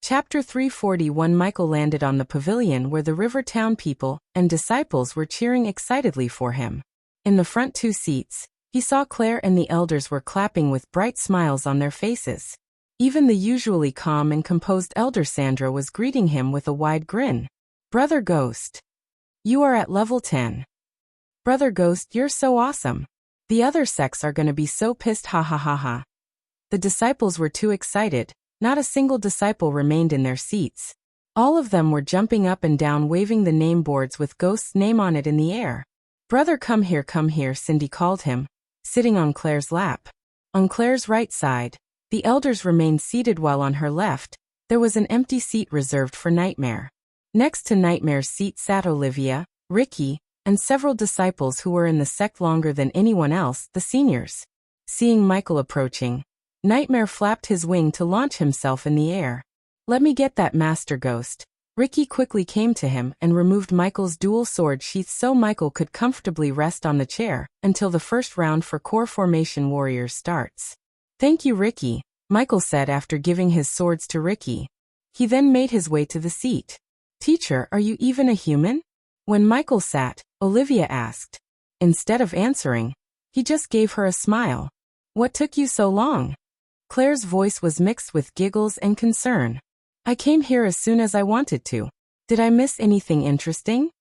Chapter 341. Michael landed on the pavilion where the river town people and disciples were cheering excitedly for him. In the front 2 seats, he saw Claire and the elders were clapping with bright smiles on their faces. Even the usually calm and composed elder Sandra was greeting him with a wide grin. "Brother Ghost. You are at level 10. Brother Ghost, you're so awesome. The other sects are gonna be so pissed, ha ha ha ha." The disciples were too excited. Not a single disciple remained in their seats. All of them were jumping up and down, waving the name boards with Ghost's name on it in the air. "Brother, come here," Cindy called him, sitting on Claire's lap. On Claire's right side, the elders remained seated while on her left, there was an empty seat reserved for Nightmare. Next to Nightmare's seat sat Olivia, Ricky, and several disciples who were in the sect longer than anyone else, the seniors. Seeing Michael approaching, Nightmare flapped his wing to launch himself in the air. "Let me get that, Master Ghost." Ricky quickly came to him and removed Michael's dual sword sheath so Michael could comfortably rest on the chair until the first round for core formation warriors starts. "Thank you, Ricky," Michael said after giving his swords to Ricky. He then made his way to the seat. "Teacher, are you even a human?" When Michael sat, Olivia asked. Instead of answering, he just gave her a smile. "What took you so long?" Claire's voice was mixed with giggles and concern. "I came here as soon as I wanted to. Did I miss anything interesting?"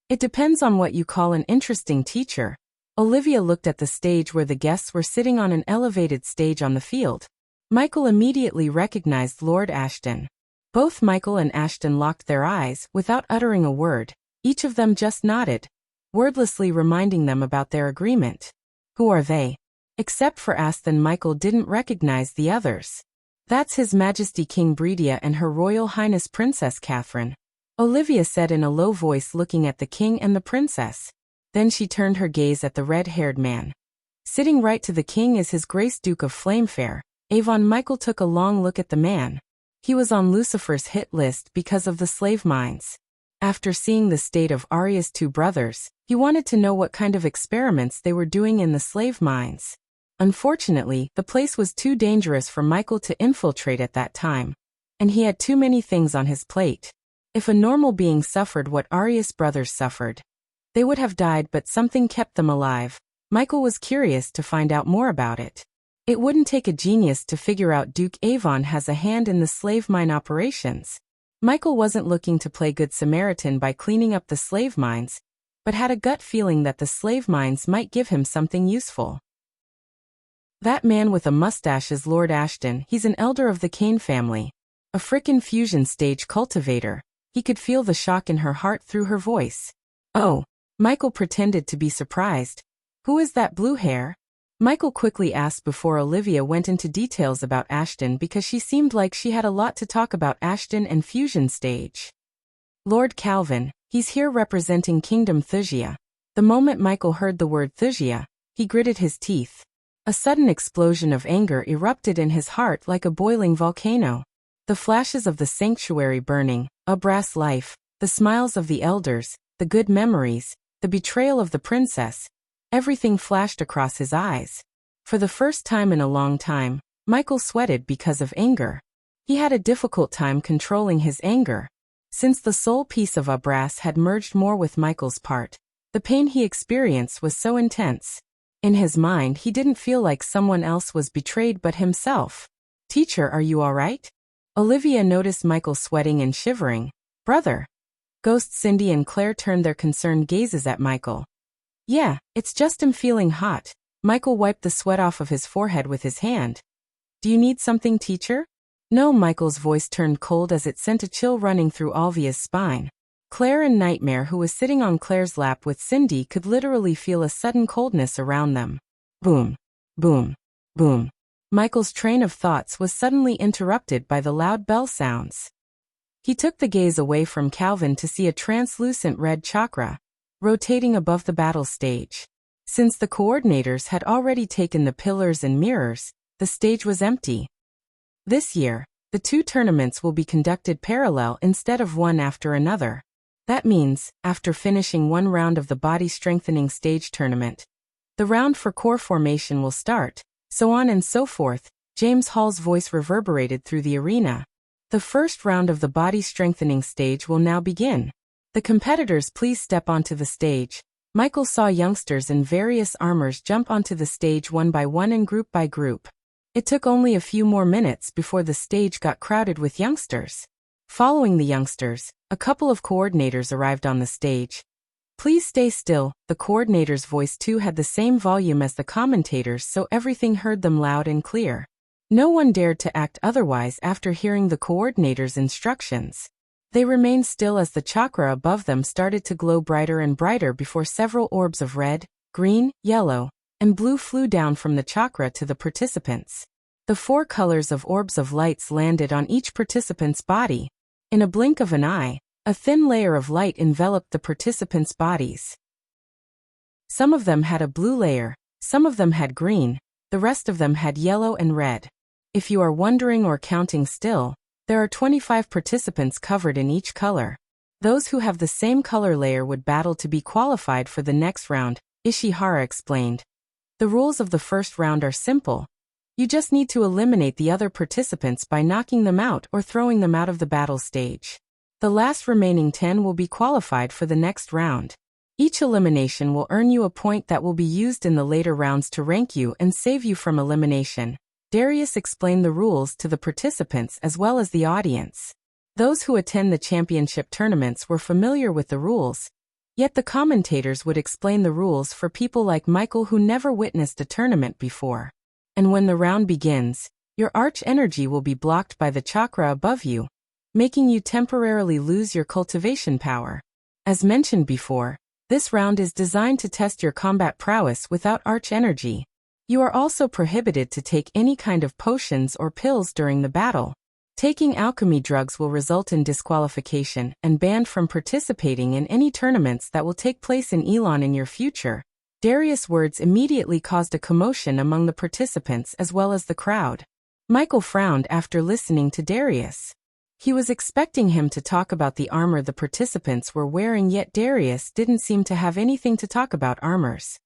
"It depends on what you call an interesting, teacher." Olivia looked at the stage where the guests were sitting on an elevated stage on the field. Michael immediately recognized Lord Ashton. Both Michael and Ashton locked their eyes without uttering a word. Each of them just nodded, wordlessly reminding them about their agreement. "Who are they?" Except for Ashton, Michael didn't recognize the others. "That's His Majesty King Bredia and Her Royal Highness Princess Catherine," Olivia said in a low voice, looking at the king and the princess. Then she turned her gaze at the red-haired man. Sitting right to the king is His Grace Duke of Flamefair, Avon. Michael took a long look at the man. He was on Lucifer's hit list because of the slave mines. After seeing the state of Arya's 2 brothers, he wanted to know what kind of experiments they were doing in the slave mines. Unfortunately, the place was too dangerous for Michael to infiltrate at that time, and he had too many things on his plate. If a normal being suffered what Arya's brothers suffered, they would have died, but something kept them alive. Michael was curious to find out more about it. It wouldn't take a genius to figure out Duke Avon has a hand in the slave mine operations. Michael wasn't looking to play Good Samaritan by cleaning up the slave mines, but had a gut feeling that the slave mines might give him something useful. "That man with a mustache is Lord Ashton. He's an elder of the Kane family. A frickin' fusion stage cultivator." He could feel the shock in her heart through her voice. "Oh." Michael pretended to be surprised. "Who is that blue hair?" Michael quickly asked before Olivia went into details about Ashton, because she seemed like she had a lot to talk about Ashton and fusion stage. "Lord Calvin. He's here representing Kingdom Thusia." The moment Michael heard the word Thusia, he gritted his teeth. A sudden explosion of anger erupted in his heart like a boiling volcano. The flashes of the sanctuary burning, a brass life, the smiles of the elders, the good memories, the betrayal of the princess, everything flashed across his eyes. For the first time in a long time, Michael sweated because of anger. He had a difficult time controlling his anger. Since the soul piece of Abras had merged more with Michael's part, the pain he experienced was so intense. In his mind, he didn't feel like someone else was betrayed but himself. "Teacher, are you all right?" Olivia noticed Michael sweating and shivering. "Brother." Ghost Cindy and Claire turned their concerned gazes at Michael. "Yeah, it's just him feeling hot." Michael wiped the sweat off of his forehead with his hand. "Do you need something, teacher?" "No." Michael's voice turned cold as it sent a chill running through Alvia's spine. Claire and Nightmare, who was sitting on Claire's lap with Cindy, could literally feel a sudden coldness around them. Boom. Boom. Boom. Michael's train of thoughts was suddenly interrupted by the loud bell sounds. He took the gaze away from Calvin to see a translucent red chakra rotating above the battle stage. Since the coordinators had already taken the pillars and mirrors, the stage was empty. This year, the 2 tournaments will be conducted parallel instead of one after another. That means, after finishing one round of the body strengthening stage tournament, the round for core formation will start, so on and so forth. James Hall's voice reverberated through the arena. The first round of the body strengthening stage will now begin. The competitors please step onto the stage. Michael saw youngsters in various armors jump onto the stage one by one and group by group. It took only a few more minutes before the stage got crowded with youngsters. Following the youngsters, a couple of coordinators arrived on the stage. Please stay still. The coordinator's voice too had the same volume as the commentators, so everything heard them loud and clear. No one dared to act otherwise after hearing the coordinator's instructions. They remained still as the chakra above them started to glow brighter and brighter before several orbs of red, green, yellow, and blue flew down from the chakra to the participants. The 4 colors of orbs of lights landed on each participant's body. In a blink of an eye, a thin layer of light enveloped the participants' bodies. Some of them had a blue layer, some of them had green, the rest of them had yellow and red. If you are wondering or counting still, there are 25 participants covered in each color. Those who have the same color layer would battle to be qualified for the next round, Ishihara explained. The rules of the first round are simple. You just need to eliminate the other participants by knocking them out or throwing them out of the battle stage. The last remaining 10 will be qualified for the next round. Each elimination will earn you a point that will be used in the later rounds to rank you and save you from elimination. Darius explained the rules to the participants as well as the audience. Those who attend the championship tournaments were familiar with the rules, yet the commentators would explain the rules for people like Michael who never witnessed a tournament before. And when the round begins, your arch energy will be blocked by the chakra above you, making you temporarily lose your cultivation power. As mentioned before, this round is designed to test your combat prowess without arch energy. You are also prohibited to take any kind of potions or pills during the battle. Taking alchemy drugs will result in disqualification and banned from participating in any tournaments that will take place in Elon in your future. Darius' words immediately caused a commotion among the participants as well as the crowd. Michael frowned after listening to Darius. He was expecting him to talk about the armor the participants were wearing, yet Darius didn't seem to have anything to talk about armors.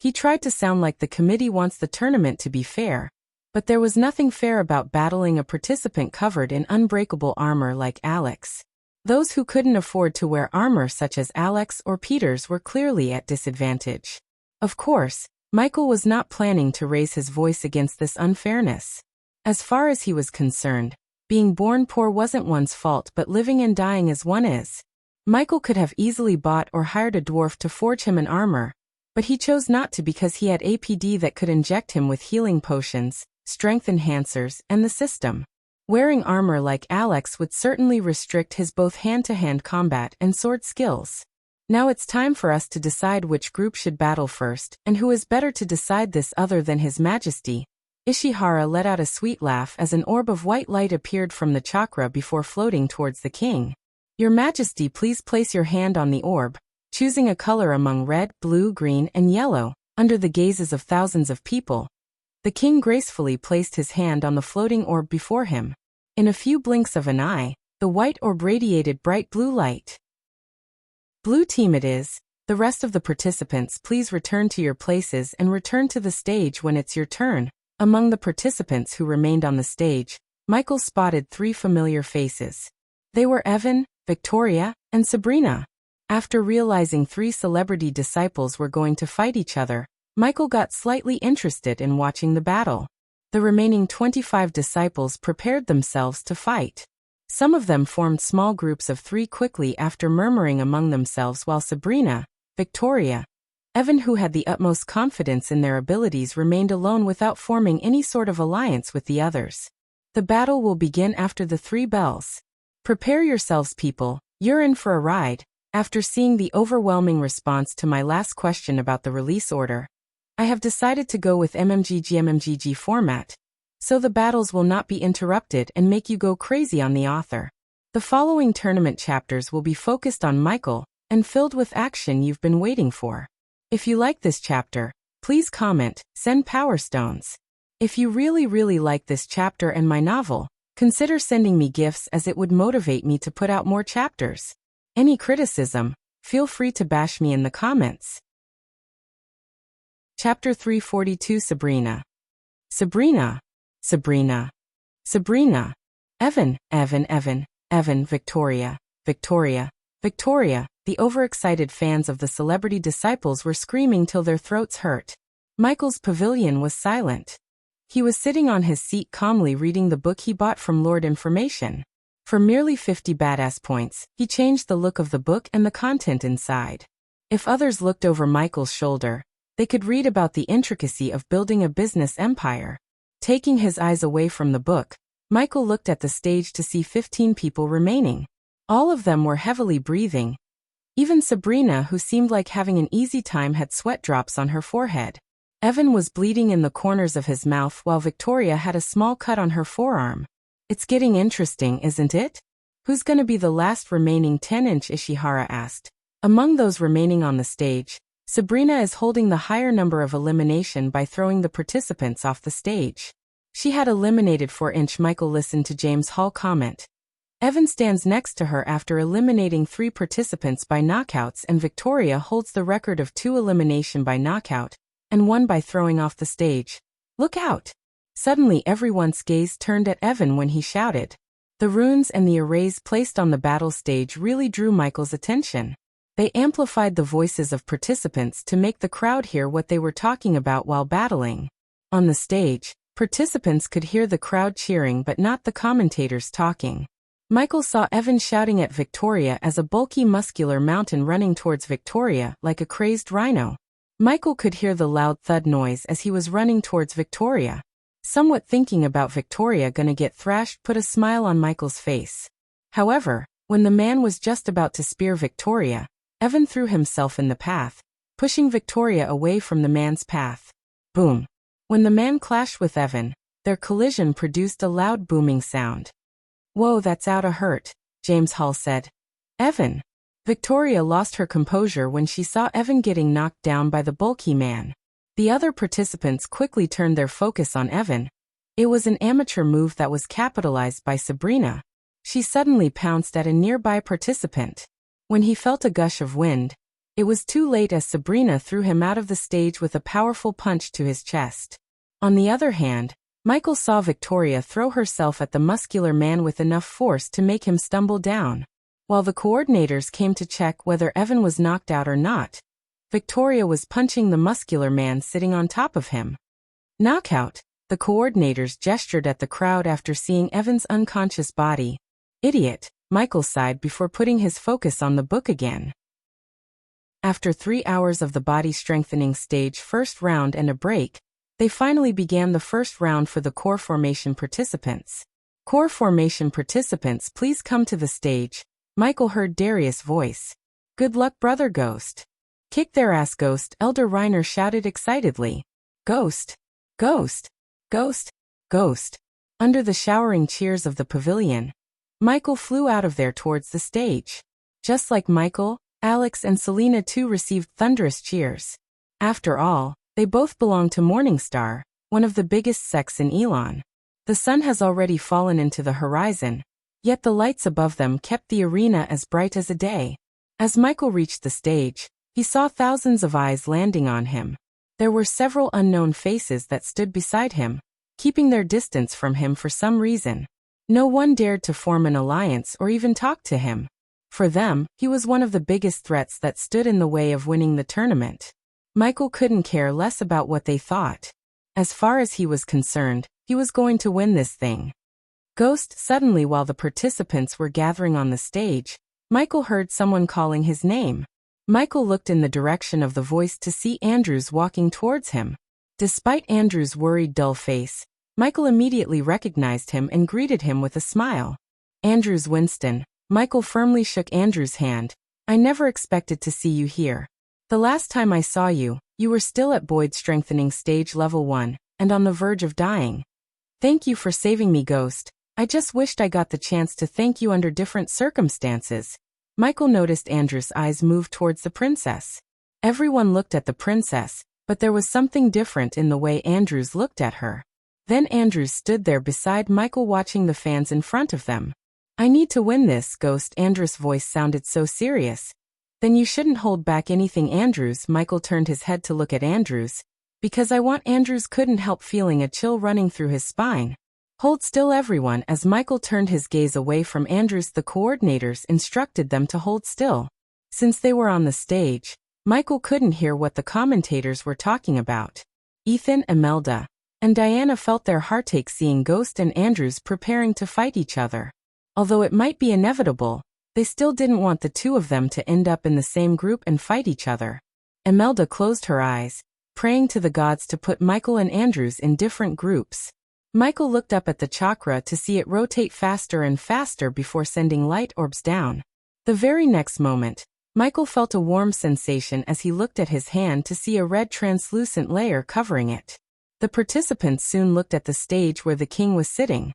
He tried to sound like the committee wants the tournament to be fair, but there was nothing fair about battling a participant covered in unbreakable armor like Alex. Those who couldn't afford to wear armor such as Alex or Peters were clearly at disadvantage. Of course, Michael was not planning to raise his voice against this unfairness. As far as he was concerned, being born poor wasn't one's fault, but living and dying as one is. Michael could have easily bought or hired a dwarf to forge him an armor, but he chose not to because he had APD that could inject him with healing potions, strength enhancers, and the system. Wearing armor like Alex would certainly restrict his both hand-to-hand combat and sword skills. Now it's time for us to decide which group should battle first, and who is better to decide this other than His Majesty. Ishihara let out a sweet laugh as an orb of white light appeared from the chakra before floating towards the king. Your Majesty, please place your hand on the orb, choosing a color among red, blue, green, and yellow. Under the gazes of thousands of people, the king gracefully placed his hand on the floating orb before him. In a few blinks of an eye, the white orb radiated bright blue light. Blue team it is. The rest of the participants, please return to your places and return to the stage when it's your turn. Among the participants who remained on the stage, Michael spotted 3 familiar faces. They were Evan, Victoria, and Sabrina. After realizing 3 celebrity disciples were going to fight each other, Michael got slightly interested in watching the battle. The remaining 25 disciples prepared themselves to fight. Some of them formed small groups of 3 quickly after murmuring among themselves, while Sabrina, Victoria, Evan, who had the utmost confidence in their abilities, remained alone without forming any sort of alliance with the others. The battle will begin after the 3 bells. Prepare yourselves, people, you're in for a ride. After seeing the overwhelming response to my last question about the release order, I have decided to go with MMGG format, so the battles will not be interrupted and make you go crazy on the author. The following tournament chapters will be focused on Michael and filled with action you've been waiting for. If you like this chapter, please comment, send Power Stones. If you really like this chapter and my novel, consider sending me gifts as it would motivate me to put out more chapters. Any criticism, feel free to bash me in the comments. Chapter 342 Sabrina. Sabrina. Sabrina. Sabrina. Evan, Evan, Evan, Evan, Victoria, Victoria, Victoria. The overexcited fans of the celebrity disciples were screaming till their throats hurt. Michael's pavilion was silent. He was sitting on his seat calmly reading the book he bought from Lord Information. For merely 50 badass points, he changed the look of the book and the content inside. If others looked over Michael's shoulder, they could read about the intricacy of building a business empire. Taking his eyes away from the book, Michael looked at the stage to see 15 people remaining. All of them were heavily breathing. Even Sabrina, who seemed like having an easy time, had sweat drops on her forehead. Evan was bleeding in the corners of his mouth while Victoria had a small cut on her forearm. It's getting interesting, isn't it? Who's gonna be the last remaining 10-inch? Ishihara asked. Among those remaining on the stage, Sabrina is holding the higher number of elimination by throwing the participants off the stage. She had eliminated 4-inch. Michael listened to James Hall comment. Evan stands next to her after eliminating 3 participants by knockouts, and Victoria holds the record of 2 elimination by knockout and 1 by throwing off the stage. Look out! Suddenly everyone's gaze turned at Evan when he shouted. The runes and the arrays placed on the battle stage really drew Michael's attention. They amplified the voices of participants to make the crowd hear what they were talking about while battling. On the stage, participants could hear the crowd cheering but not the commentators talking. Michael saw Evan shouting at Victoria as a bulky muscular mountain running towards Victoria like a crazed rhino. Michael could hear the loud thud noise as he was running towards Victoria. Somewhat thinking about Victoria gonna get thrashed put a smile on Michael's face. However, when the man was just about to spear Victoria, Evan threw himself in the path, pushing Victoria away from the man's path. Boom! When the man clashed with Evan, their collision produced a loud booming sound. Whoa, that's outta hurt, James Hall said. Evan! Victoria lost her composure when she saw Evan getting knocked down by the bulky man. The other participants quickly turned their focus on Evan. It was an amateur move that was capitalized by Sabrina. She suddenly pounced at a nearby participant. When he felt a gush of wind, it was too late as Sabrina threw him out of the stage with a powerful punch to his chest. On the other hand, Michael saw Victoria throw herself at the muscular man with enough force to make him stumble down. While the coordinators came to check whether Evan was knocked out or not, Victoria was punching the muscular man sitting on top of him. Knockout, the coordinators gestured at the crowd after seeing Evan's unconscious body. Idiot, Michael sighed before putting his focus on the book again. After 3 hours of the body strengthening stage first round and a break, they finally began the first round for the core formation participants. Core formation participants, please come to the stage, Michael heard Darius' voice. Good luck, brother Ghost. Kick their ass, Ghost, Elder Reiner shouted excitedly. Ghost! Ghost! Ghost! Ghost! Under the showering cheers of the pavilion, Michael flew out of there towards the stage. Just like Michael, Alex and Selena too received thunderous cheers. After all, they both belong to Morningstar, one of the biggest sects in Elon. The sun has already fallen into the horizon, yet the lights above them kept the arena as bright as a day. As Michael reached the stage, he saw thousands of eyes landing on him. There were several unknown faces that stood beside him, keeping their distance from him for some reason. No one dared to form an alliance or even talk to him. For them, he was one of the biggest threats that stood in the way of winning the tournament. Michael couldn't care less about what they thought. As far as he was concerned, he was going to win this thing. Ghost! Suddenly, while the participants were gathering on the stage, Michael heard someone calling his name. Michael looked in the direction of the voice to see Andrews walking towards him. Despite Andrews' worried, dull face, Michael immediately recognized him and greeted him with a smile. Andrews Winston. Michael firmly shook Andrews' hand. I never expected to see you here. The last time I saw you, you were still at Boyd Strengthening Stage Level 1, and on the verge of dying. Thank you for saving me, Ghost. I just wished I got the chance to thank you under different circumstances. Michael noticed Andrews' eyes move towards the princess. Everyone looked at the princess, but there was something different in the way Andrews looked at her. Then Andrews stood there beside Michael watching the fans in front of them. I need to win this, Ghost. Andrews' voice sounded so serious. Then you shouldn't hold back anything, Andrews. Michael turned his head to look at Andrews. Because I want. Andrews couldn't help feeling a chill running through his spine. Hold still everyone. As Michael turned his gaze away from Andrews, the coordinators instructed them to hold still. Since they were on the stage, Michael couldn't hear what the commentators were talking about. Ethan, Imelda, and Diana felt their heartache seeing Ghost and Andrews preparing to fight each other. Although it might be inevitable, they still didn't want the two of them to end up in the same group and fight each other. Imelda closed her eyes, praying to the gods to put Michael and Andrews in different groups. Michael looked up at the chakra to see it rotate faster and faster before sending light orbs down. The very next moment, Michael felt a warm sensation as he looked at his hand to see a red translucent layer covering it. The participants soon looked at the stage where the king was sitting.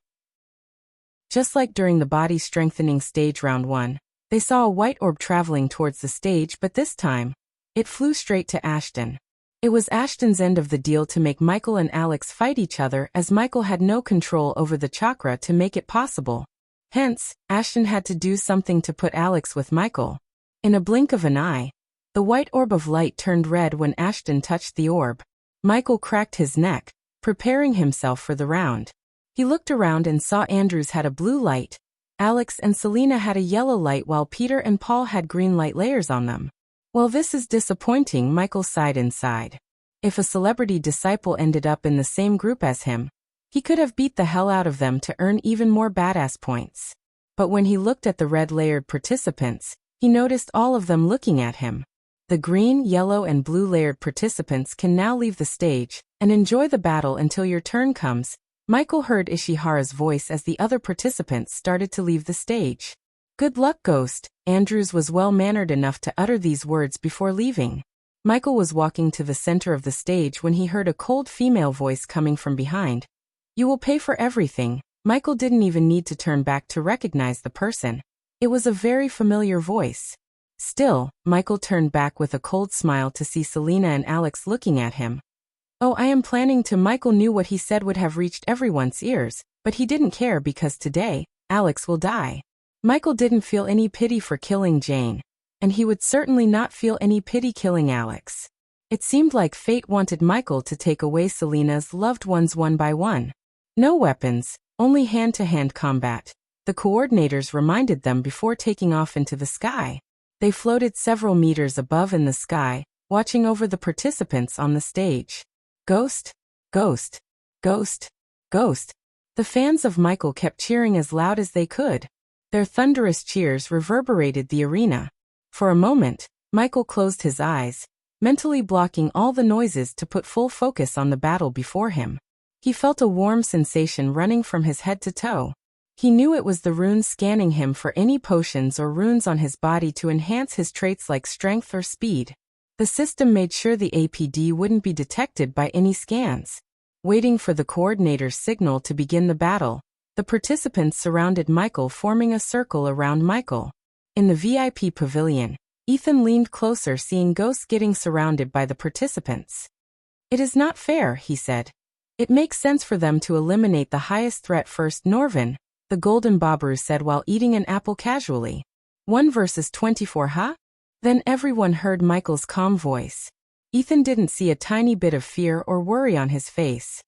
Just like during the body strengthening stage round 1, they saw a white orb traveling towards the stage, but this time, it flew straight to Ashton. It was Ashton's end of the deal to make Michael and Alex fight each other, as Michael had no control over the chakra to make it possible. Hence, Ashton had to do something to put Alex with Michael. In a blink of an eye, the white orb of light turned red when Ashton touched the orb. Michael cracked his neck, preparing himself for the round. He looked around and saw Andrews had a blue light, Alex and Selena had a yellow light, while Peter and Paul had green light layers on them. Well, this is disappointing, Michael sighed inside. If a celebrity disciple ended up in the same group as him, he could have beat the hell out of them to earn even more badass points. But when he looked at the red-layered participants, he noticed all of them looking at him. The green, yellow, and blue-layered participants can now leave the stage and enjoy the battle until your turn comes. Michael heard Ishihara's voice as the other participants started to leave the stage. Good luck, Ghost. Andrews was well-mannered enough to utter these words before leaving. Michael was walking to the center of the stage when he heard a cold female voice coming from behind. You will pay for everything. Michael didn't even need to turn back to recognize the person. It was a very familiar voice. Still, Michael turned back with a cold smile to see Selena and Alex looking at him. Oh, I am planning to. Michael knew what he said would have reached everyone's ears, but he didn't care because today, Alex will die. Michael didn't feel any pity for killing Jane, and he would certainly not feel any pity killing Alex. It seemed like fate wanted Michael to take away Selena's loved ones one by one. No weapons, only hand-to-hand combat. The coordinators reminded them before taking off into the sky. They floated several meters above in the sky, watching over the participants on the stage. Ghost, Ghost, Ghost, Ghost. The fans of Michael kept cheering as loud as they could. Their thunderous cheers reverberated the arena. For a moment, Michael closed his eyes, mentally blocking all the noises to put full focus on the battle before him. He felt a warm sensation running from his head to toe. He knew it was the runes scanning him for any potions or runes on his body to enhance his traits like strength or speed. The system made sure the APD wouldn't be detected by any scans. Waiting for the coordinator's signal to begin the battle, the participants surrounded Michael, forming a circle around Michael. In the VIP pavilion, Ethan leaned closer, seeing Ghost getting surrounded by the participants. It is not fair, he said. It makes sense for them to eliminate the highest threat first. Norvin, the golden Babaru, said while eating an apple casually. 1 versus 24, huh? Then everyone heard Michael's calm voice. Ethan didn't see a tiny bit of fear or worry on his face.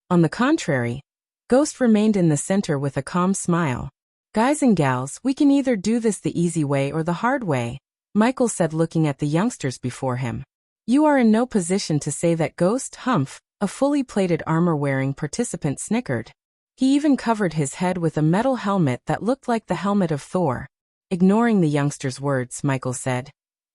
On the contrary, Ghost remained in the center with a calm smile. Guys and gals, we can either do this the easy way or the hard way, Michael said, looking at the youngsters before him. You are in no position to say that. Ghost, Humph, a fully plated armor-wearing participant, snickered. He even covered his head with a metal helmet that looked like the helmet of Thor. Ignoring the youngster's words, Michael said,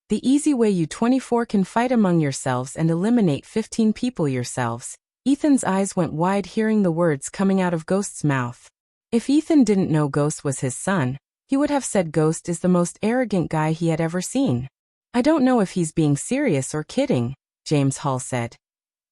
The easy way, you 24 can fight among yourselves and eliminate 15 people yourselves. Ethan's eyes went wide hearing the words coming out of Ghost's mouth. If Ethan didn't know Ghost was his son, he would have said Ghost is the most arrogant guy he had ever seen. I don't know if he's being serious or kidding, James Hall said.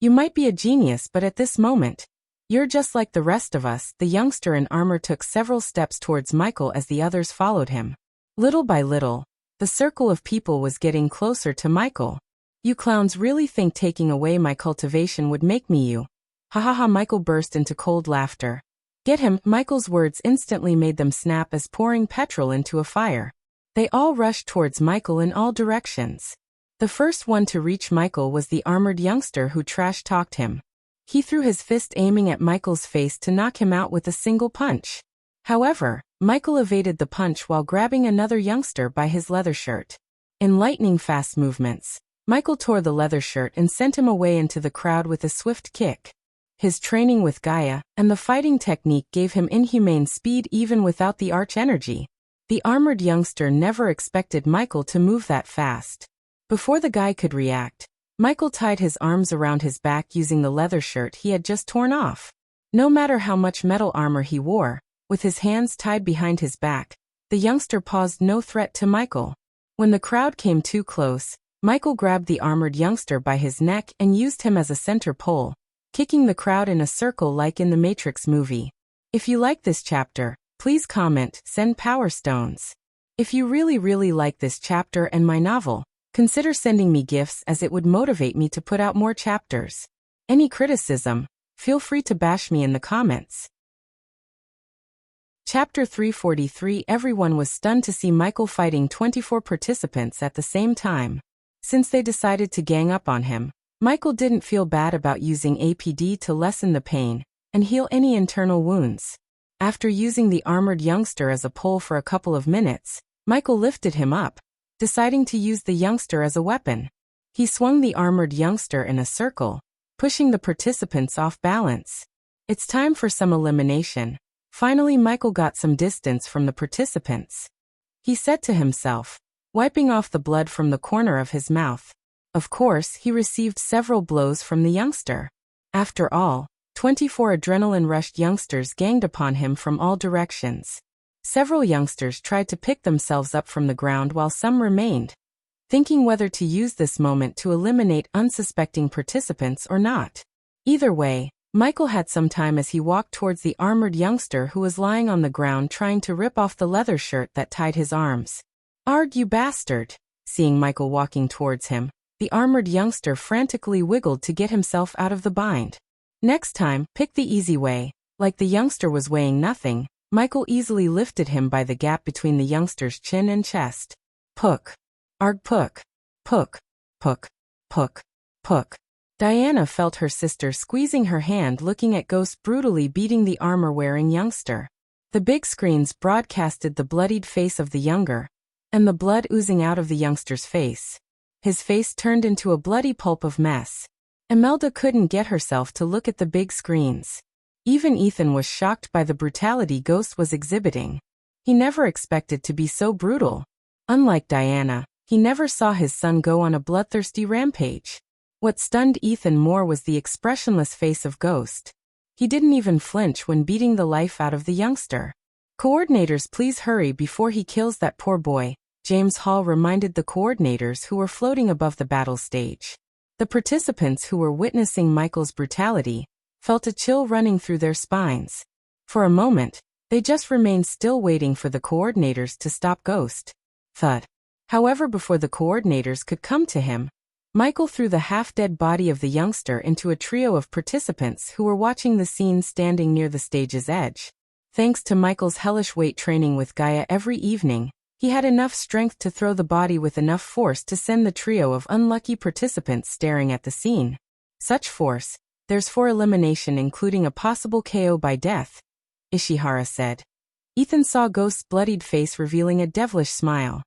You might be a genius, but at this moment, you're just like the rest of us. The youngster in armor took several steps towards Michael as the others followed him. Little by little, the circle of people was getting closer to Michael. You clowns really think taking away my cultivation would make me you? Ha ha ha! Michael burst into cold laughter. Get him! Michael's words instantly made them snap as pouring petrol into a fire. They all rushed towards Michael in all directions. The first one to reach Michael was the armored youngster who trash-talked him. He threw his fist aiming at Michael's face to knock him out with a single punch. However, Michael evaded the punch while grabbing another youngster by his leather shirt. In lightning-fast movements, Michael tore the leather shirt and sent him away into the crowd with a swift kick. His training with Gaia and the fighting technique gave him inhumane speed even without the arch energy. The armored youngster never expected Michael to move that fast. Before the guy could react, Michael tied his arms around his back using the leather shirt he had just torn off. No matter how much metal armor he wore, with his hands tied behind his back, the youngster posed no threat to Michael. When the crowd came too close, Michael grabbed the armored youngster by his neck and used him as a center pole, kicking the crowd in a circle like in the Matrix movie. If you like this chapter, please comment, send power stones. If you really like this chapter and my novel, consider sending me gifts as it would motivate me to put out more chapters. Any criticism, feel free to bash me in the comments. Chapter 343. Everyone was stunned to see Michael fighting 24 participants at the same time. Since they decided to gang up on him, Michael didn't feel bad about using APD to lessen the pain and heal any internal wounds. After using the armored youngster as a pole for a couple of minutes, Michael lifted him up, deciding to use the youngster as a weapon. He swung the armored youngster in a circle, pushing the participants off balance. It's time for some elimination. Finally, Michael got some distance from the participants. He said to himself, wiping off the blood from the corner of his mouth. Of course, he received several blows from the youngster. After all, 24 adrenaline-rushed youngsters ganged upon him from all directions. Several youngsters tried to pick themselves up from the ground while some remained, thinking whether to use this moment to eliminate unsuspecting participants or not. Either way, Michael had some time as he walked towards the armored youngster who was lying on the ground trying to rip off the leather shirt that tied his arms. "Arg, you bastard!" Seeing Michael walking towards him, the armored youngster frantically wiggled to get himself out of the bind. Next time, pick the easy way. Like the youngster was weighing nothing, Michael easily lifted him by the gap between the youngster's chin and chest. Pook. Arg, pook. Pook. Pook. Pook. Pook. Diana felt her sister squeezing her hand, looking at Ghost brutally beating the armor-wearing youngster. The big screens broadcasted the bloodied face of the younger, and the blood oozing out of the youngster's face. His face turned into a bloody pulp of mess. Imelda couldn't get herself to look at the big screens. Even Ethan was shocked by the brutality Ghost was exhibiting. He never expected to be so brutal. Unlike Diana, he never saw his son go on a bloodthirsty rampage. What stunned Ethan more was the expressionless face of Ghost. He didn't even flinch when beating the life out of the youngster. "Coordinators, please hurry before he kills that poor boy," James Hall reminded the coordinators who were floating above the battle stage. The participants who were witnessing Michael's brutality felt a chill running through their spines. For a moment, they just remained still waiting for the coordinators to stop Ghost. Thud. However, before the coordinators could come to him, Michael threw the half-dead body of the youngster into a trio of participants who were watching the scene standing near the stage's edge. Thanks to Michael's hellish weight training with Gaia every evening, he had enough strength to throw the body with enough force to send the trio of unlucky participants staring at the scene. Such force, there's for elimination including a possible KO by death, Ishihara said. Ethan saw Ghost's bloodied face revealing a devilish smile.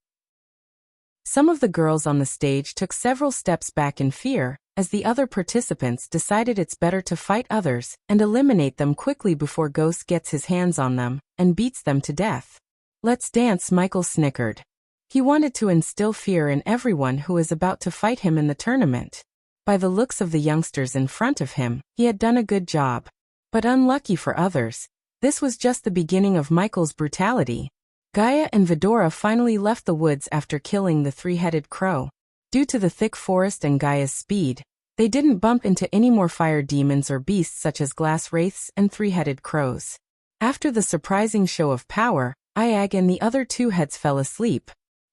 Some of the girls on the stage took several steps back in fear, as the other participants decided it's better to fight others and eliminate them quickly before Ghost gets his hands on them and beats them to death. "Let's dance," Michael snickered. He wanted to instill fear in everyone who was about to fight him in the tournament. By the looks of the youngsters in front of him, he had done a good job. But unlucky for others, this was just the beginning of Michael's brutality. Gaia and Vidora finally left the woods after killing the three-headed crow. Due to the thick forest and Gaia's speed, they didn't bump into any more fire demons or beasts such as glass wraiths and three-headed crows. After the surprising show of power, Ayag and the other two heads fell asleep.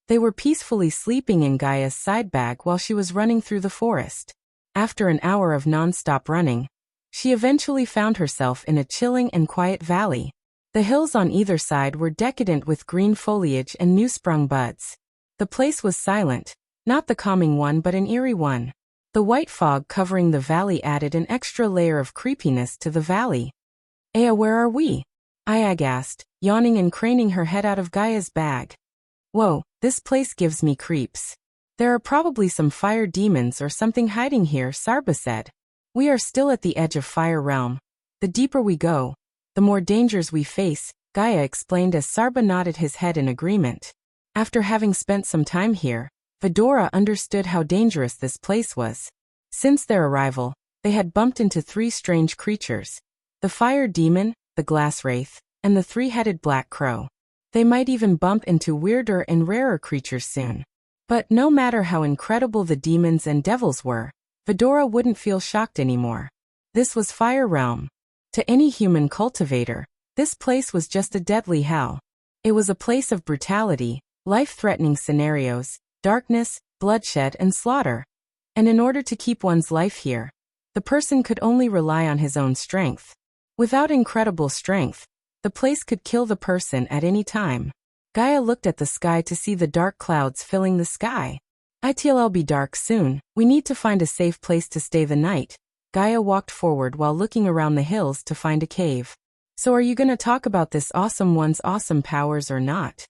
They were peacefully sleeping in Gaia's side bag while she was running through the forest. After an hour of non-stop running, she eventually found herself in a chilling and quiet valley. The hills on either side were decadent with green foliage and new-sprung buds. The place was silent, not the calming one but an eerie one. The white fog covering the valley added an extra layer of creepiness to the valley. "Aya, where are we?" Ayag asked, yawning and craning her head out of Gaia's bag. "Whoa, this place gives me creeps. There are probably some fire demons or something hiding here," Sarba said. "We are still at the edge of Fire Realm. The deeper we go, the more dangers we face," Gaia explained as Sarba nodded his head in agreement. After having spent some time here, Fedora understood how dangerous this place was. Since their arrival, they had bumped into 3 strange creatures: the fire demon, the glass wraith, and the 3-headed black crow. They might even bump into weirder and rarer creatures soon. But no matter how incredible the demons and devils were, Fedora wouldn't feel shocked anymore. This was Fire Realm. To any human cultivator, this place was just a deadly hell. It was a place of brutality, life-threatening scenarios, darkness, bloodshed, and slaughter. And in order to keep one's life here, the person could only rely on his own strength. Without incredible strength, the place could kill the person at any time. Gaia looked at the sky to see the dark clouds filling the sky. "It'll be dark soon. We need to find a safe place to stay the night." Gaia walked forward while looking around the hills to find a cave. "So are you gonna talk about this awesome one's awesome powers or not?"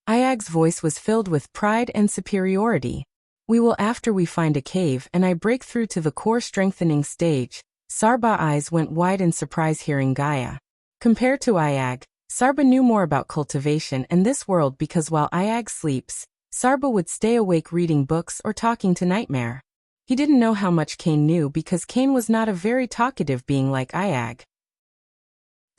Ayag's voice was filled with pride and superiority. "We will after we find a cave and I break through to the core strengthening stage." Sarba's eyes went wide in surprise hearing Gaia. Compared to Ayag, Sarba knew more about cultivation and this world because while Ayag sleeps, Sarba would stay awake reading books or talking to Nightmare. He didn't know how much Cain knew because Cain was not a very talkative being like Ayag.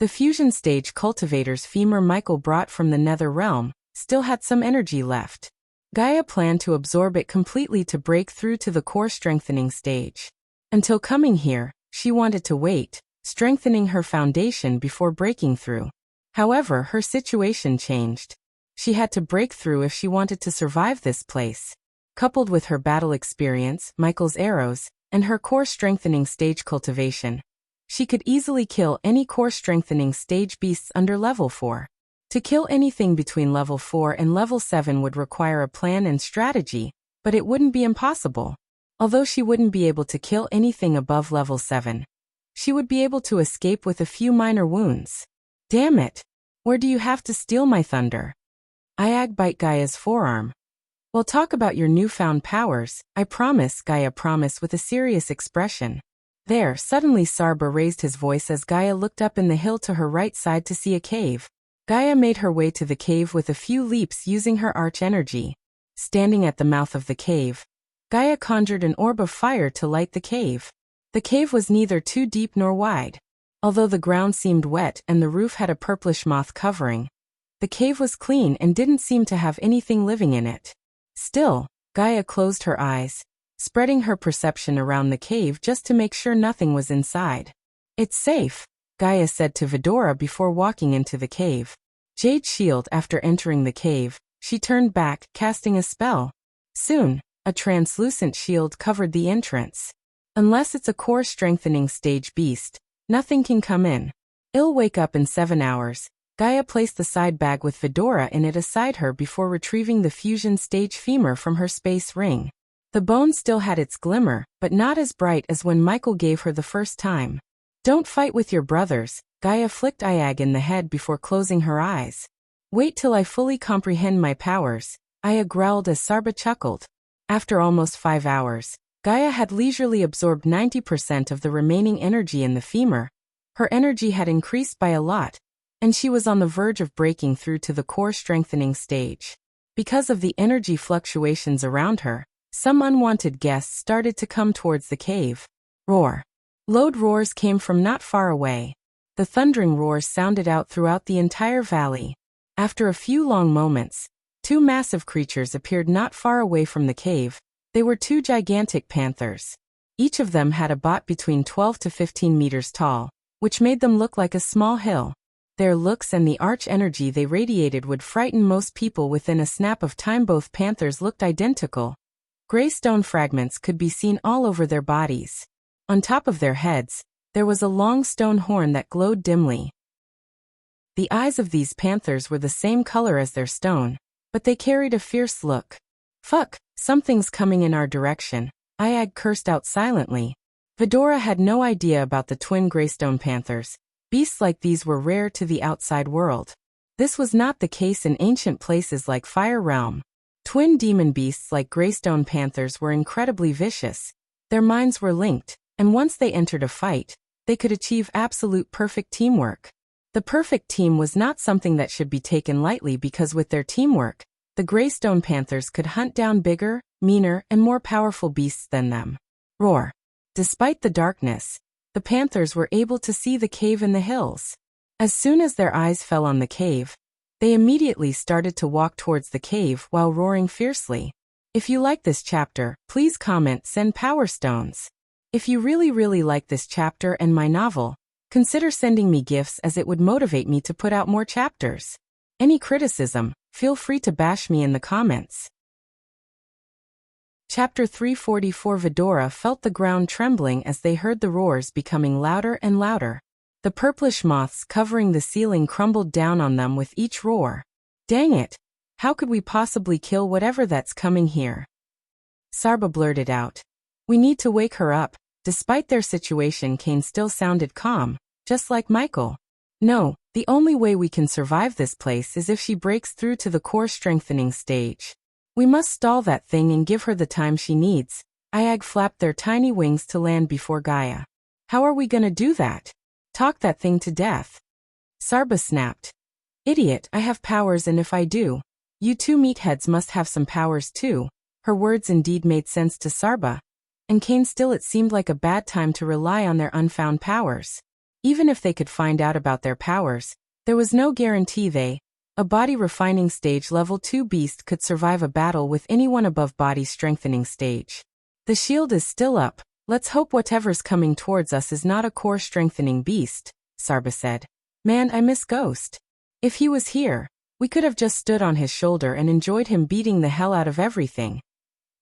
The fusion stage cultivator's femur Michael brought from the nether realm still had some energy left. Gaia planned to absorb it completely to break through to the core strengthening stage. Until coming here, she wanted to wait, strengthening her foundation before breaking through. However, her situation changed. She had to break through if she wanted to survive this place. Coupled with her battle experience, Michael's arrows, and her core strengthening stage cultivation, she could easily kill any core strengthening stage beasts under level 4. To kill anything between level 4 and level 7 would require a plan and strategy, but it wouldn't be impossible. Although she wouldn't be able to kill anything above level 7, she would be able to escape with a few minor wounds. "Damn it! Where do you have to steal my thunder?" Ayag bit Gaia's forearm. "We'll talk about your newfound powers, I promise," Gaia promised with a serious expression. There, suddenly Sarba raised his voice as Gaia looked up in the hill to her right side to see a cave. Gaia made her way to the cave with a few leaps using her arch energy. Standing at the mouth of the cave, Gaia conjured an orb of fire to light the cave. The cave was neither too deep nor wide. Although the ground seemed wet and the roof had a purplish moth covering, the cave was clean and didn't seem to have anything living in it. Still, Gaia closed her eyes, spreading her perception around the cave just to make sure nothing was inside. "It's safe," Gaia said to Fedora before walking into the cave. Jade shield. After entering the cave, she turned back, casting a spell. Soon, a translucent shield covered the entrance. Unless it's a core strengthening stage beast, nothing can come in. "I'll wake up in 7 hours. Gaia placed the side bag with Fedora in it aside her before retrieving the fusion stage femur from her space ring. The bone still had its glimmer, but not as bright as when Michael gave her the first time. "Don't fight with your brothers," Gaia flicked Ayag in the head before closing her eyes. "Wait till I fully comprehend my powers," Aya growled as Sarba chuckled. After almost 5 hours, Gaia had leisurely absorbed 90% of the remaining energy in the femur. Her energy had increased by a lot, and she was on the verge of breaking through to the core strengthening stage. Because of the energy fluctuations around her, some unwanted guests started to come towards the cave. Roar. Loud roars came from not far away. The thundering roars sounded out throughout the entire valley. After a few long moments, 2 massive creatures appeared not far away from the cave. They were 2 gigantic panthers. Each of them had a bot between 12 to 15 meters tall, which made them look like a small hill. Their looks and the arch energy they radiated would frighten most people within a snap of time. Both panthers looked identical. Gray stone fragments could be seen all over their bodies. On top of their heads, there was a long stone horn that glowed dimly. The eyes of these panthers were the same color as their stone, but they carried a fierce look. "Fuck, something's coming in our direction," Ayag cursed out silently. Vidora had no idea about the twin Greystone Panthers. Beasts like these were rare to the outside world. This was not the case in ancient places like Fire Realm. Twin demon beasts like Greystone Panthers were incredibly vicious. Their minds were linked, and once they entered a fight, they could achieve absolute perfect teamwork. The perfect team was not something that should be taken lightly because with their teamwork, the Greystone Panthers could hunt down bigger, meaner, and more powerful beasts than them. Roar. Despite the darkness, the Panthers were able to see the cave in the hills. As soon as their eyes fell on the cave, they immediately started to walk towards the cave while roaring fiercely. If you like this chapter, please comment, send power stones. If you really like this chapter and my novel, consider sending me gifts as it would motivate me to put out more chapters. Any criticism, feel free to bash me in the comments. Chapter 344. Vidora felt the ground trembling as they heard the roars becoming louder and louder. The purplish moths covering the ceiling crumbled down on them with each roar. Dang it! How could we possibly kill whatever that's coming here? Sarba blurted out. We need to wake her up. Despite their situation, Kane still sounded calm, just like Michael. No, the only way we can survive this place is if she breaks through to the core strengthening stage. We must stall that thing and give her the time she needs. Ayag flapped their tiny wings to land before Gaia. How are we gonna do that? Talk that thing to death. Sarba snapped. Idiot, I have powers, and if I do, you two meatheads must have some powers too. Her words indeed made sense to Sarba. And Kane still, it seemed like a bad time to rely on their unfound powers. Even if they could find out about their powers, there was no guarantee a body refining stage level 2 beast could survive a battle with anyone above body strengthening stage. The shield is still up. Let's hope whatever's coming towards us is not a core strengthening beast, Sarba said. Man, I miss Ghost. If he was here, we could have just stood on his shoulder and enjoyed him beating the hell out of everything.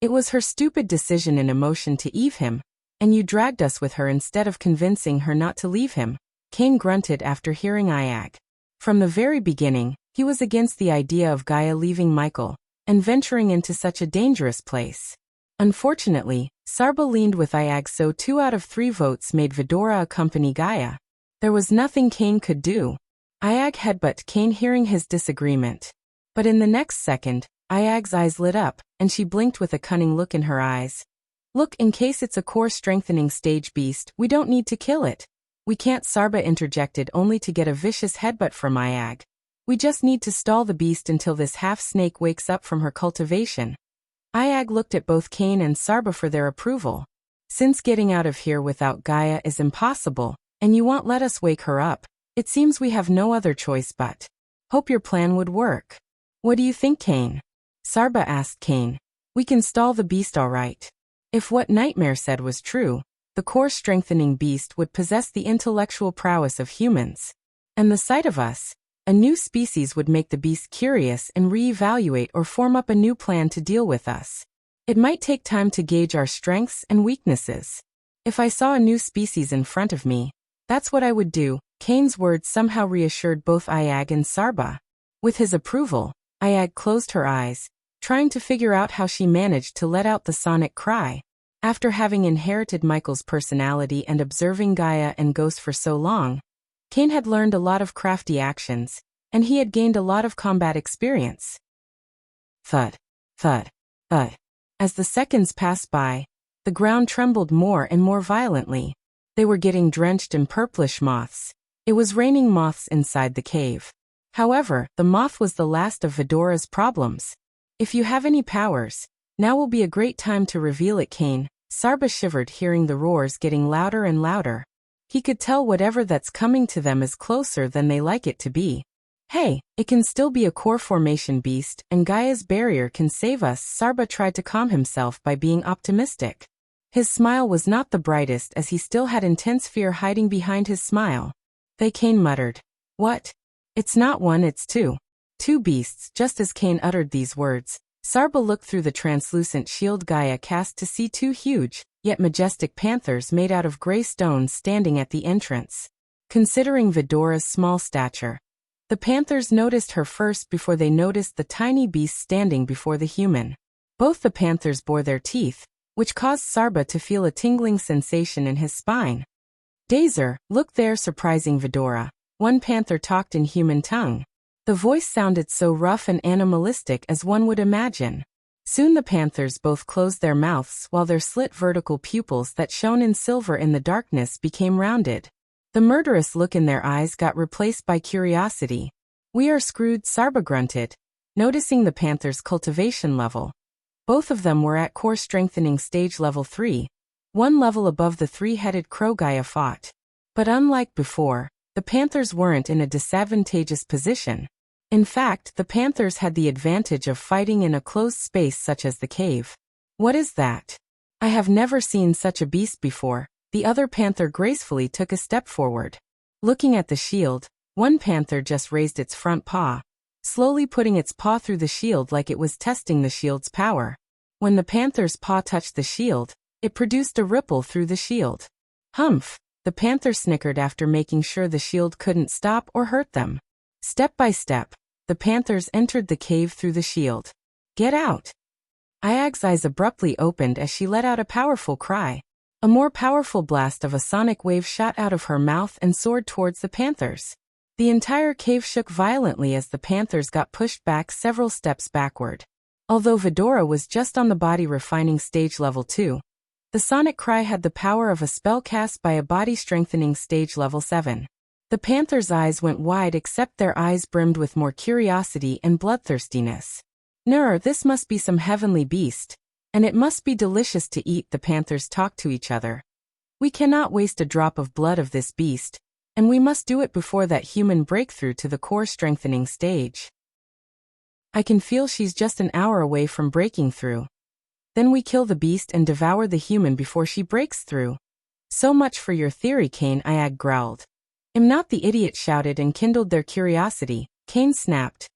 It was her stupid decision and emotion to leave him, and you dragged us with her instead of convincing her not to leave him, Kane grunted after hearing Ayag. From the very beginning, he was against the idea of Gaia leaving Michael and venturing into such a dangerous place. Unfortunately, Sarba leaned with Ayag, so 2 out of 3 votes made Vidora accompany Gaia. There was nothing Kane could do. Ayag headbutt Kane, hearing his disagreement. But in the next second, Ayag's eyes lit up, and she blinked with a cunning look in her eyes. Look, in case it's a core strengthening stage beast, we don't need to kill it. We can't, Sarba interjected, only to get a vicious headbutt from Ayag. We just need to stall the beast until this half-snake wakes up from her cultivation. Ayag looked at both Kane and Sarba for their approval. Since getting out of here without Gaia is impossible, and you won't let us wake her up, it seems we have no other choice but. Hope your plan would work. What do you think, Kane? Sarba asked Kane. We can stall the beast all right. If what Nightmare said was true, the core strengthening beast would possess the intellectual prowess of humans. And the sight of us, a new species, would make the beast curious and reevaluate or form up a new plan to deal with us. It might take time to gauge our strengths and weaknesses. If I saw a new species in front of me, that's what I would do. Kane's words somehow reassured both Ayag and Sarba. With his approval, Ayag closed her eyes, trying to figure out how she managed to let out the sonic cry. After having inherited Michael's personality and observing Gaia and Ghost for so long, Kane had learned a lot of crafty actions, and he had gained a lot of combat experience. Thud, thud, thud. As the seconds passed by, the ground trembled more and more violently. They were getting drenched in purplish moths. It was raining moths inside the cave. However, the moth was the last of Vidora's problems. If you have any powers, now will be a great time to reveal it, Kane. Sarba shivered, hearing the roars getting louder and louder. He could tell whatever that's coming to them is closer than they like it to be. Hey, it can still be a core formation beast, and Gaia's barrier can save us. Sarba tried to calm himself by being optimistic. His smile was not the brightest, as he still had intense fear hiding behind his smile. Kane muttered. What? It's not one, it's two. 2 beasts. Just as Kane uttered these words, Sarba looked through the translucent shield Gaia cast to see 2 huge, yet majestic panthers made out of gray stones standing at the entrance. Considering Vidora's small stature, the panthers noticed her first before they noticed the tiny beast standing before the human. Both the panthers bore their teeth, which caused Sarba to feel a tingling sensation in his spine. Dazer, look there, surprising Vidora. One panther talked in human tongue. The voice sounded so rough and animalistic as one would imagine. Soon the panthers both closed their mouths while their slit vertical pupils that shone in silver in the darkness became rounded. The murderous look in their eyes got replaced by curiosity. We are screwed, Sarba grunted, noticing the panther's cultivation level. Both of them were at core strengthening stage level 3, one level above the three-headed crow Gaia fought. But unlike before, the panthers weren't in a disadvantageous position. In fact, the panthers had the advantage of fighting in a closed space such as the cave. What is that? I have never seen such a beast before. The other panther gracefully took a step forward. Looking at the shield, one panther just raised its front paw, slowly putting its paw through the shield like it was testing the shield's power. When the panther's paw touched the shield, it produced a ripple through the shield. Humph! The panther snickered after making sure the shield couldn't stop or hurt them. Step by step, the panthers entered the cave through the shield. Get out! Ayag's eyes abruptly opened as she let out a powerful cry. A more powerful blast of a sonic wave shot out of her mouth and soared towards the panthers. The entire cave shook violently as the panthers got pushed back several steps backward. Although Vidora was just on the body refining stage level 2, the sonic cry had the power of a spell cast by a body strengthening stage level 7. The panthers' eyes went wide except their eyes brimmed with more curiosity and bloodthirstiness. Nur, this must be some heavenly beast, and it must be delicious to eat, the panthers talked to each other. We cannot waste a drop of blood of this beast, and we must do it before that human breakthrough to the core strengthening stage. I can feel she's just an hour away from breaking through. Then we kill the beast and devour the human before she breaks through. So much for your theory, Kane, Ayag growled. Am not, the idiot shouted and kindled their curiosity. Kane snapped.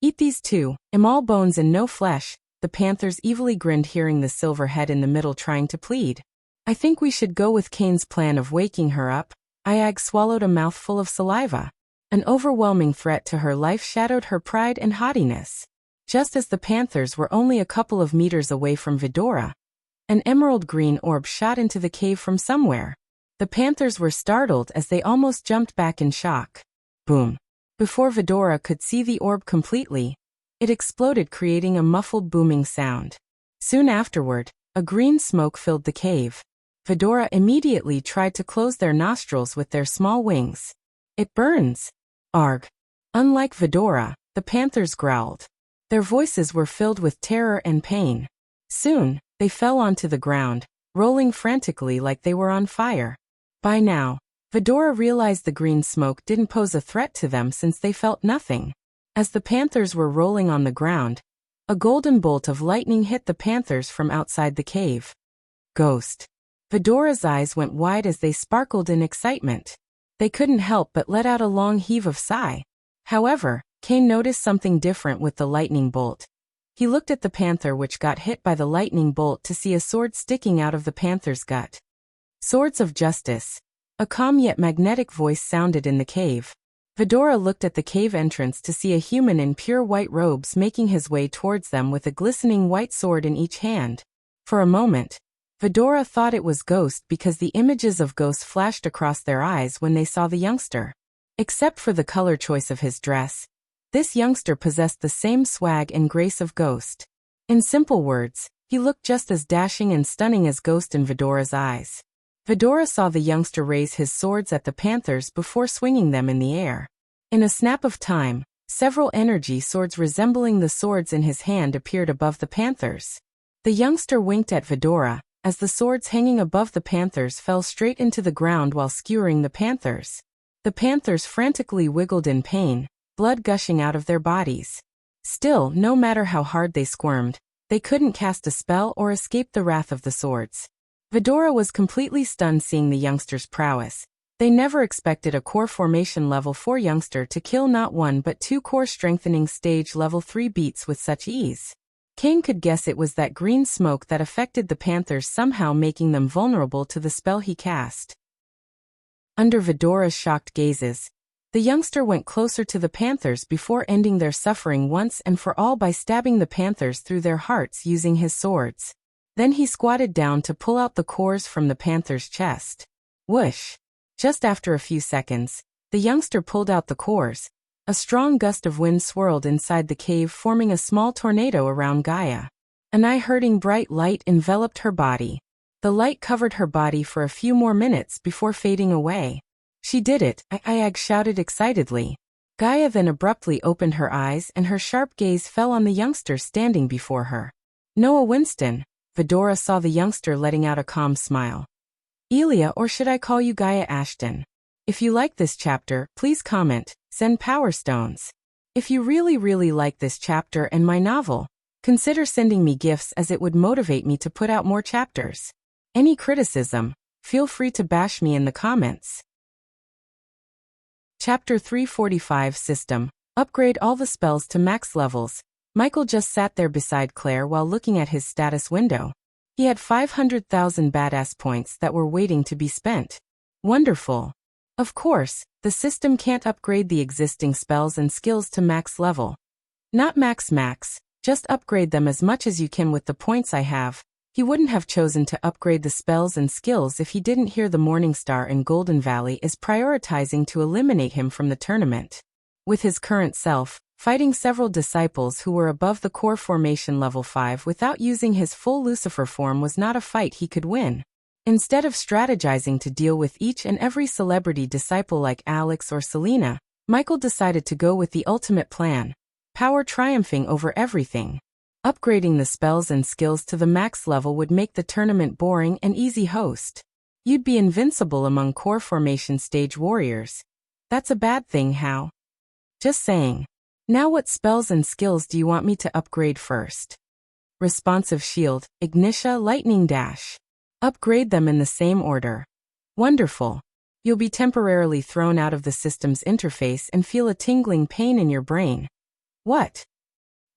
Eat these too, am all bones and no flesh. The panthers evilly grinned hearing the silver head in the middle trying to plead. I think we should go with Kane's plan of waking her up. Ayag swallowed a mouthful of saliva. An overwhelming threat to her life shadowed her pride and haughtiness. Just as the panthers were only a couple of meters away from Vidora, an emerald green orb shot into the cave from somewhere. The panthers were startled as they almost jumped back in shock. Boom. Before Vidora could see the orb completely, it exploded, creating a muffled booming sound. Soon afterward, a green smoke filled the cave. Vidora immediately tried to close their nostrils with their small wings. It burns. Arg. Unlike Vidora, the panthers growled. Their voices were filled with terror and pain. Soon, they fell onto the ground, rolling frantically like they were on fire. By now, Vidora realized the green smoke didn't pose a threat to them since they felt nothing. As the panthers were rolling on the ground, a golden bolt of lightning hit the panthers from outside the cave. Ghost. Vidora's eyes went wide as they sparkled in excitement. They couldn't help but let out a long heave of sigh. However, Kane noticed something different with the lightning bolt. He looked at the panther which got hit by the lightning bolt to see a sword sticking out of the panther's gut. Swords of Justice. A calm yet magnetic voice sounded in the cave. Vidora looked at the cave entrance to see a human in pure white robes making his way towards them with a glistening white sword in each hand. For a moment, Vidora thought it was Ghost because the images of Ghost flashed across their eyes when they saw the youngster. Except for the color choice of his dress, this youngster possessed the same swag and grace of Ghost. In simple words, he looked just as dashing and stunning as Ghost in Vidora's eyes. Vidora saw the youngster raise his swords at the panthers before swinging them in the air. In a snap of time, several energy swords resembling the swords in his hand appeared above the panthers. The youngster winked at Vidora, as the swords hanging above the panthers fell straight into the ground while skewering the panthers. The panthers frantically wiggled in pain, blood gushing out of their bodies. Still, no matter how hard they squirmed, they couldn't cast a spell or escape the wrath of the swords. Vidora was completely stunned seeing the youngster's prowess. They never expected a core formation level 4 youngster to kill not one but 2 core strengthening stage level 3 beats with such ease. Kane could guess it was that green smoke that affected the panthers, somehow making them vulnerable to the spell he cast. Under Vidora's shocked gazes, the youngster went closer to the panthers before ending their suffering once and for all by stabbing the panthers through their hearts using his swords. Then he squatted down to pull out the cores from the panther's chest. Whoosh! Just after a few seconds, the youngster pulled out the cores. A strong gust of wind swirled inside the cave, forming a small tornado around Gaia. An eye-hurting bright light enveloped her body. The light covered her body for a few more minutes before fading away. She did it, Iag shouted excitedly. Gaia then abruptly opened her eyes and her sharp gaze fell on the youngster standing before her. Noah Winston. Vidora saw the youngster letting out a calm smile. Elia, or should I call you Gaia Ashton? If you like this chapter, please comment, send power stones. If you really like this chapter and my novel, consider sending me gifts as it would motivate me to put out more chapters. Any criticism, feel free to bash me in the comments. Chapter 345 System. Upgrade all the spells to max levels. Michael just sat there beside Claire while looking at his status window. He had 500,000 badass points that were waiting to be spent. Wonderful. Of course, the system can't upgrade the existing spells and skills to max level. Not max, just upgrade them as much as you can with the points I have. He wouldn't have chosen to upgrade the spells and skills if he didn't hear the Morningstar in Golden Valley is prioritizing to eliminate him from the tournament. With his current self, fighting several disciples who were above the core formation level 5 without using his full Lucifer form was not a fight he could win. Instead of strategizing to deal with each and every celebrity disciple like Alex or Selena, Michael decided to go with the ultimate plan. Power triumphing over everything. Upgrading the spells and skills to the max level would make the tournament boring and easy host. You'd be invincible among core formation stage warriors. That's a bad thing, how? Just saying. Now what spells and skills do you want me to upgrade first? Responsive Shield, Ignitia, Lightning Dash. Upgrade them in the same order. Wonderful. You'll be temporarily thrown out of the system's interface and feel a tingling pain in your brain. What?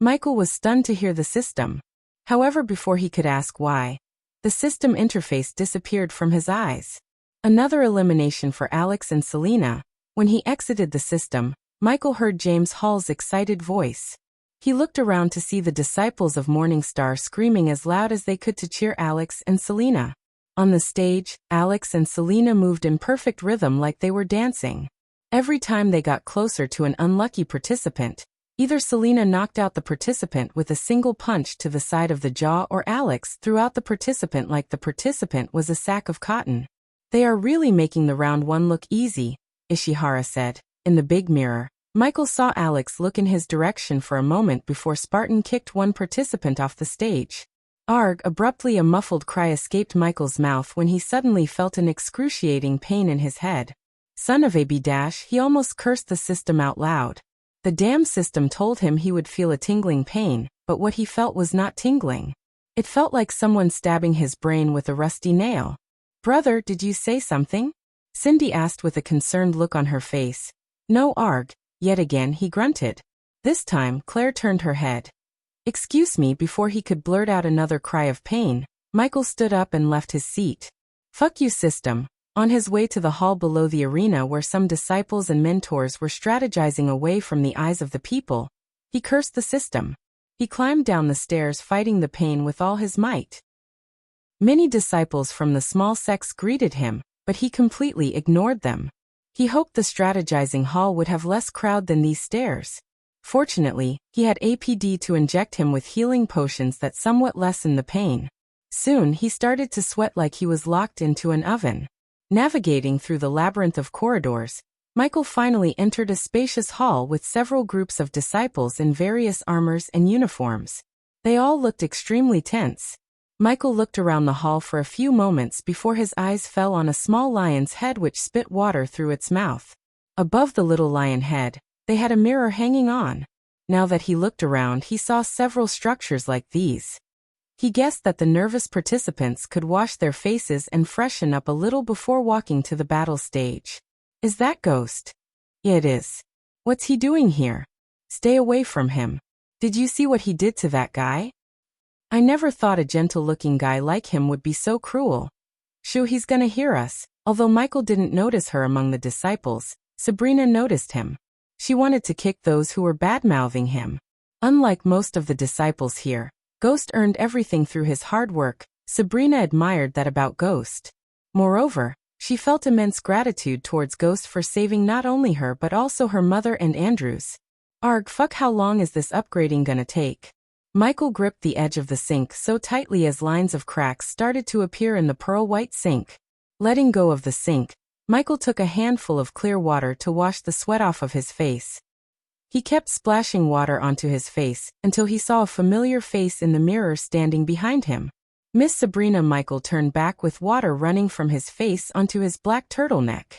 Michael was stunned to hear the system. However, before he could ask why, the system interface disappeared from his eyes. Another elimination for Alex and Selena. When he exited the system, Michael heard James Hall's excited voice. He looked around to see the disciples of Morningstar screaming as loud as they could to cheer Alex and Selena. On the stage, Alex and Selena moved in perfect rhythm like they were dancing. Every time they got closer to an unlucky participant, either Selena knocked out the participant with a single punch to the side of the jaw or Alex threw out the participant like the participant was a sack of cotton. They are really making the round one look easy, Ishihara said. In the big mirror, Michael saw Alex look in his direction for a moment before Spartan kicked one participant off the stage. Arg! Abruptly a muffled cry escaped Michael's mouth when he suddenly felt an excruciating pain in his head. Son of a b-dash, he almost cursed the system out loud. The damn system told him he would feel a tingling pain, but what he felt was not tingling. It felt like someone stabbing his brain with a rusty nail. Brother, did you say something? Cindy asked with a concerned look on her face. No, Arg. Yet again he grunted. This time, Claire turned her head. Excuse me. Before he could blurt out another cry of pain, Michael stood up and left his seat. Fuck you, system. On his way to the hall below the arena where some disciples and mentors were strategizing away from the eyes of the people, he cursed the system. He climbed down the stairs fighting the pain with all his might. Many disciples from the small sects greeted him, but he completely ignored them. He hoped the strategizing hall would have less crowd than these stairs. Fortunately, he had APD to inject him with healing potions that somewhat lessened the pain. Soon he started to sweat like he was locked into an oven. Navigating through the labyrinth of corridors, Michael finally entered a spacious hall with several groups of disciples in various armors and uniforms. They all looked extremely tense. Michael looked around the hall for a few moments before his eyes fell on a small lion's head which spit water through its mouth. Above the little lion head, they had a mirror hanging on. Now that he looked around, he saw several structures like these. He guessed that the nervous participants could wash their faces and freshen up a little before walking to the battle stage. Is that Ghost? Yeah, it is. What's he doing here? Stay away from him. Did you see what he did to that guy? I never thought a gentle-looking guy like him would be so cruel. Shoo, he's gonna hear us. Although Michael didn't notice her among the disciples, Sabrina noticed him. She wanted to kick those who were bad-mouthing him. Unlike most of the disciples here, Ghost earned everything through his hard work. Sabrina admired that about Ghost. Moreover, she felt immense gratitude towards Ghost for saving not only her but also her mother and Andrews. Arg, fuck, how long is this upgrading gonna take? Michael gripped the edge of the sink so tightly as lines of cracks started to appear in the pearl-white sink. Letting go of the sink, Michael took a handful of clear water to wash the sweat off of his face. He kept splashing water onto his face until he saw a familiar face in the mirror standing behind him. Miss Sabrina. Michael turned back with water running from his face onto his black turtleneck.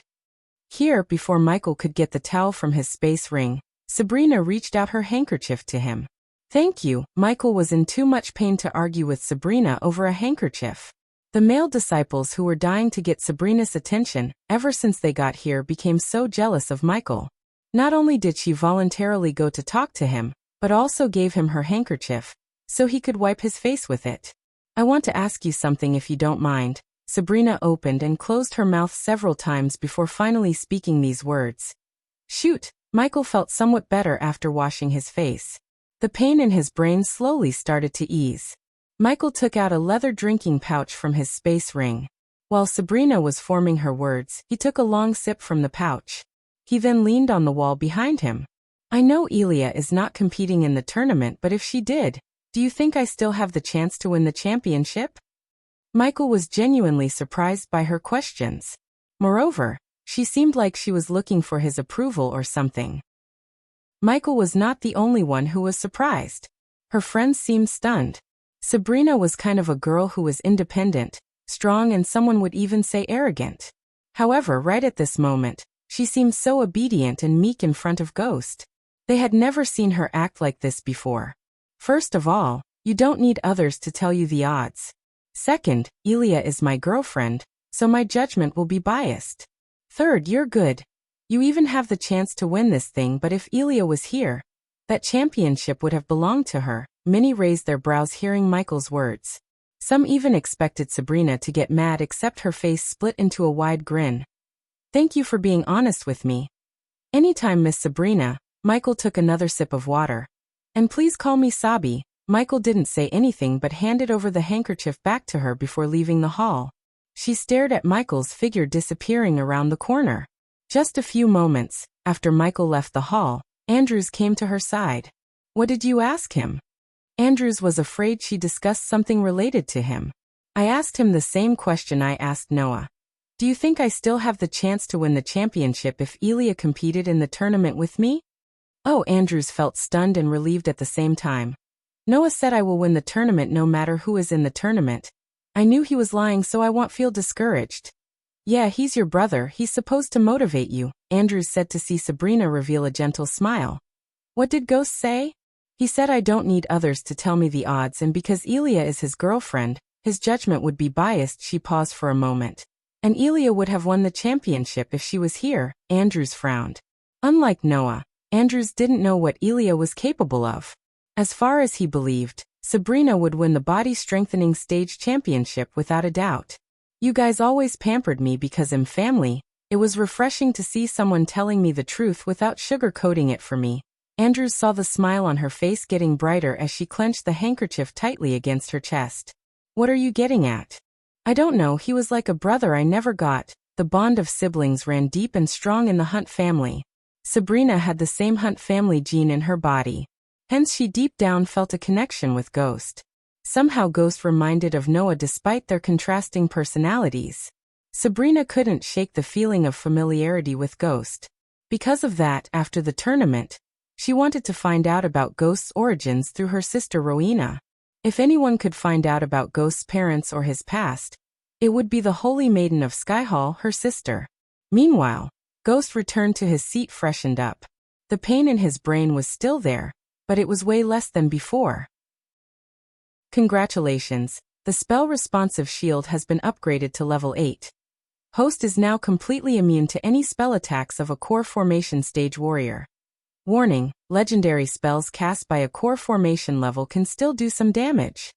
Here, before Michael could get the towel from his space ring, Sabrina reached out her handkerchief to him. Thank you. Michael was in too much pain to argue with Sabrina over a handkerchief. The male disciples who were dying to get Sabrina's attention ever since they got here became so jealous of Michael. Not only did she voluntarily go to talk to him, but also gave him her handkerchief, so he could wipe his face with it. I want to ask you something if you don't mind. Sabrina opened and closed her mouth several times before finally speaking these words. Shoot! Michael felt somewhat better after washing his face. The pain in his brain slowly started to ease. Michael took out a leather drinking pouch from his space ring. While Sabrina was forming her words, he took a long sip from the pouch. He then leaned on the wall behind him. I know Elia is not competing in the tournament, but if she did, do you think I still have the chance to win the championship? Michael was genuinely surprised by her questions. Moreover, she seemed like she was looking for his approval or something. Michael was not the only one who was surprised. Her friends seemed stunned. Sabrina was kind of a girl who was independent, strong, and someone would even say arrogant. However, right at this moment, she seemed so obedient and meek in front of Ghost. They had never seen her act like this before. First of all, you don't need others to tell you the odds. Second, Elia is my girlfriend, so my judgment will be biased. Third, you're good. You even have the chance to win this thing, but if Elia was here, that championship would have belonged to her. Many raised their brows hearing Michael's words. Some even expected Sabrina to get mad, except her face split into a wide grin. Thank you for being honest with me. Anytime, Miss Sabrina. Michael took another sip of water. And please call me Sabi. Michael didn't say anything but handed over the handkerchief back to her before leaving the hall. She stared at Michael's figure disappearing around the corner. Just a few moments after Michael left the hall, Andrews came to her side. What did you ask him? Andrews was afraid she discussed something related to him. I asked him the same question I asked Noah. Do you think I still have the chance to win the championship if Elia competed in the tournament with me? Oh, Andrews felt stunned and relieved at the same time. Noah said I will win the tournament no matter who is in the tournament. I knew he was lying, so I won't feel discouraged. Yeah, he's your brother, he's supposed to motivate you, Andrews said to see Sabrina reveal a gentle smile. What did Ghost say? He said I don't need others to tell me the odds, and because Elia is his girlfriend, his judgment would be biased. She paused for a moment. And Elia would have won the championship if she was here. Andrews frowned. Unlike Noah, Andrews didn't know what Elia was capable of. As far as he believed, Sabrina would win the body strengthening stage championship without a doubt. You guys always pampered me because I'm family. It was refreshing to see someone telling me the truth without sugarcoating it for me. Andrews saw the smile on her face getting brighter as she clenched the handkerchief tightly against her chest. What are you getting at? I don't know, he was like a brother I never got. The bond of siblings ran deep and strong in the Hunt family. Sabrina had the same Hunt family gene in her body. Hence she deep down felt a connection with Ghost. Somehow Ghost reminded of Noah despite their contrasting personalities. Sabrina couldn't shake the feeling of familiarity with Ghost. Because of that, after the tournament, she wanted to find out about Ghost's origins through her sister Rowena. If anyone could find out about Ghost's parents or his past, it would be the Holy Maiden of Skyhall, her sister. Meanwhile, Ghost returned to his seat freshened up. The pain in his brain was still there, but it was way less than before. Congratulations, the spell-responsive shield has been upgraded to level 8. Host is now completely immune to any spell attacks of a core formation stage warrior. Warning, legendary spells cast by a core formation level can still do some damage.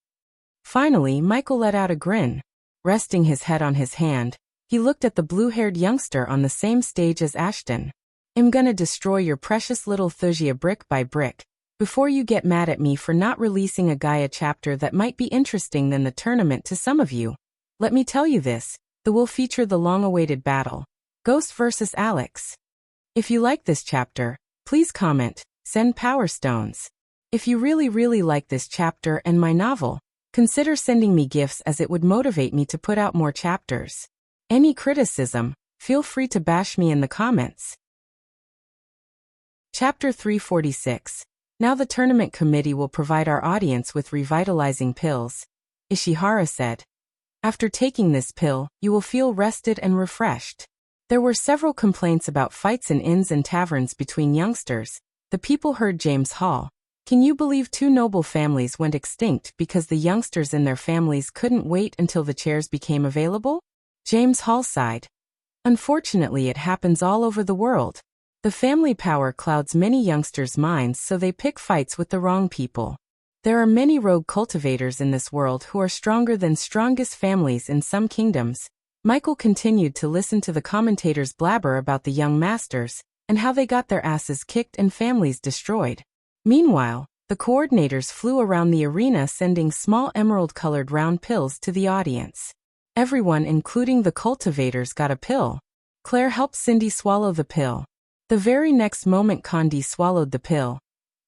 Finally, Michael let out a grin. Resting his head on his hand, he looked at the blue-haired youngster on the same stage as Ashton. I'm gonna destroy your precious little Thusia brick by brick. Before you get mad at me for not releasing a Gaia chapter that might be interesting than the tournament to some of you, let me tell you this, that will feature the long-awaited battle, Ghost vs. Alex. If you like this chapter, please comment, send power stones. If you really like this chapter and my novel, consider sending me gifts as it would motivate me to put out more chapters. Any criticism, feel free to bash me in the comments. Chapter 346. Now the tournament committee will provide our audience with revitalizing pills, Ishihara said. After taking this pill, you will feel rested and refreshed. There were several complaints about fights in inns and taverns between youngsters. The people heard James Hall. Can you believe 2 noble families went extinct because the youngsters in their families couldn't wait until the chairs became available? James Hall sighed. Unfortunately, it happens all over the world. The family power clouds many youngsters' minds, so they pick fights with the wrong people. There are many rogue cultivators in this world who are stronger than strongest families in some kingdoms. Michael continued to listen to the commentators blabber about the young masters, and how they got their asses kicked and families destroyed. Meanwhile, the coordinators flew around the arena sending small emerald-colored round pills to the audience. Everyone, including the cultivators, got a pill. Claire helped Cindy swallow the pill. The very next moment Condi swallowed the pill.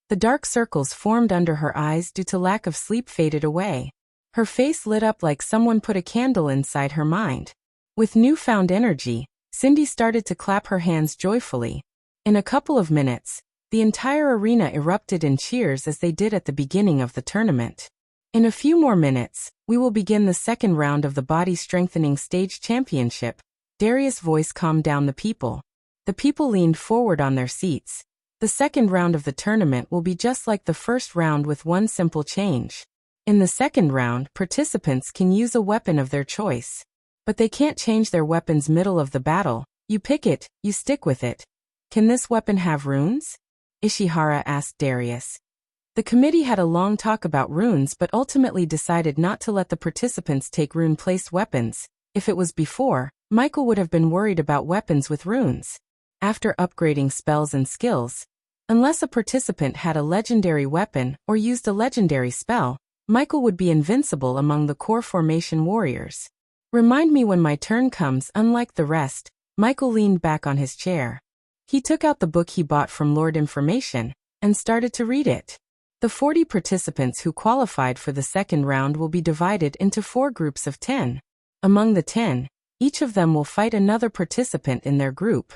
The dark circles formed under her eyes due to lack of sleep faded away. Her face lit up like someone put a candle inside her mind. With newfound energy, Cindy started to clap her hands joyfully. In a couple of minutes, the entire arena erupted in cheers as they did at the beginning of the tournament. In a few more minutes, we will begin the second round of the Body Strengthening Stage Championship. Darius' voice calmed down the people. The people leaned forward on their seats. The second round of the tournament will be just like the first round with one simple change. In the second round, participants can use a weapon of their choice. But they can't change their weapon's middle of the battle. You pick it, you stick with it. Can this weapon have runes? Ishihara asked Darius. The committee had a long talk about runes but ultimately decided not to let the participants take rune-placed weapons. If it was before, Michael would have been worried about weapons with runes. After upgrading spells and skills, unless a participant had a legendary weapon or used a legendary spell, Michael would be invincible among the core formation warriors. Remind me when my turn comes. Unlike the rest, Michael leaned back on his chair. He took out the book he bought from Lord Information and started to read it. The 40 participants who qualified for the second round will be divided into 4 groups of 10. Among the 10, each of them will fight another participant in their group.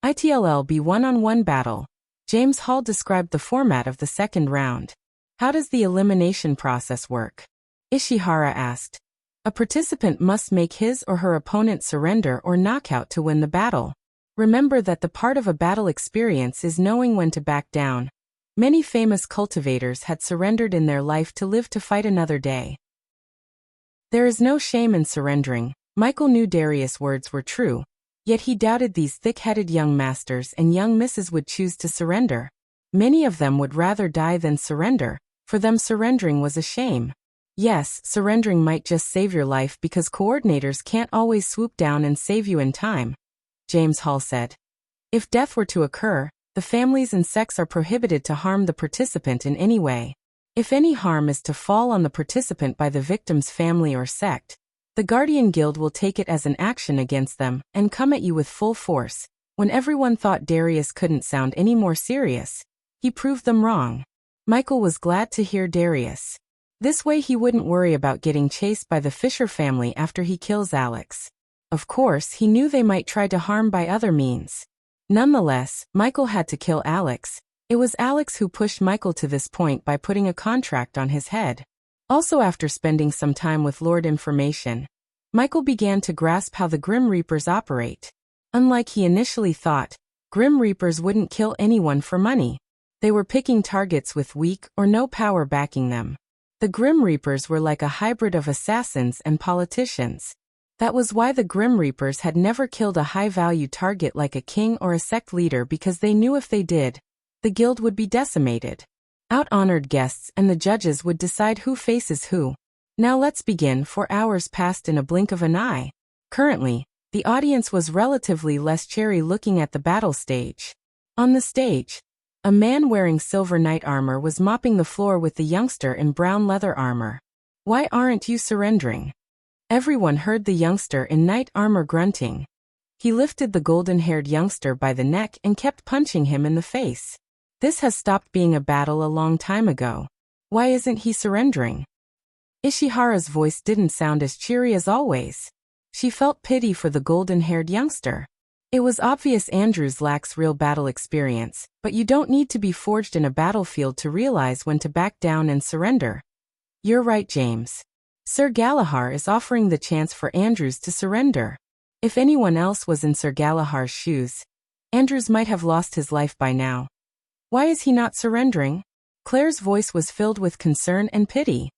It'll be one-on-one battle. James Hall described the format of the second round. How does the elimination process work? Ishihara asked. A participant must make his or her opponent surrender or knockout to win the battle. Remember that the part of a battle experience is knowing when to back down. Many famous cultivators had surrendered in their life to live to fight another day. There is no shame in surrendering. Michael knew Darius' words were true. Yet he doubted these thick-headed young masters and young misses would choose to surrender. Many of them would rather die than surrender. For them, surrendering was a shame. Yes, surrendering might just save your life because coordinators can't always swoop down and save you in time, James Hall said. If death were to occur, the families and sects are prohibited to harm the participant in any way. If any harm is to fall on the participant by the victim's family or sect, the Guardian Guild will take it as an action against them and come at you with full force. When everyone thought Darius couldn't sound any more serious, he proved them wrong. Michael was glad to hear Darius. This way he wouldn't worry about getting chased by the Fisher family after he kills Alex. Of course, he knew they might try to harm by other means. Nonetheless, Michael had to kill Alex. It was Alex who pushed Michael to this point by putting a contract on his head. Also, after spending some time with Lord Information, Michael began to grasp how the Grim Reapers operate. Unlike he initially thought, Grim Reapers wouldn't kill anyone for money. They were picking targets with weak or no power backing them. The Grim Reapers were like a hybrid of assassins and politicians. That was why the Grim Reapers had never killed a high-value target like a king or a sect leader, because they knew if they did, the guild would be decimated. Out-honored guests and the judges would decide who faces who. Now let's begin. 4 hours passed in a blink of an eye. Currently, the audience was relatively less cheery looking at the battle stage. On the stage, A man wearing silver knight armor was mopping the floor with the youngster in brown leather armor. "Why aren't you surrendering?" Everyone heard the youngster in knight armor grunting. He lifted the golden-haired youngster by the neck and kept punching him in the face. "This has stopped being a battle a long time ago. Why isn't he surrendering?" Ishihara's voice didn't sound as cheery as always. She felt pity for the golden-haired youngster. It was obvious Andrews lacks real battle experience, but you don't need to be forged in a battlefield to realize when to back down and surrender. "You're right, James. Sir Galahar is offering the chance for Andrews to surrender. If anyone else was in Sir Galahar's shoes, Andrews might have lost his life by now. Why is he not surrendering?" Claire's voice was filled with concern and pity.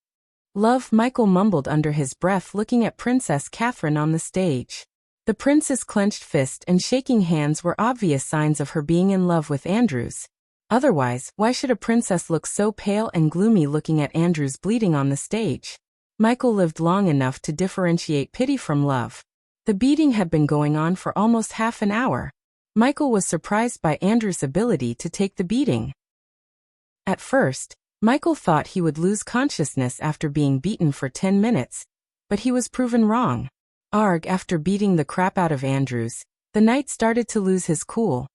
"Love," Michael mumbled under his breath, looking at Princess Catherine on the stage. The prince's clenched fist and shaking hands were obvious signs of her being in love with Andrews. Otherwise, why should a princess look so pale and gloomy looking at Andrews bleeding on the stage? Michael lived long enough to differentiate pity from love. The beating had been going on for almost half an hour. Michael was surprised by Andrews' ability to take the beating. At first, Michael thought he would lose consciousness after being beaten for 10 minutes, but he was proven wrong. After beating the crap out of Andrews, the knight started to lose his cool.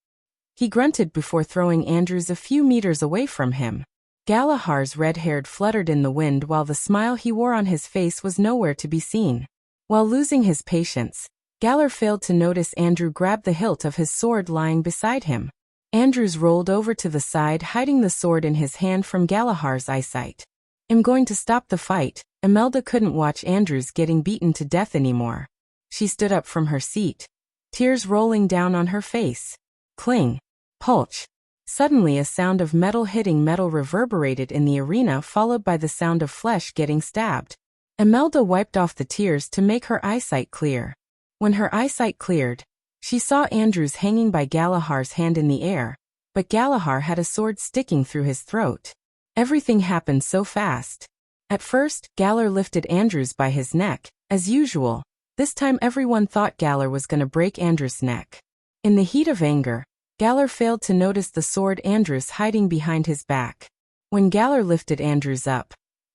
He grunted before throwing Andrews a few meters away from him. Galahar's red hair fluttered in the wind while the smile he wore on his face was nowhere to be seen. While losing his patience, Galar failed to notice Andrew grab the hilt of his sword lying beside him. Andrews rolled over to the side, hiding the sword in his hand from Galahar's eyesight. "I'm going to stop the fight." Imelda couldn't watch Andrews getting beaten to death anymore. She stood up from her seat, tears rolling down on her face. Cling. Pulch. Suddenly a sound of metal hitting metal reverberated in the arena, followed by the sound of flesh getting stabbed. Imelda wiped off the tears to make her eyesight clear. When her eyesight cleared, she saw Andrews hanging by Galahar's hand in the air, but Galahar had a sword sticking through his throat. Everything happened so fast. At first, Galar lifted Andrews by his neck, as usual. This time everyone thought Galar was going to break Andrews' neck. In the heat of anger, Galar failed to notice the sword Andrews hiding behind his back. When Galar lifted Andrews up,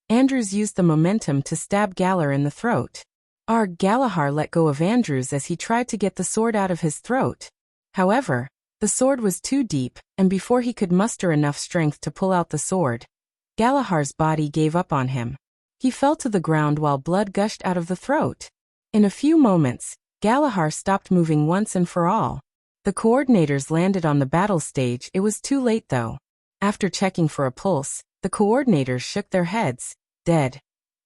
Andrews used the momentum to stab Galar in the throat. Galahar let go of Andrews as he tried to get the sword out of his throat. However, the sword was too deep, and before he could muster enough strength to pull out the sword, Galahar's body gave up on him. He fell to the ground while blood gushed out of the throat. In a few moments, Galahar stopped moving once and for all. The coordinators landed on the battle stage. It was too late though. After checking for a pulse, the coordinators shook their heads. Dead.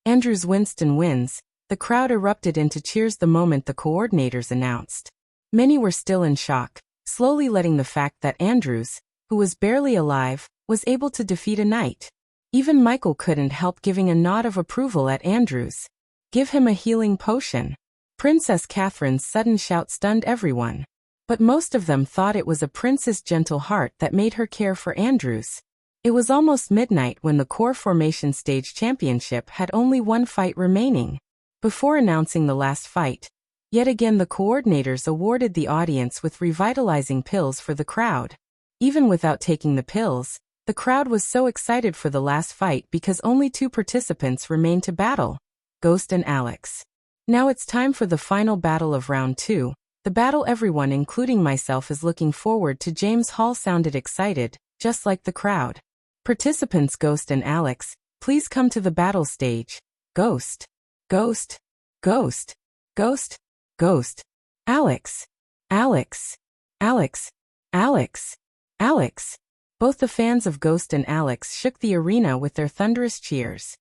Andrews Winston wins. The crowd erupted into cheers the moment the coordinators announced. Many were still in shock, slowly letting the fact that Andrews, who was barely alive, was able to defeat a knight. Even Michael couldn't help giving a nod of approval at Andrews. "Give him a healing potion." Princess Catherine's sudden shout stunned everyone. But most of them thought it was a prince's gentle heart that made her care for Andrews. It was almost midnight when the Core Formation Stage Championship had only one fight remaining. Before announcing the last fight, yet again the coordinators awarded the audience with revitalizing pills for the crowd. Even without taking the pills, the crowd was so excited for the last fight because only 2 participants remained to battle, Ghost and Alex. Now it's time for the final battle of round 2, the battle everyone including myself is looking forward to. James Hall sounded excited, just like the crowd. "Participants Ghost and Alex, please come to the battle stage." Ghost. Ghost. Ghost. Ghost. Ghost. Alex. Alex. Alex. Alex. Alex. Both the fans of Ghost and Alex shook the arena with their thunderous cheers.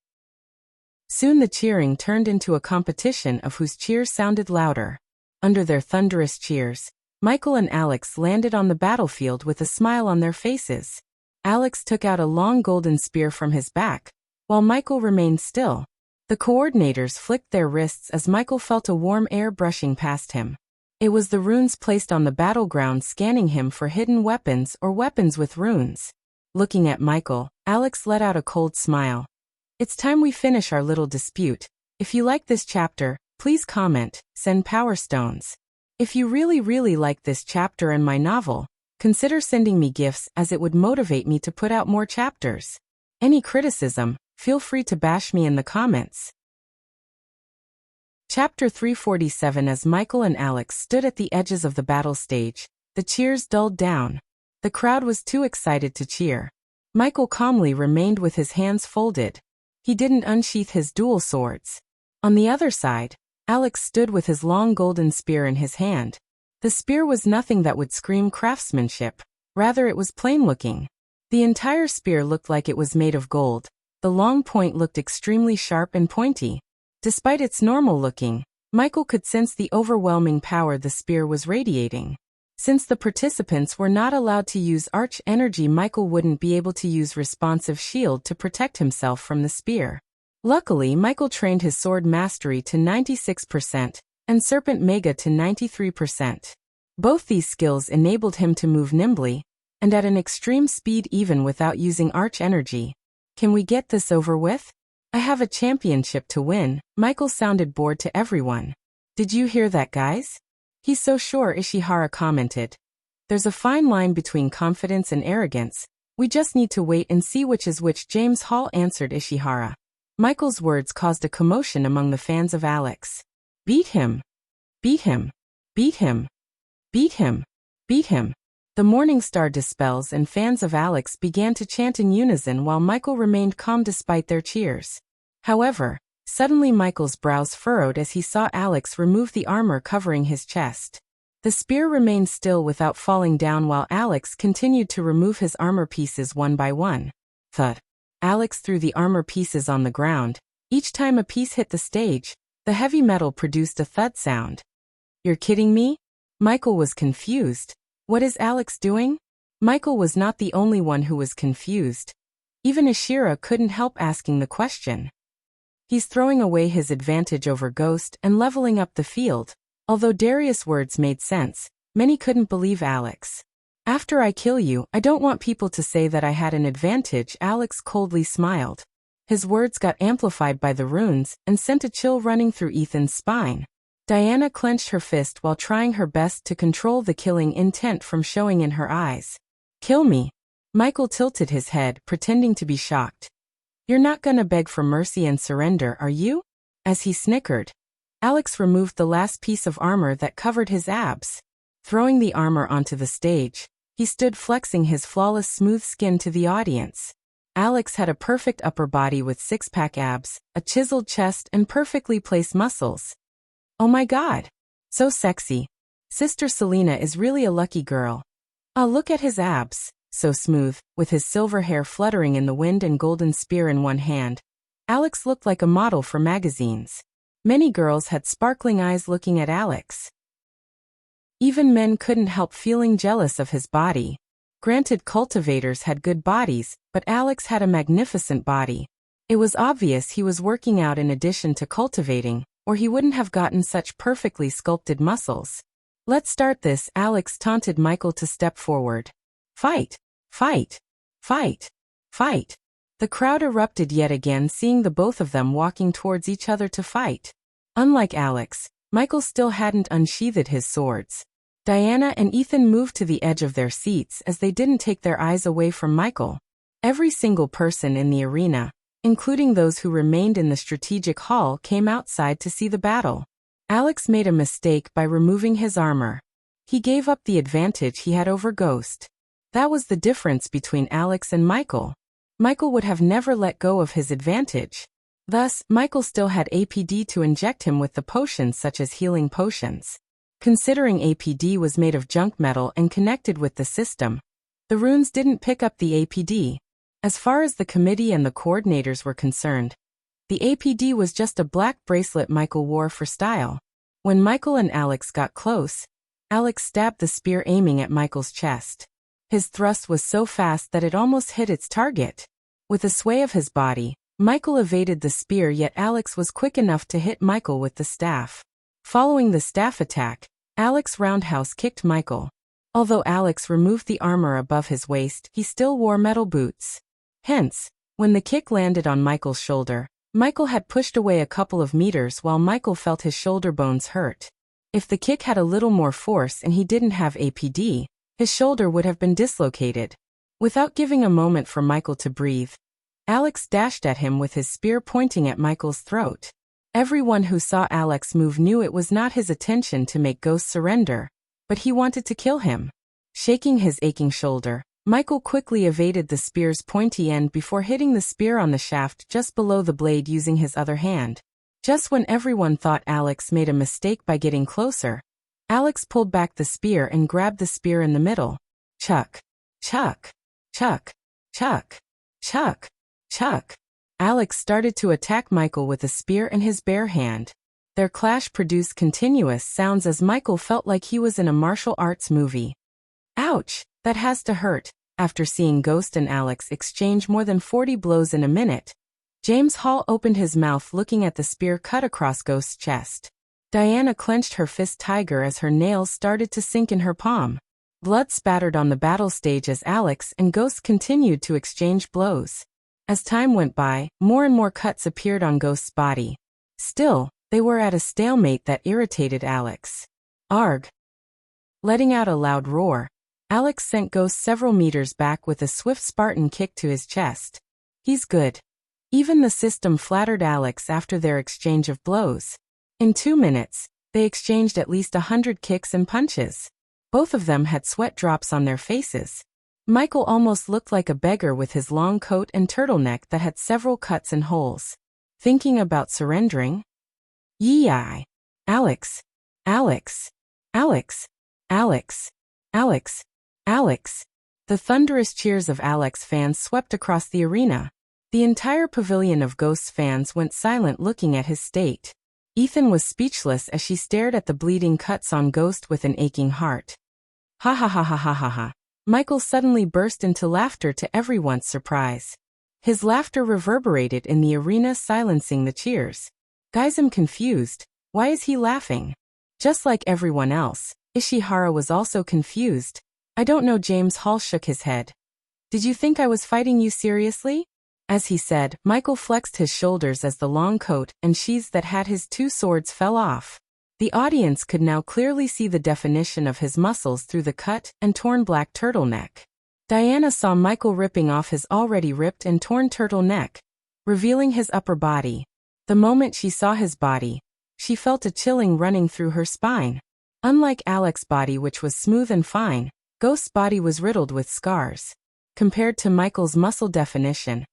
Soon the cheering turned into a competition of whose cheers sounded louder. Under their thunderous cheers, Michael and Alex landed on the battlefield with a smile on their faces. Alex took out a long golden spear from his back, while Michael remained still. The coordinators flicked their wrists as Michael felt a warm air brushing past him. It was the runes placed on the battleground scanning him for hidden weapons or weapons with runes. Looking at Michael, Alex let out a cold smile. "It's time we finish our little dispute. If you like this chapter, please comment, send power stones. If you really like this chapter and my novel, Consider sending me gifts as it would motivate me to put out more chapters. Any criticism, feel free to bash me in the comments. Chapter 347. As Michael and Alex stood at the edges of the battle stage, the cheers dulled down. The crowd was too excited to cheer. Michael calmly remained with his hands folded. He didn't unsheath his dual swords. On the other side, Alex stood with his long golden spear in his hand. The spear was nothing that would scream craftsmanship, rather it was plain-looking. The entire spear looked like it was made of gold. The long point looked extremely sharp and pointy. Despite its normal looking, Michael could sense the overwhelming power the spear was radiating. Since the participants were not allowed to use arch energy, Michael wouldn't be able to use responsive shield to protect himself from the spear. Luckily, Michael trained his sword mastery to 96% and serpent mega to 93%. Both these skills enabled him to move nimbly and at an extreme speed even without using arch energy. Can we get this over with? I have a championship to win. Michael sounded bored to everyone. Did you hear that, guys? He's so sure, Ishihara commented. There's a fine line between confidence and arrogance. We just need to wait and see which is which, James Hall answered Ishihara. Michael's words caused a commotion among the fans of Alex. Beat him! Beat him! Beat him! Beat him! Beat him! The morning star dispels and fans of Alex began to chant in unison while Michael remained calm despite their cheers. However, suddenly Michael's brows furrowed as he saw Alex remove the armor covering his chest. The spear remained still without falling down while Alex continued to remove his armor pieces one by one. Thud. Alex threw the armor pieces on the ground. Each time a piece hit the stage, the heavy metal produced a thud sound. You're kidding me? Michael was confused. What is Alex doing? Michael was not the only one who was confused. Even Ishihara couldn't help asking the question. He's throwing away his advantage over Ghost and leveling up the field. Although Darius' words made sense, many couldn't believe Alex. After I kill you, I don't want people to say that I had an advantage, Alex coldly smiled. His words got amplified by the runes and sent a chill running through Ethan's spine. Diana clenched her fist while trying her best to control the killing intent from showing in her eyes. Kill me. Michael tilted his head, pretending to be shocked. You're not gonna beg for mercy and surrender, are you? As he snickered, Alex removed the last piece of armor that covered his abs. Throwing the armor onto the stage, he stood flexing his flawless smooth skin to the audience. Alex had a perfect upper body with six-pack abs, a chiseled chest and perfectly placed muscles. Oh my god! So sexy. Sister Selena is really a lucky girl. Ah, look at his abs, so smooth, with his silver hair fluttering in the wind and golden spear in one hand. Alex looked like a model for magazines. Many girls had sparkling eyes looking at Alex. Even men couldn't help feeling jealous of his body. Granted, cultivators had good bodies, but Alex had a magnificent body. It was obvious he was working out in addition to cultivating, or he wouldn't have gotten such perfectly sculpted muscles. Let's start this, Alex taunted Michael to step forward. Fight! Fight! Fight! Fight! The crowd erupted yet again, seeing the both of them walking towards each other to fight. Unlike Alex, Michael still hadn't unsheathed his swords. Diana and Ethan moved to the edge of their seats as they didn't take their eyes away from Michael. Every single person in the arena, including those who remained in the strategic hall, came outside to see the battle. Alex made a mistake by removing his armor. He gave up the advantage he had over Ghost. That was the difference between Alex and Michael. Michael would have never let go of his advantage. Thus, Michael still had APD to inject him with the potions such as healing potions. Considering APD was made of junk metal and connected with the system, the runes didn't pick up the APD. As far as the committee and the coordinators were concerned, the APD was just a black bracelet Michael wore for style. When Michael and Alex got close, Alex stabbed the spear aiming at Michael's chest. His thrust was so fast that it almost hit its target. With a sway of his body, Michael evaded the spear, yet Alex was quick enough to hit Michael with the staff. Following the staff attack, Alex roundhouse kicked Michael. Although Alex removed the armor above his waist, he still wore metal boots. Hence, when the kick landed on Michael's shoulder, Michael had pushed away a couple of meters while Michael felt his shoulder bones hurt. If the kick had a little more force and he didn't have APD, His shoulder would have been dislocated. Without giving a moment for Michael to breathe, Alex dashed at him with his spear pointing at Michael's throat. Everyone who saw Alex move knew it was not his intention to make Ghost surrender, but he wanted to kill him. Shaking his aching shoulder, Michael quickly evaded the spear's pointy end before hitting the spear on the shaft just below the blade using his other hand. Just when everyone thought Alex made a mistake by getting closer, Alex pulled back the spear and grabbed the spear in the middle. Chuck. Chuck. Chuck. Chuck. Chuck. Chuck. Alex started to attack Michael with a spear in his bare hand. Their clash produced continuous sounds as Michael felt like he was in a martial arts movie. Ouch, that has to hurt. After seeing Ghost and Alex exchange more than 40 blows in a minute, James Hall opened his mouth looking at the spear cut across Ghost's chest. Diana clenched her fist tighter as her nails started to sink in her palm. Blood spattered on the battle stage as Alex and Ghost continued to exchange blows. As time went by, more and more cuts appeared on Ghost's body. Still, they were at a stalemate that irritated Alex. Arg! Letting out a loud roar, Alex sent Ghost several meters back with a swift Spartan kick to his chest. He's good. Even the system flattered Alex after their exchange of blows. In 2 minutes, they exchanged at least 100 kicks and punches. Both of them had sweat drops on their faces. Michael almost looked like a beggar with his long coat and turtleneck that had several cuts and holes. Thinking about surrendering? Yee-eye. Alex. Alex. Alex. Alex. Alex. Alex. The thunderous cheers of Alex fans swept across the arena. The entire pavilion of Ghost's fans went silent looking at his state. Ethan was speechless as she stared at the bleeding cuts on Ghost with an aching heart. Ha ha ha ha ha ha ha. Michael suddenly burst into laughter to everyone's surprise. His laughter reverberated in the arena, silencing the cheers. Guys, I'm confused. Why is he laughing? Just like everyone else, Ishihara was also confused. I don't know. James Hall shook his head. Did you think I was fighting you seriously? As he said, Michael flexed his shoulders as the long coat and sheaths that had his 2 swords fell off. The audience could now clearly see the definition of his muscles through the cut and torn black turtleneck. Diana saw Michael ripping off his already ripped and torn turtleneck, revealing his upper body. The moment she saw his body, she felt a chilling running through her spine. Unlike Alex's body, which was smooth and fine, Ghost's body was riddled with scars. Compared to Michael's muscle definition,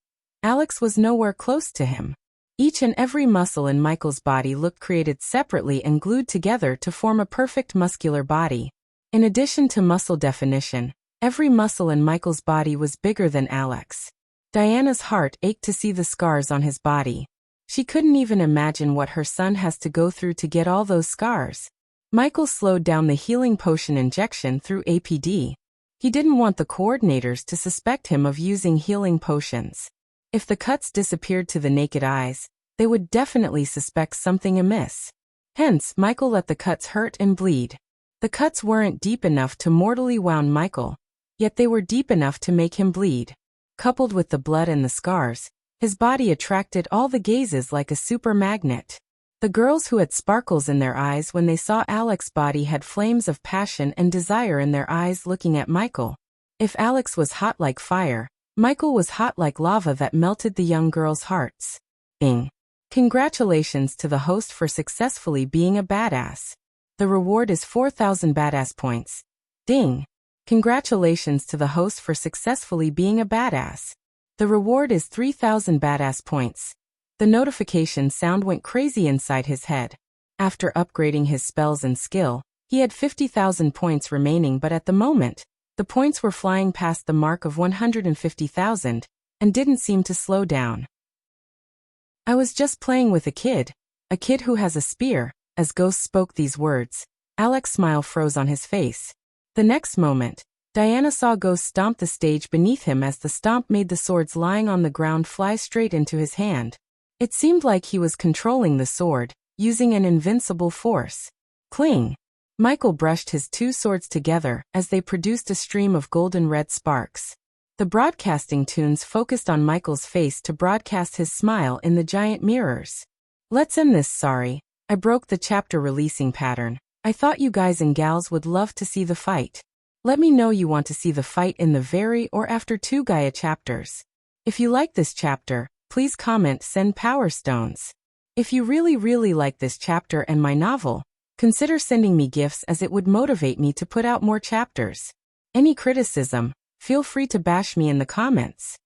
Alex was nowhere close to him. Each and every muscle in Michael's body looked created separately and glued together to form a perfect muscular body. In addition to muscle definition, every muscle in Michael's body was bigger than Alex. Diana's heart ached to see the scars on his body. She couldn't even imagine what her son has to go through to get all those scars. Michael slowed down the healing potion injection through APD. He didn't want the coordinators to suspect him of using healing potions. If the cuts disappeared to the naked eyes, they would definitely suspect something amiss. Hence, Michael let the cuts hurt and bleed. The cuts weren't deep enough to mortally wound Michael, yet they were deep enough to make him bleed. Coupled with the blood and the scars, his body attracted all the gazes like a super magnet. The girls who had sparkles in their eyes when they saw Alex's body had flames of passion and desire in their eyes looking at Michael. If Alex was hot like fire, Michael was hot like lava that melted the young girls' hearts. Bing. Congratulations to the host for successfully being a badass. The reward is 4,000 badass points. Ding. Congratulations to the host for successfully being a badass. The reward is 3,000 badass points. The notification sound went crazy inside his head. After upgrading his spells and skill, he had 50,000 points remaining, but at the moment, the points were flying past the mark of 150,000 and didn't seem to slow down. I was just playing with a kid who has a spear. As Ghost spoke these words, Alex's smile froze on his face. The next moment, Diana saw Ghost stomp the stage beneath him as the stomp made the swords lying on the ground fly straight into his hand. It seemed like he was controlling the sword, using an invincible force. Cling! Michael brushed his 2 swords together as they produced a stream of golden red sparks. The broadcasting tunes focused on Michael's face to broadcast his smile in the giant mirrors. Let's end this. Sorry, I broke the chapter releasing pattern. I thought you guys and gals would love to see the fight. Let me know you want to see the fight in the very or after 2 Gaia chapters. If you like this chapter, please comment send power stones. If you really like this chapter and my novel, consider sending me gifts as it would motivate me to put out more chapters. Any criticism, feel free to bash me in the comments.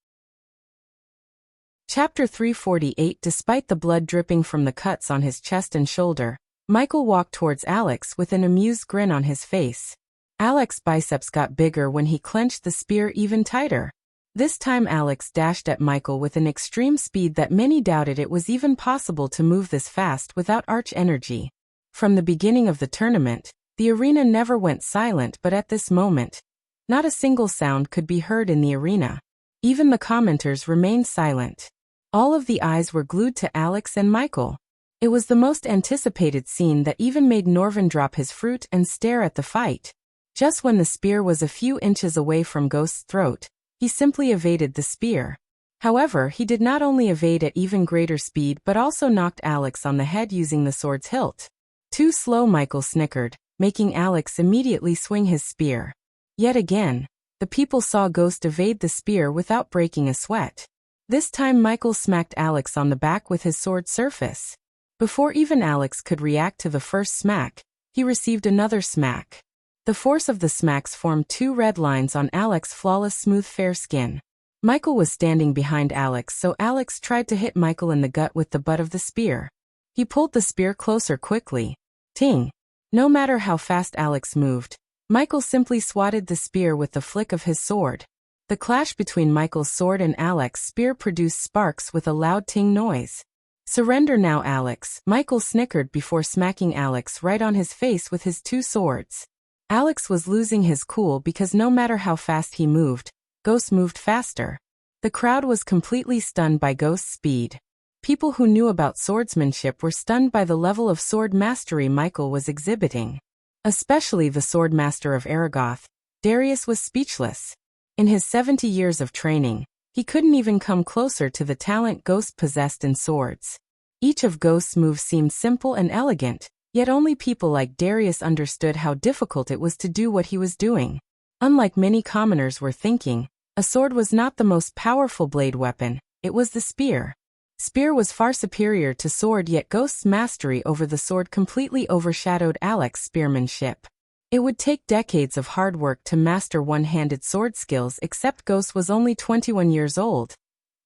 Chapter 348. Despite the blood dripping from the cuts on his chest and shoulder, Michael walked towards Alex with an amused grin on his face. Alex's biceps got bigger when he clenched the spear even tighter. This time Alex dashed at Michael with an extreme speed that many doubted it was even possible to move this fast without arch energy. From the beginning of the tournament, the arena never went silent, but at this moment, not a single sound could be heard in the arena. Even the commenters remained silent. All of the eyes were glued to Alex and Michael. It was the most anticipated scene that even made Norvin drop his fruit and stare at the fight. Just when the spear was a few inches away from Ghost's throat, he simply evaded the spear. However, he did not only evade at even greater speed but also knocked Alex on the head using the sword's hilt. Too slow, Michael snickered, making Alex immediately swing his spear. Yet again, the people saw Ghost evade the spear without breaking a sweat. This time Michael smacked Alex on the back with his sword surface. Before even Alex could react to the first smack, he received another smack. The force of the smacks formed 2 red lines on Alex's flawless smooth fair skin. Michael was standing behind Alex, so Alex tried to hit Michael in the gut with the butt of the spear. He pulled the spear closer quickly. Ting! No matter how fast Alex moved, Michael simply swatted the spear with the flick of his sword. The clash between Michael's sword and Alex's spear produced sparks with a loud ting noise. Surrender now, Alex, Michael snickered before smacking Alex right on his face with his 2 swords. Alex was losing his cool because no matter how fast he moved, Ghost moved faster. The crowd was completely stunned by Ghost's speed. People who knew about swordsmanship were stunned by the level of sword mastery Michael was exhibiting. Especially the sword master of Aragoth, Darius was speechless. In his 70 years of training, he couldn't even come closer to the talent Ghost possessed in swords. Each of Ghost's moves seemed simple and elegant, yet only people like Darius understood how difficult it was to do what he was doing. Unlike many commoners were thinking, a sword was not the most powerful blade weapon, it was the spear. Spear was far superior to sword, yet Ghost's mastery over the sword completely overshadowed Alex's spearmanship. It would take decades of hard work to master one-handed sword skills, except Ghost was only 21 years old,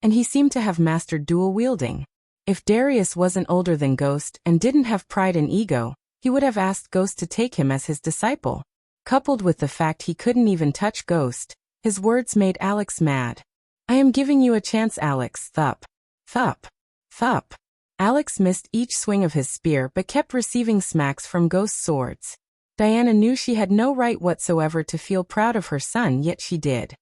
and he seemed to have mastered dual wielding. If Darius wasn't older than Ghost and didn't have pride and ego, he would have asked Ghost to take him as his disciple. Coupled with the fact he couldn't even touch Ghost, his words made Alex mad. I am giving you a chance, Alex. Thup. Thup. Thup. Alex missed each swing of his spear but kept receiving smacks from Ghost's swords. Diana knew she had no right whatsoever to feel proud of her son, yet she did.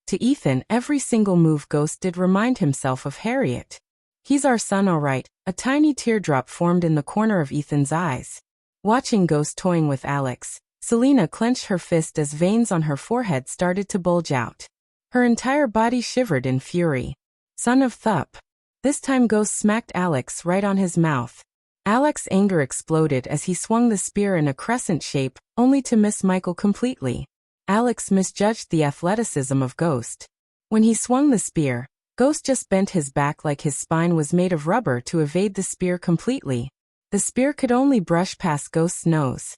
To Ethan, every single move Ghost did reminded himself of Harriet. He's our son, all right. A tiny teardrop formed in the corner of Ethan's eyes. Watching Ghost toying with Alex, Selena clenched her fist as veins on her forehead started to bulge out. Her entire body shivered in fury. Son of Thup. This time Ghost smacked Alex right on his mouth. Alex's anger exploded as he swung the spear in a crescent shape, only to miss Michael completely. Alex misjudged the athleticism of Ghost. When he swung the spear, Ghost just bent his back like his spine was made of rubber to evade the spear completely. The spear could only brush past Ghost's nose.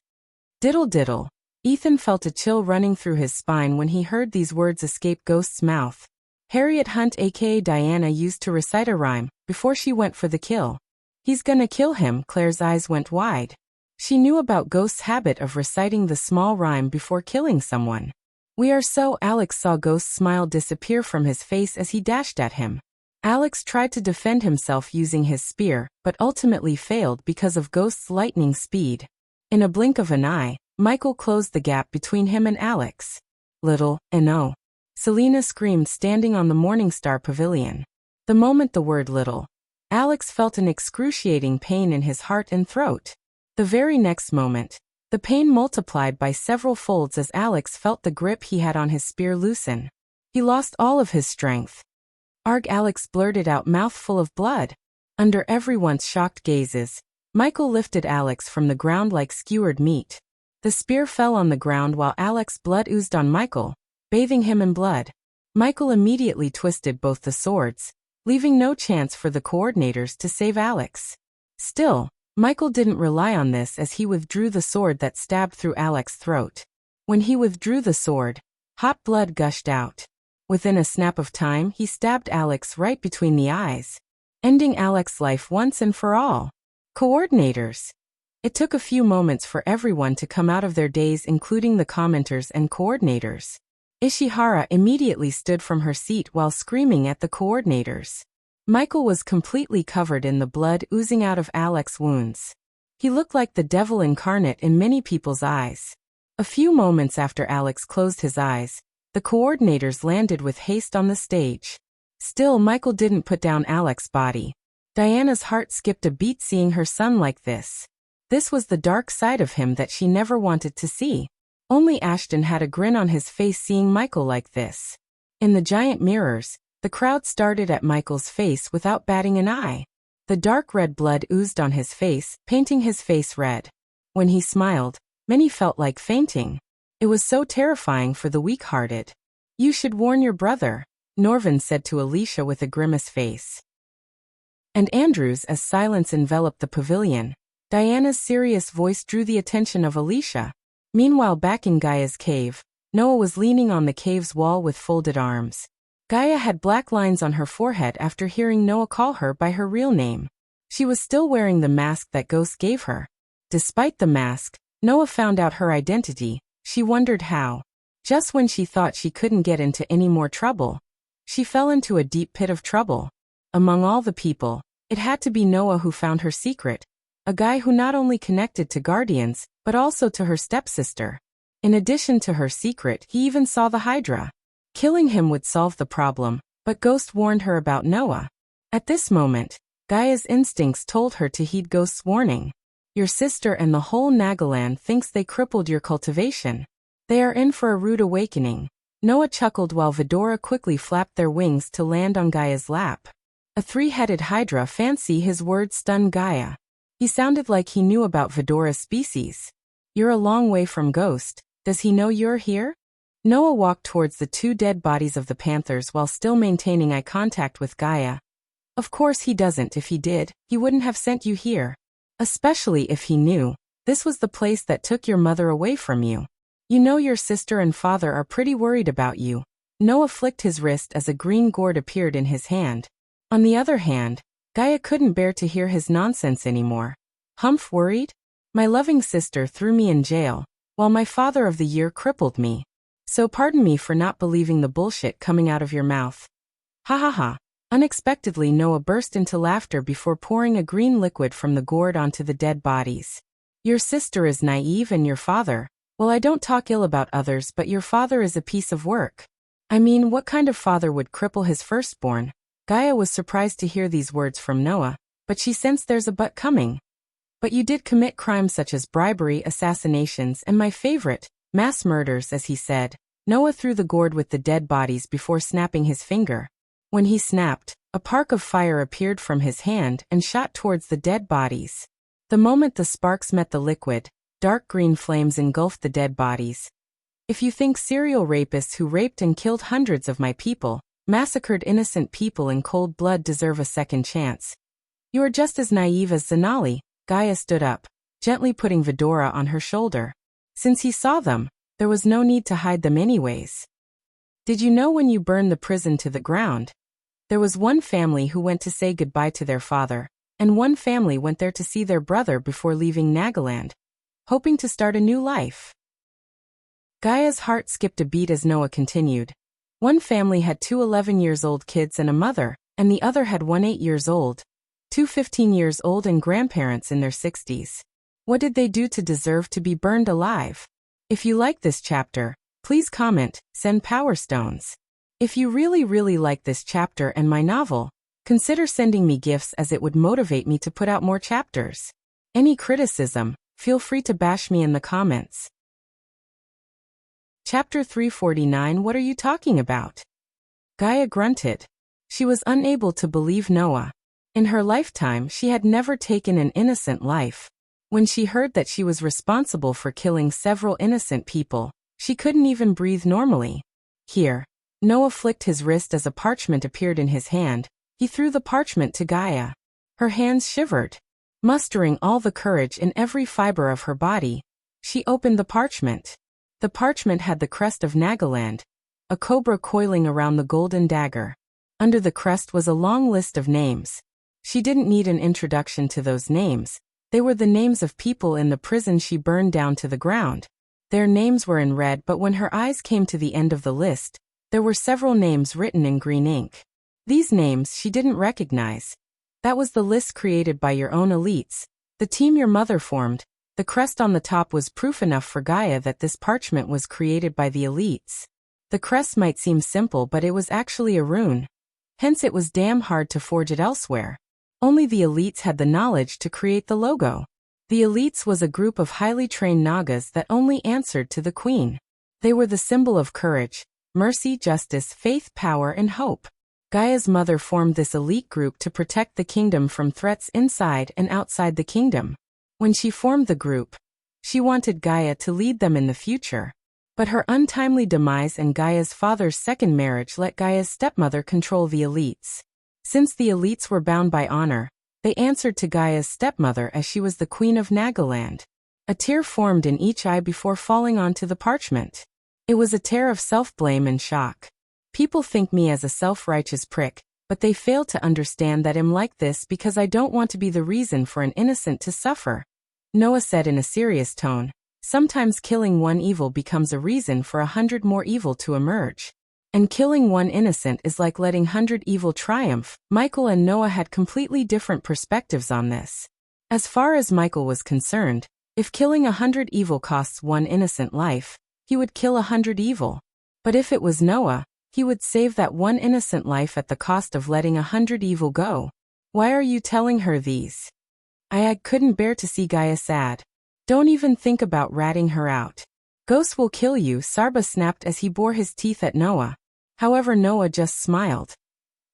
Diddle diddle. Ethan felt a chill running through his spine when he heard these words escape Ghost's mouth. Harriet Hunt aka Diana used to recite a rhyme before she went for the kill. He's gonna kill him. Claire's eyes went wide. She knew about Ghost's habit of reciting the small rhyme before killing someone. We are so. Alex saw Ghost's smile disappear from his face as he dashed at him. Alex tried to defend himself using his spear, but ultimately failed because of Ghost's lightning speed. In a blink of an eye, Michael closed the gap between him and Alex. Little, no. Selena screamed standing on the Morningstar Pavilion. The moment the word little, Alex felt an excruciating pain in his heart and throat. The very next moment, the pain multiplied by several folds as Alex felt the grip he had on his spear loosen. He lost all of his strength. Arg! Alex blurted out, mouth full of blood. Under everyone's shocked gazes, Michael lifted Alex from the ground like skewered meat. The spear fell on the ground while Alex's blood oozed on Michael, bathing him in blood. Michael immediately twisted both the swords, leaving no chance for the coordinators to save Alex. Still, Michael didn't rely on this as he withdrew the sword that stabbed through Alex's throat. When he withdrew the sword, hot blood gushed out. Within a snap of time, he stabbed Alex right between the eyes, ending Alex's life once and for all. Coordinators. It took a few moments for everyone to come out of their daze, including the commenters and coordinators. Ishihara immediately stood from her seat while screaming at the coordinators. Michael was completely covered in the blood oozing out of Alex's wounds. He looked like the devil incarnate in many people's eyes. A few moments after Alex closed his eyes, the coordinators landed with haste on the stage. Still, Michael didn't put down Alex's body. Diana's heart skipped a beat seeing her son like this. This was the dark side of him that she never wanted to see. Only Ashton had a grin on his face seeing Michael like this. In the giant mirrors, the crowd started at Michael's face without batting an eye. The dark red blood oozed on his face, painting his face red. When he smiled, many felt like fainting. It was so terrifying for the weak-hearted. "You should warn your brother," Norvin said to Alicia with a grimace face. And Andrews, as silence enveloped the pavilion, Diana's serious voice drew the attention of Alicia. Meanwhile, back in Gaia's cave, Noah was leaning on the cave's wall with folded arms. Gaia had black lines on her forehead after hearing Noah call her by her real name. She was still wearing the mask that Ghost gave her. Despite the mask, Noah found out her identity. She wondered how. Just when she thought she couldn't get into any more trouble, she fell into a deep pit of trouble. Among all the people, it had to be Noah who found her secret, a guy who not only connected to Guardians, but also to her stepsister. In addition to her secret, he even saw the Hydra. Killing him would solve the problem, but Ghost warned her about Noah. At this moment, Gaia's instincts told her to heed Ghost's warning. Your sister and the whole Nagaland thinks they crippled your cultivation. They are in for a rude awakening. Noah chuckled while Vidora quickly flapped their wings to land on Gaia's lap. A three-headed Hydra, fancy his words stunned Gaia. He sounded like he knew about Vidora's species. You're a long way from Ghost. Does he know you're here? Noah walked towards the two dead bodies of the panthers while still maintaining eye contact with Gaia. Of course he doesn't. If he did, he wouldn't have sent you here. Especially if he knew this was the place that took your mother away from you. You know your sister and father are pretty worried about you. Noah flicked his wrist as a green gourd appeared in his hand. On the other hand, Gaia couldn't bear to hear his nonsense anymore. Humph, worried? My loving sister threw me in jail, while my father of the year crippled me. So pardon me for not believing the bullshit coming out of your mouth. Ha ha ha. Unexpectedly, Noah burst into laughter before pouring a green liquid from the gourd onto the dead bodies. Your sister is naive and your father, well, I don't talk ill about others, but your father is a piece of work. I mean, what kind of father would cripple his firstborn? Gaia was surprised to hear these words from Noah, but she sensed there's a but coming. But you did commit crimes such as bribery, assassinations, and my favorite, mass murders, as he said. Noah threw the gourd with the dead bodies before snapping his finger. When he snapped, a spark of fire appeared from his hand and shot towards the dead bodies. The moment the sparks met the liquid, dark green flames engulfed the dead bodies. If you think serial rapists who raped and killed hundreds of my people, massacred innocent people in cold blood deserve a second chance, you are just as naive as Zanali. Gaia stood up, gently putting Vidora on her shoulder. Since he saw them, there was no need to hide them anyways. Did you know when you burned the prison to the ground? There was one family who went to say goodbye to their father, and one family went there to see their brother before leaving Nagaland, hoping to start a new life. Gaia's heart skipped a beat as Noah continued. One family had two 11-years-old kids and a mother, and the other had one 8-years-old, two 15-years-old and grandparents in their 60s. What did they do to deserve to be burned alive? If you like this chapter, please comment, send Power Stones. If you really like this chapter and my novel, consider sending me gifts as it would motivate me to put out more chapters. Any criticism, feel free to bash me in the comments. Chapter 349. What are you talking about? Gaia grunted. She was unable to believe Noah. In her lifetime, she had never taken an innocent life. When she heard that she was responsible for killing several innocent people, she couldn't even breathe normally. Here. Noah flicked his wrist as a parchment appeared in his hand. He threw the parchment to Gaia. Her hands shivered. Mustering all the courage in every fiber of her body, she opened the parchment. The parchment had the crest of Nagaland, a cobra coiling around the golden dagger. Under the crest was a long list of names. She didn't need an introduction to those names. They were the names of people in the prison she burned down to the ground. Their names were in red, but when her eyes came to the end of the list, there were several names written in green ink. These names she didn't recognize. That was the list created by your own elites, the team your mother formed. The crest on the top was proof enough for Gaia that this parchment was created by the elites. The crest might seem simple, but it was actually a rune. Hence it was damn hard to forge it elsewhere. Only the elites had the knowledge to create the logo. The elites was a group of highly trained Nagas that only answered to the queen. They were the symbol of courage, mercy, justice, faith, power, and hope. Gaia's mother formed this elite group to protect the kingdom from threats inside and outside the kingdom. When she formed the group, she wanted Gaia to lead them in the future. But her untimely demise and Gaia's father's second marriage let Gaia's stepmother control the elites. Since the elites were bound by honor, they answered to Gaia's stepmother as she was the queen of Nagaland. A tear formed in each eye before falling onto the parchment. It was a tear of self-blame and shock. People think me as a self-righteous prick, but they fail to understand that I'm like this because I don't want to be the reason for an innocent to suffer. Noah said in a serious tone, sometimes killing one evil becomes a reason for 100 more evil to emerge. And killing one innocent is like letting 100 evil triumph. Michael and Noah had completely different perspectives on this. As far as Michael was concerned, if killing 100 evil costs one innocent life, he would kill 100 evil. But if it was Noah, he would save that one innocent life at the cost of letting 100 evil go. Why are you telling her these? I couldn't bear to see Gaia sad. Don't even think about ratting her out. Ghosts will kill you, Sarba snapped as he bore his teeth at Noah. However, Noah just smiled.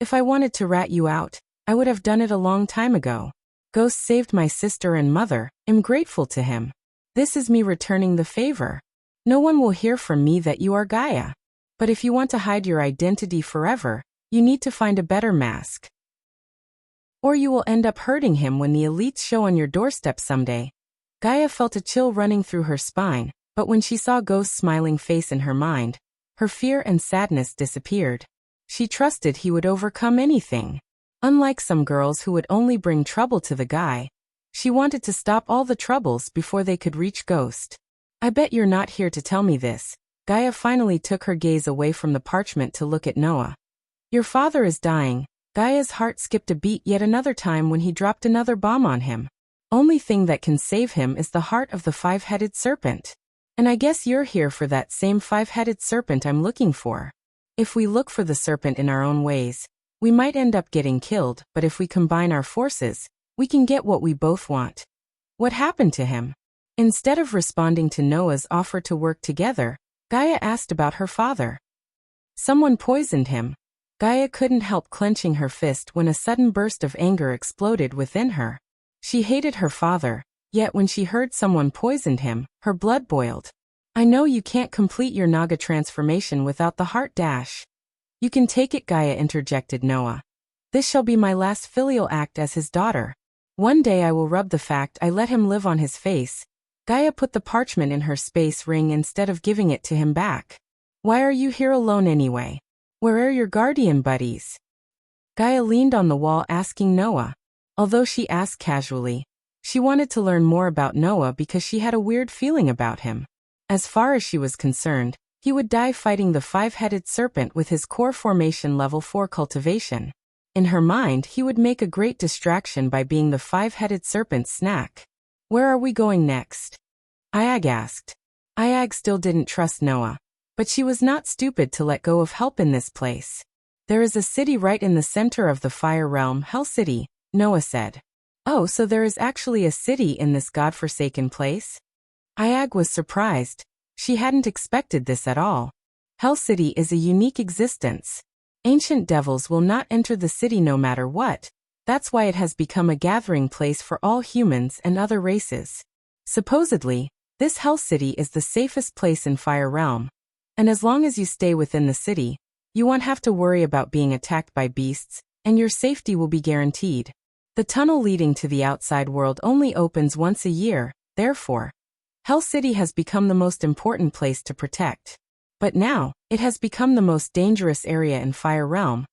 If I wanted to rat you out, I would have done it a long time ago. Ghost saved my sister and mother. I'm grateful to him. This is me returning the favor. No one will hear from me that you are Gaia. But if you want to hide your identity forever, you need to find a better mask. Or you will end up hurting him when the elites show on your doorstep someday. Gaia felt a chill running through her spine, but when she saw Ghost's smiling face in her mind, her fear and sadness disappeared. She trusted he would overcome anything. Unlike some girls who would only bring trouble to the guy, she wanted to stop all the troubles before they could reach Ghost. I bet you're not here to tell me this. Gaia finally took her gaze away from the parchment to look at Noah. Your father is dying. Gaia's heart skipped a beat yet another time when he dropped another bomb on him. Only thing that can save him is the heart of the five-headed serpent. And I guess you're here for that same five-headed serpent I'm looking for. If we look for the serpent in our own ways, we might end up getting killed, but if we combine our forces, we can get what we both want. What happened to him? Instead of responding to Noah's offer to work together, Gaia asked about her father. Someone poisoned him. Gaia couldn't help clenching her fist when a sudden burst of anger exploded within her. She hated her father, yet when she heard someone poisoned him, her blood boiled. I know you can't complete your Naga transformation without the heart dash. You can take it, Gaia interjected Noah. This shall be my last filial act as his daughter. One day I will rub the fact I let him live on his face. Gaia put the parchment in her space ring instead of giving it to him back. Why are you here alone anyway? Where are your guardian buddies? Gaia leaned on the wall asking Noah. Although she asked casually, she wanted to learn more about Noah because she had a weird feeling about him. As far as she was concerned, he would die fighting the five-headed serpent with his core formation level 4 cultivation. In her mind, he would make a great distraction by being the five-headed serpent's snack. Where are we going next? Iag asked. Iag still didn't trust Noah, but she was not stupid to let go of help in this place. There is a city right in the center of the fire realm, Hell City, Noah said. Oh, so there is actually a city in this godforsaken place? Iag was surprised. She hadn't expected this at all. Hell City is a unique existence. Ancient devils will not enter the city no matter what, That's why it has become a gathering place for all humans and other races. Supposedly, this Hell City is the safest place in Fire Realm. And as long as you stay within the city, you won't have to worry about being attacked by beasts, and your safety will be guaranteed. The tunnel leading to the outside world only opens once a year, therefore, Hell City has become the most important place to protect. But now, it has become the most dangerous area in Fire Realm.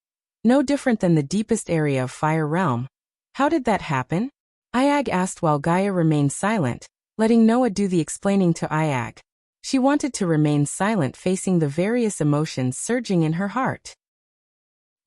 No different than the deepest area of Fire Realm. How did that happen? Iag asked while Gaia remained silent, letting Noah do the explaining to Iag. She wanted to remain silent, facing the various emotions surging in her heart.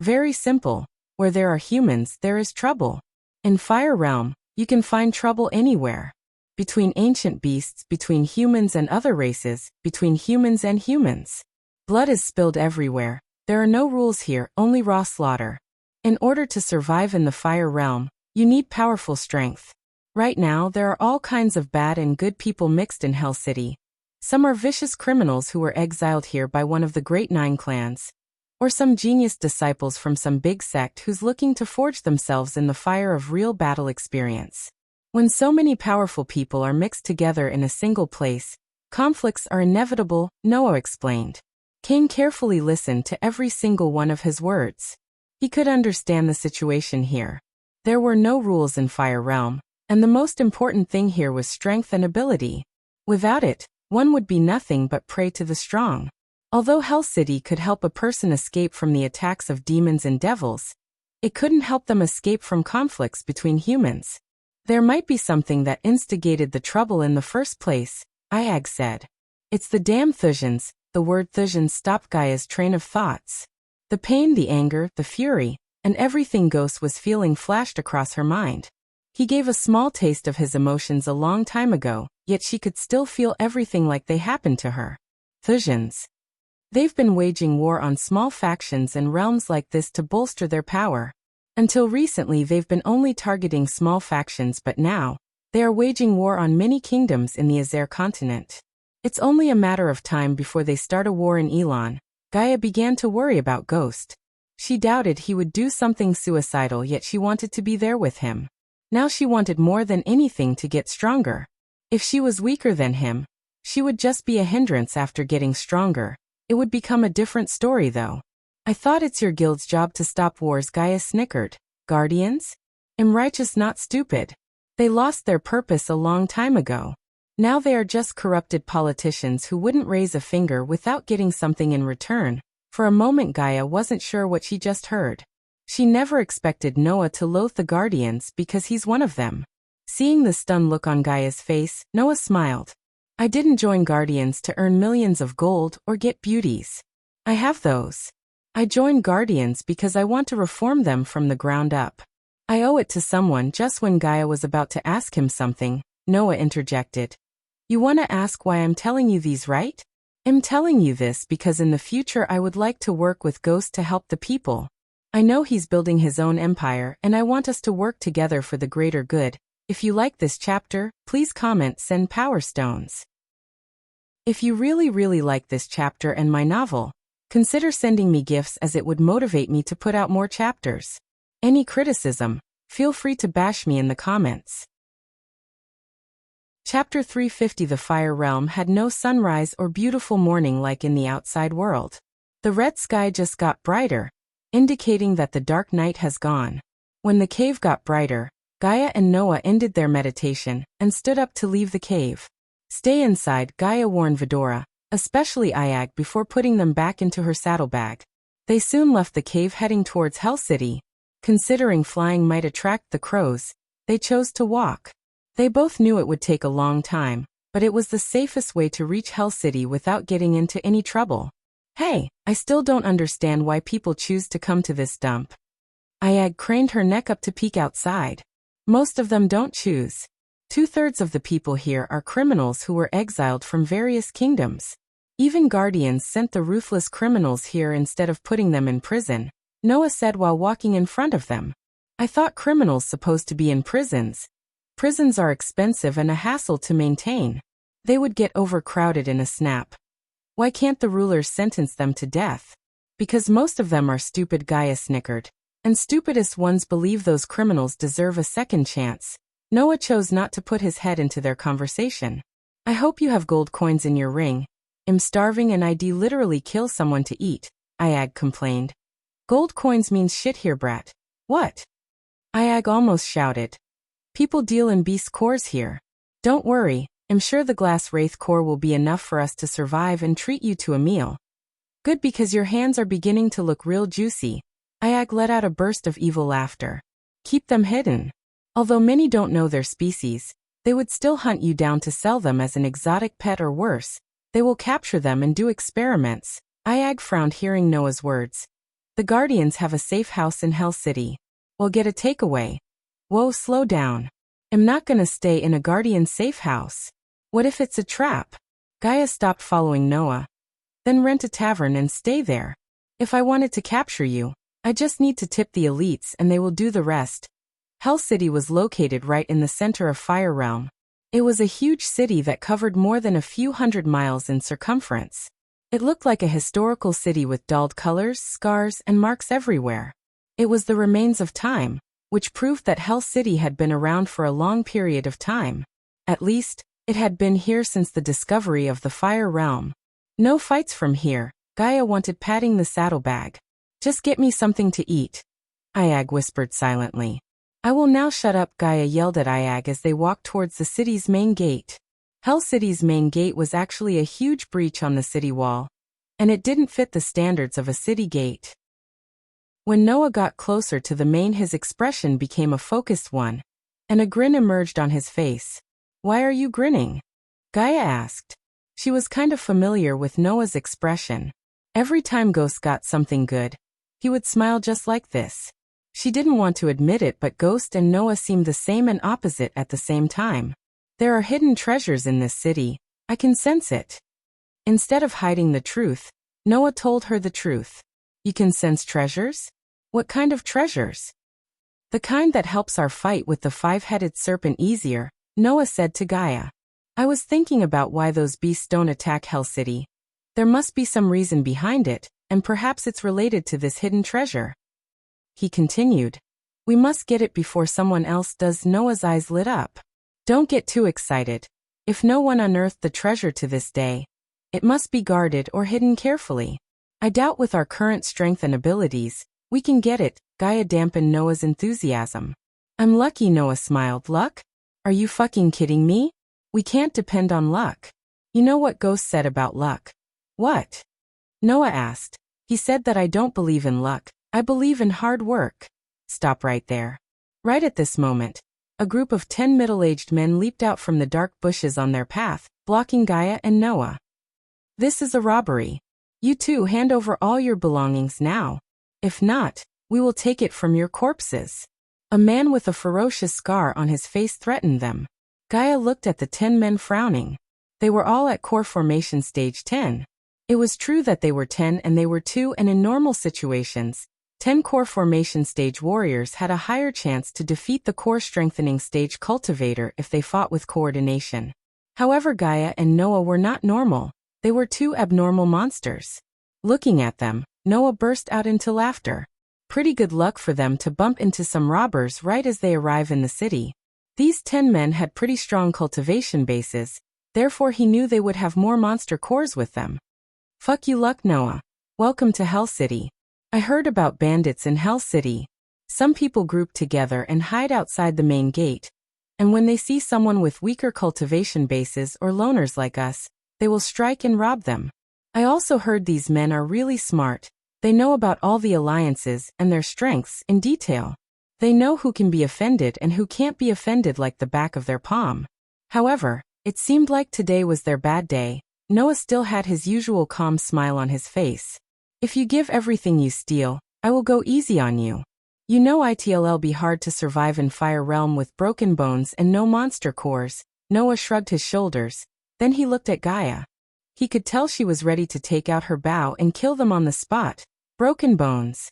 Very simple. Where there are humans, there is trouble. In Fire Realm, you can find trouble anywhere. Between ancient beasts, between humans and other races, between humans and humans. Blood is spilled everywhere. There are no rules here, only raw slaughter. In order to survive in the Fire Realm, you need powerful strength. Right now, there are all kinds of bad and good people mixed in Hell City. Some are vicious criminals who were exiled here by one of the Great Nine clans, or some genius disciples from some big sect who's looking to forge themselves in the fire of real battle experience. When so many powerful people are mixed together in a single place, conflicts are inevitable, Noah explained. Cain carefully listened to every single one of his words. He could understand the situation here. There were no rules in Fire Realm, and the most important thing here was strength and ability. Without it, one would be nothing but prey to the strong. Although Hell City could help a person escape from the attacks of demons and devils, it couldn't help them escape from conflicts between humans. There might be something that instigated the trouble in the first place, Iag said. It's the damn Thusians. The word Thusian stopped Gaia's train of thoughts. The pain, the anger, the fury, and everything Ghost was feeling flashed across her mind. He gave a small taste of his emotions a long time ago, yet she could still feel everything like they happened to her. Thusians. They've been waging war on small factions and realms like this to bolster their power. Until recently they've been only targeting small factions, but now, they are waging war on many kingdoms in the Azer continent. It's only a matter of time before they start a war in Elon. Gaia began to worry about Ghost. She doubted he would do something suicidal, yet she wanted to be there with him. Now she wanted more than anything to get stronger. If she was weaker than him, she would just be a hindrance after getting stronger. It would become a different story though. I thought it's your guild's job to stop wars, Gaia snickered. Guardians? Am righteous, not stupid. They lost their purpose a long time ago. Now they are just corrupted politicians who wouldn't raise a finger without getting something in return. For a moment Gaia wasn't sure what she just heard. She never expected Noah to loathe the Guardians because he's one of them. Seeing the stunned look on Gaia's face, Noah smiled. I didn't join Guardians to earn millions of gold or get beauties. I have those. I joined Guardians because I want to reform them from the ground up. I owe it to someone. Just when Gaia was about to ask him something, Noah interjected. You want to ask why I'm telling you these, right? I'm telling you this because in the future I would like to work with Ghost to help the people. I know he's building his own empire and I want us to work together for the greater good. If you like this chapter, please comment, send power stones. If you really like this chapter and my novel, consider sending me gifts as it would motivate me to put out more chapters. Any criticism, feel free to bash me in the comments. Chapter 350. The Fire Realm had no sunrise or beautiful morning like in the outside world. The red sky just got brighter, indicating that the dark night has gone. When the cave got brighter, Gaia and Noah ended their meditation and stood up to leave the cave. Stay inside, Gaia warned Vidora, especially Iag, before putting them back into her saddlebag. They soon left the cave heading towards Hell City. Considering flying might attract the crows, they chose to walk. They both knew it would take a long time, but it was the safest way to reach Hell City without getting into any trouble. Hey, I still don't understand why people choose to come to this dump. Iag craned her neck up to peek outside. Most of them don't choose. 2/3 of the people here are criminals who were exiled from various kingdoms. Even Guardians sent the ruthless criminals here instead of putting them in prison, Noah said while walking in front of them. I thought criminals supposed to be in prisons. Prisons are expensive and a hassle to maintain. They would get overcrowded in a snap. Why can't the rulers sentence them to death? Because most of them are stupid, Gaia snickered. And stupidest ones believe those criminals deserve a second chance. Noah chose not to put his head into their conversation. I hope you have gold coins in your ring. I'm starving and I'd literally kill someone to eat, Ayag complained. Gold coins means shit here, brat. What? Ayag almost shouted. People deal in beast cores here. Don't worry, I'm sure the glass wraith core will be enough for us to survive and treat you to a meal. Good, because your hands are beginning to look real juicy. Ayag let out a burst of evil laughter. Keep them hidden. Although many don't know their species, they would still hunt you down to sell them as an exotic pet, or worse, they will capture them and do experiments. Ayag frowned hearing Noah's words. The Guardians have a safe house in Hell City. We'll get a takeaway. Whoa, slow down. I'm not gonna stay in a Guardian safe house. What if it's a trap? Gaia stopped following Noah. Then rent a tavern and stay there. If I wanted to capture you, I just need to tip the elites and they will do the rest. Hell City was located right in the center of Fire Realm. It was a huge city that covered more than a few hundred miles in circumference. It looked like a historical city with dulled colors, scars, and marks everywhere. It was the remains of time, which proved that Hell City had been around for a long period of time. At least, it had been here since the discovery of the Fire Realm. No fights from here, Gaia wanted, patting the saddlebag. Just get me something to eat. Ayag whispered silently. I will now shut up, Gaia yelled at Ayag as they walked towards the city's main gate. Hell City's main gate was actually a huge breach on the city wall, and it didn't fit the standards of a city gate. When Noah got closer to the main, his expression became a focused one, and a grin emerged on his face. Why are you grinning? Gaia asked. She was kind of familiar with Noah's expression. Every time Ghost got something good, he would smile just like this. She didn't want to admit it, but Ghost and Noah seemed the same and opposite at the same time. There are hidden treasures in this city. I can sense it. Instead of hiding the truth, Noah told her the truth. You can sense treasures? What kind of treasures? The kind that helps our fight with the five-headed serpent easier, Noah said to Gaia. I was thinking about why those beasts don't attack Hell City. There must be some reason behind it, and perhaps it's related to this hidden treasure. He continued. We must get it before someone else does. Noah's eyes lit up. Don't get too excited. If no one unearthed the treasure to this day, it must be guarded or hidden carefully. I doubt with our current strength and abilities, we can get it. Gaia dampened Noah's enthusiasm. I'm lucky, Noah smiled. Luck? Are you fucking kidding me? We can't depend on luck. You know what Ghost said about luck? What? Noah asked. He said that I don't believe in luck. I believe in hard work. Stop right there. Right at this moment, a group of 10 middle-aged men leaped out from the dark bushes on their path, blocking Gaia and Noah. This is a robbery. You two hand over all your belongings now. If not, we will take it from your corpses. A man with a ferocious scar on his face threatened them. Gaia looked at the 10 men frowning. They were all at core formation stage 10. It was true that they were 10 and they were 2, and in normal situations, 10 core formation stage warriors had a higher chance to defeat the core strengthening stage cultivator if they fought with coordination. However, Gaia and Noah were not normal. They were 2 abnormal monsters. Looking at them, Noah burst out into laughter. Pretty good luck for them to bump into some robbers right as they arrive in the city. These 10 men had pretty strong cultivation bases, therefore he knew they would have more monster cores with them. Fuck you luck, Noah. Welcome to Hell City. I heard about bandits in Hell City. Some people group together and hide outside the main gate, and when they see someone with weaker cultivation bases or loners like us, they will strike and rob them. I also heard these men are really smart. They know about all the alliances and their strengths in detail. They know who can be offended and who can't be offended like the back of their palm. However, it seemed like today was their bad day. Noah still had his usual calm smile on his face. If you give everything you steal, I will go easy on you. You know it'll be hard to survive in Fire Realm with broken bones and no monster cores. Noah shrugged his shoulders. Then he looked at Gaia. He could tell she was ready to take out her bow and kill them on the spot. Broken bones.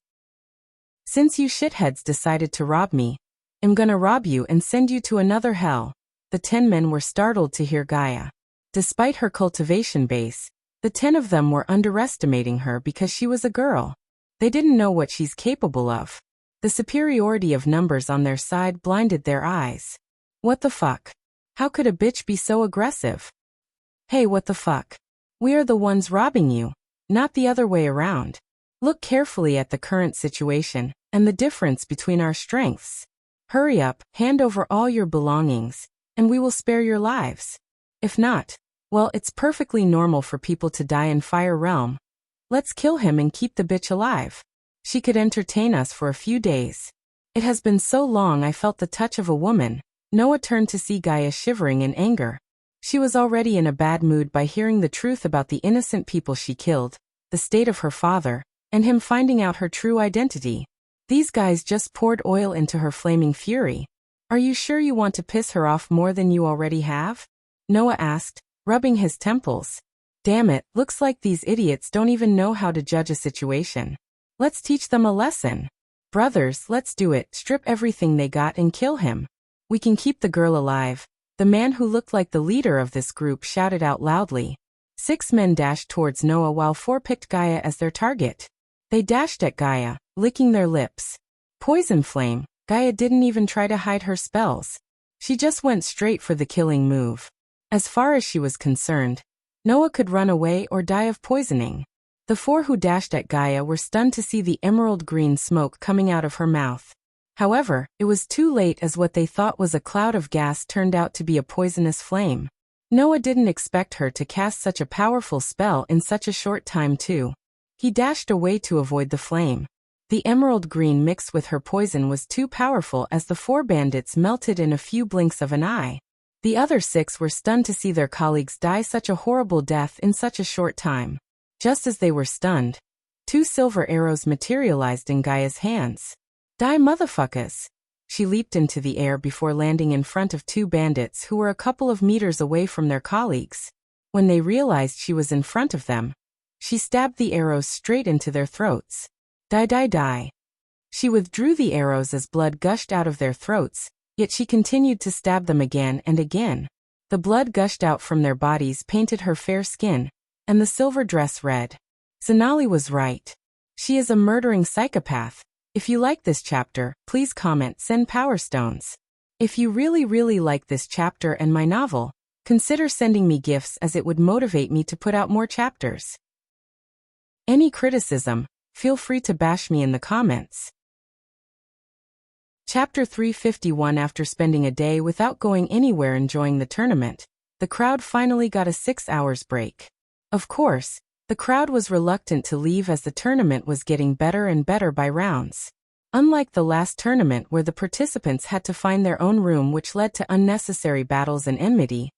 Since you shitheads decided to rob me, I'm gonna rob you and send you to another hell. The 10 men were startled to hear Gaia. Despite her cultivation base, the 10 of them were underestimating her because she was a girl. They didn't know what she's capable of. The superiority of numbers on their side blinded their eyes. What the fuck? How could a bitch be so aggressive? Hey, what the fuck? We are the ones robbing you, not the other way around. Look carefully at the current situation and the difference between our strengths. Hurry up, hand over all your belongings, and we will spare your lives. If not, well, it's perfectly normal for people to die in Fire Realm. Let's kill him and keep the bitch alive. She could entertain us for a few days. It has been so long I felt the touch of a woman. Noah turned to see Gaia shivering in anger. She was already in a bad mood by hearing the truth about the innocent people she killed, the state of her father, and him finding out her true identity. These guys just poured oil into her flaming fury. Are you sure you want to piss her off more than you already have? Noah asked, rubbing his temples. Damn it, looks like these idiots don't even know how to judge a situation. Let's teach them a lesson. Brothers, let's do it, strip everything they got and kill him. We can keep the girl alive. The man who looked like the leader of this group shouted out loudly. 6 men dashed towards Noah while 4 picked Gaia as their target. They dashed at Gaia, licking their lips. Poison flame, Gaia didn't even try to hide her spells. She just went straight for the killing move. As far as she was concerned, Noah could run away or die of poisoning. The 4 who dashed at Gaia were stunned to see the emerald green smoke coming out of her mouth. However, it was too late as what they thought was a cloud of gas turned out to be a poisonous flame. Noah didn't expect her to cast such a powerful spell in such a short time too. He dashed away to avoid the flame. The emerald green mixed with her poison was too powerful as the 4 bandits melted in a few blinks of an eye. The other 6 were stunned to see their colleagues die such a horrible death in such a short time. Just as they were stunned, 2 silver arrows materialized in Gaia's hands. Die motherfuckers! She leaped into the air before landing in front of 2 bandits who were a couple of meters away from their colleagues. When they realized she was in front of them, she stabbed the arrows straight into their throats. Die, die, die. She withdrew the arrows as blood gushed out of their throats, yet she continued to stab them again and again. The blood gushed out from their bodies, painted her fair skin, and the silver dress red. Zanali was right. She is a murdering psychopath. If you like this chapter, please comment, send power stones. If you really like this chapter and my novel, consider sending me gifts as it would motivate me to put out more chapters. Any criticism, feel free to bash me in the comments. Chapter 351. After spending a day without going anywhere enjoying the tournament, the crowd finally got a 6 hours break. Of course, the crowd was reluctant to leave as the tournament was getting better and better by rounds. Unlike the last tournament where the participants had to find their own room, which led to unnecessary battles and enmity,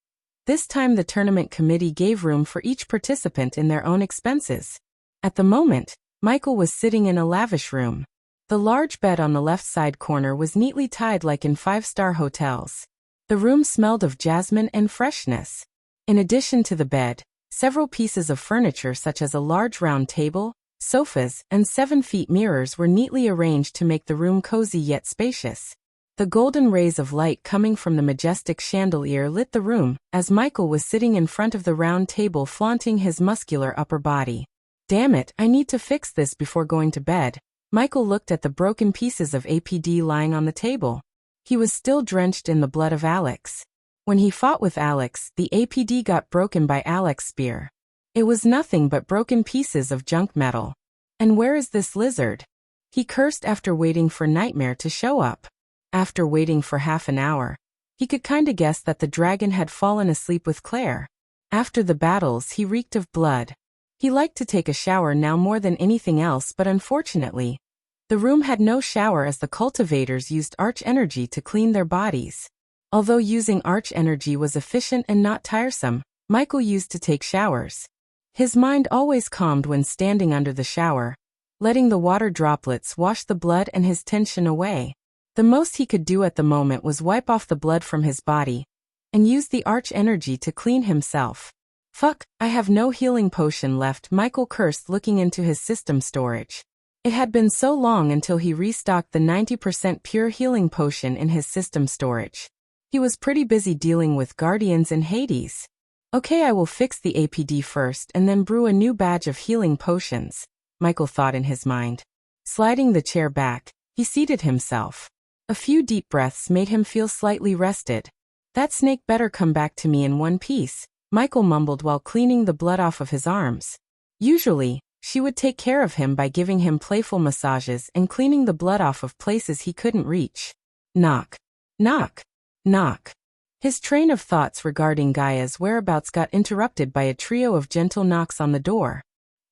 this time the tournament committee gave room for each participant in their own expenses. At the moment, Michael was sitting in a lavish room. The large bed on the left side corner was neatly tied like in 5-star hotels. The room smelled of jasmine and freshness. In addition to the bed, several pieces of furniture such as a large round table, sofas, and 7-feet mirrors were neatly arranged to make the room cozy yet spacious. The golden rays of light coming from the majestic chandelier lit the room as Michael was sitting in front of the round table flaunting his muscular upper body. Damn it, I need to fix this before going to bed. Michael looked at the broken pieces of APD lying on the table. He was still drenched in the blood of Alex. When he fought with Alex, the APD got broken by Alex's spear. It was nothing but broken pieces of junk metal. And where is this lizard? He cursed after waiting for Nightmare to show up. After waiting for half an hour, he could kinda guess that the dragon had fallen asleep with Claire. After the battles, he reeked of blood. He liked to take a shower now more than anything else, but unfortunately, the room had no shower as the cultivators used arch energy to clean their bodies. Although using arch energy was efficient and not tiresome, Michael used to take showers. His mind always calmed when standing under the shower, letting the water droplets wash the blood and his tension away. The most he could do at the moment was wipe off the blood from his body and use the arch energy to clean himself. Fuck, I have no healing potion left, Michael cursed looking into his system storage. It had been so long until he restocked the 90% pure healing potion in his system storage. He was pretty busy dealing with Guardians and Hades. Okay, I will fix the APD first and then brew a new batch of healing potions, Michael thought in his mind. Sliding the chair back, He seated himself. A few deep breaths made him feel slightly rested. That snake better come back to me in one piece, Michael mumbled while cleaning the blood off of his arms. Usually, she would take care of him by giving him playful massages and cleaning the blood off of places he couldn't reach. Knock. Knock. Knock. His train of thoughts regarding Gaia's whereabouts got interrupted by a trio of gentle knocks on the door.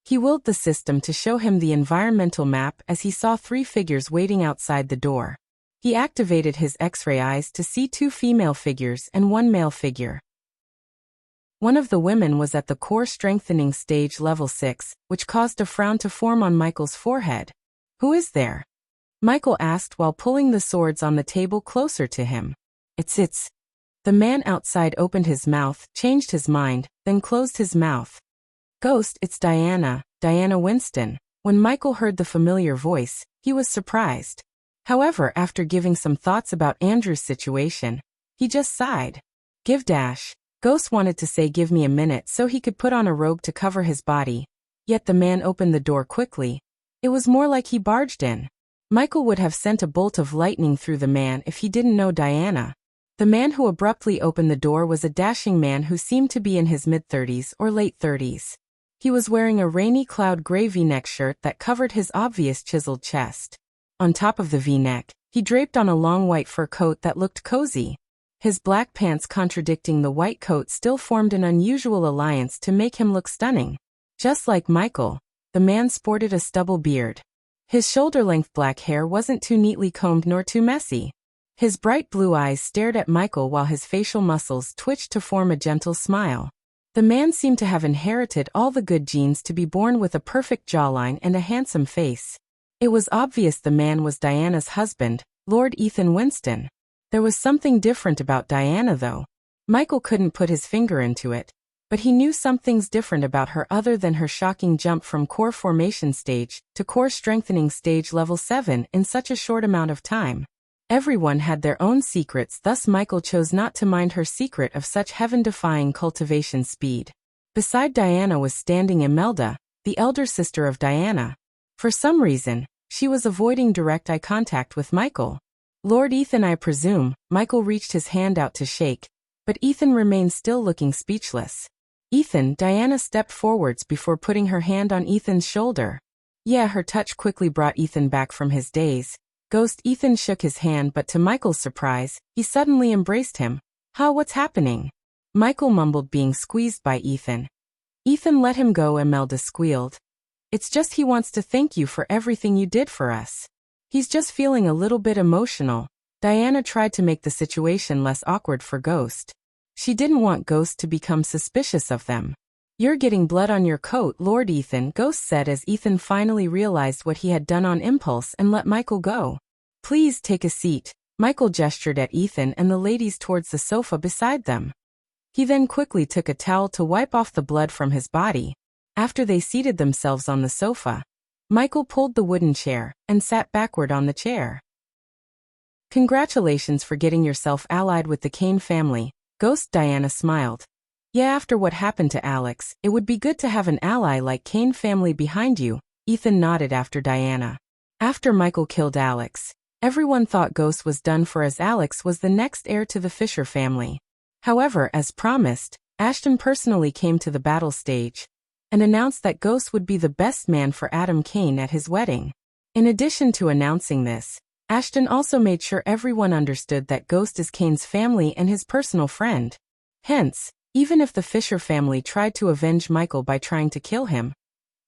He willed the system to show him the environmental map as he saw 3 figures waiting outside the door. He activated his X-ray eyes to see 2 female figures and 1 male figure. One of the women was at the core strengthening stage level 6, which caused a frown to form on Michael's forehead. Who is there? Michael asked while pulling the swords on the table closer to him. It's. The man outside opened his mouth, changed his mind, then closed his mouth. Ghost, it's Diana Winston. When Michael heard the familiar voice, he was surprised. However, after giving some thoughts about Andrew's situation, he just sighed. Ghost wanted to say give me a minute so he could put on a robe to cover his body. Yet the man opened the door quickly. It was more like he barged in. Michael would have sent a bolt of lightning through the man if he didn't know Diana. The man who abruptly opened the door was a dashing man who seemed to be in his mid-30s or late 30s. He was wearing a rainy cloud gray V-neck shirt that covered his obvious chiseled chest. On top of the V-neck, he draped on a long white fur coat that looked cozy. His black pants contradicting the white coat still formed an unusual alliance to make him look stunning. Just like Michael, the man sported a stubble beard. His shoulder-length black hair wasn't too neatly combed nor too messy. His bright blue eyes stared at Michael while his facial muscles twitched to form a gentle smile. The man seemed to have inherited all the good genes to be born with a perfect jawline and a handsome face. It was obvious the man was Diana's husband, Lord Ethan Winston. There was something different about Diana though. Michael couldn't put his finger into it, but he knew something's different about her other than her shocking jump from core formation stage to core strengthening stage level 7 in such a short amount of time. Everyone had their own secrets, thus Michael chose not to mind her secret of such heaven-defying cultivation speed. Beside Diana was standing Imelda, the elder sister of Diana. For some reason, she was avoiding direct eye contact with Michael. Lord Ethan, I presume. Michael reached his hand out to shake, but Ethan remained still looking speechless. Ethan, Diana stepped forwards before putting her hand on Ethan's shoulder. Yeah, her touch quickly brought Ethan back from his daze. Ghost. Ethan shook his hand, but to Michael's surprise, he suddenly embraced him. What's happening? Michael mumbled, being squeezed by Ethan. Ethan, let him go, Imelda squealed. It's just he wants to thank you for everything you did for us. He's just feeling a little bit emotional. Diana tried to make the situation less awkward for Ghost. She didn't want Ghost to become suspicious of them. You're getting blood on your coat, Lord Ethan, Ghost said as Ethan finally realized what he had done on impulse and let Michael go. Please take a seat. Michael gestured at Ethan and the ladies towards the sofa beside them. He then quickly took a towel to wipe off the blood from his body. After they seated themselves on the sofa, Michael pulled the wooden chair and sat backward on the chair. Congratulations for getting yourself allied with the Kane family, Ghost. Diana smiled. Yeah, after what happened to Alex, it would be good to have an ally like Kane family behind you. Ethan nodded after Diana. After Michael killed Alex, everyone thought Ghost was done for as Alex was the next heir to the Fisher family. However, as promised, Ashton personally came to the battle stage and announced that Ghost would be the best man for Adam Kane at his wedding. In addition to announcing this, Ashton also made sure everyone understood that Ghost is Kane's family and his personal friend. Hence, even if the Fisher family tried to avenge Michael by trying to kill him,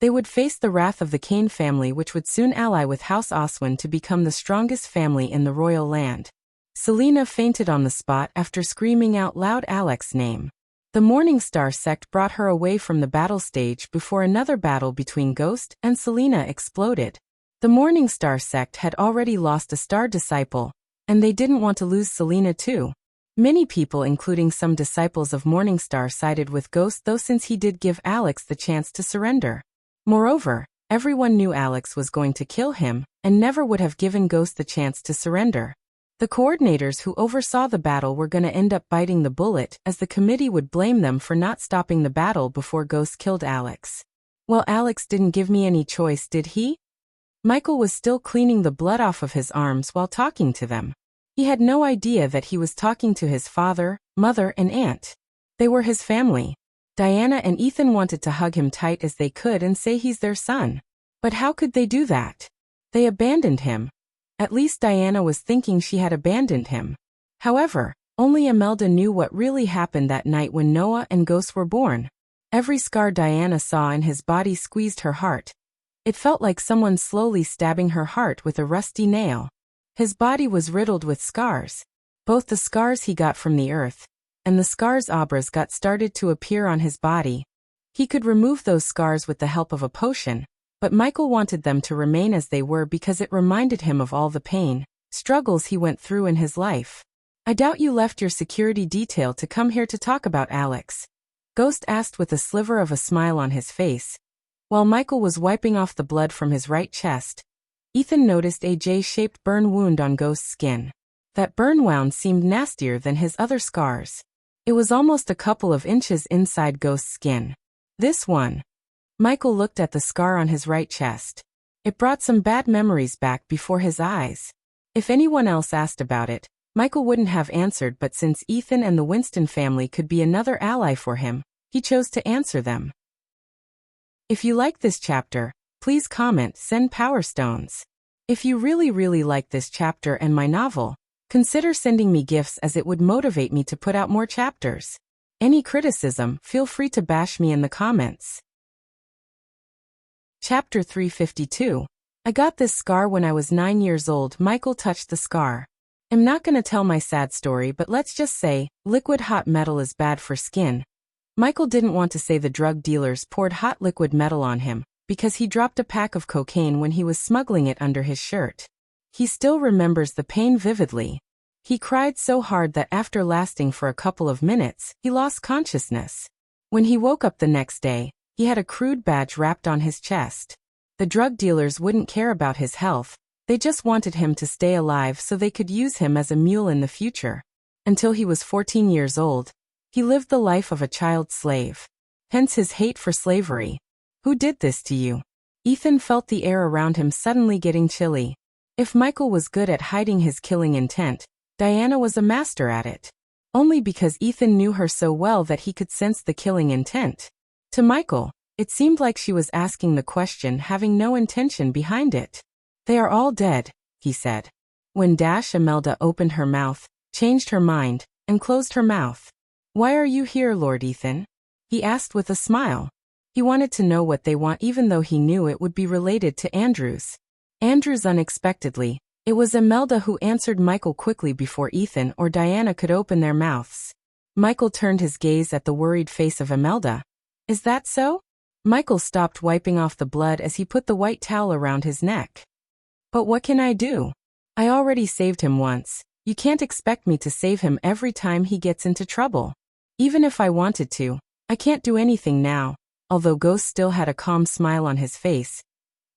they would face the wrath of the Kane family, which would soon ally with House Oswin to become the strongest family in the royal land. Selena fainted on the spot after screaming out loud Alex's name. The Morningstar sect brought her away from the battle stage before another battle between Ghost and Selena exploded. The Morningstar sect had already lost a star disciple, and they didn't want to lose Selena too. Many people, including some disciples of Morningstar, sided with Ghost though, since he did give Alex the chance to surrender. Moreover, everyone knew Alex was going to kill him and never would have given Ghost the chance to surrender. The coordinators who oversaw the battle were going to end up biting the bullet, as the committee would blame them for not stopping the battle before Ghost killed Alex. Well, Alex didn't give me any choice, did he? Michael was still cleaning the blood off of his arms while talking to them. He had no idea that he was talking to his father, mother, and aunt. They were his family. Diana and Ethan wanted to hug him tight as they could and say he's their son. But how could they do that? They abandoned him. At least Diana was thinking she had abandoned him. However, only Imelda knew what really happened that night when Noah and Ghost were born. Every scar Diana saw in his body squeezed her heart. It felt like someone slowly stabbing her heart with a rusty nail. His body was riddled with scars. Both the scars he got from the earth and the scars Abra's got started to appear on his body. He could remove those scars with the help of a potion, but Michael wanted them to remain as they were because it reminded him of all the pain, struggles he went through in his life. "I doubt you left your security detail to come here to talk about Alex," Ghost asked with a sliver of a smile on his face. While Michael was wiping off the blood from his right chest, Ethan noticed a J-shaped burn wound on Ghost's skin. That burn wound seemed nastier than his other scars. It was almost a couple of inches inside Ghost's skin. This one. Michael looked at the scar on his right chest. It brought some bad memories back before his eyes. If anyone else asked about it, Michael wouldn't have answered, but since Ethan and the Winston family could be another ally for him, he chose to answer them. If you like this chapter, please comment, send Power Stones. If you really like this chapter and my novel, consider sending me gifts as it would motivate me to put out more chapters. Any criticism, feel free to bash me in the comments. Chapter 352. I got this scar when I was 9 years old. Michael touched the scar. I'm not gonna tell my sad story, but let's just say, liquid hot metal is bad for skin. Michael didn't want to say the drug dealers poured hot liquid metal on him, because he dropped a pack of cocaine when he was smuggling it under his shirt. He still remembers the pain vividly. He cried so hard that after lasting for a couple of minutes, he lost consciousness. When he woke up the next day, he had a crude badge wrapped on his chest. The drug dealers wouldn't care about his health. They just wanted him to stay alive so they could use him as a mule in the future. Until he was 14 years old, he lived the life of a child slave. Hence his hate for slavery. Who did this to you? Ethan felt the air around him suddenly getting chilly. If Michael was good at hiding his killing intent, Diana was a master at it. Only because Ethan knew her so well that he could sense the killing intent. To Michael, it seemed like she was asking the question having no intention behind it. They are all dead, he said. When Imelda opened her mouth, changed her mind, and closed her mouth. Why are you here, Lord Ethan? He asked with a smile. He wanted to know what they want even though he knew it would be related to Andrews. Andrews unexpectedly. It was Imelda who answered Michael quickly before Ethan or Diana could open their mouths. Michael turned his gaze at the worried face of Imelda. Is that so? Michael stopped wiping off the blood as he put the white towel around his neck. But what can I do? I already saved him once. You can't expect me to save him every time he gets into trouble. Even if I wanted to, I can't do anything now. Although Ghost still had a calm smile on his face,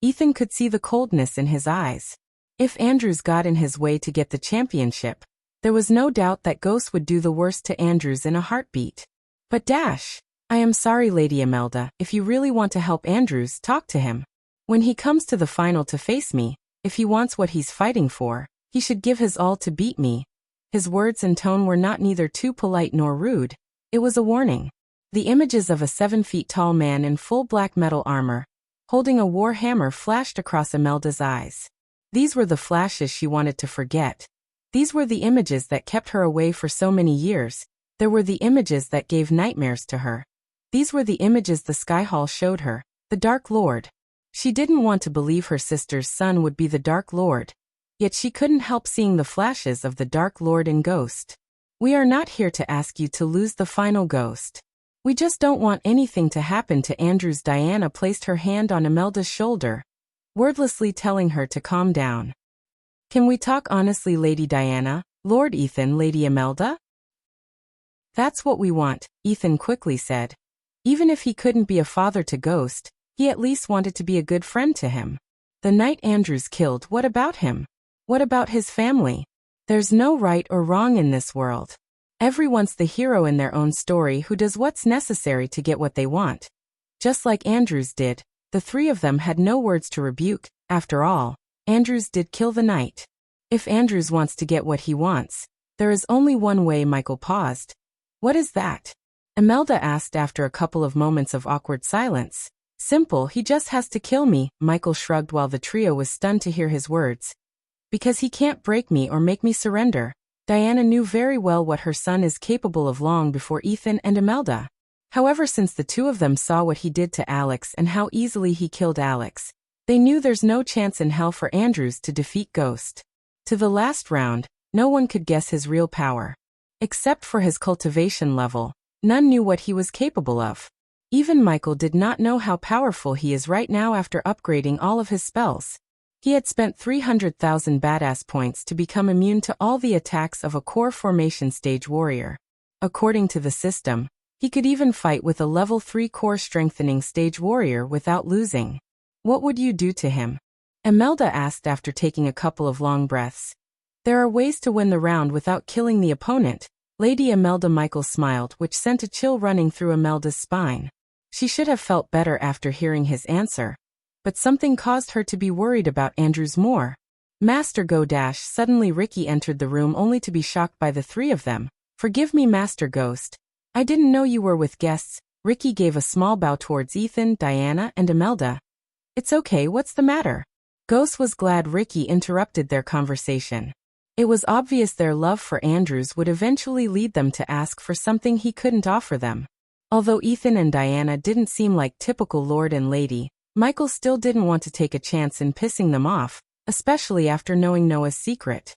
Ethan could see the coldness in his eyes. If Andrews got in his way to get the championship, there was no doubt that Ghost would do the worst to Andrews in a heartbeat. But I am sorry, Lady Imelda, if you really want to help Andrews, talk to him. When he comes to the final to face me, if he wants what he's fighting for, he should give his all to beat me. His words and tone were not neither too polite nor rude. It was a warning. The images of a 7-feet-tall man in full black metal armor, holding a war hammer, flashed across Imelda's eyes. These were the flashes she wanted to forget. These were the images that kept her away for so many years. There were the images that gave nightmares to her. These were the images the Sky Hall showed her, the Dark Lord. She didn't want to believe her sister's son would be the Dark Lord. Yet she couldn't help seeing the flashes of the Dark Lord in Ghost. We are not here to ask you to lose the final, Ghost. We just don't want anything to happen to Andrews. Diana placed her hand on Imelda's shoulder, wordlessly telling her to calm down. Can we talk honestly, Lady Diana? Lord Ethan, Lady Imelda? That's what we want, Ethan quickly said. Even if he couldn't be a father to Ghost, he at least wanted to be a good friend to him. The night Andrews killed, what about him? What about his family? There's no right or wrong in this world. Everyone's the hero in their own story who does what's necessary to get what they want. Just like Andrews did, the three of them had no words to rebuke After all, Andrews did kill the knight. If Andrews wants to get what he wants, there is only one way. Michael paused. What is that? Imelda asked after a couple of moments of awkward silence. Simple, he just has to kill me, Michael shrugged while the trio was stunned to hear his words. Because he can't break me or make me surrender. Diana knew very well what her son is capable of long before Ethan and Imelda. However, since the two of them saw what he did to Alex and how easily he killed Alex, they knew there's no chance in hell for Andrews to defeat Ghost. To the last round, no one could guess his real power. Except for his cultivation level, none knew what he was capable of. Even Michael did not know how powerful he is right now after upgrading all of his spells. He had spent 300,000 badass points to become immune to all the attacks of a core formation stage warrior. According to the system, he could even fight with a level 3 core strengthening stage warrior without losing. What would you do to him? Imelda asked after taking a couple of long breaths. There are ways to win the round without killing the opponent, Lady Imelda. Michael smiled, which sent a chill running through Imelda's spine. She should have felt better after hearing his answer. But something caused her to be worried about Andrews more. Master Go Dash. Suddenly Ricky entered the room only to be shocked by the three of them. Forgive me, Master Ghost. I didn't know you were with guests. Ricky gave a small bow towards Ethan, Diana, and Imelda. It's okay, what's the matter? Ghost was glad Ricky interrupted their conversation. It was obvious their love for Andrews would eventually lead them to ask for something he couldn't offer them. Although Ethan and Diana didn't seem like typical lord and lady, Michael still didn't want to take a chance in pissing them off, especially after knowing Noah's secret.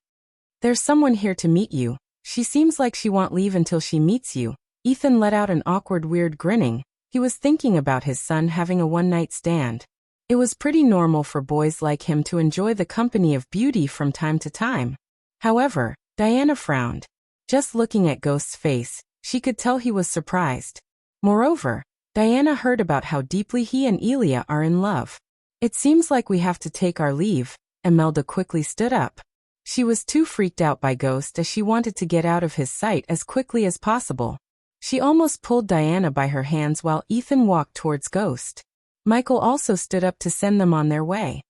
There's someone here to meet you. She seems like she won't leave until she meets you. Ethan let out an awkward weird grinning. He was thinking about his son having a one-night stand. It was pretty normal for boys like him to enjoy the company of beauty from time to time. However, Diana frowned. Just looking at Ghost's face, she could tell he was surprised. Moreover, Diana heard about how deeply he and Elia are in love. It seems like we have to take our leave. Imelda quickly stood up. She was too freaked out by Ghost as she wanted to get out of his sight as quickly as possible. She almost pulled Diana by her hands while Ethan walked towards Ghost. Michael also stood up to send them on their way.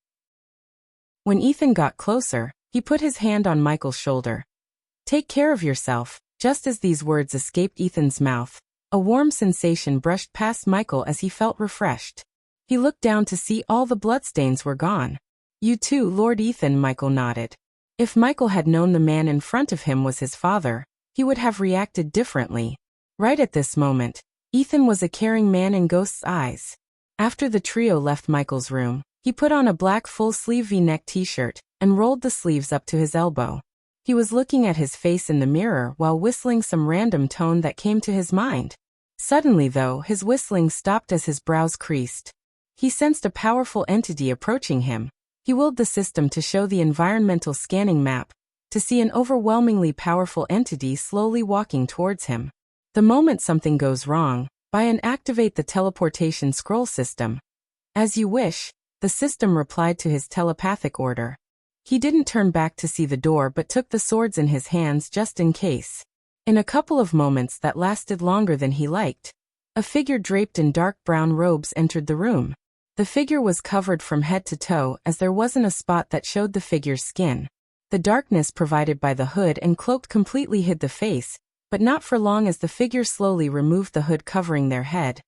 When Ethan got closer, he put his hand on Michael's shoulder. Take care of yourself. Just as these words escaped Ethan's mouth, a warm sensation brushed past Michael as he felt refreshed. He looked down to see all the bloodstains were gone. You too, Lord Ethan, Michael nodded. If Michael had known the man in front of him was his father, he would have reacted differently. Right at this moment, Ethan was a caring man in Ghost's eyes. After the trio left Michael's room, he put on a black full-sleeve V-neck t-shirt and rolled the sleeves up to his elbow. He was looking at his face in the mirror while whistling some random tone that came to his mind. Suddenly, though, his whistling stopped as his brows creased. He sensed a powerful entity approaching him. He willed the system to show the environmental scanning map, to see an overwhelmingly powerful entity slowly walking towards him. The moment something goes wrong, buy and activate the teleportation scroll system. As you wish, the system replied to his telepathic order. He didn't turn back to see the door but took the swords in his hands just in case. In a couple of moments that lasted longer than he liked, a figure draped in dark brown robes entered the room. The figure was covered from head to toe as there wasn't a spot that showed the figure's skin. The darkness provided by the hood and cloak completely hid the face, but not for long as the figure slowly removed the hood covering their head.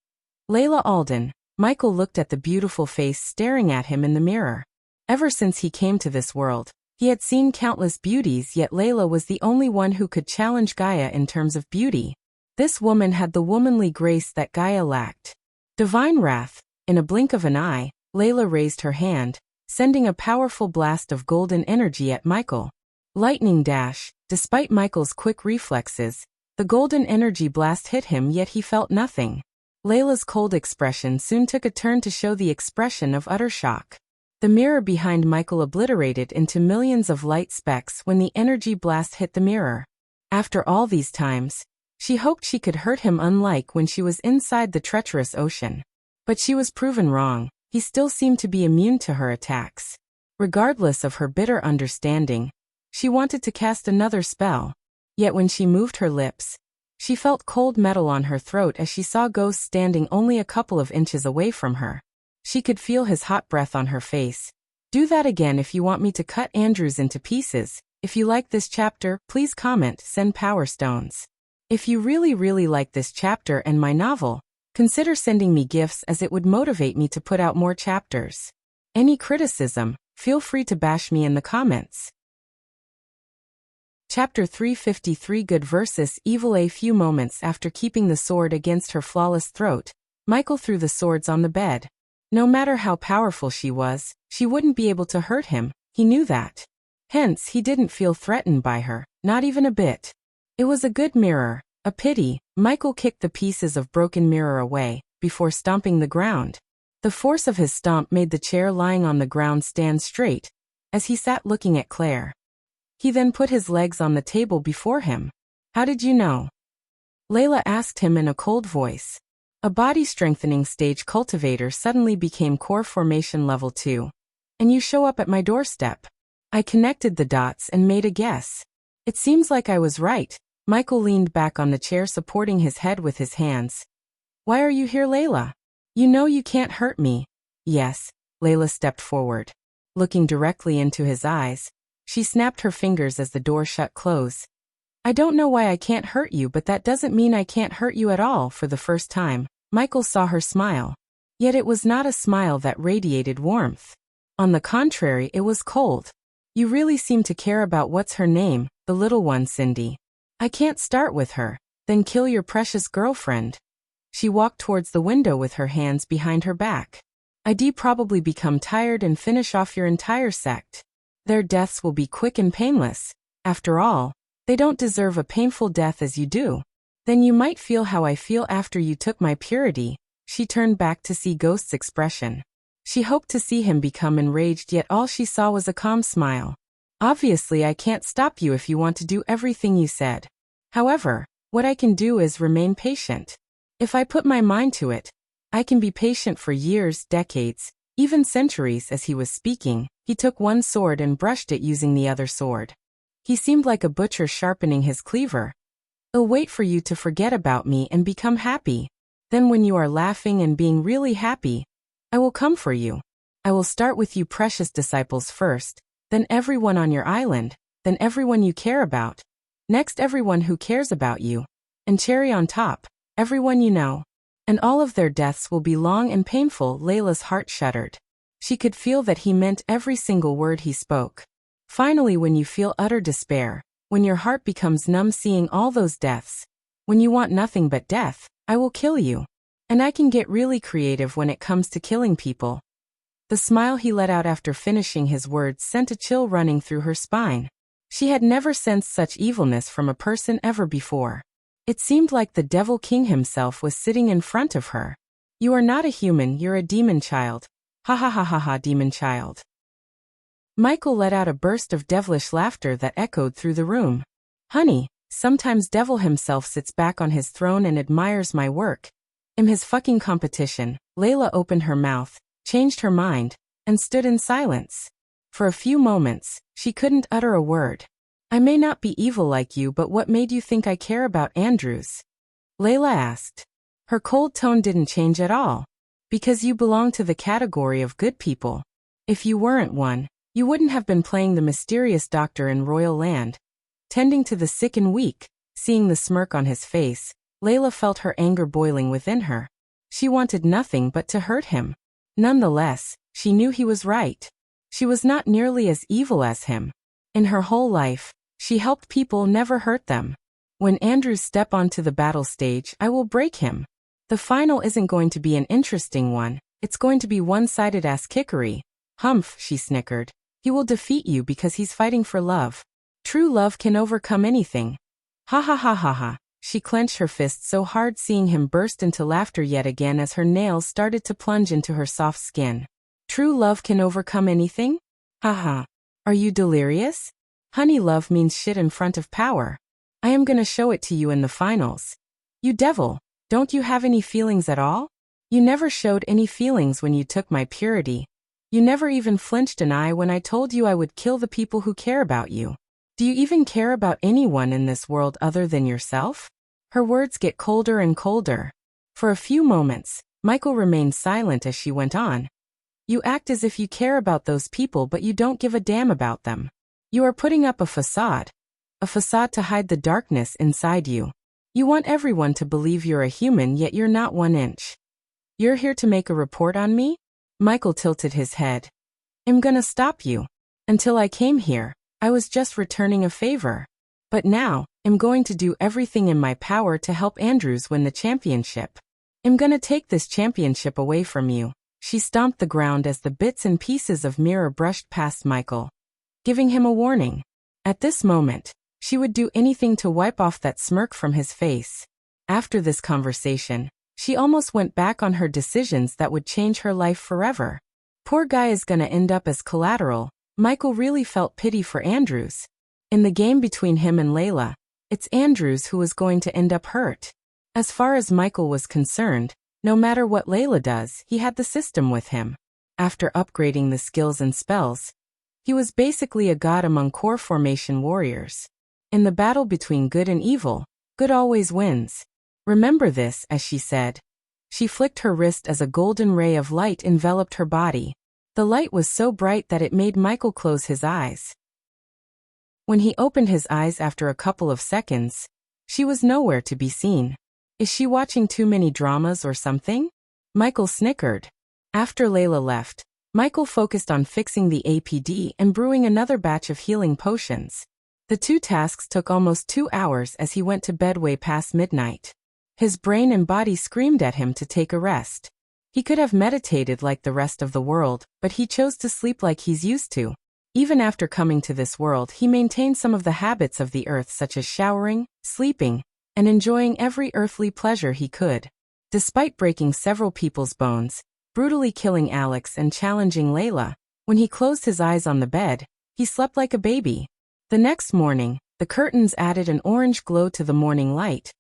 Layla Alden. Michael looked at the beautiful face staring at him in the mirror. Ever since he came to this world, he had seen countless beauties, yet Layla was the only one who could challenge Gaia in terms of beauty. This woman had the womanly grace that Gaia lacked. Divine wrath. In a blink of an eye, Layla raised her hand, sending a powerful blast of golden energy at Michael. Lightning dash. Despite Michael's quick reflexes, the golden energy blast hit him, yet he felt nothing. Layla's cold expression soon took a turn to show the expression of utter shock. The mirror behind Michael obliterated into millions of light specks when the energy blast hit the mirror. After all these times, she hoped she could hurt him, unlike when she was inside the treacherous ocean. But she was proven wrong. He still seemed to be immune to her attacks. Regardless of her bitter understanding, she wanted to cast another spell. Yet when she moved her lips, she felt cold metal on her throat as she saw Ghost standing only a couple of inches away from her. She could feel his hot breath on her face. Do that again if you want me to cut Andrews into pieces. If you like this chapter, please comment, send power stones. If you really like this chapter and my novel, consider sending me gifts as it would motivate me to put out more chapters. Any criticism, feel free to bash me in the comments. Chapter 353 Good versus Evil. A few moments after keeping the sword against her flawless throat, Michael threw the swords on the bed. No matter how powerful she was, she wouldn't be able to hurt him, he knew that. Hence, he didn't feel threatened by her, not even a bit. It was a good mirror, a pity. Michael kicked the pieces of broken mirror away, before stomping the ground. The force of his stomp made the chair lying on the ground stand straight, as he sat looking at Claire. He then put his legs on the table before him. How did you know? Layla asked him in a cold voice. A body strengthening stage cultivator suddenly became core formation level 2. And you show up at my doorstep. I connected the dots and made a guess. It seems like I was right. Michael leaned back on the chair supporting his head with his hands. Why are you here, Layla? You know you can't hurt me. Yes, Layla stepped forward. Looking directly into his eyes, she snapped her fingers as the door shut close. I don't know why I can't hurt you, but that doesn't mean I can't hurt you at all. For the first time, Michael saw her smile. Yet it was not a smile that radiated warmth. On the contrary, it was cold. You really seem to care about what's her name, the little one, Cindy. I can't start with her, then kill your precious girlfriend. She walked towards the window with her hands behind her back. I'd probably become tired and finish off your entire sect. Their deaths will be quick and painless. After all, they don't deserve a painful death as you do. Then you might feel how I feel after you took my purity. She turned back to see Ghost's expression. She hoped to see him become enraged, yet all she saw was a calm smile. Obviously, I can't stop you if you want to do everything you said. However, what I can do is remain patient. If I put my mind to it, I can be patient for years, decades, even centuries. As he was speaking, he took one sword and brushed it using the other sword. He seemed like a butcher sharpening his cleaver. I'll wait for you to forget about me and become happy. Then when you are laughing and being really happy, I will come for you. I will start with you precious disciples first, then everyone on your island, then everyone you care about. Next everyone who cares about you. And cherry on top, everyone you know. And all of their deaths will be long and painful. Layla's heart shuddered. She could feel that he meant every single word he spoke. Finally, when you feel utter despair, when your heart becomes numb seeing all those deaths, when you want nothing but death, I will kill you. And I can get really creative when it comes to killing people. The smile he let out after finishing his words sent a chill running through her spine. She had never sensed such evilness from a person ever before. It seemed like the Devil King himself was sitting in front of her. You are not a human, you're a demon child. Ha ha ha ha ha, demon child. Michael let out a burst of devilish laughter that echoed through the room. Honey, sometimes Devil himself sits back on his throne and admires my work. In his fucking competition, Layla opened her mouth, changed her mind, and stood in silence. For a few moments, she couldn't utter a word. I may not be evil like you, but what made you think I care about Andrews? Layla asked. Her cold tone didn't change at all. Because you belong to the category of good people. If you weren't one, you wouldn't have been playing the mysterious doctor in Royal Land, tending to the sick and weak. Seeing the smirk on his face, Layla felt her anger boiling within her. She wanted nothing but to hurt him. Nonetheless, she knew he was right. She was not nearly as evil as him. In her whole life, she helped people, never hurt them. When Andrews step onto the battle stage, I will break him. The final isn't going to be an interesting one, it's going to be one-sided ass-kickery. Humph, she snickered. He will defeat you because he's fighting for love. True love can overcome anything. Ha ha ha ha ha. She clenched her fist so hard seeing him burst into laughter yet again as her nails started to plunge into her soft skin. True love can overcome anything? Ha ha. Are you delirious? Honey, love means shit in front of power. I am gonna show it to you in the finals. You devil, don't you have any feelings at all? You never showed any feelings when you took my purity. You never even flinched an eye when I told you I would kill the people who care about you. Do you even care about anyone in this world other than yourself? Her words get colder and colder. For a few moments, Michael remained silent as she went on. You act as if you care about those people but you don't give a damn about them. You are putting up a facade to hide the darkness inside you. You want everyone to believe you're a human yet you're not 1 inch. You're here to make a report on me? Michael tilted his head. I'm gonna stop you. Until I came here, I was just returning a favor. But now, I'm going to do everything in my power to help Andrews win the championship. I'm gonna take this championship away from you. She stomped the ground as the bits and pieces of mirror brushed past Michael, giving him a warning. At this moment, she would do anything to wipe off that smirk from his face. After this conversation, she almost went back on her decisions that would change her life forever. Poor guy is gonna end up as collateral. Michael really felt pity for Andrews. In the game between him and Layla, it's Andrews who was going to end up hurt. As far as Michael was concerned, no matter what Layla does, he had the system with him. After upgrading the skills and spells, he was basically a god among core formation warriors. In the battle between good and evil, good always wins. Remember this, as she said. She flicked her wrist as a golden ray of light enveloped her body. The light was so bright that it made Michael close his eyes. When he opened his eyes after a couple of seconds, she was nowhere to be seen. Is she watching too many dramas or something? Michael snickered. After Layla left, Michael focused on fixing the APD and brewing another batch of healing potions. The 2 tasks took almost 2 hours as he went to bed way past midnight. His brain and body screamed at him to take a rest. He could have meditated like the rest of the world, but he chose to sleep like he's used to. Even after coming to this world, he maintained some of the habits of the earth such as showering, sleeping, and enjoying every earthly pleasure he could. Despite breaking several people's bones, brutally killing Alex and challenging Layla, when he closed his eyes on the bed, he slept like a baby. The next morning, the curtains added an orange glow to the morning light.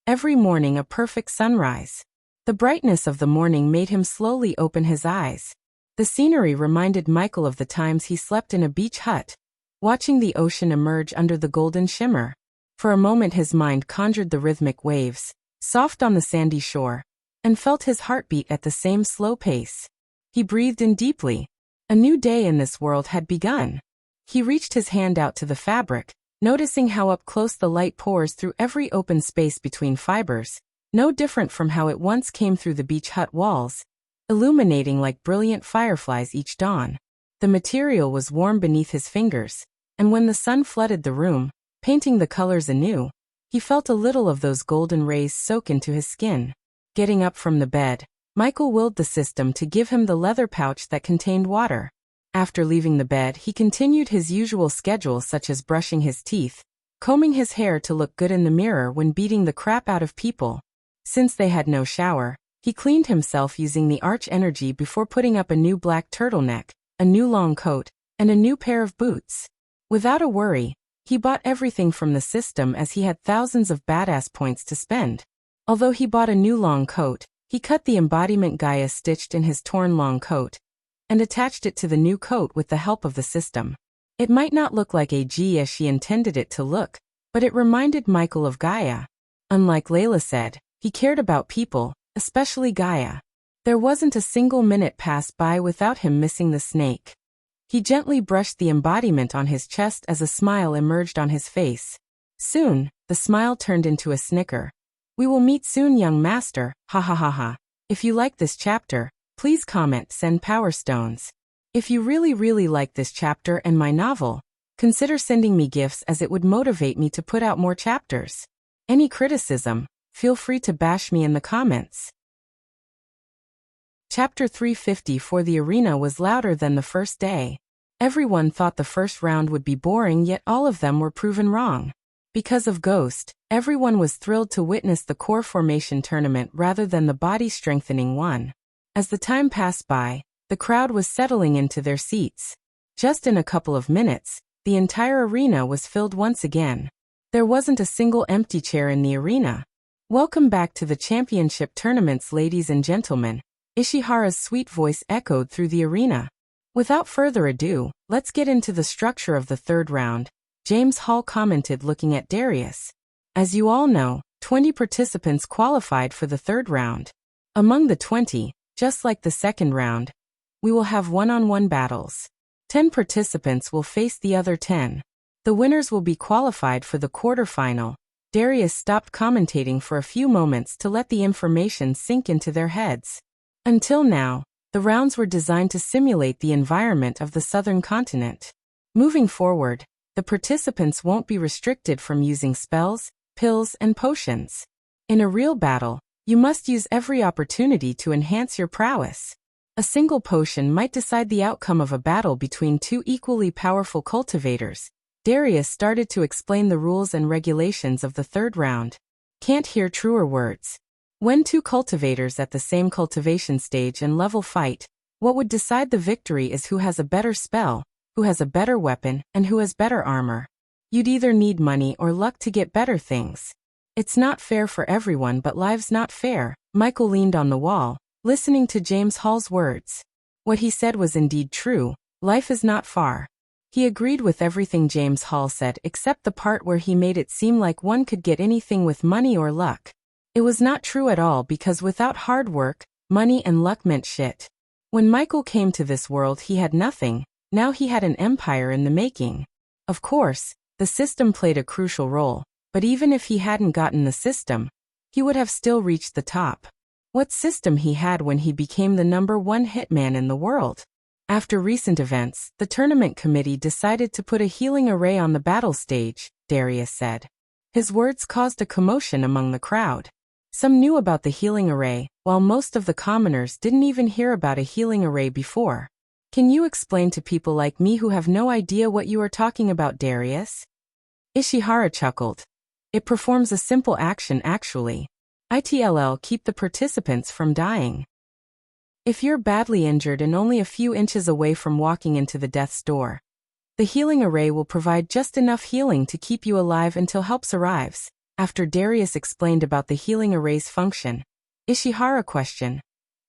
Every morning a perfect sunrise. The brightness of the morning made him slowly open his eyes. The scenery reminded Michael of the times he slept in a beach hut, watching the ocean emerge under the golden shimmer. For a moment his mind conjured the rhythmic waves, soft on the sandy shore, and felt his heartbeat at the same slow pace. He breathed in deeply. A new day in this world had begun. He reached his hand out to the fabric, noticing how up close the light pours through every open space between fibers, no different from how it once came through the beach hut walls, illuminating like brilliant fireflies each dawn. The material was warm beneath his fingers, and when the sun flooded the room, painting the colors anew, he felt a little of those golden rays soak into his skin. Getting up from the bed, Michael willed the system to give him the leather pouch that contained water. After leaving the bed, he continued his usual schedule such as brushing his teeth, combing his hair to look good in the mirror when beating the crap out of people. Since they had no shower, he cleaned himself using the arch energy before putting up a new black turtleneck, a new long coat, and a new pair of boots. Without a worry, he bought everything from the system as he had thousands of badass points to spend. Although he bought a new long coat, he cut the embodiment Gaia stitched in his torn long coat, and attached it to the new coat with the help of the system. It might not look like AG as she intended it to look, but it reminded Michael of Gaia. Unlike Layla said, he cared about people, especially Gaia. There wasn't a single minute passed by without him missing the snake. He gently brushed the embodiment on his chest as a smile emerged on his face. Soon, the smile turned into a snicker. We will meet soon, young master, ha ha ha ha. If you like this chapter, please comment, send power stones. If you really like this chapter and my novel, consider sending me gifts as it would motivate me to put out more chapters. Any criticism, feel free to bash me in the comments. Chapter 350 for the arena was louder than the first day. Everyone thought the first round would be boring, yet all of them were proven wrong. Because of Ghost, everyone was thrilled to witness the core formation tournament rather than the body strengthening one. As the time passed by, the crowd was settling into their seats. Just in a couple of minutes, the entire arena was filled once again. There wasn't a single empty chair in the arena. Welcome back to the championship tournaments, ladies and gentlemen. Ishihara's sweet voice echoed through the arena. Without further ado, let's get into the structure of the third round, James Hall commented looking at Darius. As you all know, 20 participants qualified for the third round. Among the 20, just like the second round, We will have one-on-one battles. 10 participants will face the other 10. The winners will be qualified for the quarterfinal. Darius stopped commentating for a few moments to let the information sink into their heads. Until now, the rounds were designed to simulate the environment of the southern continent. Moving forward, the participants won't be restricted from using spells, pills, and potions. In a real battle, you must use every opportunity to enhance your prowess. A single potion might decide the outcome of a battle between two equally powerful cultivators. Darius started to explain the rules and regulations of the third round. Can't hear truer words. When two cultivators at the same cultivation stage and level fight, what would decide the victory is who has a better spell, who has a better weapon, and who has better armor. You'd either need money or luck to get better things. It's not fair for everyone, but life's not fair. Michael leaned on the wall, listening to James Hall's words. What he said was indeed true. Life is not far. He agreed with everything James Hall said except the part where he made it seem like one could get anything with money or luck. It was not true at all, because without hard work, money and luck meant shit. When Michael came to this world he had nothing. Now he had an empire in the making. Of course, the system played a crucial role, but even if he hadn't gotten the system, he would have still reached the top. What system he had when he became the #1 hitman in the world? After recent events, the tournament committee decided to put a healing array on the battle stage, Darius said. His words caused a commotion among the crowd. Some knew about the healing array, while most of the commoners didn't even hear about a healing array before. Can you explain to people like me who have no idea what you are talking about, Darius? Ishihara chuckled. It performs a simple action actually. It'll keep the participants from dying. If you're badly injured and only a few inches away from walking into the death's door, the healing array will provide just enough healing to keep you alive until help arrives. After Darius explained about the healing array's function, Ishihara questioned,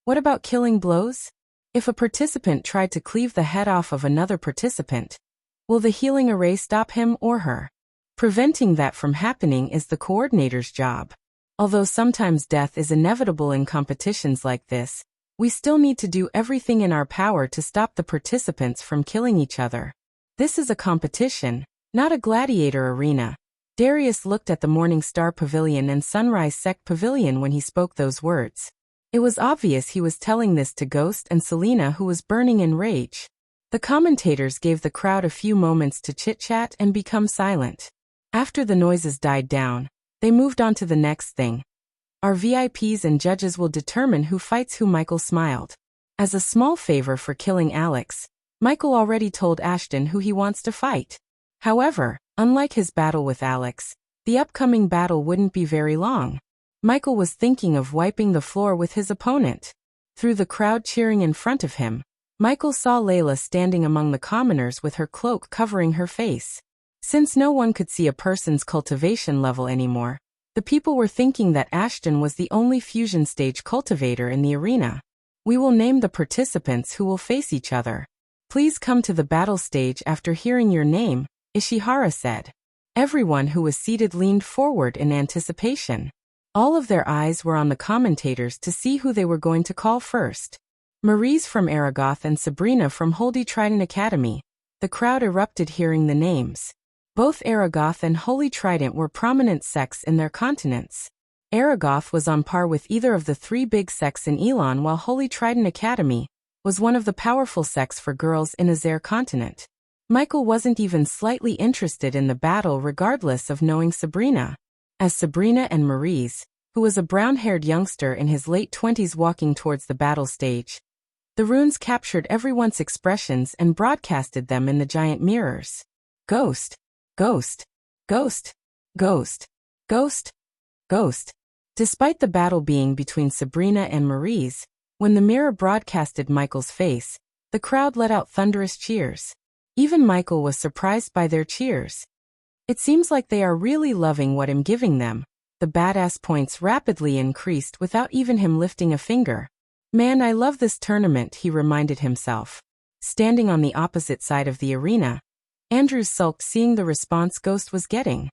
what about killing blows? If a participant tried to cleave the head off of another participant, will the healing array stop him or her? Preventing that from happening is the coordinator's job. Although sometimes death is inevitable in competitions like this, we still need to do everything in our power to stop the participants from killing each other. This is a competition, not a gladiator arena. Darius looked at the Morning Star Pavilion and Sunrise Sect Pavilion when he spoke those words. It was obvious he was telling this to Ghost and Selena, who was burning in rage. The commentators gave the crowd a few moments to chit-chat and become silent. After the noises died down, they moved on to the next thing. Our VIPs and judges will determine who fights who. Michael smiled. As a small favor for killing Alex, Michael already told Ashton who he wants to fight. However, unlike his battle with Alex, the upcoming battle wouldn't be very long. Michael was thinking of wiping the floor with his opponent. Through the crowd cheering in front of him, Michael saw Layla standing among the commoners with her cloak covering her face. Since no one could see a person's cultivation level anymore, the people were thinking that Ashton was the only fusion stage cultivator in the arena. We will name the participants who will face each other. Please come to the battle stage after hearing your name, Ishihara said. Everyone who was seated leaned forward in anticipation. All of their eyes were on the commentators to see who they were going to call first. Maurice from Aragoth and Sabrina from Holy Trident Academy. The crowd erupted hearing the names. Both Aragoth and Holy Trident were prominent sects in their continents. Aragoth was on par with either of the three big sects in Elon, while Holy Trident Academy was one of the powerful sects for girls in Azair continent. Michael wasn't even slightly interested in the battle regardless of knowing Sabrina. As Sabrina and Maurice, who was a brown-haired youngster in his late 20s walking towards the battle stage, the runes captured everyone's expressions and broadcasted them in the giant mirrors. Ghost. Ghost. Ghost. Ghost. Ghost. Ghost. Despite the battle being between Sabrina and Maurice, when the mirror broadcasted Michael's face, the crowd let out thunderous cheers. Even Michael was surprised by their cheers. It seems like they are really loving what I'm giving them. The badass points rapidly increased without even him lifting a finger. Man, I love this tournament, he reminded himself. Standing on the opposite side of the arena, Andrews sulked seeing the response Ghost was getting.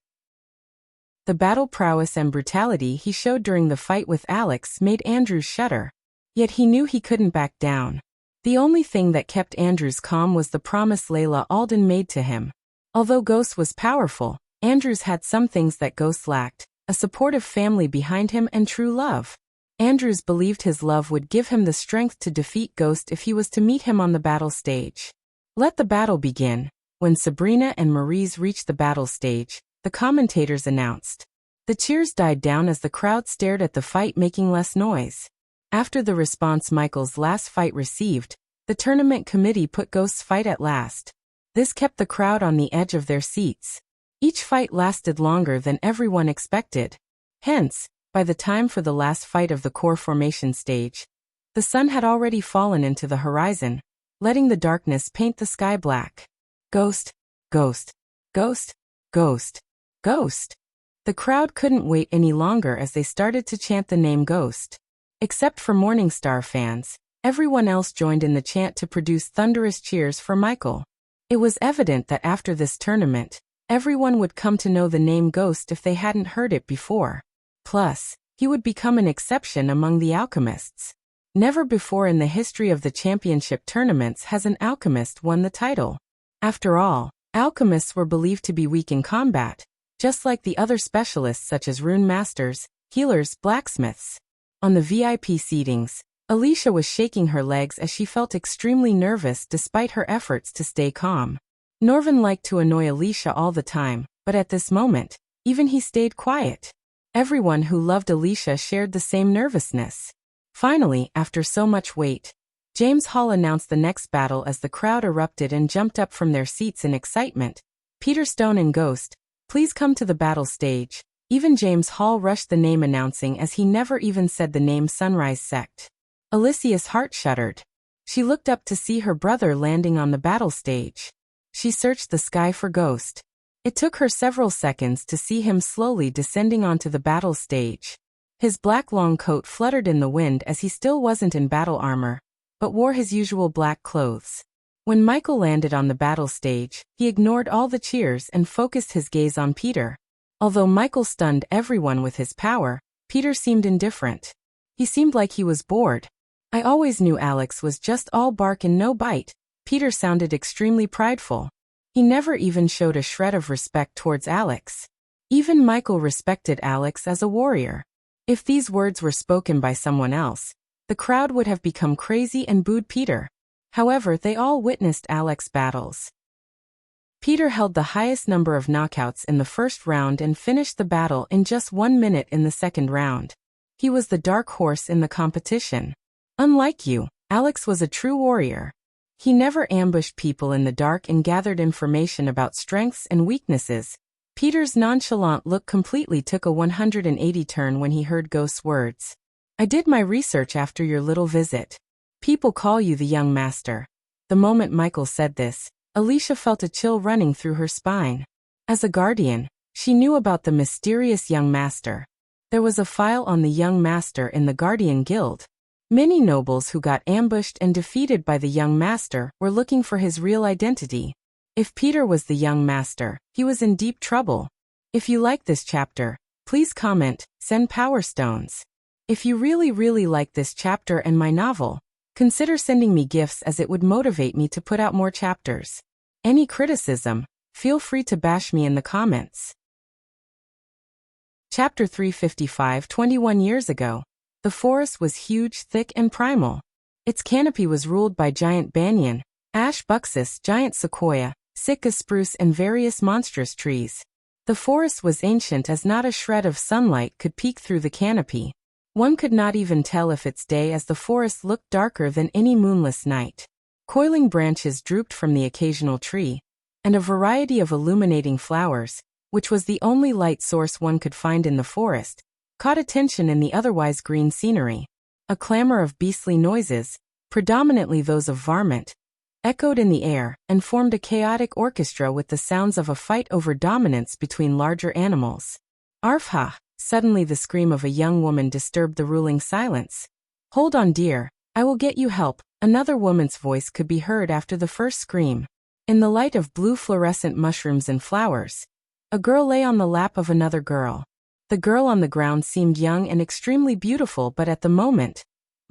The battle prowess and brutality he showed during the fight with Alex made Andrews shudder. Yet he knew he couldn't back down. The only thing that kept Andrews calm was the promise Layla Alden made to him. Although Ghost was powerful, Andrews had some things that Ghost lacked: a supportive family behind him and true love. Andrews believed his love would give him the strength to defeat Ghost if he was to meet him on the battle stage. Let the battle begin. When Sabrina and Maurice reached the battle stage, the commentators announced. The cheers died down as the crowd stared at the fight, making less noise. After the response Michael's last fight received, the tournament committee put Ghost's fight at last. This kept the crowd on the edge of their seats. Each fight lasted longer than everyone expected. Hence, by the time for the last fight of the core formation stage, the sun had already fallen into the horizon, letting the darkness paint the sky black. Ghost, Ghost, Ghost, Ghost, Ghost. The crowd couldn't wait any longer as they started to chant the name Ghost. Except for Morningstar fans, everyone else joined in the chant to produce thunderous cheers for Michael. It was evident that after this tournament, everyone would come to know the name Ghost if they hadn't heard it before. Plus, he would become an exception among the alchemists. Never before in the history of the championship tournaments has an alchemist won the title. After all, alchemists were believed to be weak in combat, just like the other specialists such as rune masters, healers, blacksmiths. On the VIP seatings, Alicia was shaking her legs as she felt extremely nervous despite her efforts to stay calm. Norvin liked to annoy Alicia all the time, but at this moment, even he stayed quiet. Everyone who loved Alicia shared the same nervousness. Finally, after so much wait, James Hall announced the next battle as the crowd erupted and jumped up from their seats in excitement. Peter Stone and Ghost, please come to the battle stage. Even James Hall rushed the name announcing as he never even said the name Sunrise Sect. Alicia's heart shuddered. She looked up to see her brother landing on the battle stage. She searched the sky for Ghost. It took her several seconds to see him slowly descending onto the battle stage. His black long coat fluttered in the wind as he still wasn't in battle armor, but wore his usual black clothes. When Michael landed on the battle stage, he ignored all the cheers and focused his gaze on Peter. Although Michael stunned everyone with his power, Peter seemed indifferent. He seemed like he was bored. I always knew Alex was just all bark and no bite. Peter sounded extremely prideful. He never even showed a shred of respect towards Alex. Even Michael respected Alex as a warrior. If these words were spoken by someone else, the crowd would have become crazy and booed Peter. However, they all witnessed Alex's battles. Peter held the highest number of knockouts in the first round and finished the battle in just 1 minute in the second round. He was the dark horse in the competition. Unlike you, Alex was a true warrior. He never ambushed people in the dark and gathered information about strengths and weaknesses. Peter's nonchalant look completely took a 180 turn when he heard Ghost's words. I did my research after your little visit. People call you the young master. The moment Michael said this, Alicia felt a chill running through her spine. As a guardian, she knew about the mysterious young master. There was a file on the young master in the Guardian Guild. Many nobles who got ambushed and defeated by the young master were looking for his real identity. If Peter was the young master, he was in deep trouble. If you like this chapter, please comment, send power stones. If you really like this chapter and my novel, consider sending me gifts as it would motivate me to put out more chapters. Any criticism, feel free to bash me in the comments. Chapter 355. 21 years ago. The forest was huge, thick, and primal. Its canopy was ruled by giant banyan, ash buxus, giant sequoia, Sitka spruce, and various monstrous trees. The forest was ancient as not a shred of sunlight could peek through the canopy. One could not even tell if it's day as the forest looked darker than any moonless night. Coiling branches drooped from the occasional tree, and a variety of illuminating flowers, which was the only light source one could find in the forest, caught attention in the otherwise green scenery. A clamor of beastly noises, predominantly those of varmint, echoed in the air and formed a chaotic orchestra with the sounds of a fight over dominance between larger animals. Arfha! Suddenly the scream of a young woman disturbed the ruling silence. Hold on, dear, I will get you help. Another woman's voice could be heard after the first scream. In the light of blue fluorescent mushrooms and flowers, a girl lay on the lap of another girl. The girl on the ground seemed young and extremely beautiful, but at the moment,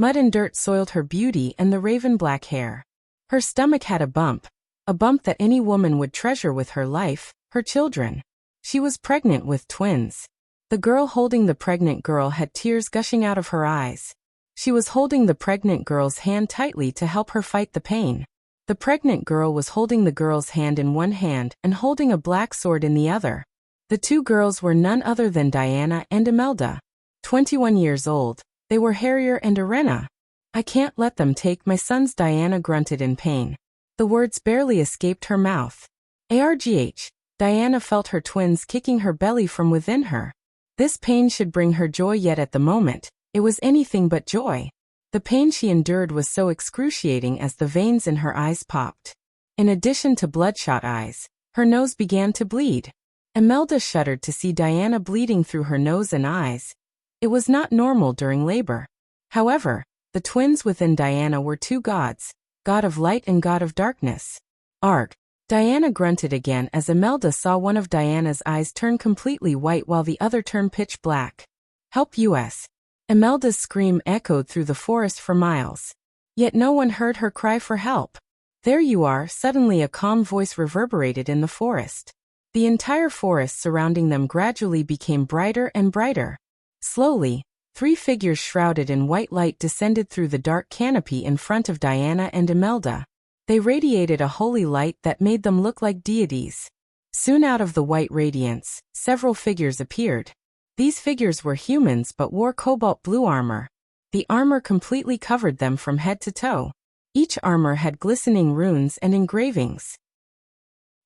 Mud and dirt soiled her beauty and the raven black hair. Her stomach had a bump that any woman would treasure with her life, her children. She was pregnant with twins. The girl holding the pregnant girl had tears gushing out of her eyes. She was holding the pregnant girl's hand tightly to help her fight the pain. The pregnant girl was holding the girl's hand in one hand and holding a black sword in the other. The two girls were none other than Diana and Imelda. 21 years old, they were Harrier and Irena. I can't let them take my sons, Diana grunted in pain. The words barely escaped her mouth. Argh, Diana felt her twins kicking her belly from within her. This pain should bring her joy, yet at the moment, it was anything but joy. The pain she endured was so excruciating as the veins in her eyes popped. In addition to bloodshot eyes, her nose began to bleed. Imelda shuddered to see Diana bleeding through her nose and eyes. It was not normal during labor. However, the twins within Diana were two gods, God of light and God of darkness. Arg! Diana grunted again as Imelda saw one of Diana's eyes turn completely white while the other turned pitch black. Help us! Imelda's scream echoed through the forest for miles. Yet no one heard her cry for help. There you are, suddenly a calm voice reverberated in the forest. The entire forest surrounding them gradually became brighter and brighter. Slowly, 3 figures shrouded in white light descended through the dark canopy in front of Diana and Imelda. They radiated a holy light that made them look like deities. Soon out of the white radiance, several figures appeared. These figures were humans but wore cobalt blue armor. The armor completely covered them from head to toe. Each armor had glistening runes and engravings.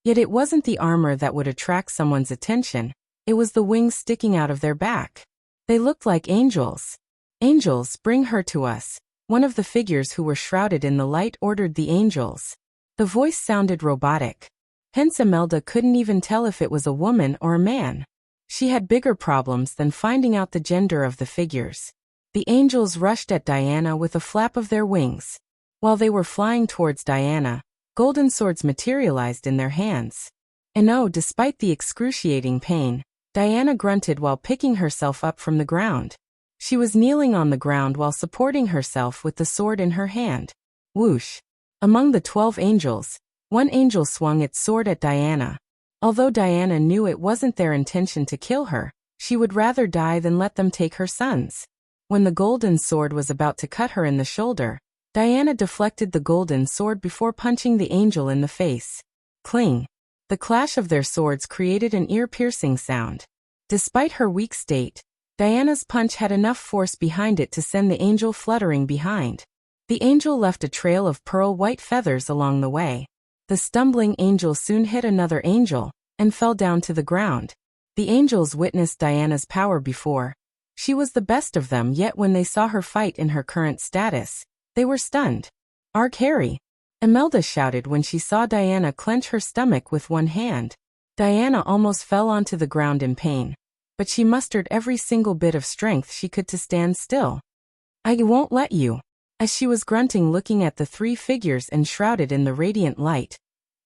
Yet it wasn't the armor that would attract someone's attention, it was the wings sticking out of their back. They looked like angels. Angels, bring her to us. One of the figures who were shrouded in the light ordered the angels. The voice sounded robotic. Hence Imelda couldn't even tell if it was a woman or a man. She had bigger problems than finding out the gender of the figures. The angels rushed at Diana with a flap of their wings. While they were flying towards Diana, golden swords materialized in their hands. And oh, despite the excruciating pain, Diana grunted while picking herself up from the ground. She was kneeling on the ground while supporting herself with the sword in her hand. Whoosh! Among the 12 angels, one angel swung its sword at Diana. Although Diana knew it wasn't their intention to kill her, she would rather die than let them take her sons. When the golden sword was about to cut her in the shoulder, Diana deflected the golden sword before punching the angel in the face. Cling! The clash of their swords created an ear-piercing sound. Despite her weak state, Diana's punch had enough force behind it to send the angel fluttering behind. The angel left a trail of pearl-white feathers along the way. The stumbling angel soon hit another angel, and fell down to the ground. The angels witnessed Diana's power before. She was the best of them, yet when they saw her fight in her current status, they were stunned. Arg Harry! Imelda shouted when she saw Diana clench her stomach with one hand. Diana almost fell onto the ground in pain, but she mustered every single bit of strength she could to stand still. I won't let you. As she was grunting looking at the 3 figures enshrouded in the radiant light,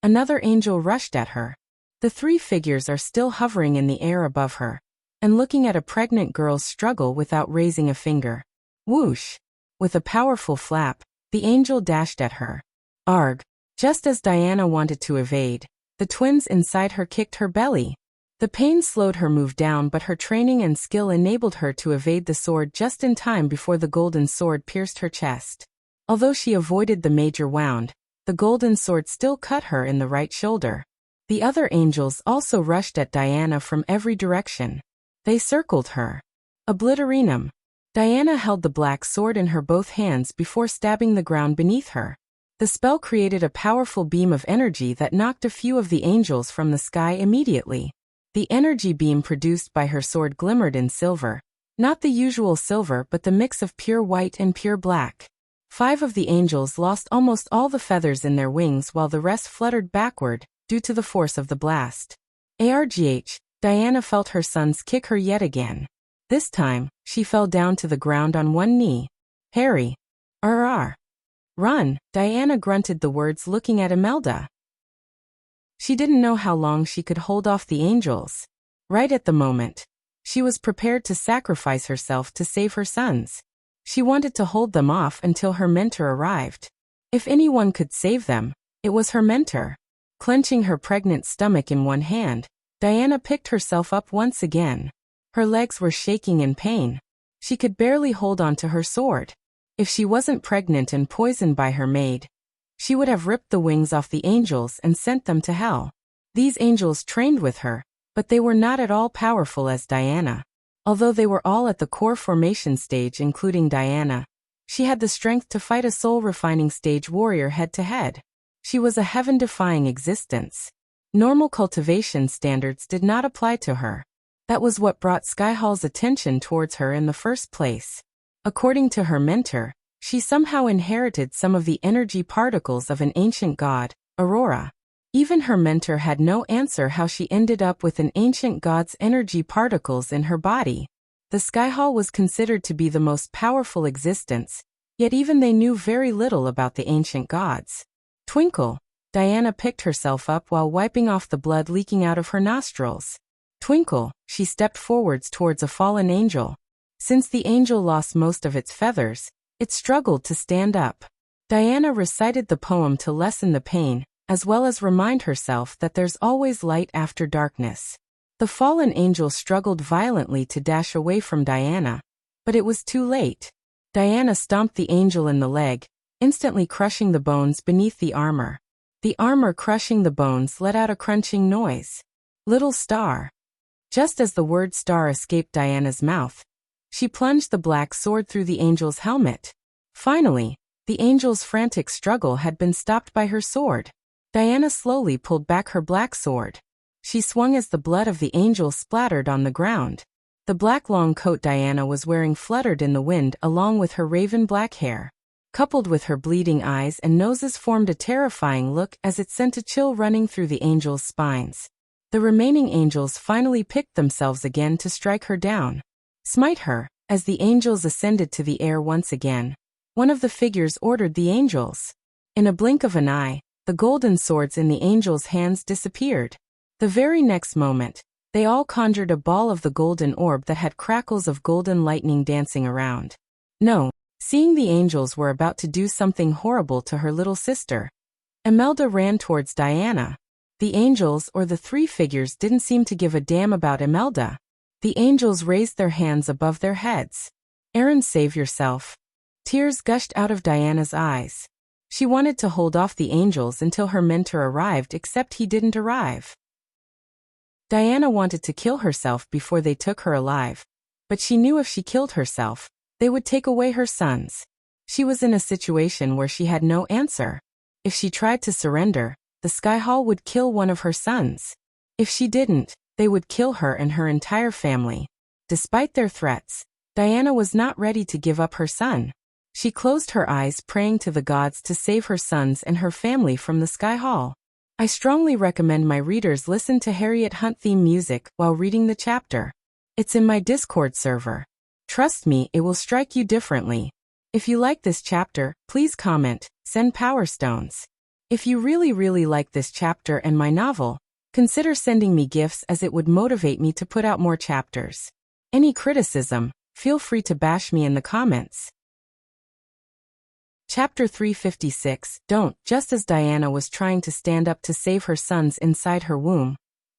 another angel rushed at her. The 3 figures are still hovering in the air above her, and looking at a pregnant girl's struggle without raising a finger. Whoosh! With a powerful flap, the angel dashed at her. Arg! Just as Diana wanted to evade, the twins inside her kicked her belly. The pain slowed her move down, but her training and skill enabled her to evade the sword just in time before the golden sword pierced her chest. Although she avoided the major wound, the golden sword still cut her in the right shoulder. The other angels also rushed at Diana from every direction. They circled her. Obliterenum. Diana held the black sword in her both hands before stabbing the ground beneath her. The spell created a powerful beam of energy that knocked a few of the angels from the sky immediately. The energy beam produced by her sword glimmered in silver, not the usual silver but the mix of pure white and pure black. 5 of the angels lost almost all the feathers in their wings while the rest fluttered backward, due to the force of the blast. Argh! Diana felt her sons kick her yet again. This time, she fell down to the ground on one knee. Harry! Rrr! Run! Diana grunted the words looking at Imelda. She didn't know how long she could hold off the angels. Right at the moment, she was prepared to sacrifice herself to save her sons. She wanted to hold them off until her mentor arrived. If anyone could save them, it was her mentor. Clenching her pregnant stomach in one hand, Diana picked herself up once again. Her legs were shaking in pain. She could barely hold on to her sword. If she wasn't pregnant and poisoned by her maid, she would have ripped the wings off the angels and sent them to hell. These angels trained with her, but they were not at all powerful as Diana. Although they were all at the core formation stage including Diana, she had the strength to fight a soul-refining stage warrior head-to-head. She was a heaven-defying existence. Normal cultivation standards did not apply to her. That was what brought Skyhall's attention towards her in the first place. According to her mentor, she somehow inherited some of the energy particles of an ancient god, Aurora. Even her mentor had no answer how she ended up with an ancient god's energy particles in her body. The Skyhall was considered to be the most powerful existence, yet even they knew very little about the ancient gods. Twinkle. Diana picked herself up while wiping off the blood leaking out of her nostrils. Twinkle, she stepped forwards towards a fallen angel. Since the angel lost most of its feathers, it struggled to stand up. Diana recited the poem to lessen the pain, as well as remind herself that there's always light after darkness. The fallen angel struggled violently to dash away from Diana, but it was too late. Diana stomped the angel in the leg, instantly crushing the bones beneath the armor. The armor crushing the bones let out a crunching noise. Little star. Just as the word star escaped Diana's mouth, she plunged the black sword through the angel's helmet. Finally, the angel's frantic struggle had been stopped by her sword. Diana slowly pulled back her black sword. She swung as the blood of the angel splattered on the ground. The black long coat Diana was wearing fluttered in the wind along with her raven black hair. Coupled with her bleeding eyes and noses formed a terrifying look as it sent a chill running through the angel's spines. The remaining angels finally picked themselves again to strike her down. Smite her. As the angels ascended to the air once again, one of the figures ordered the angels. In a blink of an eye, the golden swords in the angels' hands disappeared. The very next moment, they all conjured a ball of the golden orb that had crackles of golden lightning dancing around. No, seeing the angels were about to do something horrible to her little sister, Imelda ran towards Diana. The angels or the three figures didn't seem to give a damn about Imelda. The angels raised their hands above their heads. Aaron, save yourself. Tears gushed out of Diana's eyes. She wanted to hold off the angels until her mentor arrived, except he didn't arrive. Diana wanted to kill herself before they took her alive, but she knew if she killed herself, they would take away her sons. She was in a situation where she had no answer. If she tried to surrender, the Skyhall would kill one of her sons. If she didn't, they would kill her and her entire family. Despite their threats, Diana was not ready to give up her son. She closed her eyes, praying to the gods to save her sons and her family from the Skyhall. I strongly recommend my readers listen to Harriet Hunt theme music while reading the chapter. It's in my Discord server. Trust me, it will strike you differently. If you like this chapter, please comment, send power stones. If you really like this chapter and my novel, consider sending me gifts as it would motivate me to put out more chapters. Any criticism, feel free to bash me in the comments. Chapter 356, Don't. Just as Diana was trying to stand up to save her sons inside her womb,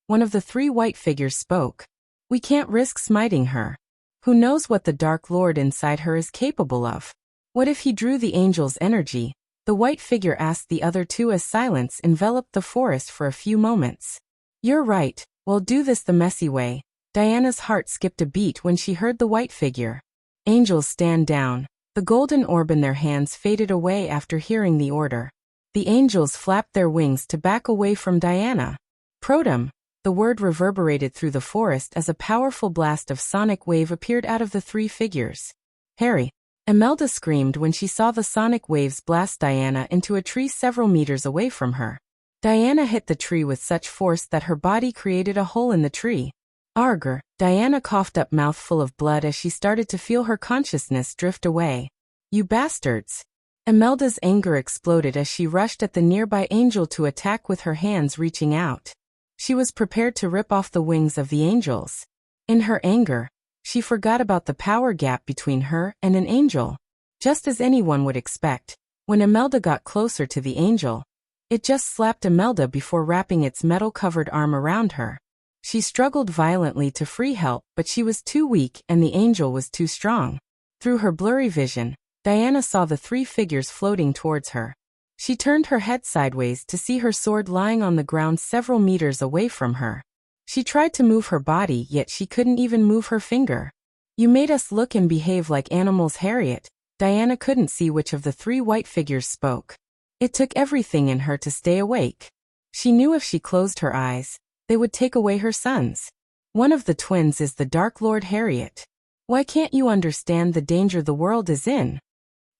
one of the three white figures spoke. We can't risk smiting her. Who knows what the Dark Lord inside her is capable of? What if he drew the angel's energy? The white figure asked the other two as silence enveloped the forest for a few moments. You're right, we'll do this the messy way. Diana's heart skipped a beat when she heard the white figure. Angels, stand down. The golden orb in their hands faded away after hearing the order. The angels flapped their wings to back away from Diana. Protum. The word reverberated through the forest as a powerful blast of sonic wave appeared out of the three figures. Harry. Imelda screamed when she saw the sonic waves blast Diana into a tree several meters away from her. Diana hit the tree with such force that her body created a hole in the tree. Argr. Diana coughed up, mouthful of blood, as she started to feel her consciousness drift away. You bastards! Imelda's anger exploded as she rushed at the nearby angel to attack with her hands reaching out. She was prepared to rip off the wings of the angels. In her anger, she forgot about the power gap between her and an angel. Just as anyone would expect, when Imelda got closer to the angel, it just slapped Imelda before wrapping its metal-covered arm around her. She struggled violently to free help, but she was too weak and the angel was too strong. Through her blurry vision, Diana saw the three figures floating towards her. She turned her head sideways to see her sword lying on the ground several meters away from her. She tried to move her body, yet she couldn't even move her finger. "You made us look and behave like animals, Harriet." Diana couldn't see which of the three white figures spoke. It took everything in her to stay awake. She knew if she closed her eyes, they would take away her sons. One of the twins is the Dark Lord Harriet. Why can't you understand the danger the world is in?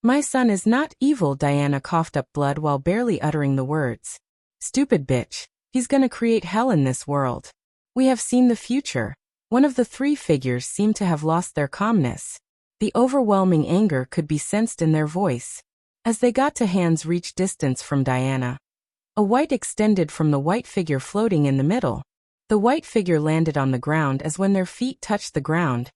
My son is not evil. Diana coughed up blood while barely uttering the words. Stupid bitch. He's gonna create hell in this world. We have seen the future. One of the three figures seemed to have lost their calmness. The overwhelming anger could be sensed in their voice. As they got to hands reach distance from Diana, a white extended from the white figure floating in the middle. The white figure landed on the ground as when their feet touched the ground.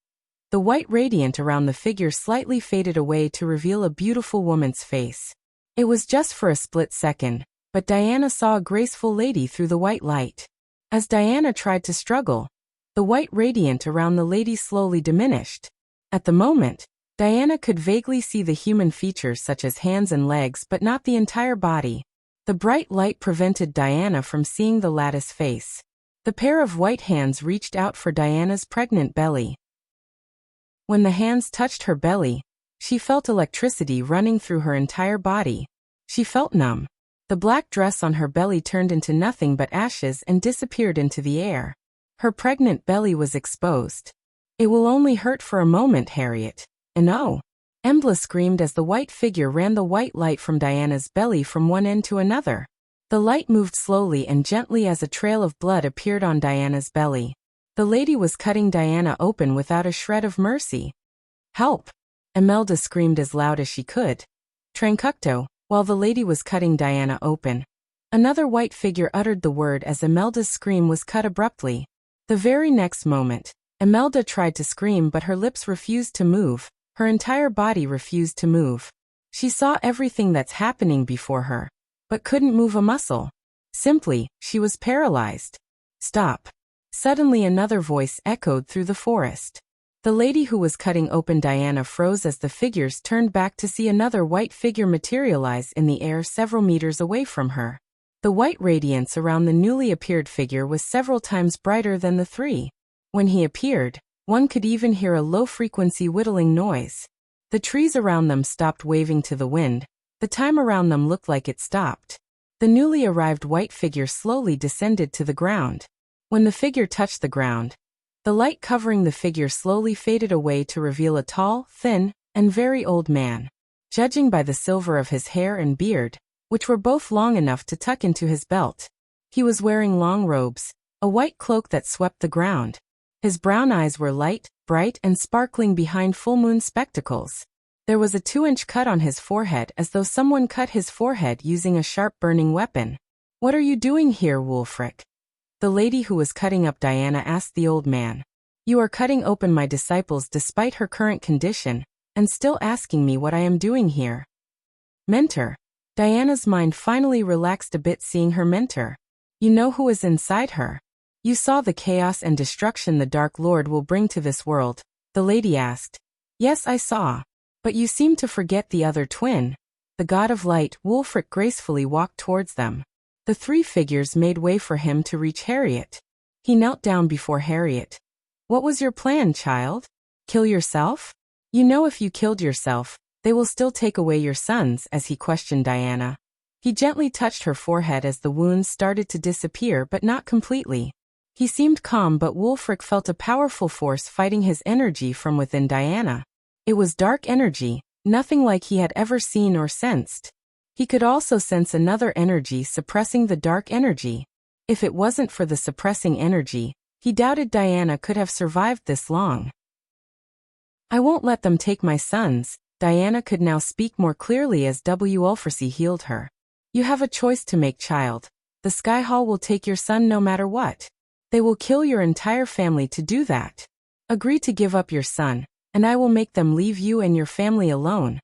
The white radiant around the figure slightly faded away to reveal a beautiful woman's face. It was just for a split second, but Diana saw a graceful lady through the white light. As Diana tried to struggle, the white radiant around the lady slowly diminished. At the moment, Diana could vaguely see the human features such as hands and legs but not the entire body. The bright light prevented Diana from seeing the lattice face. The pair of white hands reached out for Diana's pregnant belly. When the hands touched her belly, she felt electricity running through her entire body. She felt numb. The black dress on her belly turned into nothing but ashes and disappeared into the air. Her pregnant belly was exposed. It will only hurt for a moment, Harriet. And oh! Embla screamed as the white figure ran the white light from Diana's belly from one end to another. The light moved slowly and gently as a trail of blood appeared on Diana's belly. The lady was cutting Diana open without a shred of mercy. Help! Imelda screamed as loud as she could. Tranquecto, while the lady was cutting Diana open. Another white figure uttered the word as Imelda's scream was cut abruptly. The very next moment, Imelda tried to scream but her lips refused to move, her entire body refused to move. She saw everything that's happening before her, but couldn't move a muscle. Simply, she was paralyzed. Stop. Suddenly another voice echoed through the forest. The lady who was cutting open Diana froze as the figures turned back to see another white figure materialize in the air several meters away from her. The white radiance around the newly appeared figure was several times brighter than the three. When he appeared, one could even hear a low-frequency whittling noise. The trees around them stopped waving to the wind. The time around them looked like it stopped. The newly arrived white figure slowly descended to the ground. When the figure touched the ground, the light covering the figure slowly faded away to reveal a tall, thin, and very old man. Judging by the silver of his hair and beard, which were both long enough to tuck into his belt, he was wearing long robes, a white cloak that swept the ground. His brown eyes were light, bright, and sparkling behind full-moon spectacles. There was a 2-inch cut on his forehead as though someone cut his forehead using a sharp burning weapon. "What are you doing here, Wulfric?" The lady who was cutting up Diana asked the old man. "You are cutting open my disciples despite her current condition, and still asking me what I am doing here." Mentor. Diana's mind finally relaxed a bit seeing her mentor. "You know who is inside her? You saw the chaos and destruction the Dark Lord will bring to this world," the lady asked. "Yes, I saw. But you seem to forget the other twin." The god of light, Wulfric, gracefully walked towards them. The three figures made way for him to reach Harriet. He knelt down before Harriet. "What was your plan, child? Kill yourself? You know if you killed yourself, they will still take away your sons," as he questioned Diana. He gently touched her forehead as the wounds started to disappear but not completely. He seemed calm but Wulfric felt a powerful force fighting his energy from within Diana. It was dark energy, nothing like he had ever seen or sensed. He could also sense another energy suppressing the dark energy. If it wasn't for the suppressing energy, he doubted Diana could have survived this long. "I won't let them take my sons." Diana could now speak more clearly as Wulfric healed her. "You have a choice to make, child. The Sky Hall will take your son no matter what. They will kill your entire family to do that. Agree to give up your son, and I will make them leave you and your family alone."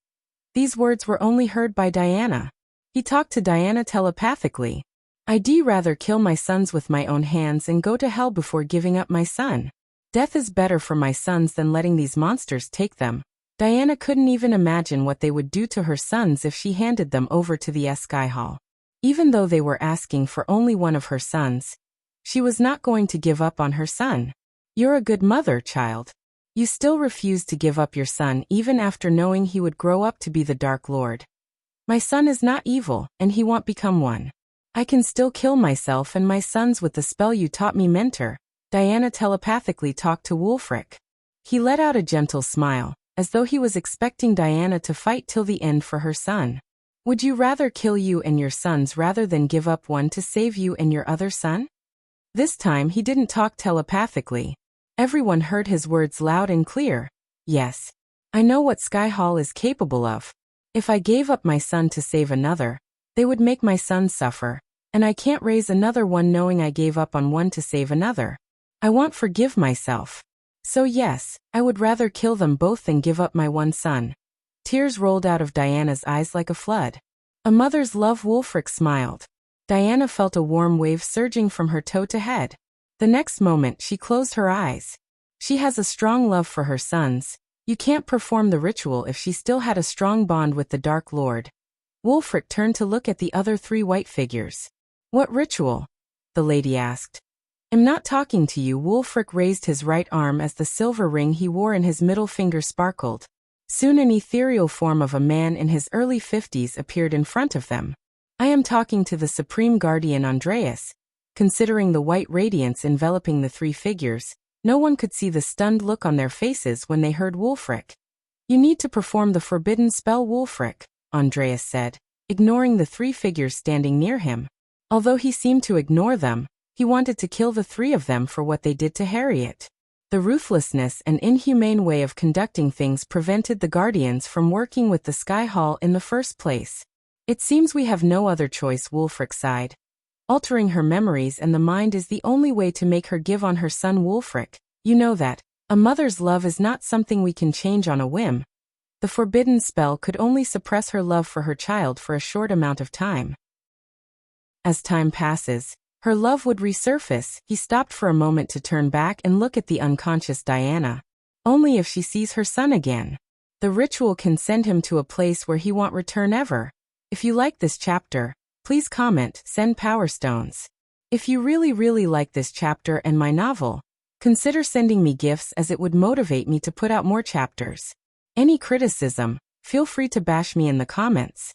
These words were only heard by Diana. He talked to Diana telepathically. I'd rather kill my sons with my own hands and go to hell before giving up my son. Death is better for my sons than letting these monsters take them. Diana couldn't even imagine what they would do to her sons if she handed them over to the Sky Hall. Even though they were asking for only one of her sons, she was not going to give up on her son. You're a good mother, child. You still refuse to give up your son even after knowing he would grow up to be the Dark Lord. My son is not evil, and he won't become one. I can still kill myself and my sons with the spell you taught me, mentor. Diana telepathically talked to Wulfric. He let out a gentle smile, as though he was expecting Diana to fight till the end for her son. Would you rather kill you and your sons rather than give up one to save you and your other son? This time he didn't talk telepathically. Everyone heard his words loud and clear. Yes. I know what Sky Hall is capable of. If I gave up my son to save another, they would make my son suffer, and I can't raise another one knowing I gave up on one to save another. I won't forgive myself. So yes, I would rather kill them both than give up my one son. Tears rolled out of Diana's eyes like a flood. A mother's love. Wulfric smiled. Diana felt a warm wave surging from her toe to head. The next moment she closed her eyes. She has a strong love for her sons. You can't perform the ritual if she still had a strong bond with the Dark Lord. Wulfric turned to look at the other three white figures. What ritual? The lady asked. I'm not talking to you. Wulfric raised his right arm as the silver ring he wore in his middle finger sparkled. Soon an ethereal form of a man in his early 50s appeared in front of them. I am talking to the Supreme Guardian Andreas. Considering the white radiance enveloping the three figures, no one could see the stunned look on their faces when they heard Wulfric. You need to perform the forbidden spell, Wulfric, Andreas said, ignoring the three figures standing near him. Although he seemed to ignore them, he wanted to kill the three of them for what they did to Harriet. The ruthlessness and inhumane way of conducting things prevented the Guardians from working with the Sky Hall in the first place. It seems we have no other choice, Wulfric sighed. Altering her memories and the mind is the only way to make her give on her son. Wulfric, you know that a mother's love is not something we can change on a whim. The forbidden spell could only suppress her love for her child for a short amount of time. As time passes, her love would resurface. He stopped for a moment to turn back and look at the unconscious Diana. Only if she sees her son again. The ritual can send him to a place where he won't return ever. If you like this chapter, please comment, send Power Stones. If you really like this chapter and my novel, consider sending me gifts as it would motivate me to put out more chapters. Any criticism, feel free to bash me in the comments.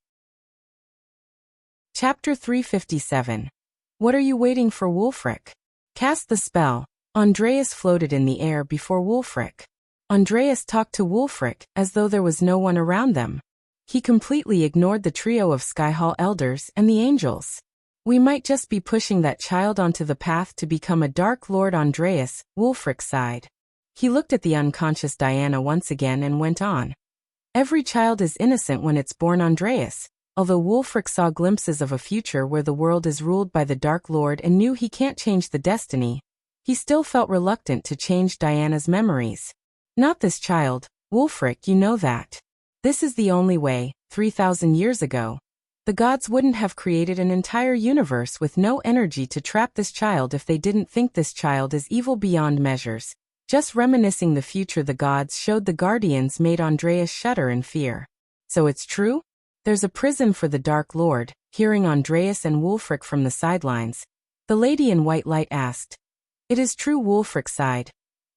Chapter 357. What are you waiting for, Wulfric? Cast the spell. Andreas floated in the air before Wulfric. Andreas talked to Wulfric as though there was no one around them. He completely ignored the trio of Sky Hall elders and the angels. We might just be pushing that child onto the path to become a Dark Lord, Andreas, Wulfric sighed. He looked at the unconscious Diana once again and went on. Every child is innocent when it's born, Andreas. Although Wulfric saw glimpses of a future where the world is ruled by the Dark Lord and knew he can't change the destiny, he still felt reluctant to change Diana's memories. Not this child, Wulfric, you know that. This is the only way. 3,000 years ago, the gods wouldn't have created an entire universe with no energy to trap this child if they didn't think this child is evil beyond measures. Just reminiscing the future the gods showed the Guardians made Andreas shudder in fear. So it's true? There's a prison for the Dark Lord. Hearing Andreas and Wulfric from the sidelines, the lady in white light asked. It is true, Wulfric sighed.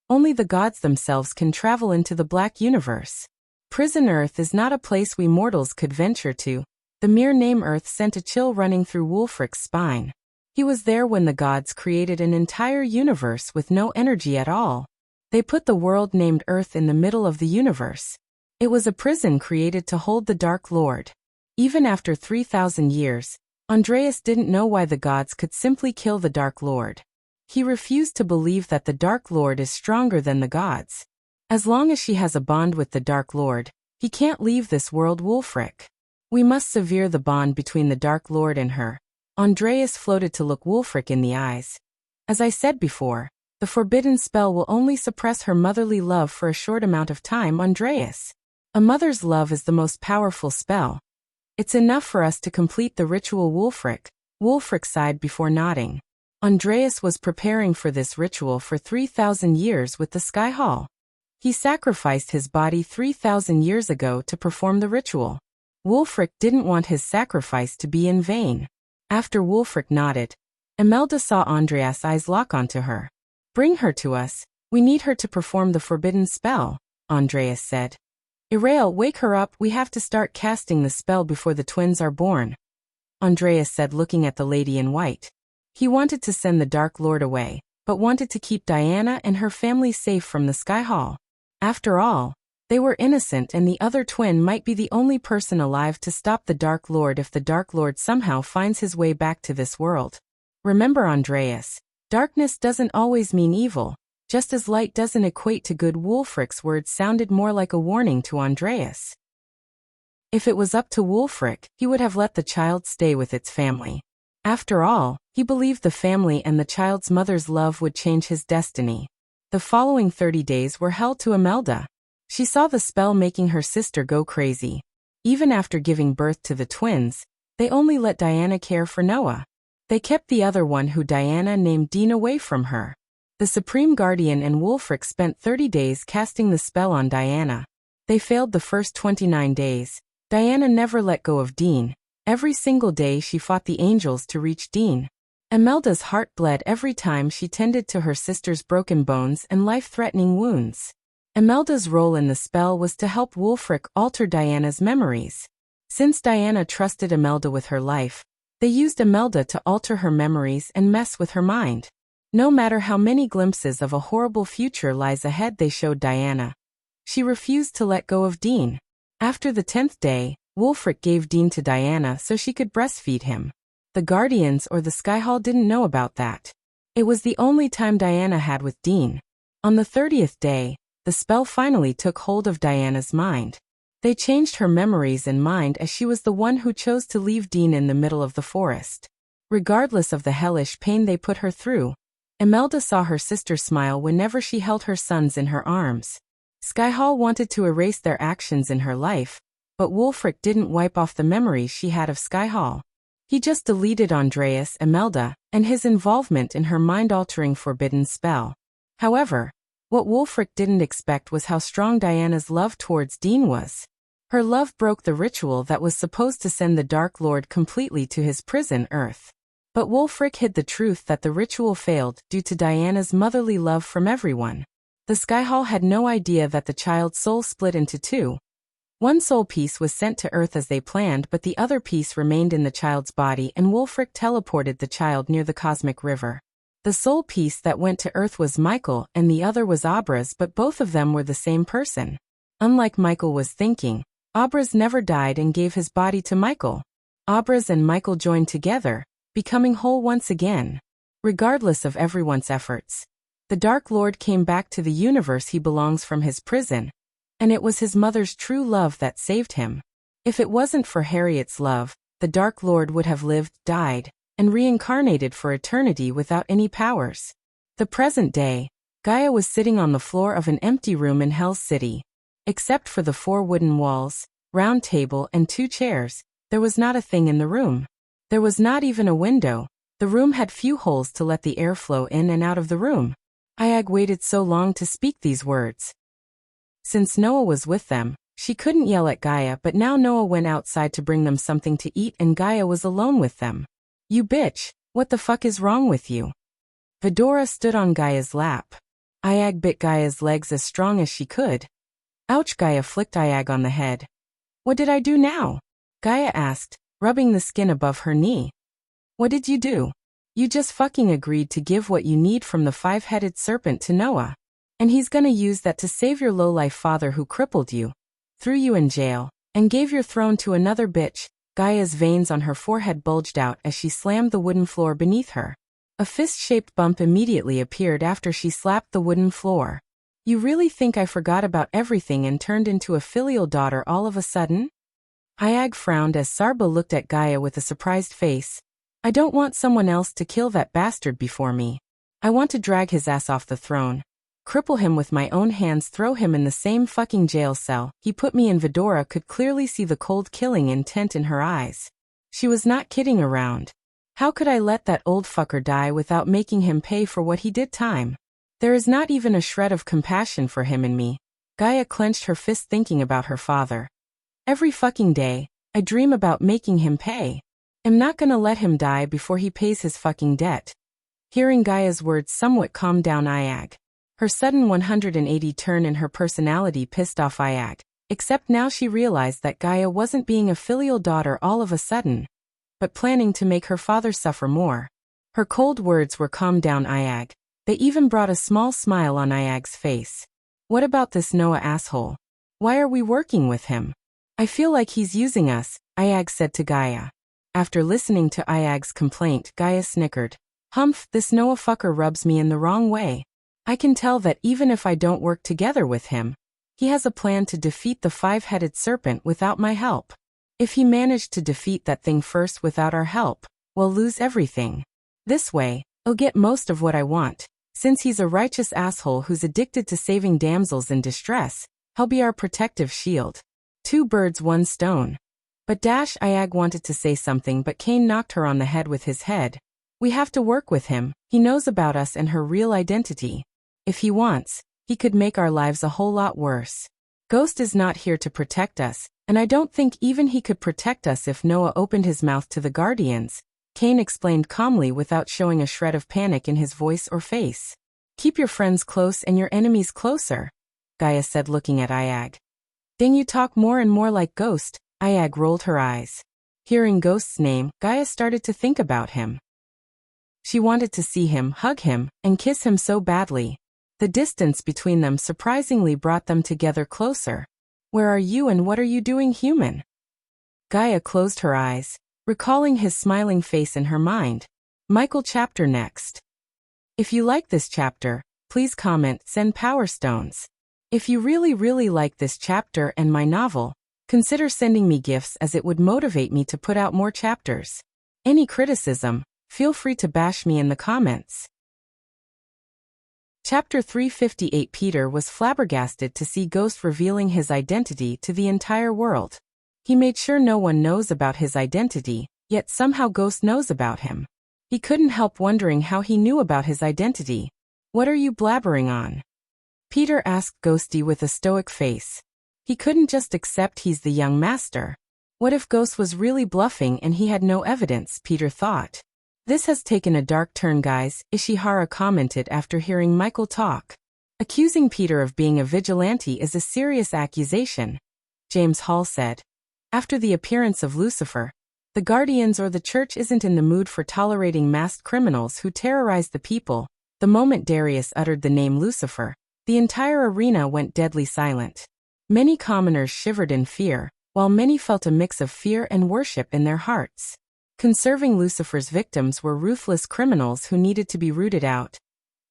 Only the gods themselves can travel into the black universe. Prison Earth is not a place we mortals could venture to. The mere name Earth sent a chill running through Wulfric's spine. He was there when the gods created an entire universe with no energy at all. They put the world named Earth in the middle of the universe. It was a prison created to hold the Dark Lord. Even after 3,000 years, Andreas didn't know why the gods could simply kill the Dark Lord. He refused to believe that the Dark Lord is stronger than the gods. As long as she has a bond with the Dark Lord, he can't leave this world, Wulfric. We must sever the bond between the Dark Lord and her. Andreas floated to look Wulfric in the eyes. As I said before, the forbidden spell will only suppress her motherly love for a short amount of time, Andreas. A mother's love is the most powerful spell. It's enough for us to complete the ritual, Wulfric. Wulfric sighed before nodding. Andreas was preparing for this ritual for 3,000 years with the Sky Hall. He sacrificed his body 3,000 years ago to perform the ritual. Wulfric didn't want his sacrifice to be in vain. After Wulfric nodded, Imelda saw Andreas' eyes lock onto her. Bring her to us. We need her to perform the forbidden spell, Andreas said. Irael, wake her up, we have to start casting the spell before the twins are born, Andreas said, looking at the lady in white. He wanted to send the Dark Lord away, but wanted to keep Diana and her family safe from the Sky Hall. After all, they were innocent and the other twin might be the only person alive to stop the Dark Lord if the Dark Lord somehow finds his way back to this world. Remember, Andreas, darkness doesn't always mean evil, just as light doesn't equate to good. Wulfric's words sounded more like a warning to Andreas. If it was up to Wulfric, he would have let the child stay with its family. After all, he believed the family and the child's mother's love would change his destiny. The following 30 days were hell to Imelda. She saw the spell making her sister go crazy. Even after giving birth to the twins, they only let Diana care for Noah. They kept the other one, who Diana named Dean, away from her. The Supreme Guardian and Wulfric spent 30 days casting the spell on Diana. They failed the first 29 days. Diana never let go of Dean. Every single day she fought the angels to reach Dean. Imelda's heart bled every time she tended to her sister's broken bones and life-threatening wounds. Imelda's role in the spell was to help Wulfric alter Diana's memories. Since Diana trusted Imelda with her life, they used Imelda to alter her memories and mess with her mind. No matter how many glimpses of a horrible future lies ahead they showed Diana, she refused to let go of Dean. After the 10th day, Wulfric gave Dean to Diana so she could breastfeed him. The Guardians or the Sky Hall didn't know about that. It was the only time Diana had with Dean. On the 30th day, the spell finally took hold of Diana's mind. They changed her memories and mind as she was the one who chose to leave Dean in the middle of the forest. Regardless of the hellish pain they put her through, Imelda saw her sister smile whenever she held her sons in her arms. Sky Hall wanted to erase their actions in her life, but Wulfric didn't wipe off the memories she had of Sky Hall. He just deleted Andreas, Imelda, and his involvement in her mind-altering forbidden spell. However, what Wulfric didn't expect was how strong Diana's love towards Dean was. Her love broke the ritual that was supposed to send the Dark Lord completely to his prison Earth. But Wulfric hid the truth that the ritual failed due to Diana's motherly love from everyone. The Sky Hall had no idea that the child's soul split into two. One soul piece was sent to Earth as they planned, but the other piece remained in the child's body, and Wulfric teleported the child near the cosmic river. The soul piece that went to Earth was Michael and the other was Abra's, but both of them were the same person. Unlike Michael was thinking, Abra's never died and gave his body to Michael. Abra's and Michael joined together, becoming whole once again. Regardless of everyone's efforts, the Dark Lord came back to the universe he belongs from his prison, and it was his mother's true love that saved him. If it wasn't for Harriet's love, the Dark Lord would have lived, died, and reincarnated for eternity without any powers. The present day, Gaia was sitting on the floor of an empty room in Hell's City. Except for the 4 wooden walls, round table and 2 chairs, there was not a thing in the room. There was not even a window. The room had few holes to let the air flow in and out of the room. Iag waited so long to speak these words. Since Noah was with them, she couldn't yell at Gaia, but now Noah went outside to bring them something to eat and Gaia was alone with them. You bitch, what the fuck is wrong with you? Vidora stood on Gaia's lap. Iag bit Gaia's legs as strong as she could. Ouch! Gaia flicked Iag on the head. What did I do now? Gaia asked, rubbing the skin above her knee. What did you do? You just fucking agreed to give what you need from the 5-headed serpent to Noah. And he's gonna use that to save your lowlife father who crippled you, threw you in jail, and gave your throne to another bitch. Gaia's veins on her forehead bulged out as she slammed the wooden floor beneath her. A fist-shaped bump immediately appeared after she slapped the wooden floor. You really think I forgot about everything and turned into a filial daughter all of a sudden? Iag frowned as Sarba looked at Gaia with a surprised face. I don't want someone else to kill that bastard before me. I want to drag his ass off the throne. cripple him with my own hands, throw him in the same fucking jail cell he put me in. Vidora could clearly see the cold killing intent in her eyes. She was not kidding around. How could I let that old fucker die without making him pay for what he did? Time. There is not even a shred of compassion for him in me. Gaia clenched her fist thinking about her father. Every fucking day, I dream about making him pay. I'm not gonna let him die before he pays his fucking debt. Hearing Gaia's words somewhat calmed down Ayag. Her sudden 180 turn in her personality pissed off Ayag, except now she realized that Gaia wasn't being a filial daughter all of a sudden, but planning to make her father suffer more. Her cold words were calmed down Ayag. They even brought a small smile on Ayag's face. What about this Noah asshole? Why are we working with him? I feel like he's using us, Ayag said to Gaia. After listening to Ayag's complaint, Gaia snickered. Humph, this Noah fucker rubs me in the wrong way. I can tell that even if I don't work together with him, he has a plan to defeat the five-headed serpent without my help. If he managed to defeat that thing first without our help, we'll lose everything. This way, I'll get most of what I want. Since he's a righteous asshole who's addicted to saving damsels in distress, he'll be our protective shield. Two birds, one stone. But Ayag wanted to say something, but Cain knocked her on the head with his head. We have to work with him. He knows about us and her real identity. If he wants, he could make our lives a whole lot worse. Ghost is not here to protect us, and I don't think even he could protect us if Noah opened his mouth to the Guardians, Cain explained calmly without showing a shred of panic in his voice or face. Keep your friends close and your enemies closer, Gaia said looking at Ayag. Dang, you talk more and more like Ghost, Ayag rolled her eyes. Hearing Ghost's name, Gaia started to think about him. She wanted to see him, hug him, and kiss him so badly. The distance between them surprisingly brought them together closer. Where are you and what are you doing, human? Gaia closed her eyes, recalling his smiling face in her mind. Michael chapter next. If you like this chapter, please comment, send power stones. If you really like this chapter and my novel, consider sending me gifts as it would motivate me to put out more chapters. Any criticism, feel free to bash me in the comments. Chapter 358. Peter was flabbergasted to see Ghost revealing his identity to the entire world. He made sure no one knows about his identity, yet somehow Ghost knows about him. He couldn't help wondering how he knew about his identity. What are you blabbering on? Peter asked Ghosty with a stoic face. He couldn't just accept he's the young master. What if Ghost was really bluffing and he had no evidence, Peter thought. This has taken a dark turn, guys, Ishihara commented after hearing Michael talk. Accusing Peter of being a vigilante is a serious accusation, James Hall said. After the appearance of Lucifer, the Guardians or the Church isn't in the mood for tolerating masked criminals who terrorize the people. The moment Darius uttered the name Lucifer, the entire arena went deadly silent. Many commoners shivered in fear, while many felt a mix of fear and worship in their hearts. Conserving Lucifer's victims were ruthless criminals who needed to be rooted out.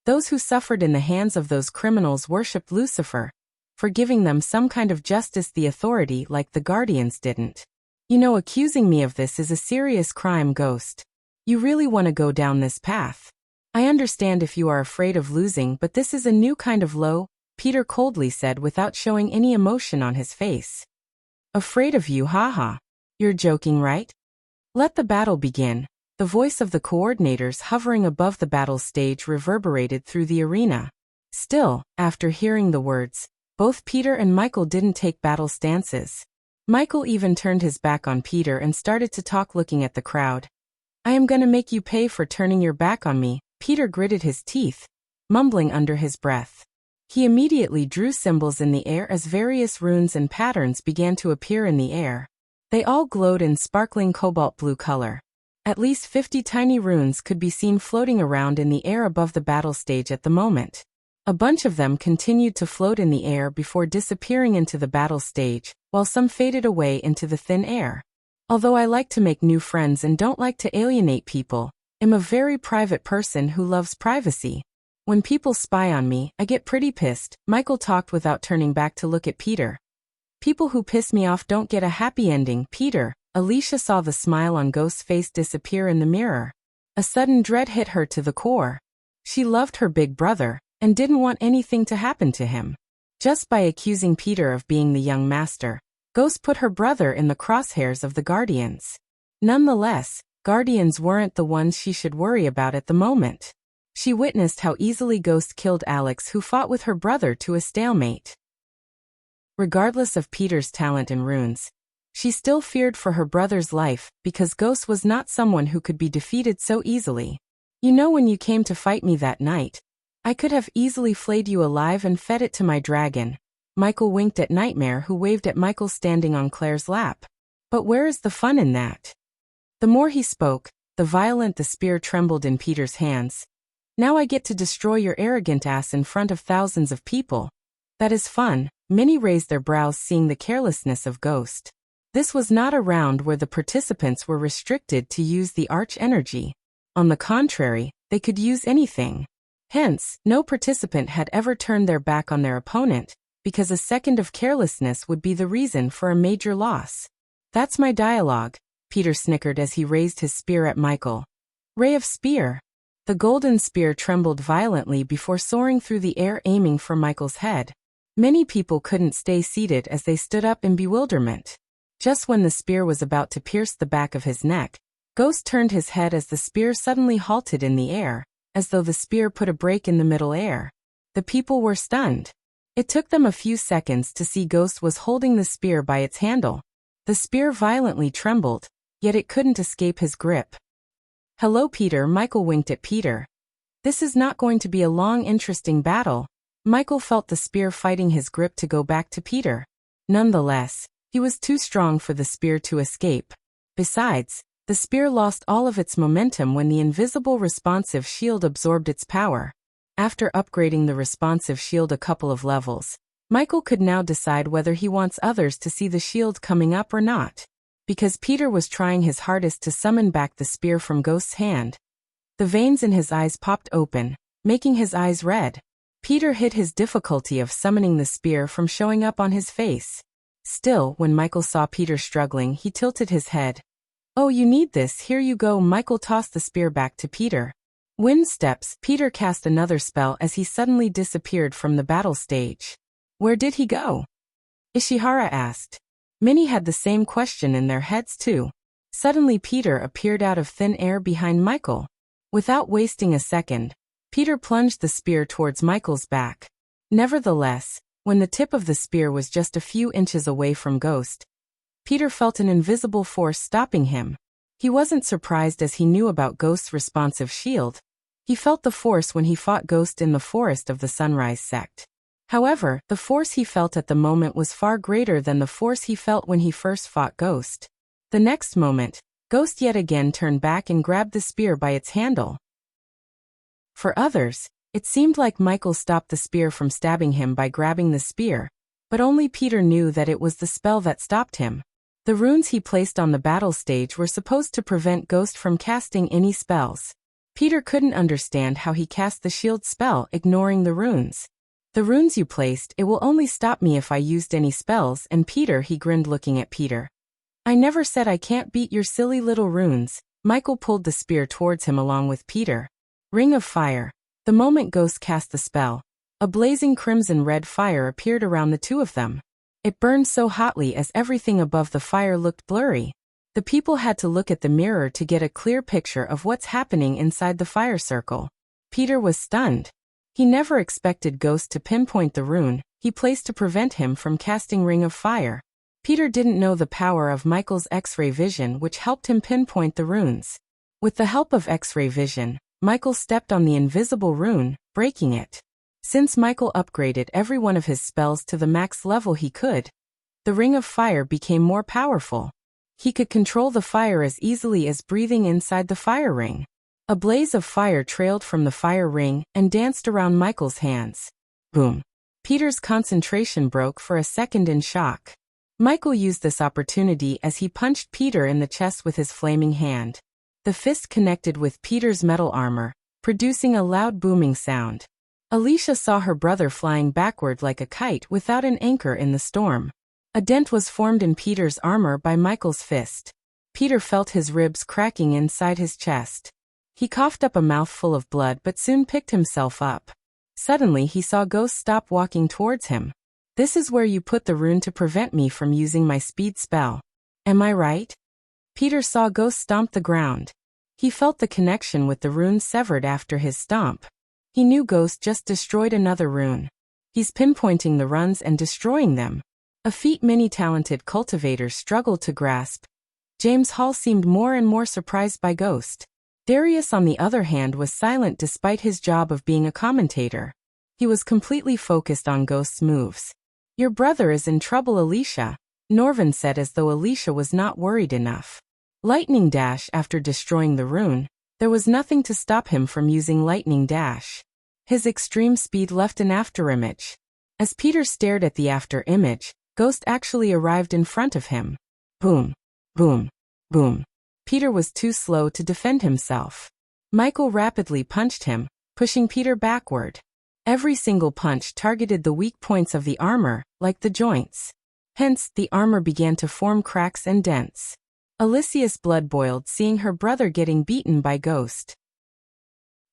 Those who suffered in the hands of those criminals worshipped Lucifer, for giving them some kind of justice the authority like the Guardians didn't. You know, accusing me of this is a serious crime, Ghost. You really want to go down this path. I understand if you are afraid of losing, but this is a new kind of low, Peter coldly said without showing any emotion on his face. Afraid of you, haha. You're joking, right? Let the battle begin. The voice of the coordinators hovering above the battle stage reverberated through the arena. Still, after hearing the words, both Peter and Michael didn't take battle stances. Michael even turned his back on Peter and started to talk looking at the crowd. I am gonna make you pay for turning your back on me, Peter gritted his teeth, mumbling under his breath. He immediately drew symbols in the air as various runes and patterns began to appear in the air. They all glowed in sparkling cobalt blue color. At least 50 tiny runes could be seen floating around in the air above the battle stage at the moment. A bunch of them continued to float in the air before disappearing into the battle stage, while some faded away into the thin air. Although I like to make new friends and don't like to alienate people, I'm a very private person who loves privacy. When people spy on me, I get pretty pissed, Michael talked without turning back to look at Peter. People who piss me off don't get a happy ending, Peter. Alicia saw the smile on Ghost's face disappear in the mirror. A sudden dread hit her to the core. She loved her big brother, and didn't want anything to happen to him. Just by accusing Peter of being the young master, Ghost put her brother in the crosshairs of the Guardians. Nonetheless, Guardians weren't the ones she should worry about at the moment. She witnessed how easily Ghost killed Alex, who fought with her brother to a stalemate. Regardless of Peter's talent in runes, she still feared for her brother's life because Ghost was not someone who could be defeated so easily. You know, when you came to fight me that night, I could have easily flayed you alive and fed it to my dragon. Michael winked at Nightmare, who waved at Michael standing on Claire's lap. But where is the fun in that? The more he spoke, the violent the spear trembled in Peter's hands. Now I get to destroy your arrogant ass in front of thousands of people. That is fun. Many raised their brows seeing the carelessness of Ghost. This was not a round where the participants were restricted to use the arch energy. On the contrary, they could use anything. Hence, no participant had ever turned their back on their opponent, because a second of carelessness would be the reason for a major loss. That's my dialogue, Peter snickered as he raised his spear at Michael. Ray of spear. The golden spear trembled violently before soaring through the air, aiming for Michael's head. Many people couldn't stay seated as they stood up in bewilderment. Just when the spear was about to pierce the back of his neck, Ghost turned his head as the spear suddenly halted in the air, as though the spear put a break in the middle air. The people were stunned. It took them a few seconds to see Ghost was holding the spear by its handle. The spear violently trembled, yet it couldn't escape his grip. Hello, Peter. Michael winked at Peter. This is not going to be a long, interesting battle. Michael felt the spear fighting his grip to go back to Peter. Nonetheless, he was too strong for the spear to escape. Besides, the spear lost all of its momentum when the invisible responsive shield absorbed its power. After upgrading the responsive shield a couple of levels, Michael could now decide whether he wants others to see the shield coming up or not. Because Peter was trying his hardest to summon back the spear from Ghost's hand. The veins in his eyes popped open, making his eyes red. Peter hid his difficulty of summoning the spear from showing up on his face. Still, when Michael saw Peter struggling, he tilted his head. Oh, you need this, here you go. Michael tossed the spear back to Peter. Wind steps. Peter cast another spell as he suddenly disappeared from the battle stage. Where did he go? Ishihara asked. Many had the same question in their heads too. Suddenly Peter appeared out of thin air behind Michael. Without wasting a second, Peter plunged the spear towards Michael's back. Nevertheless, when the tip of the spear was just a few inches away from Ghost, Peter felt an invisible force stopping him. He wasn't surprised as he knew about Ghost's responsive shield. He felt the force when he fought Ghost in the Forest of the Sunrise sect. However, the force he felt at the moment was far greater than the force he felt when he first fought Ghost. The next moment, Ghost yet again turned back and grabbed the spear by its handle. For others, it seemed like Michael stopped the spear from stabbing him by grabbing the spear, but only Peter knew that it was the spell that stopped him. The runes he placed on the battle stage were supposed to prevent Ghost from casting any spells. Peter couldn't understand how he cast the shield spell ignoring the runes. The runes you placed, it will only stop me if I used any spells, and Peter, he grinned looking at Peter. I never said I can't beat your silly little runes. Michael pulled the spear towards him along with Peter. Ring of fire. The moment Ghost cast the spell, a blazing crimson-red fire appeared around the two of them. It burned so hotly as everything above the fire looked blurry. The people had to look at the mirror to get a clear picture of what's happening inside the fire circle. Peter was stunned. He never expected Ghost to pinpoint the rune he placed to prevent him from casting Ring of Fire. Peter didn't know the power of Michael's X-ray vision, which helped him pinpoint the runes. With the help of X-ray vision, Michael stepped on the invisible rune, breaking it. Since Michael upgraded every one of his spells to the max level he could, the Ring of Fire became more powerful. He could control the fire as easily as breathing inside the fire ring. A blaze of fire trailed from the fire ring and danced around Michael's hands. Boom. Peter's concentration broke for a second in shock. Michael used this opportunity as he punched Peter in the chest with his flaming hand. The fist connected with Peter's metal armor, producing a loud booming sound. Alicia saw her brother flying backward like a kite without an anchor in the storm. A dent was formed in Peter's armor by Michael's fist. Peter felt his ribs cracking inside his chest. He coughed up a mouthful of blood but soon picked himself up. Suddenly he saw Ghost stop walking towards him. This is where you put the rune to prevent me from using my speed spell. Am I right? Peter saw Ghost stomp the ground. He felt the connection with the rune severed after his stomp. He knew Ghost just destroyed another rune. He's pinpointing the runes and destroying them. A feat many talented cultivators struggled to grasp. James Hall seemed more and more surprised by Ghost. Darius, on the other hand, was silent despite his job of being a commentator. He was completely focused on Ghost's moves. Your brother is in trouble, Alicia, Norvin said as though Alicia was not worried enough. Lightning Dash. After destroying the rune, there was nothing to stop him from using Lightning Dash. His extreme speed left an afterimage. As Peter stared at the afterimage, Ghost actually arrived in front of him. Boom, boom, boom. Peter was too slow to defend himself. Michael rapidly punched him, pushing Peter backward. Every single punch targeted the weak points of the armor, like the joints. Hence, the armor began to form cracks and dents. Alicia's blood boiled seeing her brother getting beaten by Ghost.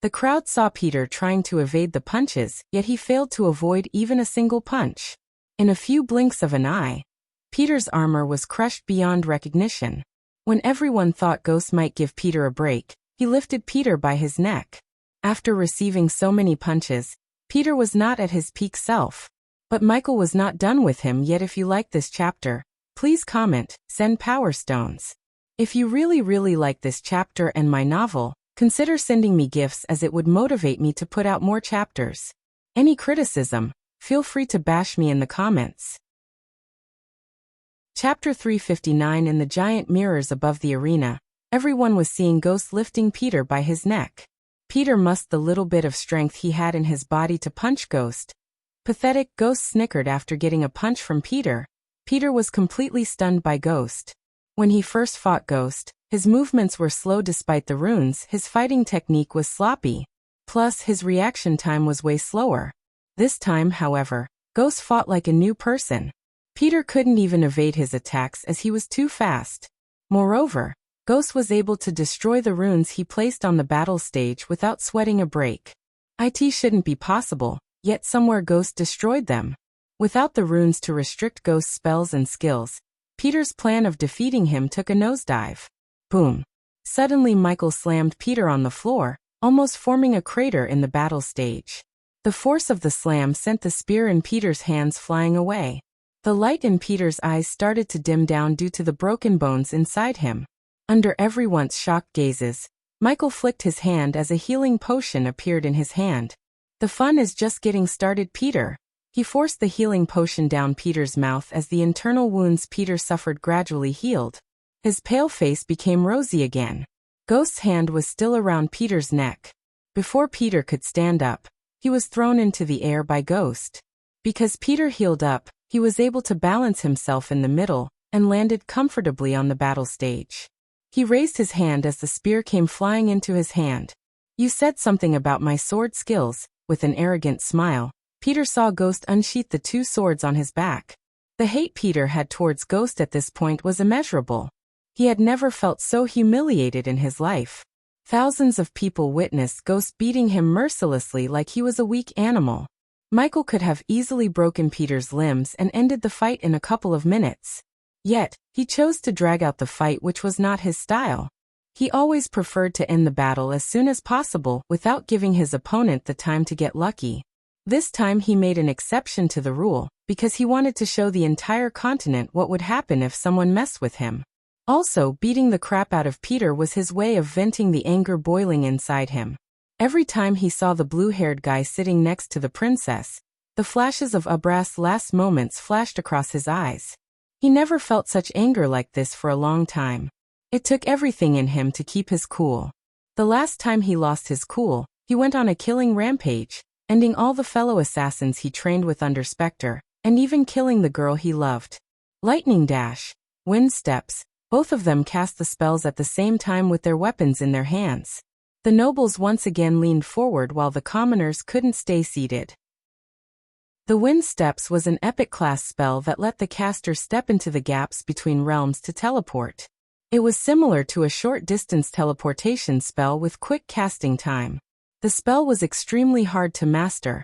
The crowd saw Peter trying to evade the punches, yet he failed to avoid even a single punch. In a few blinks of an eye, Peter's armor was crushed beyond recognition. When everyone thought Ghost might give Peter a break, he lifted Peter by his neck. After receiving so many punches, Peter was not at his peak self. But Michael was not done with him yet. If you like this chapter, please comment, send Power Stones. If you really like this chapter and my novel, consider sending me gifts as it would motivate me to put out more chapters. Any criticism, feel free to bash me in the comments. Chapter 359. In the giant mirrors above the arena, everyone was seeing Ghost lifting Peter by his neck. Peter mustered the little bit of strength he had in his body to punch Ghost. Pathetic, Ghost snickered after getting a punch from Peter. Peter was completely stunned by Ghost. When he first fought Ghost, his movements were slow despite the runes, his fighting technique was sloppy. Plus, his reaction time was way slower. This time, however, Ghost fought like a new person. Peter couldn't even evade his attacks as he was too fast. Moreover, Ghost was able to destroy the runes he placed on the battle stage without sweating a break. It shouldn't be possible, yet somewhere Ghost destroyed them. Without the runes to restrict Ghost's spells and skills, Peter's plan of defeating him took a nosedive. Boom. Suddenly Michael slammed Peter on the floor, almost forming a crater in the battle stage. The force of the slam sent the spear in Peter's hands flying away. The light in Peter's eyes started to dim down due to the broken bones inside him. Under everyone's shocked gazes, Michael flicked his hand as a healing potion appeared in his hand. The fun is just getting started, Peter. He forced the healing potion down Peter's mouth as the internal wounds Peter suffered gradually healed. His pale face became rosy again. Ghost's hand was still around Peter's neck. Before Peter could stand up, he was thrown into the air by Ghost. Because Peter healed up, he was able to balance himself in the middle and landed comfortably on the battle stage. He raised his hand as the spear came flying into his hand. You said something about my sword skills. With an arrogant smile, Peter saw Ghost unsheath the two swords on his back. The hate Peter had towards Ghost at this point was immeasurable. He had never felt so humiliated in his life. Thousands of people witnessed Ghost beating him mercilessly like he was a weak animal. Michael could have easily broken Peter's limbs and ended the fight in a couple of minutes. Yet, he chose to drag out the fight, which was not his style. He always preferred to end the battle as soon as possible without giving his opponent the time to get lucky. This time he made an exception to the rule, because he wanted to show the entire continent what would happen if someone messed with him. Also, beating the crap out of Peter was his way of venting the anger boiling inside him. Every time he saw the blue-haired guy sitting next to the princess, the flashes of Abra's last moments flashed across his eyes. He never felt such anger like this for a long time. It took everything in him to keep his cool. The last time he lost his cool, he went on a killing rampage, ending all the fellow assassins he trained with under Spectre, and even killing the girl he loved. Lightning Dash, Wind Steps, both of them cast the spells at the same time with their weapons in their hands. The nobles once again leaned forward while the commoners couldn't stay seated. The Wind Steps was an epic class spell that let the caster step into the gaps between realms to teleport. It was similar to a short-distance teleportation spell with quick casting time. The spell was extremely hard to master,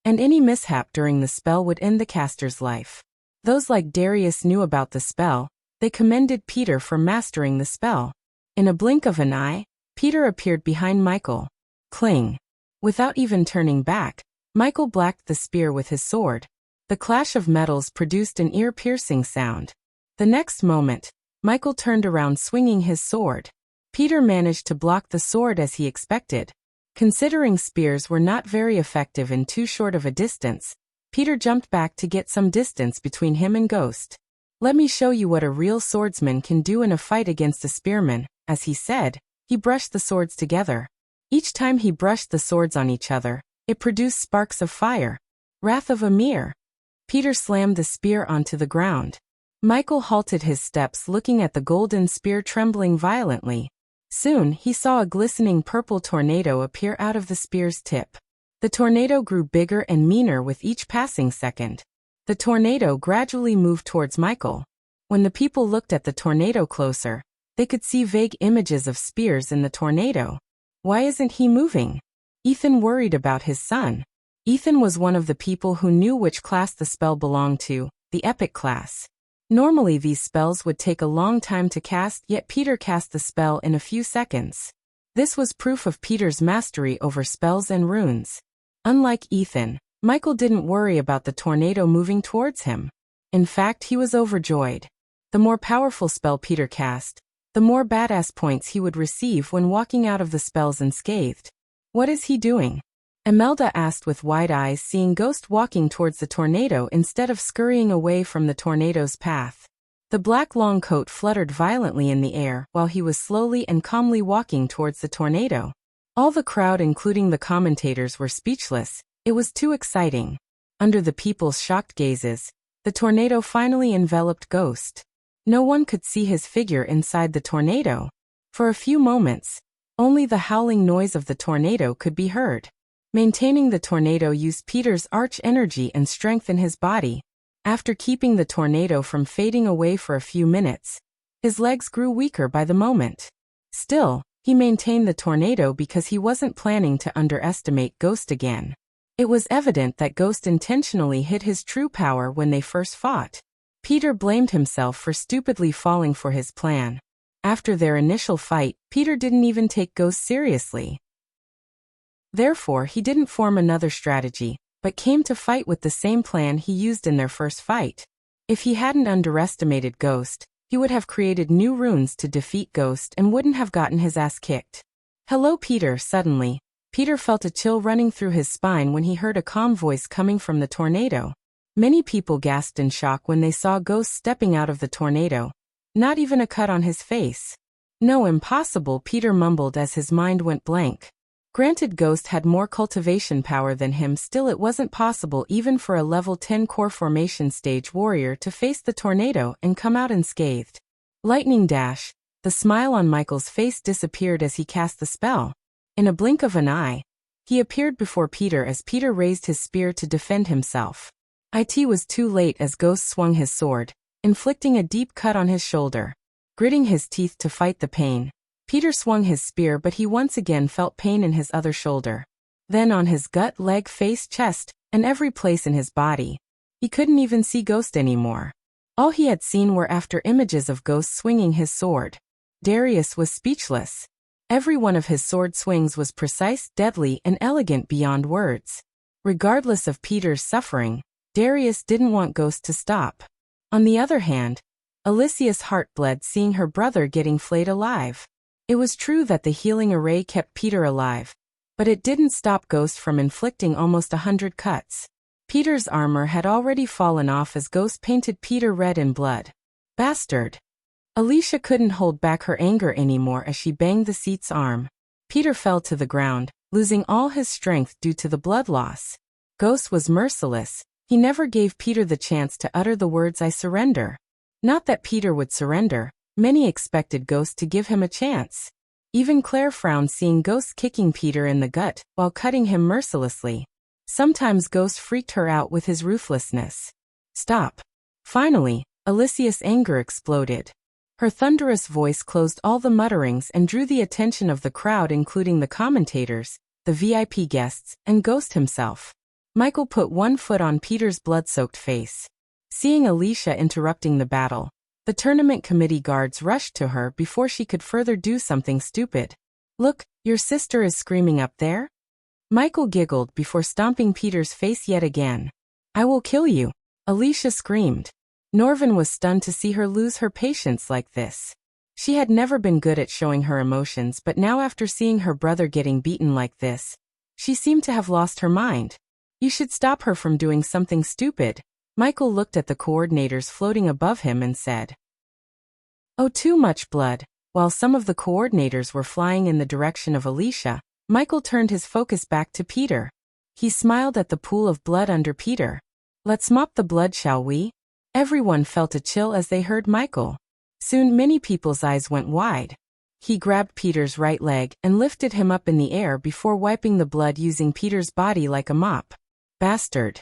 and any mishap during the spell would end the caster's life. Those like Darius knew about the spell. They commended Peter for mastering the spell. In a blink of an eye, Peter appeared behind Michael. Cling. Without even turning back, Michael blacked the spear with his sword. The clash of metals produced an ear-piercing sound. The next moment, Michael turned around swinging his sword. Peter managed to block the sword as he expected. Considering spears were not very effective in too short of a distance, Peter jumped back to get some distance between him and Ghost. "Let me show you what a real swordsman can do in a fight against a spearman," as he said. He brushed the swords together. Each time he brushed the swords on each other, it produced sparks of fire. Wrath of Ymir. Peter slammed the spear onto the ground. Michael halted his steps, looking at the golden spear trembling violently. Soon, he saw a glistening purple tornado appear out of the spear's tip. The tornado grew bigger and meaner with each passing second. The tornado gradually moved towards Michael. When the people looked at the tornado closer, they could see vague images of spears in the tornado. Why isn't he moving? Ethan worried about his son. Ethan was one of the people who knew which class the spell belonged to, the epic class. Normally these spells would take a long time to cast, yet Peter cast the spell in a few seconds. This was proof of Peter's mastery over spells and runes. Unlike Ethan, Michael didn't worry about the tornado moving towards him. In fact, he was overjoyed. The more powerful spell Peter cast, the more badass points he would receive when walking out of the spells unscathed. "What is he doing?" Imelda asked with wide eyes, seeing Ghost walking towards the tornado instead of scurrying away from the tornado's path. The black long coat fluttered violently in the air while he was slowly and calmly walking towards the tornado. All the crowd, including the commentators, were speechless. It was too exciting. Under the people's shocked gazes, the tornado finally enveloped Ghost. No one could see his figure inside the tornado. For a few moments, only the howling noise of the tornado could be heard. Maintaining the tornado used Peter's arch energy and strength in his body. After keeping the tornado from fading away for a few minutes, his legs grew weaker by the moment. Still, he maintained the tornado because he wasn't planning to underestimate Ghost again. It was evident that Ghost intentionally hid his true power when they first fought. Peter blamed himself for stupidly falling for his plan. After their initial fight, Peter didn't even take Ghost seriously. Therefore, he didn't form another strategy, but came to fight with the same plan he used in their first fight. If he hadn't underestimated Ghost, he would have created new runes to defeat Ghost and wouldn't have gotten his ass kicked. "Hello, Peter." Suddenly, Peter felt a chill running through his spine when he heard a calm voice coming from the tornado. Many people gasped in shock when they saw Ghost stepping out of the tornado. Not even a cut on his face. "No, impossible," Peter mumbled as his mind went blank. Granted, Ghost had more cultivation power than him, still it wasn't possible even for a level 10 core formation stage warrior to face the tornado and come out unscathed. Lightning dash. The smile on Michael's face disappeared as he cast the spell. In a blink of an eye, he appeared before Peter as Peter raised his spear to defend himself. It was too late as Ghost swung his sword, inflicting a deep cut on his shoulder. Gritting his teeth to fight the pain, Peter swung his spear, but he once again felt pain in his other shoulder. Then on his gut, leg, face, chest, and every place in his body. He couldn't even see Ghost anymore. All he had seen were after images of Ghost swinging his sword. Darius was speechless. Every one of his sword swings was precise, deadly, and elegant beyond words. Regardless of Peter's suffering, Darius didn't want Ghost to stop. On the other hand, Alicia's heart bled seeing her brother getting flayed alive. It was true that the healing array kept Peter alive, but it didn't stop Ghost from inflicting almost 100 cuts. Peter's armor had already fallen off as Ghost painted Peter red in blood. Bastard! Alicia couldn't hold back her anger anymore as she banged the seat's arm. Peter fell to the ground, losing all his strength due to the blood loss. Ghost was merciless. He never gave Peter the chance to utter the words "I surrender." Not that Peter would surrender. Many expected Ghost to give him a chance. Even Claire frowned seeing Ghost kicking Peter in the gut while cutting him mercilessly. Sometimes Ghost freaked her out with his ruthlessness. "Stop." Finally, Alicia's anger exploded. Her thunderous voice closed all the mutterings and drew the attention of the crowd, including the commentators, the VIP guests, and Ghost himself. Michael put one foot on Peter's blood-soaked face. Seeing Alicia interrupting the battle, the tournament committee guards rushed to her before she could further do something stupid. "Look, your sister is screaming up there?" Michael giggled before stomping Peter's face yet again. "I will kill you," Alicia screamed. Norvin was stunned to see her lose her patience like this. She had never been good at showing her emotions, but now after seeing her brother getting beaten like this, she seemed to have lost her mind. "You should stop her from doing something stupid." Michael looked at the coordinators floating above him and said, "Oh, too much blood." While some of the coordinators were flying in the direction of Alicia, Michael turned his focus back to Peter. He smiled at the pool of blood under Peter. "Let's mop the blood, shall we?" Everyone felt a chill as they heard Michael. Soon many people's eyes went wide. He grabbed Peter's right leg and lifted him up in the air before wiping the blood using Peter's body like a mop. "Bastard!"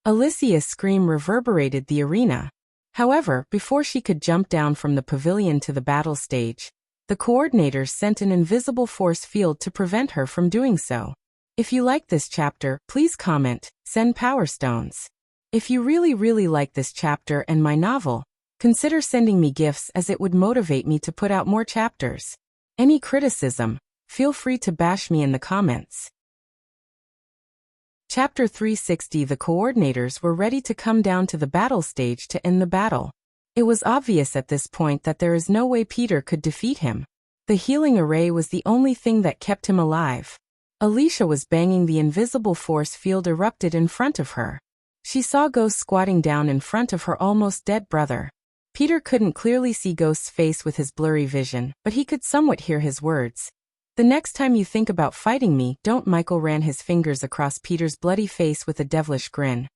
Alicia's scream reverberated the arena. However, before she could jump down from the pavilion to the battle stage, the coordinators sent an invisible force field to prevent her from doing so. If you like this chapter, please comment, send Power Stones. If you really like this chapter and my novel, consider sending me gifts as it would motivate me to put out more chapters. Any criticism, feel free to bash me in the comments. Chapter 360. The coordinators were ready to come down to the battle stage to end the battle. It was obvious at this point that there is no way Peter could defeat him. The healing array was the only thing that kept him alive. Alicia was banging the invisible force field erupted in front of her. She saw Ghost squatting down in front of her almost dead brother. Peter couldn't clearly see Ghost's face with his blurry vision, but he could somewhat hear his words. "The next time you think about fighting me, don't." Michael ran his fingers across Peter's bloody face with a devilish grin.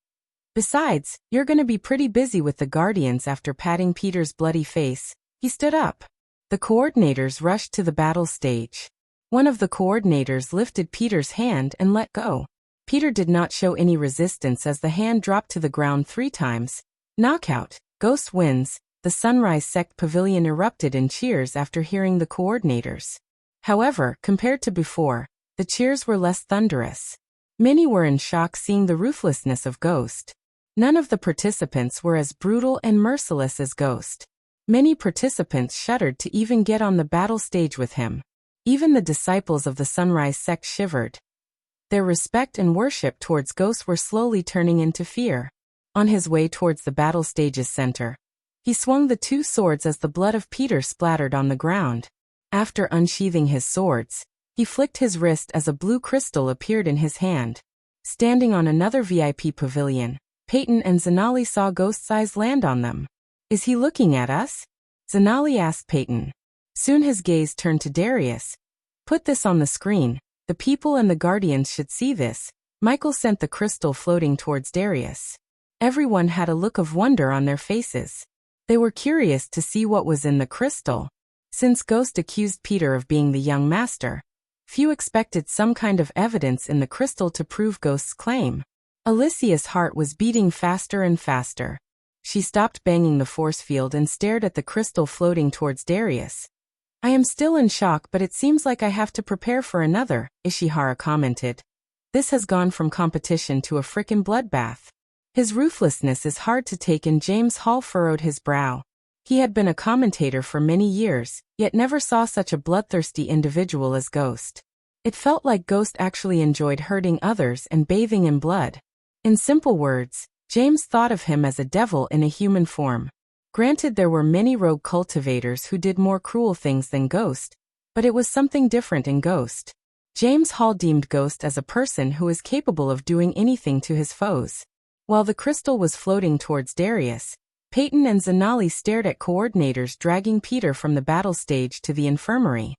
"Besides, you're gonna be pretty busy with the Guardians." After patting Peter's bloody face, he stood up. The coordinators rushed to the battle stage. One of the coordinators lifted Peter's hand and let go. Peter did not show any resistance as the hand dropped to the ground 3 times. Knockout. Ghost wins. The Sunrise Sect Pavilion erupted in cheers after hearing the coordinators. However, compared to before, the cheers were less thunderous. Many were in shock seeing the ruthlessness of Ghost. None of the participants were as brutal and merciless as Ghost. Many participants shuddered to even get on the battle stage with him. Even the disciples of the Sunrise Sect shivered. Their respect and worship towards Ghost were slowly turning into fear. On his way towards the battle stage's center, he swung the 2 swords as the blood of Peter splattered on the ground. After unsheathing his swords, he flicked his wrist as a blue crystal appeared in his hand. Standing on another VIP pavilion, Peyton and Zanali saw Ghost's eyes land on them. "Is he looking at us?" Zanali asked Peyton. Soon his gaze turned to Darius. "Put this on the screen. The people and the Guardians should see this." Michael sent the crystal floating towards Darius. Everyone had a look of wonder on their faces. They were curious to see what was in the crystal. Since Ghost accused Peter of being the young master, few expected some kind of evidence in the crystal to prove Ghost's claim. Alicia's heart was beating faster and faster. She stopped banging the force field and stared at the crystal floating towards Darius. "I am still in shock, but it seems like I have to prepare for another," Ishihara commented. "This has gone from competition to a frickin' bloodbath." His ruthlessness is hard to take, and James Hall furrowed his brow. He had been a commentator for many years, yet never saw such a bloodthirsty individual as Ghost. It felt like Ghost actually enjoyed hurting others and bathing in blood. In simple words, James thought of him as a devil in a human form. Granted, there were many rogue cultivators who did more cruel things than Ghost, but it was something different in Ghost. James Hall deemed Ghost as a person who is capable of doing anything to his foes. While the crystal was floating towards Darius, Peyton and Zanali stared at coordinators dragging Peter from the battle stage to the infirmary.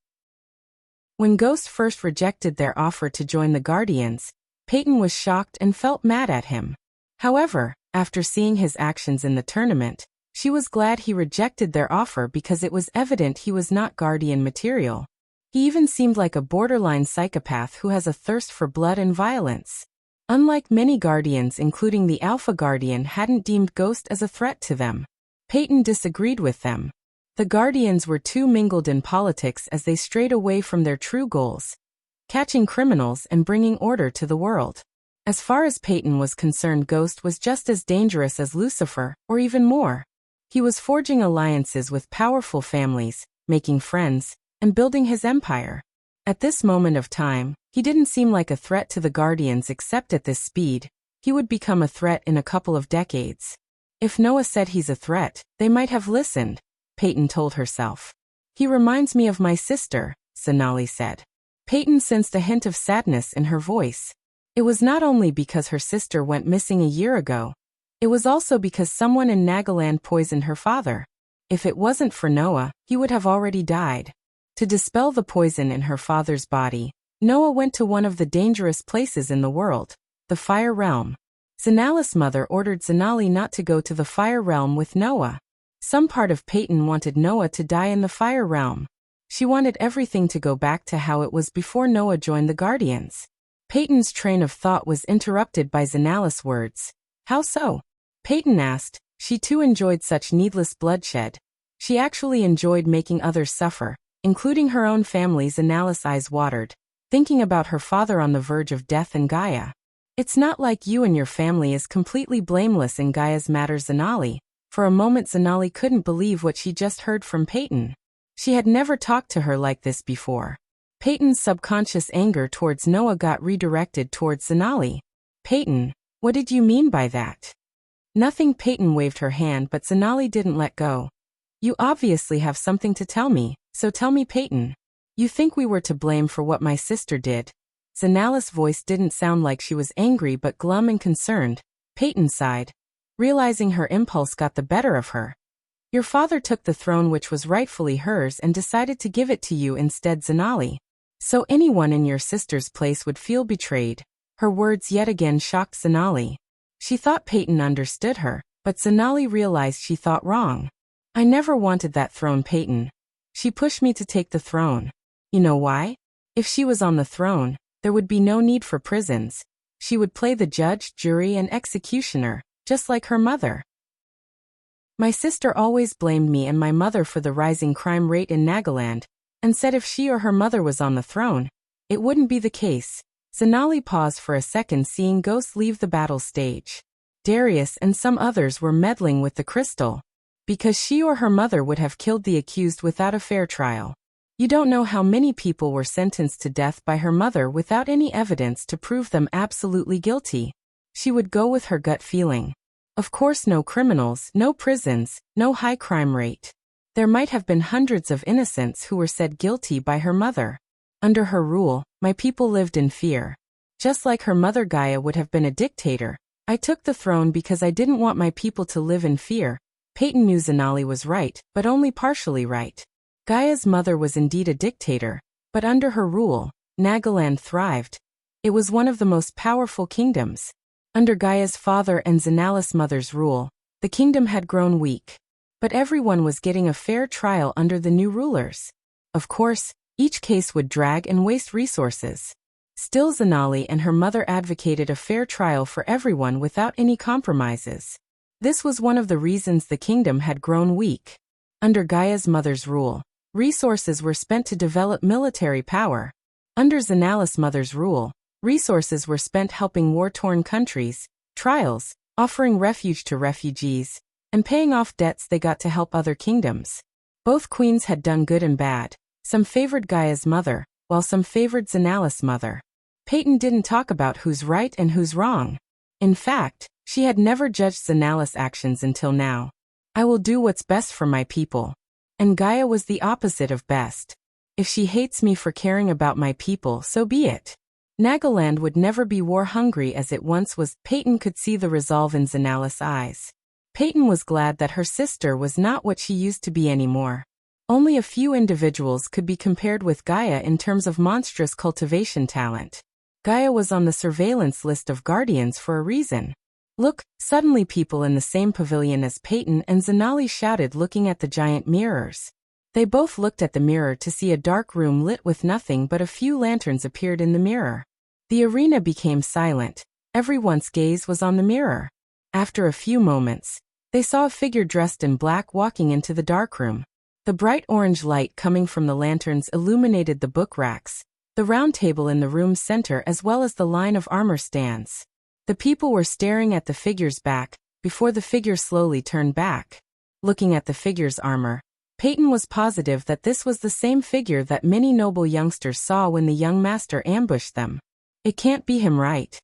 When Ghost first rejected their offer to join the Guardians, Peyton was shocked and felt mad at him. However, after seeing his actions in the tournament, she was glad he rejected their offer because it was evident he was not Guardian material. He even seemed like a borderline psychopath who has a thirst for blood and violence. Unlike many Guardians, including the Alpha Guardian, hadn't deemed Ghost as a threat to them. Peyton disagreed with them. The Guardians were too mingled in politics as they strayed away from their true goals, catching criminals and bringing order to the world. As far as Peyton was concerned, Ghost was just as dangerous as Lucifer, or even more. He was forging alliances with powerful families, making friends, and building his empire. At this moment of time, he didn't seem like a threat to the Guardians, except at this speed, he would become a threat in a couple of decades. If Noah said he's a threat, they might have listened, Peyton told herself. He reminds me of my sister, Sonali said. Peyton sensed a hint of sadness in her voice. It was not only because her sister went missing a year ago. It was also because someone in Nagaland poisoned her father. If it wasn't for Noah, he would have already died. To dispel the poison in her father's body, Noah went to one of the dangerous places in the world, the Fire Realm. Zanala's mother ordered Zanali not to go to the Fire Realm with Noah. Some part of Peyton wanted Noah to die in the Fire Realm. She wanted everything to go back to how it was before Noah joined the Guardians. Peyton's train of thought was interrupted by Zanala's words. How so? Peyton asked. She too enjoyed such needless bloodshed. She actually enjoyed making others suffer, including her own family. Zanala's eyes watered, thinking about her father on the verge of death and Gaia. It's not like you and your family is completely blameless in Gaia's matter, Zanali. For a moment Zanali couldn't believe what she just heard from Peyton. She had never talked to her like this before. Peyton's subconscious anger towards Noah got redirected towards Zanali. Peyton, what did you mean by that? Nothing. Peyton waved her hand, but Zanali didn't let go. You obviously have something to tell me, so tell me, Peyton. You think we were to blame for what my sister did? Zanala's voice didn't sound like she was angry but glum and concerned. Peyton sighed, realizing her impulse got the better of her. Your father took the throne which was rightfully hers and decided to give it to you instead, Zanali. So anyone in your sister's place would feel betrayed. Her words yet again shocked Zanali. She thought Peyton understood her, but Zanali realized she thought wrong. I never wanted that throne, Peyton. She pushed me to take the throne. You know why? If she was on the throne, there would be no need for prisons. She would play the judge, jury, and executioner, just like her mother. My sister always blamed me and my mother for the rising crime rate in Nagaland, and said if she or her mother was on the throne, it wouldn't be the case. Zanali paused for a second, seeing Ghost leave the battle stage. Darius and some others were meddling with the crystal, because she or her mother would have killed the accused without a fair trial. You don't know how many people were sentenced to death by her mother without any evidence to prove them absolutely guilty. She would go with her gut feeling. Of course, no criminals, no prisons, no high crime rate. There might have been hundreds of innocents who were said guilty by her mother. Under her rule, my people lived in fear. Just like her mother Gaia would have been a dictator, I took the throne because I didn't want my people to live in fear. Peyton knew Zanali was right, but only partially right. Gaia's mother was indeed a dictator, but under her rule, Nagaland thrived. It was one of the most powerful kingdoms. Under Gaia's father and Zanala's mother's rule, the kingdom had grown weak. But everyone was getting a fair trial under the new rulers. Of course, each case would drag and waste resources. Still, Zanali and her mother advocated a fair trial for everyone without any compromises. This was one of the reasons the kingdom had grown weak. Under Gaia's mother's rule, resources were spent to develop military power. Under Zanala's mother's rule, resources were spent helping war-torn countries, trials, offering refuge to refugees, and paying off debts they got to help other kingdoms. Both queens had done good and bad. Some favored Gaia's mother, while some favored Zanala's mother. Peyton didn't talk about who's right and who's wrong. In fact, she had never judged Zanala's actions until now. I will do what's best for my people. And Gaia was the opposite of best. If she hates me for caring about my people, so be it. Nagaland would never be war-hungry as it once was. Peyton could see the resolve in Zanala's eyes. Peyton was glad that her sister was not what she used to be anymore. Only a few individuals could be compared with Gaia in terms of monstrous cultivation talent. Gaia was on the surveillance list of guardians for a reason. Look, suddenly people in the same pavilion as Peyton and Zanali shouted, looking at the giant mirrors. They both looked at the mirror to see a dark room lit with nothing but a few lanterns appeared in the mirror. The arena became silent. Everyone's gaze was on the mirror. After a few moments, they saw a figure dressed in black walking into the dark room. The bright orange light coming from the lanterns illuminated the book racks, the round table in the room's center, as well as the line of armor stands. The people were staring at the figure's back, before the figure slowly turned back. Looking at the figure's armor, Peyton was positive that this was the same figure that many noble youngsters saw when the young master ambushed them. It can't be him, right?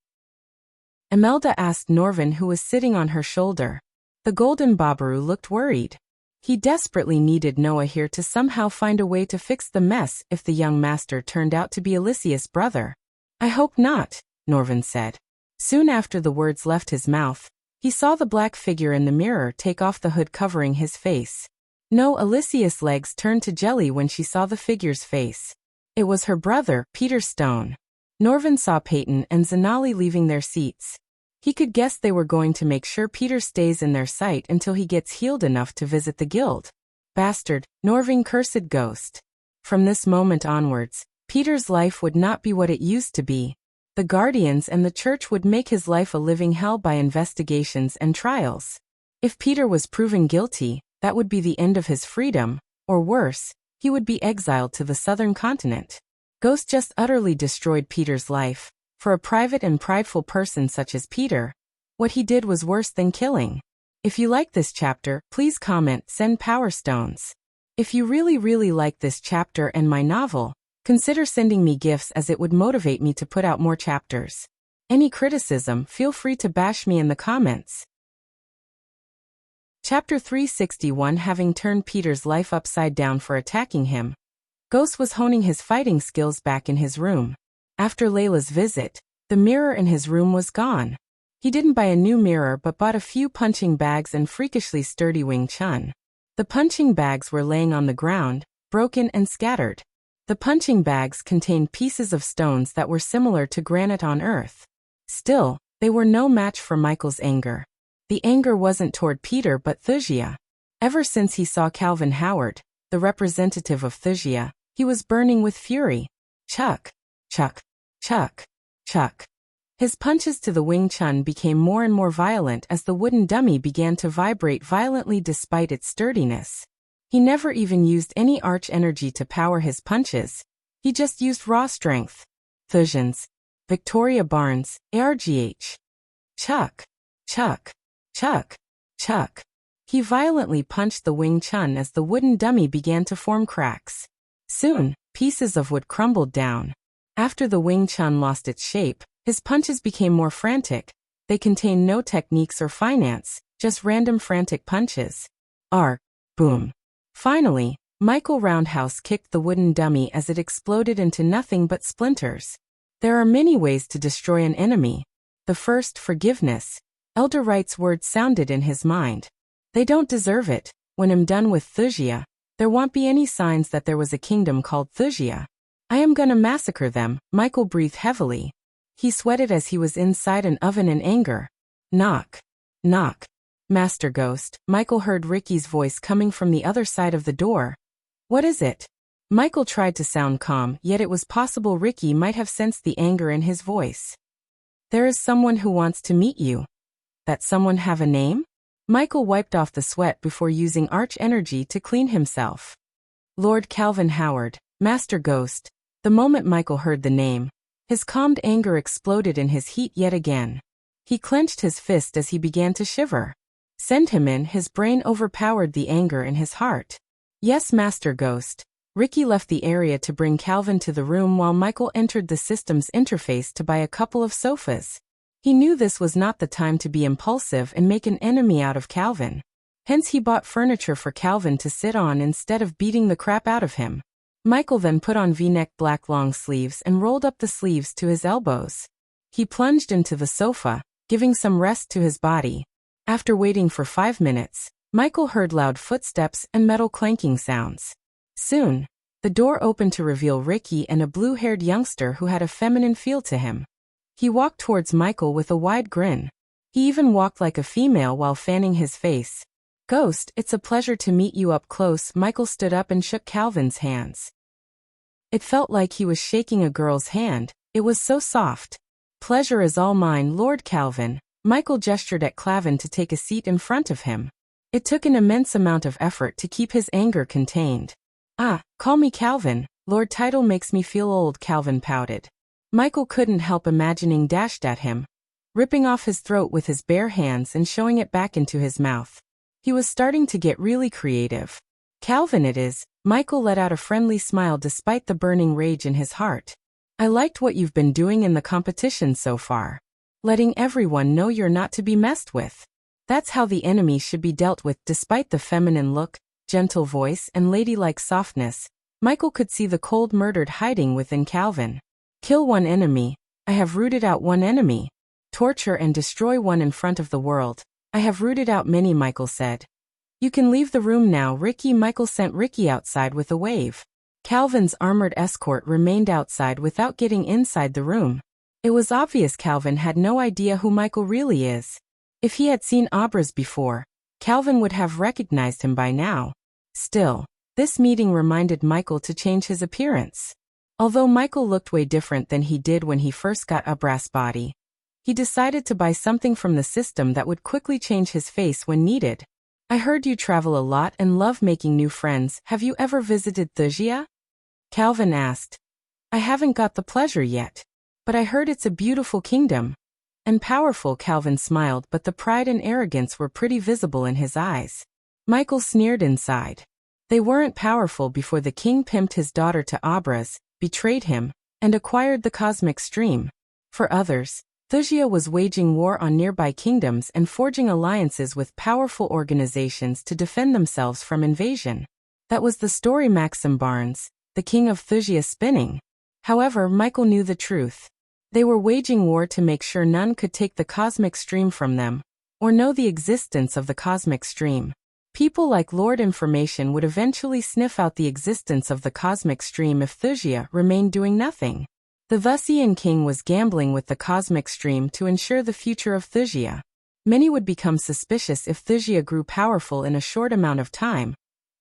Imelda asked Norvin, who was sitting on her shoulder. The golden Babaru looked worried. He desperately needed Noah here to somehow find a way to fix the mess if the young master turned out to be Alicia's brother. I hope not, Norvin said. Soon after the words left his mouth, he saw the black figure in the mirror take off the hood covering his face. No, Alicia's legs turned to jelly when she saw the figure's face. It was her brother, Peter Stone. Norvin saw Peyton and Zanali leaving their seats. He could guess they were going to make sure Peter stays in their sight until he gets healed enough to visit the guild. Bastard, Norvin cursed Ghost. From this moment onwards, Peter's life would not be what it used to be. The Guardians and the Church would make his life a living hell by investigations and trials. If Peter was proven guilty, that would be the end of his freedom, or worse, he would be exiled to the southern continent. Ghost just utterly destroyed Peter's life. For a private and prideful person such as Peter, what he did was worse than killing. If you like this chapter, please comment, send Power Stones. If you really like this chapter and my novel, consider sending me gifts as it would motivate me to put out more chapters. Any criticism, feel free to bash me in the comments. Chapter 361. Having turned Peter's life upside down for attacking him, Ghost was honing his fighting skills back in his room. After Layla's visit, the mirror in his room was gone. He didn't buy a new mirror but bought a few punching bags and freakishly sturdy Wing Chun. The punching bags were laying on the ground, broken and scattered. The punching bags contained pieces of stones that were similar to granite on Earth. Still, they were no match for Michael's anger. The anger wasn't toward Peter but Thusia. Ever since he saw Calvin Howard, the representative of Thusia, he was burning with fury. Chuck. Chuck. Chuck. Chuck. His punches to the Wing Chun became more and more violent as the wooden dummy began to vibrate violently despite its sturdiness. He never even used any arch energy to power his punches. He just used raw strength. Thusians. Victoria Barnes, ARGH. Chuck. Chuck. Chuck. Chuck. He violently punched the Wing Chun as the wooden dummy began to form cracks. Soon, pieces of wood crumbled down. After the Wing Chun lost its shape, his punches became more frantic. They contained no techniques or finance, just random frantic punches. Arg. Boom. Finally, Michael roundhouse kicked the wooden dummy as it exploded into nothing but splinters. There are many ways to destroy an enemy. The first, forgiveness. Elder Wright's words sounded in his mind. They don't deserve it. When I'm done with Thusia, there won't be any signs that there was a kingdom called Thusia. I am gonna massacre them. Michael breathed heavily. He sweated as he was inside an oven in anger. Knock. Knock. Master Ghost. Michael heard Ricky's voice coming from the other side of the door. What is it? Michael tried to sound calm, yet it was possible Ricky might have sensed the anger in his voice. There is someone who wants to meet you. That someone have a name? Michael wiped off the sweat before using arch energy to clean himself. Lord Calvin Howard, Master Ghost. The moment Michael heard the name, his calmed anger exploded in his heat yet again. He clenched his fist as he began to shiver. Send him in. His brain overpowered the anger in his heart. Yes, Master Ghost. Ricky left the area to bring Calvin to the room while Michael entered the system's interface to buy a couple of sofas. He knew this was not the time to be impulsive and make an enemy out of Calvin. Hence he bought furniture for Calvin to sit on instead of beating the crap out of him. Michael then put on V-neck black long sleeves and rolled up the sleeves to his elbows. He plunged into the sofa, giving some rest to his body. After waiting for 5 minutes, Michael heard loud footsteps and metal clanking sounds. Soon, the door opened to reveal Ricky and a blue-haired youngster who had a feminine feel to him. He walked towards Michael with a wide grin. He even walked like a female while fanning his face. Ghost, it's a pleasure to meet you up close. Michael stood up and shook Calvin's hands. It felt like he was shaking a girl's hand. It was so soft. Pleasure is all mine, Lord Calvin. Michael gestured at Clavin to take a seat in front of him. It took an immense amount of effort to keep his anger contained. Ah, call me Calvin. Lord title makes me feel old, Calvin pouted. Michael couldn't help imagining dashed at him. ripping off his throat with his bare hands and showing it back into his mouth. He was starting to get really creative. Calvin it is. Michael let out a friendly smile despite the burning rage in his heart. I liked what you've been doing in the competition so far. Letting everyone know you're not to be messed with. That's how the enemy should be dealt with. Despite the feminine look, gentle voice, and ladylike softness, Michael could see the cold murdered hiding within Calvin. Kill one enemy. I have rooted out one enemy. Torture and destroy one in front of the world. I have rooted out many, Michael said. You can leave the room now, Ricky. Michael sent Ricky outside with a wave. Calvin's armored escort remained outside without getting inside the room. It was obvious Calvin had no idea who Michael really is. If he had seen Abras before, Calvin would have recognized him by now. Still, this meeting reminded Michael to change his appearance. Although Michael looked way different than he did when he first got Abras' body, he decided to buy something from the system that would quickly change his face when needed. I heard you travel a lot and love making new friends. Have you ever visited Wuxia? Calvin asked. I haven't got the pleasure yet. But I heard it's a beautiful kingdom. And powerful. Calvin smiled, but the pride and arrogance were pretty visible in his eyes. Michael sneered inside. They weren't powerful before the king pimped his daughter to Abras, betrayed him, and acquired the cosmic stream. For others, Wuxia was waging war on nearby kingdoms and forging alliances with powerful organizations to defend themselves from invasion. That was the story Maxim Barnes, the king of Wuxia, spinning. However, Michael knew the truth. They were waging war to make sure none could take the cosmic stream from them, or know the existence of the cosmic stream. People like Lord Information would eventually sniff out the existence of the cosmic stream if Wuxia remained doing nothing. The Wuxian king was gambling with the cosmic stream to ensure the future of Wuxia. Many would become suspicious if Wuxia grew powerful in a short amount of time,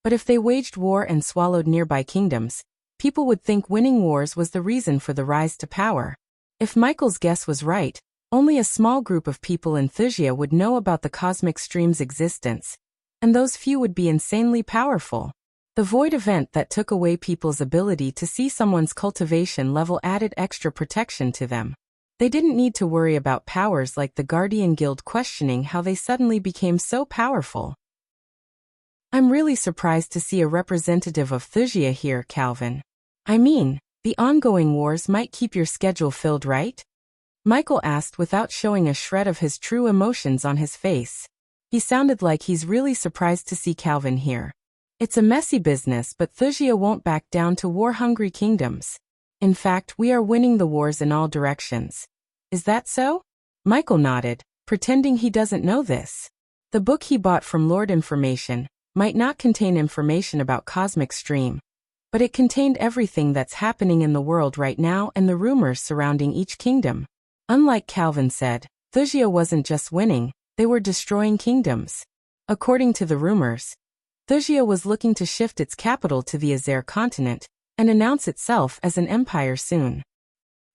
but if they waged war and swallowed nearby kingdoms, people would think winning wars was the reason for the rise to power. If Michael's guess was right, only a small group of people in Wuxia would know about the cosmic stream's existence, and those few would be insanely powerful. The void event that took away people's ability to see someone's cultivation level added extra protection to them. They didn't need to worry about powers like the Guardian Guild questioning how they suddenly became so powerful. I'm really surprised to see a representative of Wuxia here, Calvin. I mean, the ongoing wars might keep your schedule filled, right? Michael asked without showing a shred of his true emotions on his face. He sounded like he's really surprised to see Calvin here. It's a messy business, but Wuxia won't back down to war-hungry kingdoms. In fact, we are winning the wars in all directions. Is that so? Michael nodded, pretending he doesn't know this. The book he bought from Lord Information might not contain information about Cosmic Stream, but it contained everything that's happening in the world right now and the rumors surrounding each kingdom. Unlike Calvin said, Wuxia wasn't just winning, they were destroying kingdoms. According to the rumors, Wuxia was looking to shift its capital to the Azure continent and announce itself as an empire soon.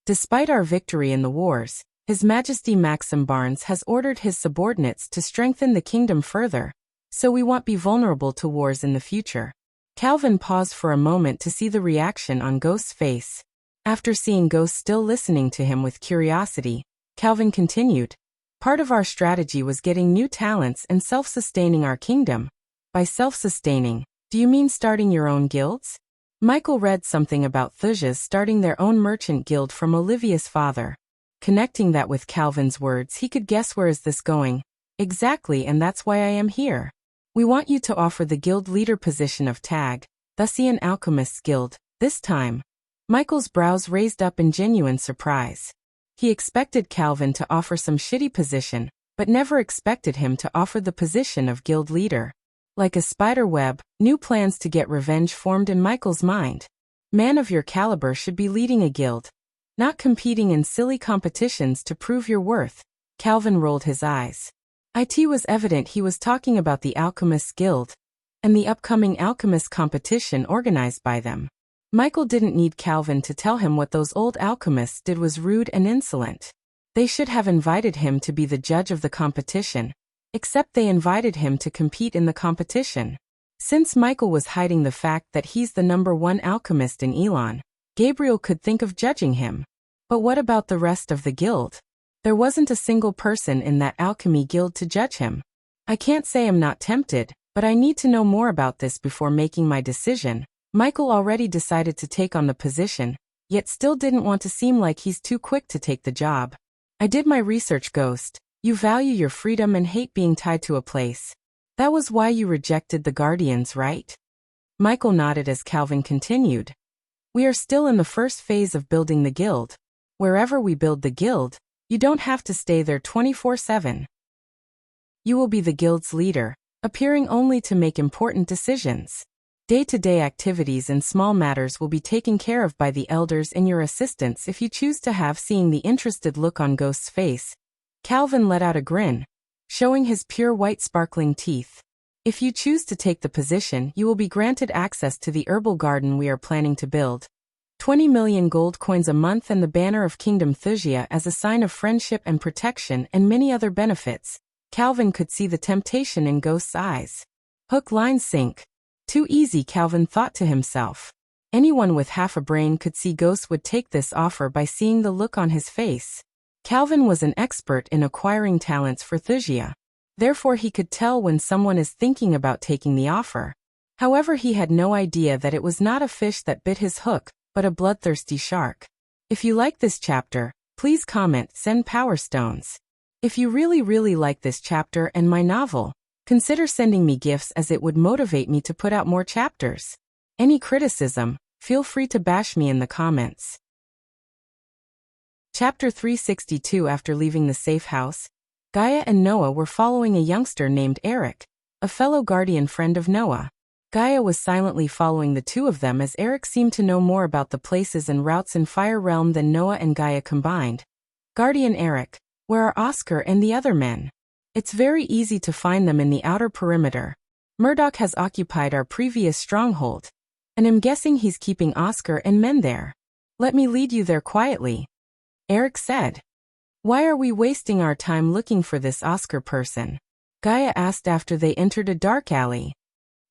Despite our victory in the wars, His Majesty Maxim Barnes has ordered his subordinates to strengthen the kingdom further, so we won't be vulnerable to wars in the future. Calvin paused for a moment to see the reaction on Ghost's face. After seeing Ghost still listening to him with curiosity, Calvin continued, "Part of our strategy was getting new talents and self-sustaining our kingdom." By self-sustaining, do you mean starting your own guilds? Michael read something about Wuxia's starting their own merchant guild from Olivia's father. Connecting that with Calvin's words, he could guess where is this going. Exactly, and that's why I am here. We want you to offer the guild leader position of TAG, Wuxian Alchemist's Guild, this time. Michael's brows raised up in genuine surprise. He expected Calvin to offer some shitty position, but never expected him to offer the position of guild leader. Like a spider web, new plans to get revenge formed in Michael's mind. Man of your caliber should be leading a guild, not competing in silly competitions to prove your worth. Calvin rolled his eyes. It was evident he was talking about the Alchemist's Guild and the upcoming alchemist competition organized by them. Michael didn't need Calvin to tell him what those old alchemists did was rude and insolent. They should have invited him to be the judge of the competition. Except they invited him to compete in the competition. Since Michael was hiding the fact that he's the #1 alchemist in Elon, Gabriel could think of judging him. But what about the rest of the guild? There wasn't a single person in that alchemy guild to judge him. I can't say I'm not tempted, but I need to know more about this before making my decision. Michael already decided to take on the position, yet still didn't want to seem like he's too quick to take the job. I did my research, Ghost. You value your freedom and hate being tied to a place. That was why you rejected the Guardians, right? Michael nodded as Calvin continued. We are still in the first phase of building the guild. Wherever we build the guild, you don't have to stay there 24/7. You will be the guild's leader, appearing only to make important decisions. Day-to-day activities and small matters will be taken care of by the elders and your assistants if you choose to have. Seeing the interested look on Ghost's face, Calvin let out a grin, showing his pure white sparkling teeth. If you choose to take the position, you will be granted access to the herbal garden we are planning to build. 20 million gold coins a month and the banner of Kingdom Wuxia as a sign of friendship and protection and many other benefits. Calvin could see the temptation in Ghost's eyes. Hook, line, sink. Too easy, Calvin thought to himself. Anyone with half a brain could see Ghost would take this offer by seeing the look on his face. Calvin was an expert in acquiring talents for Wuxia. Therefore he could tell when someone is thinking about taking the offer. However, he had no idea that it was not a fish that bit his hook, but a bloodthirsty shark. If you like this chapter, please comment, send power stones. If you really like this chapter and my novel, consider sending me gifts as it would motivate me to put out more chapters. Any criticism, feel free to bash me in the comments. Chapter 362. After leaving the safe house, Gaia and Noah were following a youngster named Eric, a fellow guardian friend of Noah. Gaia was silently following the two of them as Eric seemed to know more about the places and routes in Fire Realm than Noah and Gaia combined. Guardian Eric, where are Oscar and the other men? It's very easy to find them in the outer perimeter. Murdoch has occupied our previous stronghold, and I'm guessing he's keeping Oscar and men there. Let me lead you there quietly, Eric said. Why are we wasting our time looking for this Oscar person? Gaia asked after they entered a dark alley.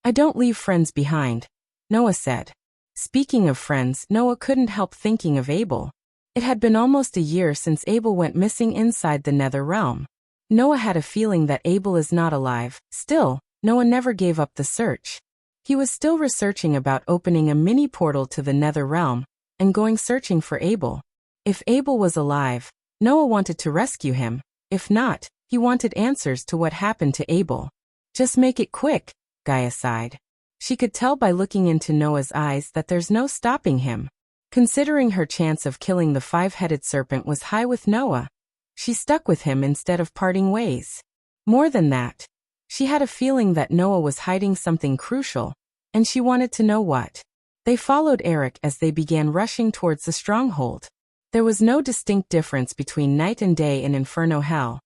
I don't leave friends behind, Noah said. Speaking of friends, Noah couldn't help thinking of Abel. It had been almost a year since Abel went missing inside the Nether Realm. Noah had a feeling that Abel is not alive. Still, Noah never gave up the search. He was still researching about opening a mini portal to the Nether Realm and going searching for Abel. If Abel was alive, Noah wanted to rescue him. If not, he wanted answers to what happened to Abel. Just make it quick, Gaia sighed. She could tell by looking into Noah's eyes that there's no stopping him. Considering her chance of killing the five-headed serpent was high with Noah, she stuck with him instead of parting ways. More than that, she had a feeling that Noah was hiding something crucial, and she wanted to know what. They followed Eric as they began rushing towards the stronghold. There was no distinct difference between night and day in Inferno Hell,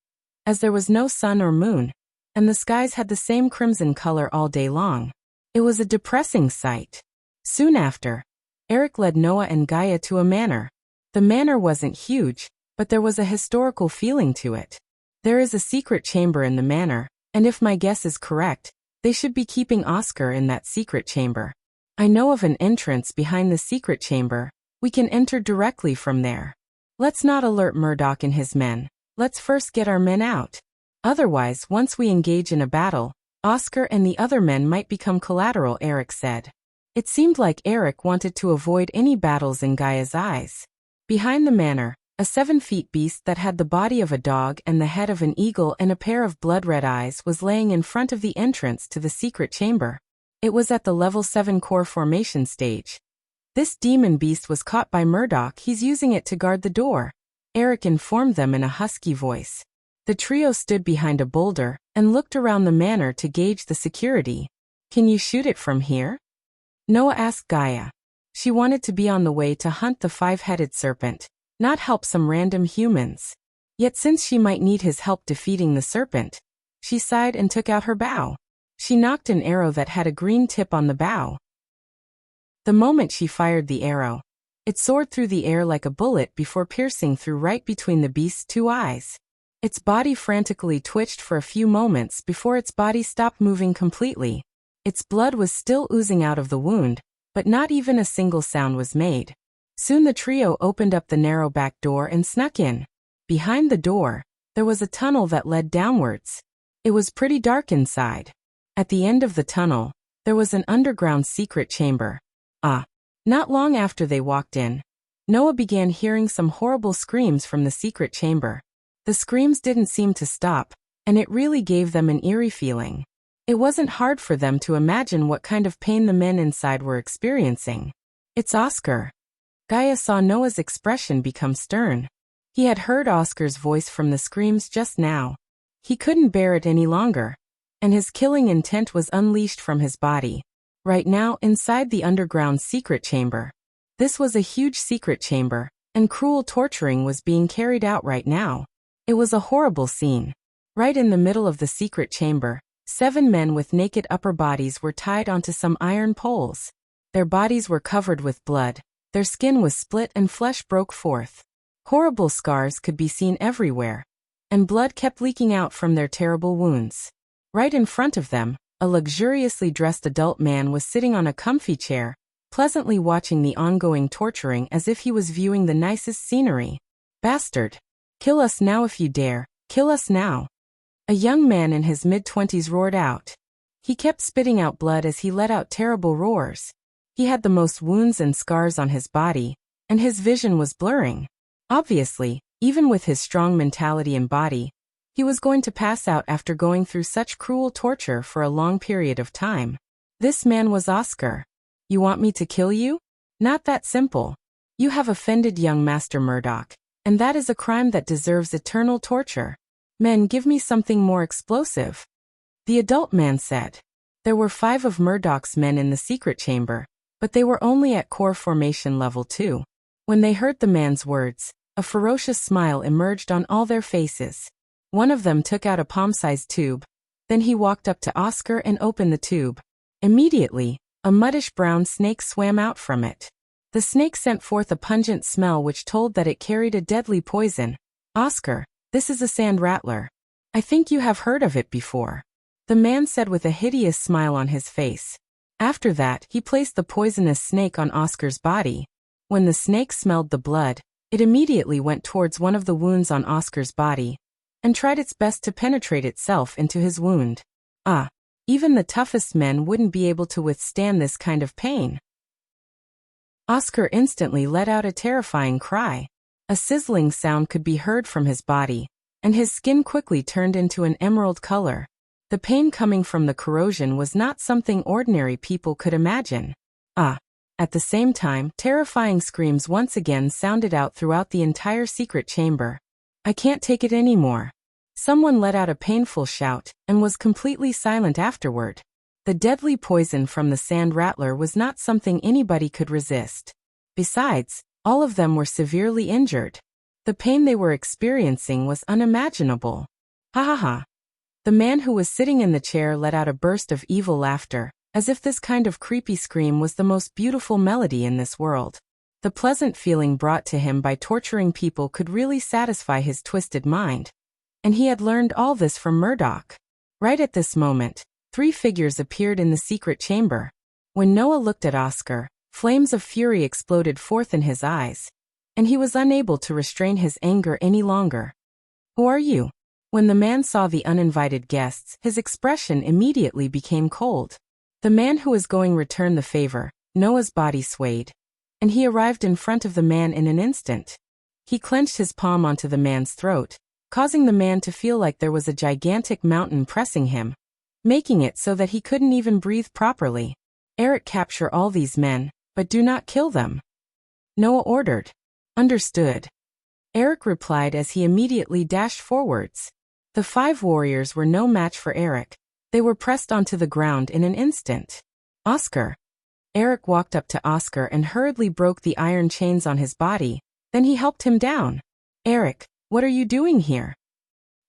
as there was no sun or moon, and the skies had the same crimson color all day long. It was a depressing sight. Soon after, Eric led Noah and Gaia to a manor. The manor wasn't huge, but there was a historical feeling to it. There is a secret chamber in the manor, and if my guess is correct, they should be keeping Oscar in that secret chamber. I know of an entrance behind the secret chamber. We can enter directly from there. Let's not alert Murdoch and his men. Let's first get our men out. Otherwise, once we engage in a battle, Oscar and the other men might become collateral, Eric said. It seemed like Eric wanted to avoid any battles in Gaia's eyes. Behind the manor, a 7-foot beast that had the body of a dog and the head of an eagle and a pair of blood-red eyes was laying in front of the entrance to the secret chamber. It was at the level 7 core formation stage. This demon beast was caught by Murdoch. He's using it to guard the door, Eric informed them in a husky voice. The trio stood behind a boulder and looked around the manor to gauge the security. Can you shoot it from here? Noah asked Gaia. She wanted to be on the way to hunt the five-headed serpent, not help some random humans. Yet since she might need his help defeating the serpent, she sighed and took out her bow. She knocked an arrow that had a green tip on the bow. The moment she fired the arrow, it soared through the air like a bullet before piercing through right between the beast's two eyes. Its body frantically twitched for a few moments before its body stopped moving completely. Its blood was still oozing out of the wound, but not even a single sound was made. Soon the trio opened up the narrow back door and snuck in. Behind the door, there was a tunnel that led downwards. It was pretty dark inside. At the end of the tunnel, there was an underground secret chamber. Not long after they walked in, Noah began hearing some horrible screams from the secret chamber. The screams didn't seem to stop, and it really gave them an eerie feeling. It wasn't hard for them to imagine what kind of pain the men inside were experiencing. "It's Oscar." Gaia saw Noah's expression become stern. He had heard Oscar's voice from the screams just now. He couldn't bear it any longer, and his killing intent was unleashed from his body. Right now, inside the underground secret chamber. This was a huge secret chamber, and cruel torturing was being carried out right now. It was a horrible scene. Right in the middle of the secret chamber, 7 men with naked upper bodies were tied onto some iron poles. Their bodies were covered with blood, their skin was split and flesh broke forth. Horrible scars could be seen everywhere, and blood kept leaking out from their terrible wounds. Right in front of them, a luxuriously dressed adult man was sitting on a comfy chair, pleasantly watching the ongoing torturing as if he was viewing the nicest scenery. "Bastard! Kill us now if you dare, kill us now!" A young man in his mid-20s roared out. He kept spitting out blood as he let out terrible roars. He had the most wounds and scars on his body, and his vision was blurring. Obviously, even with his strong mentality and body, he was going to pass out after going through such cruel torture for a long period of time. This man was Oscar. "You want me to kill you? Not that simple. You have offended young Master Murdoch, and that is a crime that deserves eternal torture. Men, give me something more explosive," the adult man said. There were 5 of Murdoch's men in the secret chamber, but they were only at core formation level 2. When they heard the man's words, a ferocious smile emerged on all their faces. One of them took out a palm-sized tube. Then he walked up to Oscar and opened the tube. Immediately, a muddish brown snake swam out from it. The snake sent forth a pungent smell which told that it carried a deadly poison. "Oscar, this is a sand rattler. I think you have heard of it before," the man said with a hideous smile on his face. After that, he placed the poisonous snake on Oscar's body. When the snake smelled the blood, it immediately went towards one of the wounds on Oscar's body and tried its best to penetrate itself into his wound. Even the toughest men wouldn't be able to withstand this kind of pain. Oscar instantly let out a terrifying cry. A sizzling sound could be heard from his body, and his skin quickly turned into an emerald color. The pain coming from the corrosion was not something ordinary people could imagine. At the same time, terrifying screams once again sounded out throughout the entire secret chamber. "I can't take it anymore." Someone let out a painful shout, and was completely silent afterward. The deadly poison from the sand rattler was not something anybody could resist. Besides, all of them were severely injured. The pain they were experiencing was unimaginable. "Ha ha ha." The man who was sitting in the chair let out a burst of evil laughter, as if this kind of creepy scream was the most beautiful melody in this world. The pleasant feeling brought to him by torturing people could really satisfy his twisted mind. And he had learned all this from Murdoch. Right at this moment, 3 figures appeared in the secret chamber. When Noah looked at Oscar, flames of fury exploded forth in his eyes, and he was unable to restrain his anger any longer. "Who are you?" When the man saw the uninvited guests, his expression immediately became cold. The man who was going returned the favor. Noah's body swayed, and he arrived in front of the man in an instant. He clenched his palm onto the man's throat, causing the man to feel like there was a gigantic mountain pressing him, making it so that he couldn't even breathe properly. "Eric, capture all these men, but do not kill them," Noah ordered. "Understood," Eric replied as he immediately dashed forwards. The 5 warriors were no match for Eric. They were pressed onto the ground in an instant. "Oscar." Eric walked up to Oscar and hurriedly broke the iron chains on his body, then he helped him down. "Eric, what are you doing here?"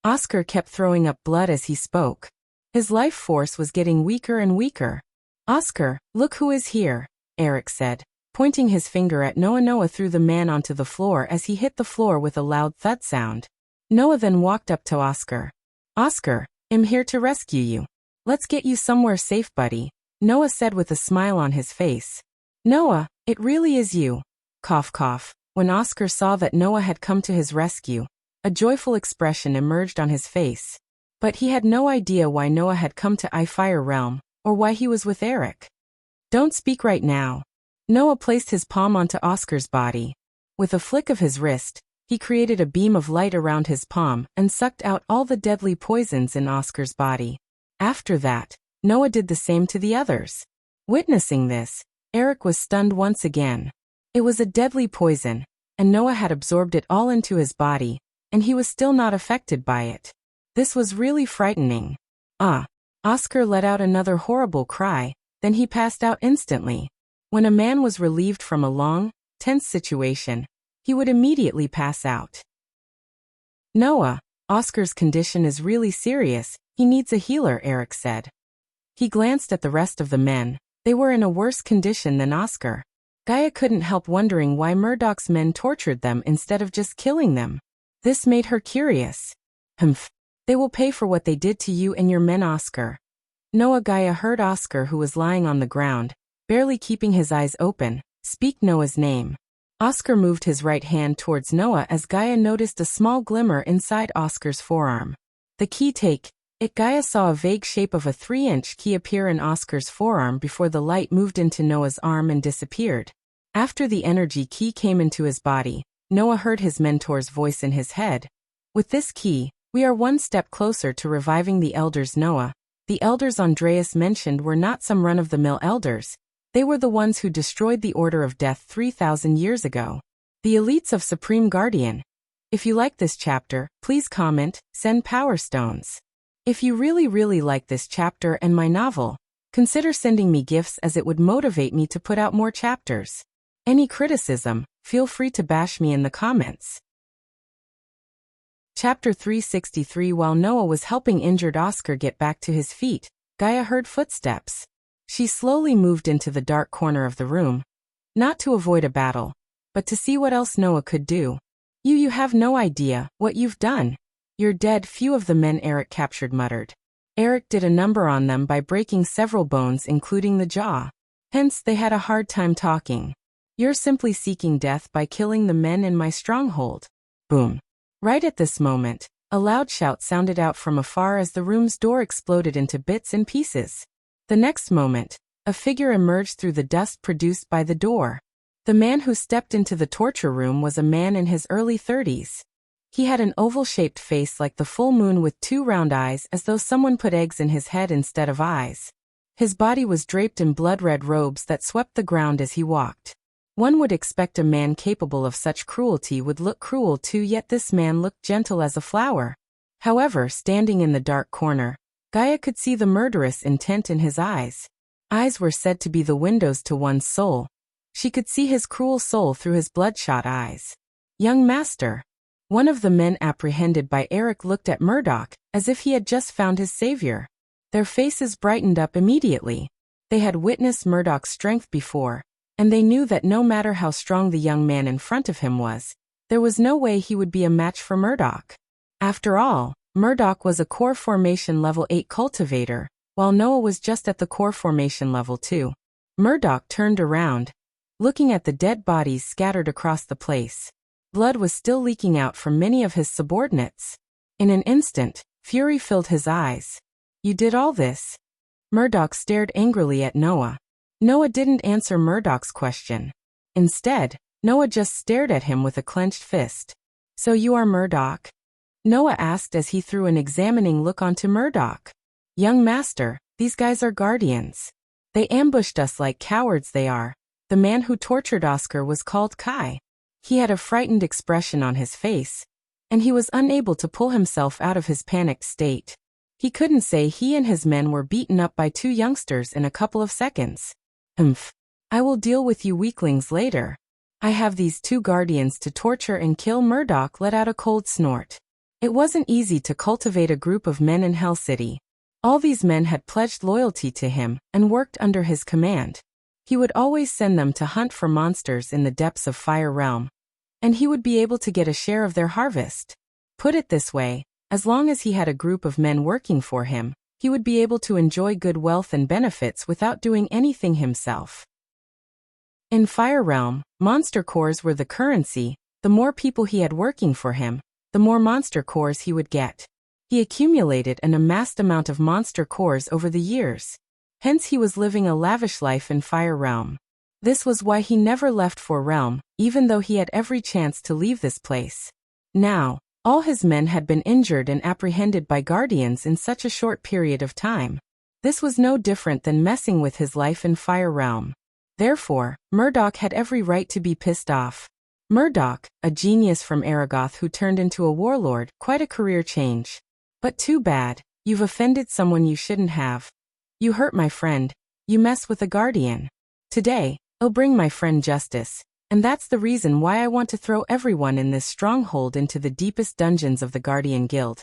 Oscar kept throwing up blood as he spoke. His life force was getting weaker and weaker. "Oscar, look who is here," Eric said, pointing his finger at Noah. Noah threw the man onto the floor as he hit the floor with a loud thud sound. Noah then walked up to Oscar. "Oscar, I'm here to rescue you. Let's get you somewhere safe, buddy," Noah said with a smile on his face. "Noah, it really is you." Cough cough. When Oscar saw that Noah had come to his rescue, A joyful expression emerged on his face. But he had no idea why Noah had come to Fire Realm, or why he was with Eric. Don't speak right now. Noah placed his palm onto Oscar's body. With a flick of his wrist, he created a beam of light around his palm and sucked out all the deadly poisons in Oscar's body. After that, Noah did the same to the others. Witnessing this, Eric was stunned once again. It was a deadly poison, and Noah had absorbed it all into his body, and he was still not affected by it. This was really frightening. Oscar let out another horrible cry, then he passed out instantly. When a man was relieved from a long, tense situation, he would immediately pass out. Noah, Oscar's condition is really serious, he needs a healer, Eric said. He glanced at the rest of the men. They were in a worse condition than Oscar. Gaia couldn't help wondering why Murdoch's men tortured them instead of just killing them. This made her curious. They will pay for what they did to you and your men, Oscar. Gaia heard Oscar, who was lying on the ground, barely keeping his eyes open, speak Noah's name. Oscar moved his right hand towards Noah as Gaia noticed a small glimmer inside Oscar's forearm. The key, take it. Gaia saw a vague shape of a 3-inch key appear in Oscar's forearm before the light moved into Noah's arm and disappeared. After the energy key came into his body, Noah heard his mentor's voice in his head. With this key, we are one step closer to reviving the elders. Noah. The elders Andreas mentioned were not some run-of-the-mill elders. They were the ones who destroyed the Order of Death 3,000 years ago. The elites of Supreme Guardian. If you like this chapter, please comment, send Power Stones. If you really like this chapter and my novel, consider sending me gifts as it would motivate me to put out more chapters. Any criticism, feel free to bash me in the comments. Chapter 363. While Noah was helping injured Oscar get back to his feet, Gaia heard footsteps. She slowly moved into the dark corner of the room, not to avoid a battle, but to see what else Noah could do. You have no idea what you've done. You're dead. Few of the men Eric captured muttered. Eric did a number on them by breaking several bones including the jaw. Hence they had a hard time talking. You're simply seeking death by killing the men in my stronghold. Boom. Right at this moment, a loud shout sounded out from afar as the room's door exploded into bits and pieces. The next moment, a figure emerged through the dust produced by the door. The man who stepped into the torture room was a man in his early 30s. He had an oval-shaped face like the full moon with 2 round eyes, as though someone put eggs in his head instead of eyes. His body was draped in blood-red robes that swept the ground as he walked. One would expect a man capable of such cruelty would look cruel too, yet this man looked gentle as a flower. However, standing in the dark corner, Gaia could see the murderous intent in his eyes. Eyes were said to be the windows to one's soul. She could see his cruel soul through his bloodshot eyes. Young master. One of the men apprehended by Eric looked at Murdoch, as if he had just found his savior. Their faces brightened up immediately. They had witnessed Murdoch's strength before, and they knew that no matter how strong the young man in front of him was, there was no way he would be a match for Murdoch. After all, Murdoch was a core formation level 8 cultivator, while Noah was just at the core formation level 2. Murdoch turned around, looking at the dead bodies scattered across the place. Blood was still leaking out from many of his subordinates. In an instant, fury filled his eyes. You did all this? Murdoch stared angrily at Noah. Noah didn't answer Murdoch's question. Instead, Noah just stared at him with a clenched fist. So you are Murdoch? Noah asked as he threw an examining look onto Murdoch. Young master, these guys are guardians. They ambushed us like cowards they are. The man who tortured Oscar was called Kai. He had a frightened expression on his face, and he was unable to pull himself out of his panicked state. He couldn't say he and his men were beaten up by 2 youngsters in a couple of seconds. I will deal with you weaklings later. I have these 2 guardians to torture and kill. Murdoch let out a cold snort. It wasn't easy to cultivate a group of men in Hell City. All these men had pledged loyalty to him and worked under his command. He would always send them to hunt for monsters in the depths of Fire Realm, and he would be able to get a share of their harvest. Put it this way, as long as he had a group of men working for him, he would be able to enjoy good wealth and benefits without doing anything himself. In Fire Realm, monster cores were the currency. The more people he had working for him, the more monster cores he would get. He accumulated an amassed amount of monster cores over the years. Hence he was living a lavish life in Fire Realm. This was why he never left For Realm, even though he had every chance to leave this place. Now, all his men had been injured and apprehended by guardians in such a short period of time. This was no different than messing with his life in Fire Realm. Therefore, Murdoch had every right to be pissed off. Murdoch, a genius from Aragoth who turned into a warlord, quite a career change. But too bad, you've offended someone you shouldn't have. You hurt my friend, you mess with a guardian. Today, I'll bring my friend justice, and that's the reason why I want to throw everyone in this stronghold into the deepest dungeons of the Guardian Guild.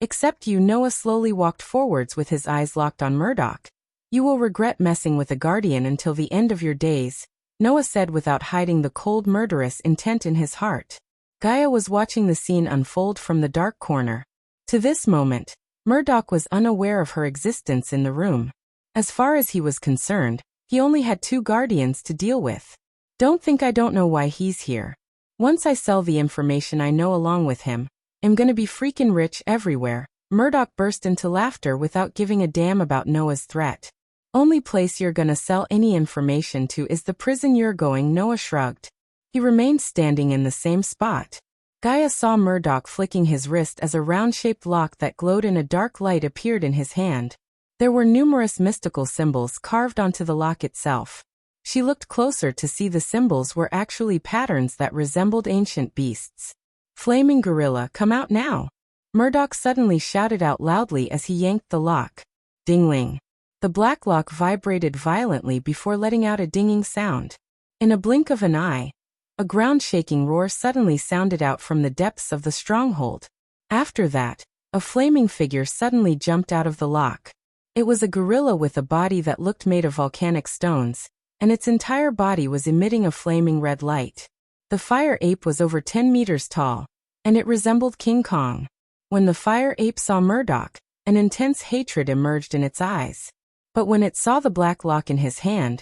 Except you. Noah slowly walked forwards with his eyes locked on Murdoch. You will regret messing with a guardian until the end of your days, Noah said without hiding the cold murderous intent in his heart. Gaia was watching the scene unfold from the dark corner. To this moment, Murdoch was unaware of her existence in the room. As far as he was concerned, he only had 2 guardians to deal with. Don't think I don't know why he's here. Once I sell the information I know along with him, I'm gonna be freaking rich everywhere. Murdoch burst into laughter without giving a damn about Noah's threat. Only place you're gonna sell any information to is the prison you're going. Noah shrugged. He remained standing in the same spot. Gaia saw Murdoch flicking his wrist as a round-shaped lock that glowed in a dark light appeared in his hand. There were numerous mystical symbols carved onto the lock itself. She looked closer to see the symbols were actually patterns that resembled ancient beasts. Flaming gorilla, come out now! Murdoch suddenly shouted out loudly as he yanked the lock. Dingling. The black lock vibrated violently before letting out a dinging sound. In a blink of an eye, a ground-shaking roar suddenly sounded out from the depths of the stronghold. After that, a flaming figure suddenly jumped out of the lock. It was a gorilla with a body that looked made of volcanic stones, and its entire body was emitting a flaming red light. The fire ape was over 10 meters tall, and it resembled King Kong. When the fire ape saw Murdoch, an intense hatred emerged in its eyes. But when it saw the black lock in his hand,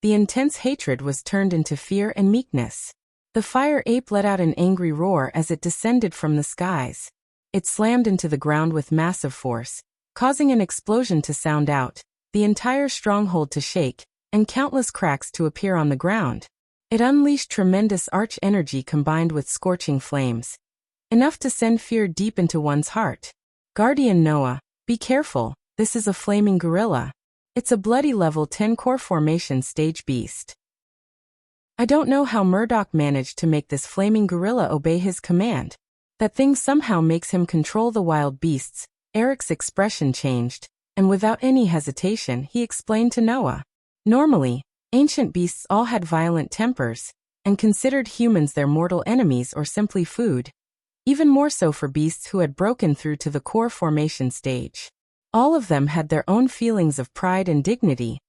the intense hatred was turned into fear and meekness. The fire ape let out an angry roar as it descended from the skies. It slammed into the ground with massive force, causing an explosion to sound out, the entire stronghold to shake, and countless cracks to appear on the ground. It unleashed tremendous arch energy combined with scorching flames, enough to send fear deep into one's heart. Guardian Noah, be careful, this is a flaming gorilla. It's a bloody level 10 core formation stage beast. I don't know how Murdoch managed to make this flaming gorilla obey his command. That thing somehow makes him control the wild beasts. Eric's expression changed, and without any hesitation he explained to Noah. Normally, ancient beasts all had violent tempers, and considered humans their mortal enemies or simply food. Even more so for beasts who had broken through to the core formation stage. All of them had their own feelings of pride and dignity,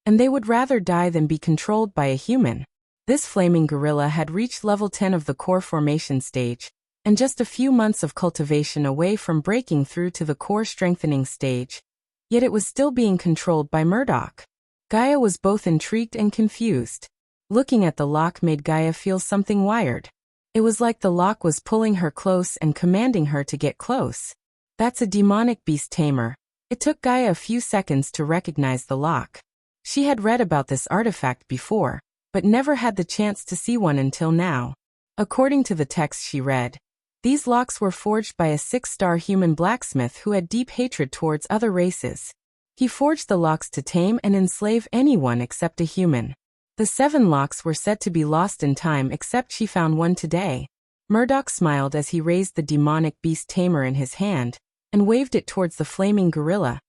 and they would rather die than be controlled by a human. This flaming gorilla had reached level 10 of the core formation stage, and just a few months of cultivation away from breaking through to the core strengthening stage. Yet it was still being controlled by Murdoch. Gaia was both intrigued and confused. Looking at the lock made Gaia feel something wired. It was like the lock was pulling her close and commanding her to get close. That's a demonic beast tamer. It took Gaia a few seconds to recognize the lock. She had read about this artifact before, but never had the chance to see one until now. According to the text she read, these locks were forged by a 6-star human blacksmith who had deep hatred towards other races. He forged the locks to tame and enslave anyone except a human. The 7 locks were said to be lost in time except she found one today. Murdoch smiled as he raised the demonic beast tamer in his hand, and waved it towards the flaming gorilla.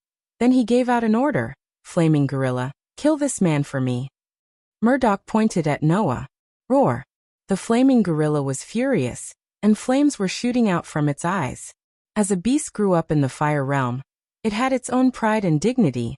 Then he gave out an order. Flaming gorilla, kill this man for me. Murdoch pointed at Noah. Roar. The flaming gorilla was furious, and flames were shooting out from its eyes. As a beast grew up in the fire realm, it had its own pride and dignity.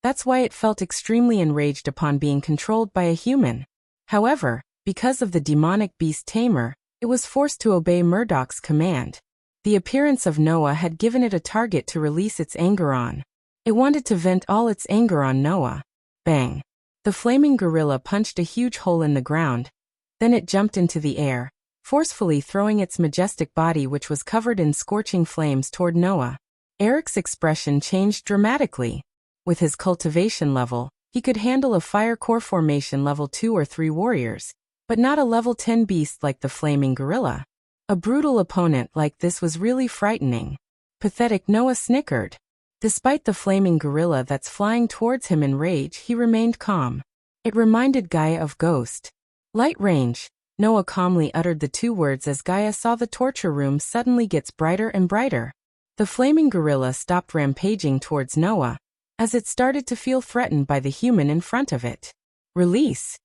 That's why it felt extremely enraged upon being controlled by a human. However, because of the demonic beast tamer, it was forced to obey Murdoch's command. The appearance of Noah had given it a target to release its anger on. It wanted to vent all its anger on Noah. Bang! The flaming gorilla punched a huge hole in the ground. Then it jumped into the air, forcefully throwing its majestic body, which was covered in scorching flames, toward Noah. Eric's expression changed dramatically. With his cultivation level, he could handle a fire core formation level 2 or 3 warriors, but not a level 10 beast like the flaming gorilla. A brutal opponent like this was really frightening. Pathetic, Noah snickered. Despite the flaming gorilla that's flying towards him in rage, he remained calm. It reminded Gaia of Ghost. Light range. Noah calmly uttered the 2 words as Gaia saw the torture room suddenly gets brighter and brighter. The flaming gorilla stopped rampaging towards Noah, as it started to feel threatened by the human in front of it. Release.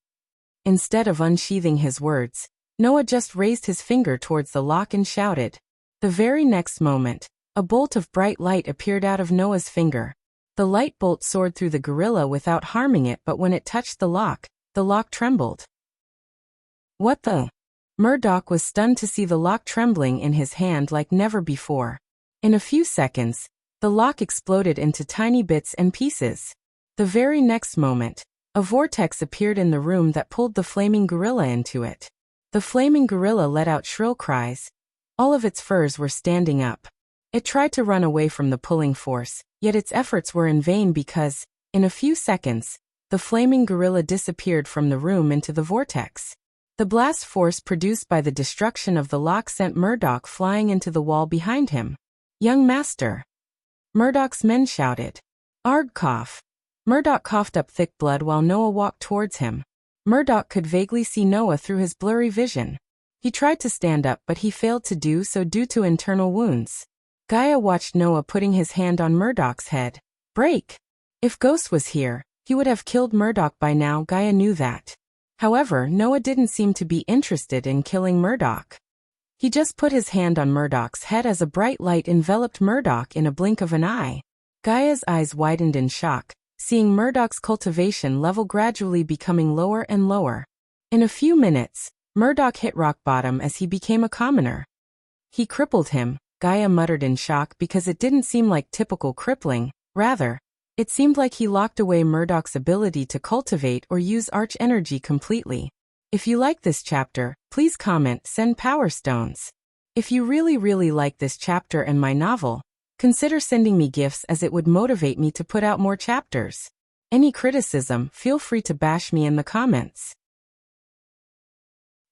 Instead of unsheathing his words, Noah just raised his finger towards the lock and shouted. The very next moment, a bolt of bright light appeared out of Noah's finger. The light bolt soared through the gorilla without harming it, but when it touched the lock trembled. What the? Murdoch was stunned to see the lock trembling in his hand like never before. In a few seconds, the lock exploded into tiny bits and pieces. The very next moment, a vortex appeared in the room that pulled the flaming gorilla into it. The flaming gorilla let out shrill cries. All of its furs were standing up. It tried to run away from the pulling force, yet its efforts were in vain because, in a few seconds, the flaming gorilla disappeared from the room into the vortex. The blast force produced by the destruction of the lock sent Murdoch flying into the wall behind him. Young master. Murdoch's men shouted. Arg, cough. Murdoch coughed up thick blood while Noah walked towards him. Murdoch could vaguely see Noah through his blurry vision. He tried to stand up, but he failed to do so due to internal wounds. Gaia watched Noah putting his hand on Murdoch's head. Break! If Ghost was here, he would have killed Murdoch by now. Gaia knew that. However, Noah didn't seem to be interested in killing Murdoch. He just put his hand on Murdoch's head as a bright light enveloped Murdoch in a blink of an eye. Gaia's eyes widened in shock, seeing Murdoch's cultivation level gradually becoming lower and lower. In a few minutes, Murdoch hit rock bottom as he became a commoner. He crippled him, Gaia muttered in shock because it didn't seem like typical crippling, rather, it seemed like he locked away Murdoch's ability to cultivate or use arch energy completely. If you like this chapter, please comment, send power stones. If you really like this chapter and my novel, consider sending me gifts as it would motivate me to put out more chapters. Any criticism, feel free to bash me in the comments.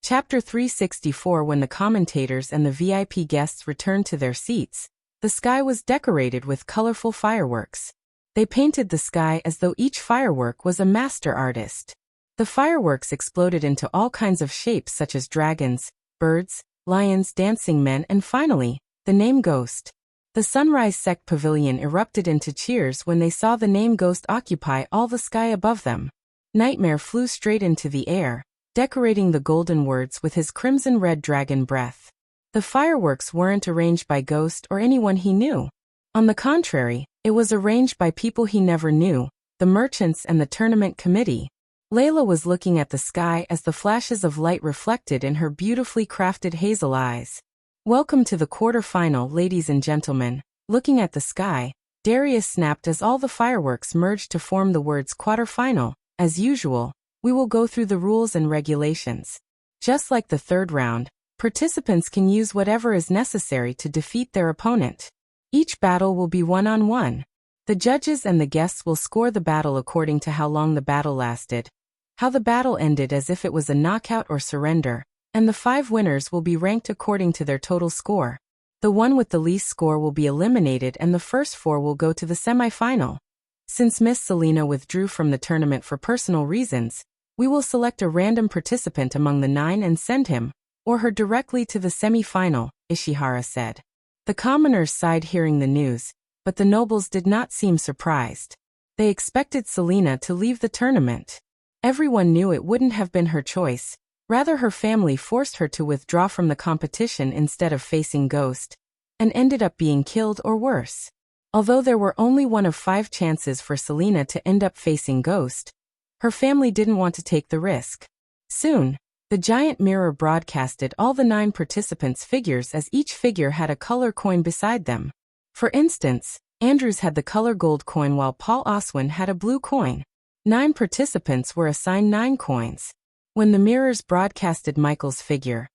Chapter 364. When the commentators and the VIP guests returned to their seats, the sky was decorated with colorful fireworks. They painted the sky as though each firework was a master artist. The fireworks exploded into all kinds of shapes such as dragons, birds, lions, dancing men, and finally, the name Ghost. The Sunrise Sect Pavilion erupted into cheers when they saw the name Ghost occupy all the sky above them. Nightmare flew straight into the air, decorating the golden words with his crimson-red dragon breath. The fireworks weren't arranged by Ghost or anyone he knew. On the contrary, it was arranged by people he never knew, the merchants and the tournament committee. Layla was looking at the sky as the flashes of light reflected in her beautifully crafted hazel eyes. Welcome to the quarter-final, ladies and gentlemen. Looking at the sky, Darius snapped as all the fireworks merged to form the words quarter-final. As usual, we will go through the rules and regulations. Just like the third round, participants can use whatever is necessary to defeat their opponent. Each battle will be one-on-one. The judges and the guests will score the battle according to how long the battle lasted, how the battle ended as if it was a knockout or surrender, and the 5 winners will be ranked according to their total score. The one with the least score will be eliminated and the first 4 will go to the semi-final. Since Miss Selena withdrew from the tournament for personal reasons, we will select a random participant among the 9 and send him, or her directly to the semi-final, Ishihara said. The commoners sighed hearing the news, but the nobles did not seem surprised. They expected Selena to leave the tournament. Everyone knew it wouldn't have been her choice. Rather, her family forced her to withdraw from the competition instead of facing Ghost, and ended up being killed or worse. Although there were only 1 of 5 chances for Selena to end up facing Ghost, her family didn't want to take the risk. Soon, the giant mirror broadcasted all the 9 participants' figures as each figure had a color coin beside them. For instance, Andrews had the color gold coin while Paul Oswin had a blue coin. 9 participants were assigned 9 coins. When the mirrors broadcasted Michael's figure,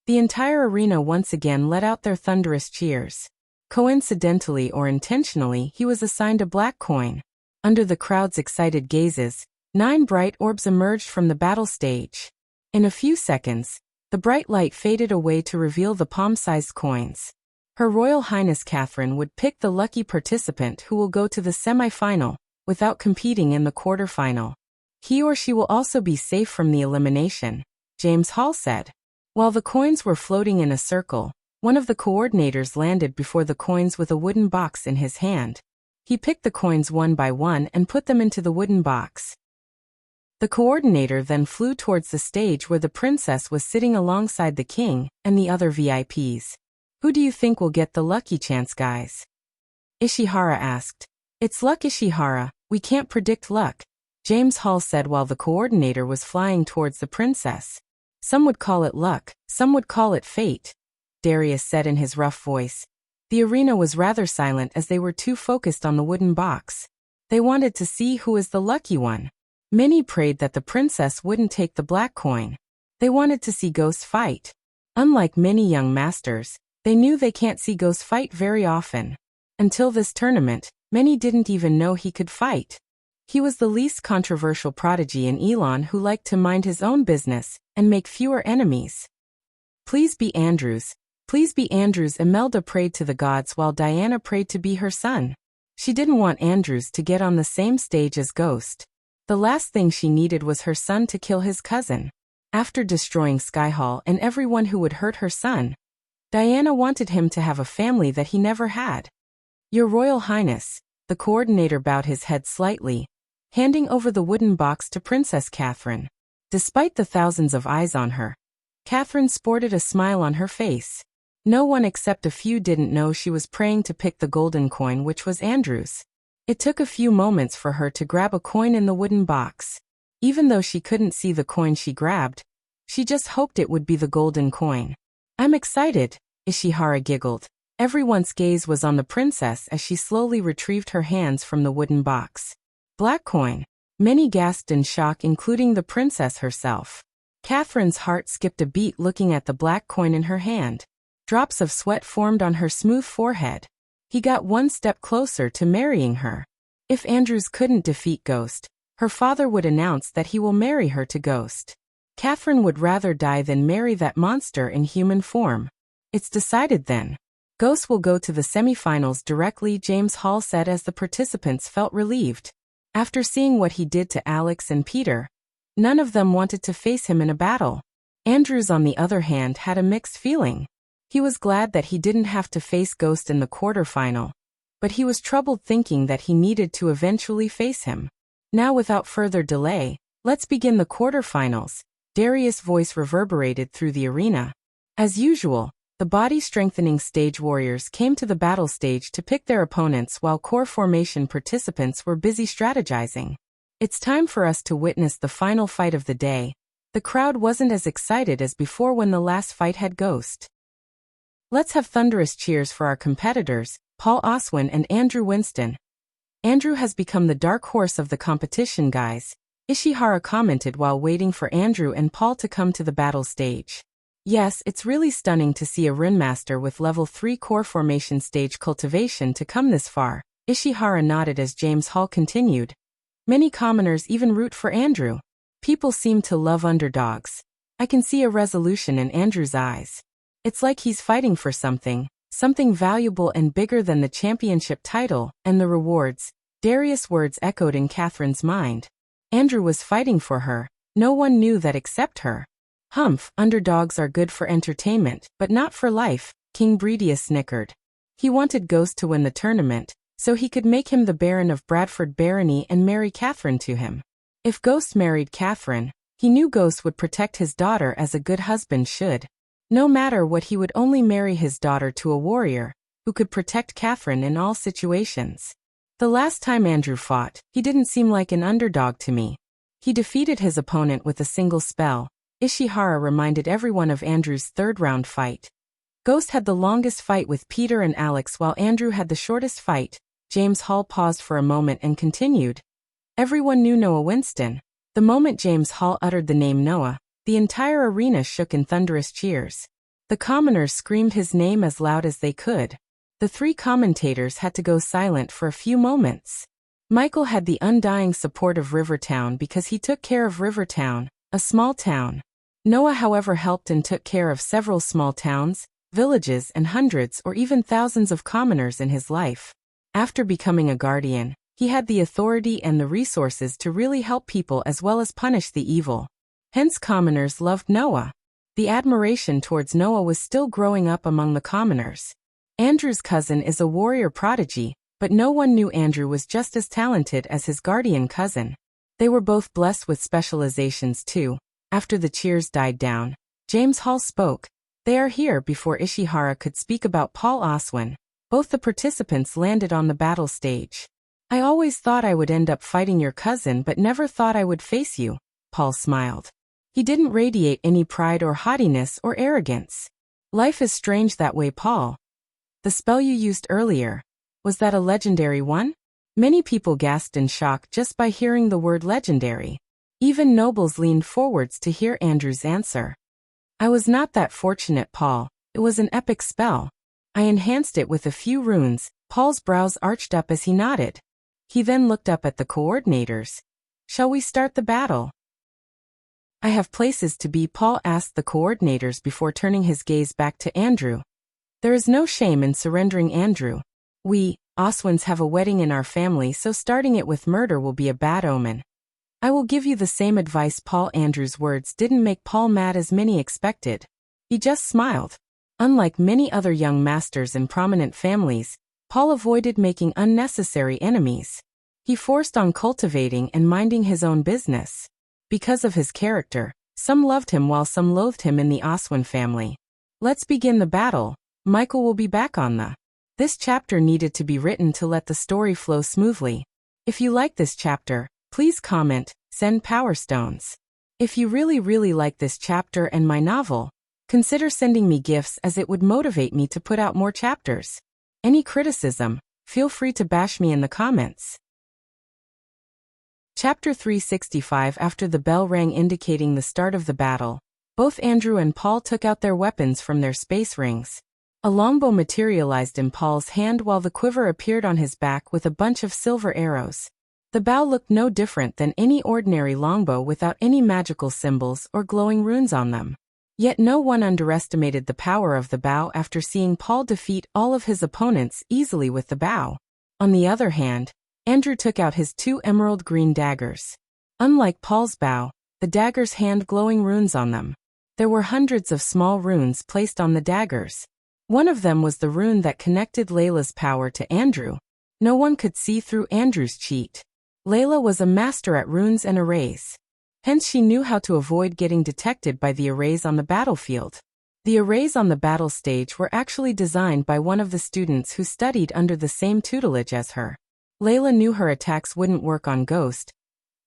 The entire arena once again let out their thunderous cheers. Coincidentally or intentionally, he was assigned a black coin. Under the crowd's excited gazes, 9 bright orbs emerged from the battle stage. In a few seconds, the bright light faded away to reveal the palm-sized coins. Her Royal Highness Catherine would pick the lucky participant who will go to the semi-final, without competing in the quarter-final. He or she will also be safe from the elimination, James Hall said. While the coins were floating in a circle, one of the coordinators landed before the coins with a wooden box in his hand. He picked the coins one by one and put them into the wooden box. The coordinator then flew towards the stage where the princess was sitting alongside the king and the other VIPs. Who do you think will get the lucky chance, guys? Ishihara asked. It's luck, Ishihara, we can't predict luck, James Hall said while the coordinator was flying towards the princess. Some would call it luck, some would call it fate, Darius said in his rough voice. The arena was rather silent as they were too focused on the wooden box. They wanted to see who was the lucky one. Many prayed that the princess wouldn't take the black coin. They wanted to see Ghost fight. Unlike many young masters, they knew they can't see Ghost fight very often. Until this tournament, many didn't even know he could fight. He was the least controversial prodigy in Elon who liked to mind his own business and make fewer enemies. Please be Andrews. Please be Andrews. Imelda prayed to the gods while Diana prayed to be her son. She didn't want Andrews to get on the same stage as Ghost. The last thing she needed was her son to kill his cousin. After destroying Skyhall and everyone who would hurt her son, Diana wanted him to have a family that he never had. Your Royal Highness, the coordinator bowed his head slightly, handing over the wooden box to Princess Catherine. Despite the thousands of eyes on her, Catherine sported a smile on her face. No one except a few didn't know she was praying to pick the golden coin, which was Andrew's. It took a few moments for her to grab a coin in the wooden box. Even though she couldn't see the coin she grabbed, she just hoped it would be the golden coin. I'm excited, Ishihara giggled. Everyone's gaze was on the princess as she slowly retrieved her hands from the wooden box. Black coin. Many gasped in shock, including the princess herself. Catherine's heart skipped a beat looking at the black coin in her hand. Drops of sweat formed on her smooth forehead. He got one step closer to marrying her. If Andrews couldn't defeat Ghost, her father would announce that he will marry her to Ghost. Catherine would rather die than marry that monster in human form. It's decided then. Ghost will go to the semifinals directly, James Hall said as the participants felt relieved. After seeing what he did to Alex and Peter, none of them wanted to face him in a battle. Andrews, on the other hand, had a mixed feeling. He was glad that he didn't have to face Ghost in the quarterfinal, but he was troubled thinking that he needed to eventually face him. Now, without further delay, let's begin the quarterfinals. Darius' voice reverberated through the arena. As usual, the body-strengthening stage warriors came to the battle stage to pick their opponents while core formation participants were busy strategizing. It's time for us to witness the final fight of the day. The crowd wasn't as excited as before when the last fight had Ghost. Let's have thunderous cheers for our competitors, Paul Oswin and Andrew Winston. Andrew has become the dark horse of the competition, guys, Ishihara commented while waiting for Andrew and Paul to come to the battle stage. Yes, it's really stunning to see a Rinmaster with level 3 core formation stage cultivation to come this far, Ishihara nodded as James Hall continued. Many commoners even root for Andrew. People seem to love underdogs. I can see a resolution in Andrew's eyes. It's like he's fighting for something valuable and bigger than the championship title and the rewards. Darius' words echoed in Catherine's mind. Andrew was fighting for her. No one knew that except her. Humph, underdogs are good for entertainment, but not for life, King Bredia snickered. He wanted Ghost to win the tournament, so he could make him the Baron of Bradford Barony and marry Catherine to him. If Ghost married Catherine, he knew Ghost would protect his daughter as a good husband should. No matter what, he would only marry his daughter to a warrior who could protect Catherine in all situations. The last time Andrew fought, he didn't seem like an underdog to me. He defeated his opponent with a single spell. Ishihara reminded everyone of Andrew's third-round fight. Ghost had the longest fight with Peter and Alex while Andrew had the shortest fight. James Hall paused for a moment and continued. Everyone knew Noah Winston. The moment James Hall uttered the name Noah, the entire arena shook in thunderous cheers. The commoners screamed his name as loud as they could. The three commentators had to go silent for a few moments. Michael had the undying support of Rivertown because he took care of Rivertown, a small town. Noah, however, helped and took care of several small towns, villages, and hundreds or even thousands of commoners in his life. After becoming a guardian, he had the authority and the resources to really help people as well as punish the evil. Hence, commoners loved Noah. The admiration towards Noah was still growing up among the commoners. Andrew's cousin is a warrior prodigy, but no one knew Andrew was just as talented as his guardian cousin. They were both blessed with specializations too. After the cheers died down, James Hall spoke. They are here. Before Ishihara could speak about Paul Oswin, both the participants landed on the battle stage. I always thought I would end up fighting your cousin but never thought I would face you, Paul smiled. He didn't radiate any pride or haughtiness or arrogance. Life is strange that way, Paul. The spell you used earlier, was that a legendary one? Many people gasped in shock just by hearing the word legendary. Even nobles leaned forwards to hear Andrew's answer. I was not that fortunate, Paul. It was an epic spell. I enhanced it with a few runes. Paul's brows arched up as he nodded. He then looked up at the coordinators. Shall we start the battle? I have places to be, Paul asked the coordinators before turning his gaze back to Andrew. There is no shame in surrendering, Andrew. We, Oswins, have a wedding in our family, so starting it with murder will be a bad omen. I will give you the same advice, Paul. Andrew's words didn't make Paul mad as many expected. He just smiled. Unlike many other young masters in prominent families, Paul avoided making unnecessary enemies. He forced on cultivating and minding his own business. Because of his character, some loved him while some loathed him in the Oswin family. Let's begin the battle. Michael will be back on the. This chapter needed to be written to let the story flow smoothly. If you like this chapter, please comment, send Power Stones. If you really like this chapter and my novel, consider sending me gifts as it would motivate me to put out more chapters. Any criticism, feel free to bash me in the comments. Chapter 365. After the bell rang indicating the start of the battle, both Andrew and Paul took out their weapons from their space rings. A longbow materialized in Paul's hand while the quiver appeared on his back with a bunch of silver arrows. The bow looked no different than any ordinary longbow without any magical symbols or glowing runes on them. Yet no one underestimated the power of the bow after seeing Paul defeat all of his opponents easily with the bow. On the other hand, Andrew took out his two emerald green daggers. Unlike Paul's bow, the daggers had glowing runes on them. There were hundreds of small runes placed on the daggers. One of them was the rune that connected Layla's power to Andrew. No one could see through Andrew's cheat. Layla was a master at runes and arrays. Hence she knew how to avoid getting detected by the arrays on the battlefield. The arrays on the battle stage were actually designed by one of the students who studied under the same tutelage as her. Layla knew her attacks wouldn't work on Ghost,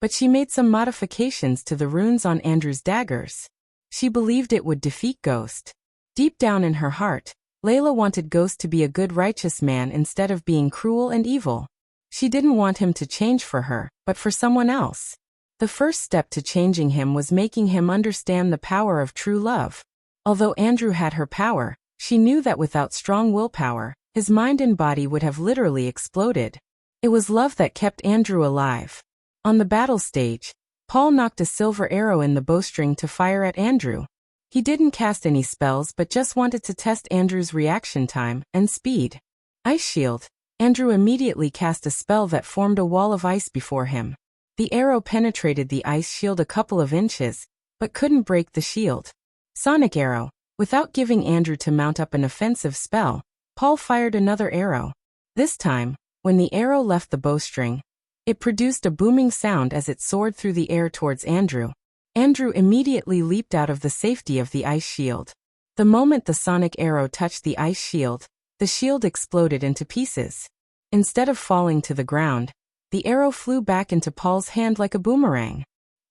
but she made some modifications to the runes on Andrew's daggers. She believed it would defeat Ghost. Deep down in her heart, Layla wanted Ghost to be a good righteous man instead of being cruel and evil. She didn't want him to change for her, but for someone else. The first step to changing him was making him understand the power of true love. Although Andrew had her power, she knew that without strong willpower, his mind and body would have literally exploded. It was love that kept Andrew alive. On the battle stage, Paul knocked a silver arrow in the bowstring to fire at Andrew. He didn't cast any spells but just wanted to test Andrew's reaction time and speed. Ice Shield. Andrew immediately cast a spell that formed a wall of ice before him. The arrow penetrated the ice shield a couple of inches, but couldn't break the shield. Sonic Arrow. Without giving Andrew to mount up an offensive spell, Paul fired another arrow. This time, when the arrow left the bowstring, it produced a booming sound as it soared through the air towards Andrew. Andrew immediately leaped out of the safety of the ice shield. The moment the sonic arrow touched the ice shield, the shield exploded into pieces. Instead of falling to the ground, the arrow flew back into Paul's hand like a boomerang.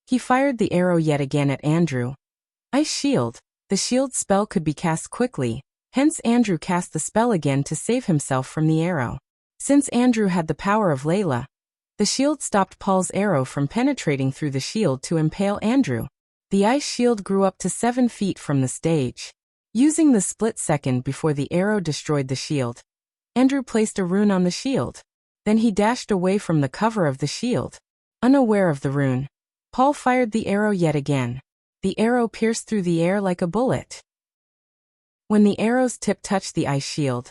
He fired the arrow yet again at Andrew. Ice Shield. The shield spell could be cast quickly, hence Andrew cast the spell again to save himself from the arrow. Since Andrew had the power of Layla, the shield stopped Paul's arrow from penetrating through the shield to impale Andrew. The ice shield grew up to 7 feet from the stage. Using the split second before the arrow destroyed the shield, Andrew placed a rune on the shield. Then he dashed away from the cover of the shield. Unaware of the rune, Paul fired the arrow yet again. The arrow pierced through the air like a bullet. When the arrow's tip touched the ice shield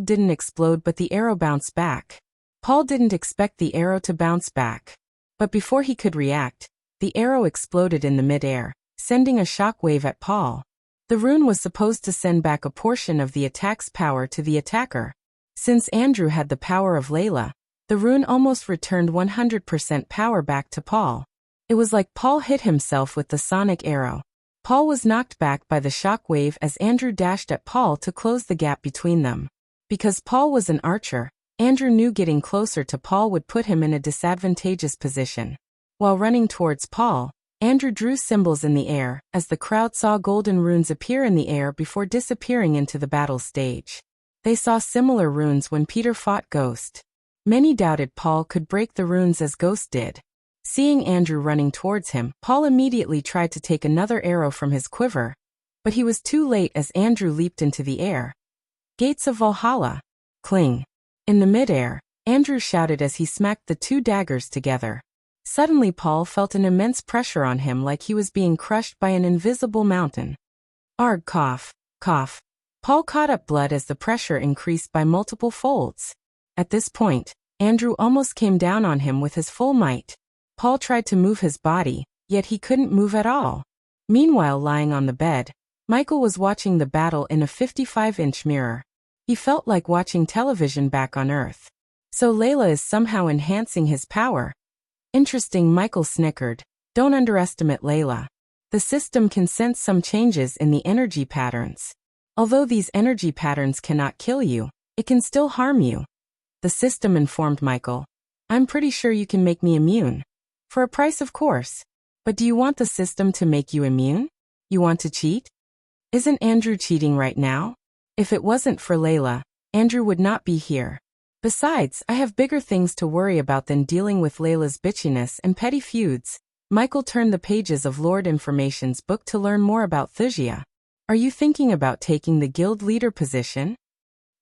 didn't explode but the arrow bounced back. Paul didn't expect the arrow to bounce back. But before he could react, the arrow exploded in the mid-air, sending a shockwave at Paul. The rune was supposed to send back a portion of the attack's power to the attacker. Since Andrew had the power of Layla, the rune almost returned 100% power back to Paul. It was like Paul hit himself with the sonic arrow. Paul was knocked back by the shockwave as Andrew dashed at Paul to close the gap between them. Because Paul was an archer, Andrew knew getting closer to Paul would put him in a disadvantageous position. While running towards Paul, Andrew drew symbols in the air as the crowd saw golden runes appear in the air before disappearing into the battle stage. They saw similar runes when Peter fought Ghost. Many doubted Paul could break the runes as Ghost did. Seeing Andrew running towards him, Paul immediately tried to take another arrow from his quiver, but he was too late as Andrew leaped into the air. Gates of Valhalla. Cling. In the mid-air, Andrew shouted as he smacked the two daggers together. Suddenly Paul felt an immense pressure on him like he was being crushed by an invisible mountain. Arg, cough, cough. Paul caught up blood as the pressure increased by multiple folds. At this point, Andrew almost came down on him with his full might. Paul tried to move his body, yet he couldn't move at all. Meanwhile, lying on the bed, Michael was watching the battle in a 55-inch mirror. He felt like watching television back on Earth. So Layla is somehow enhancing his power. Interesting, Michael snickered. Don't underestimate Layla. The system can sense some changes in the energy patterns. Although these energy patterns cannot kill you, it can still harm you. The system informed Michael. I'm pretty sure you can make me immune. For a price, of course. But do you want the system to make you immune? You want to cheat? Isn't Andrew cheating right now? If it wasn't for Layla, Andrew would not be here. Besides, I have bigger things to worry about than dealing with Layla's bitchiness and petty feuds. Michael turned the pages of Lord Information's book to learn more about Wuxia. Are you thinking about taking the guild leader position?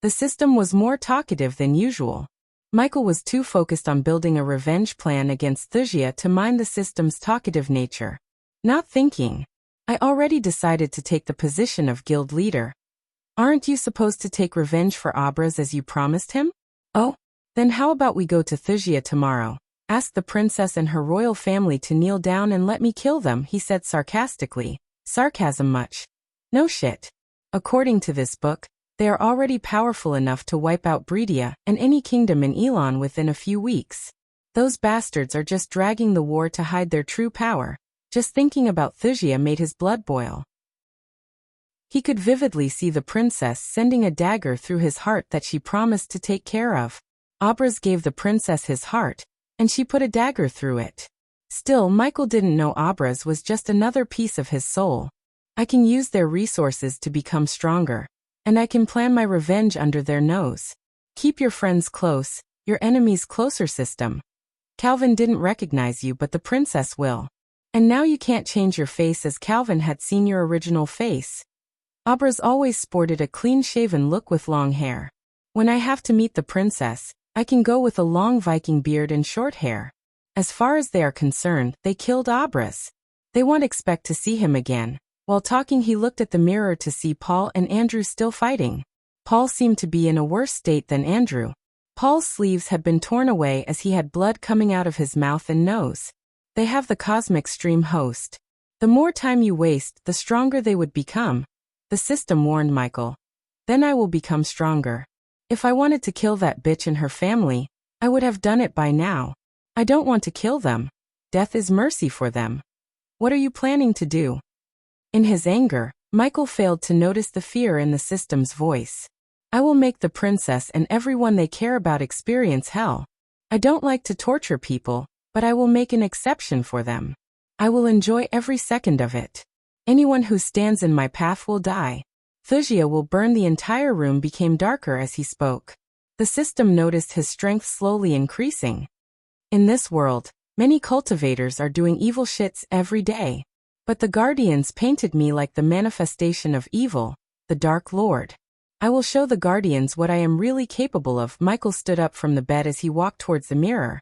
The system was more talkative than usual. Michael was too focused on building a revenge plan against Wuxia to mind the system's talkative nature. Not thinking. I already decided to take the position of guild leader. Aren't you supposed to take revenge for Abras as you promised him? Oh, then how about we go to Wuxia tomorrow? Ask the princess and her royal family to kneel down and let me kill them, he said sarcastically. Sarcasm much. No shit. According to this book, they are already powerful enough to wipe out Breedia and any kingdom in Elon within a few weeks. Those bastards are just dragging the war to hide their true power. Just thinking about Wuxia made his blood boil. He could vividly see the princess sending a dagger through his heart that she promised to take care of. Abras gave the princess his heart, and she put a dagger through it. Still, Michael didn't know Abras was just another piece of his soul. I can use their resources to become stronger, and I can plan my revenge under their nose. Keep your friends close, your enemies closer system. Calvin didn't recognize you, but the princess will. And now you can't change your face as Calvin had seen your original face. Abras always sported a clean-shaven look with long hair. When I have to meet the princess, I can go with a long Viking beard and short hair. As far as they are concerned, they killed Abras. They won't expect to see him again. While talking, he looked at the mirror to see Paul and Andrew still fighting. Paul seemed to be in a worse state than Andrew. Paul's sleeves had been torn away as he had blood coming out of his mouth and nose. They have the cosmic stream host. The more time you waste, the stronger they would become. The system warned Michael. Then I will become stronger. If I wanted to kill that bitch and her family, I would have done it by now. I don't want to kill them. Death is mercy for them. What are you planning to do? In his anger, Michael failed to notice the fear in the system's voice. I will make the princess and everyone they care about experience hell. I don't like to torture people, but I will make an exception for them. I will enjoy every second of it. Anyone who stands in my path will die. Wuxia will burn. The entire room became darker as he spoke. The system noticed his strength slowly increasing. In this world, many cultivators are doing evil shits every day. But the guardians painted me like the manifestation of evil, the Dark Lord. I will show the guardians what I am really capable of. Michael stood up from the bed as he walked towards the mirror.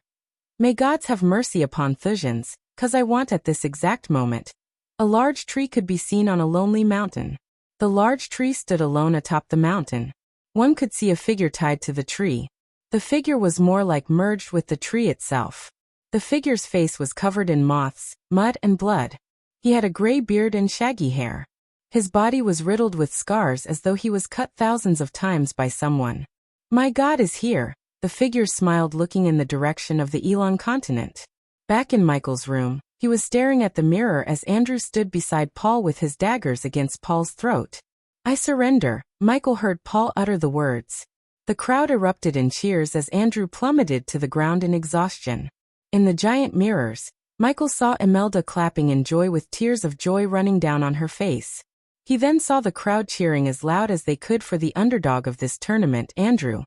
May gods have mercy upon Thusians, 'cause I want at this exact moment. A large tree could be seen on a lonely mountain. The large tree stood alone atop the mountain. One could see a figure tied to the tree. The figure was more like merged with the tree itself. The figure's face was covered in moths, mud and blood. He had a gray beard and shaggy hair. His body was riddled with scars as though he was cut thousands of times by someone. My God is here, the figure smiled, looking in the direction of the Elon continent. Back in Michael's room, he was staring at the mirror as Andrew stood beside Paul with his daggers against Paul's throat. I surrender, Michael heard Paul utter the words. The crowd erupted in cheers as Andrew plummeted to the ground in exhaustion. In the giant mirrors, Michael saw Imelda clapping in joy with tears of joy running down on her face. He then saw the crowd cheering as loud as they could for the underdog of this tournament, Andrew.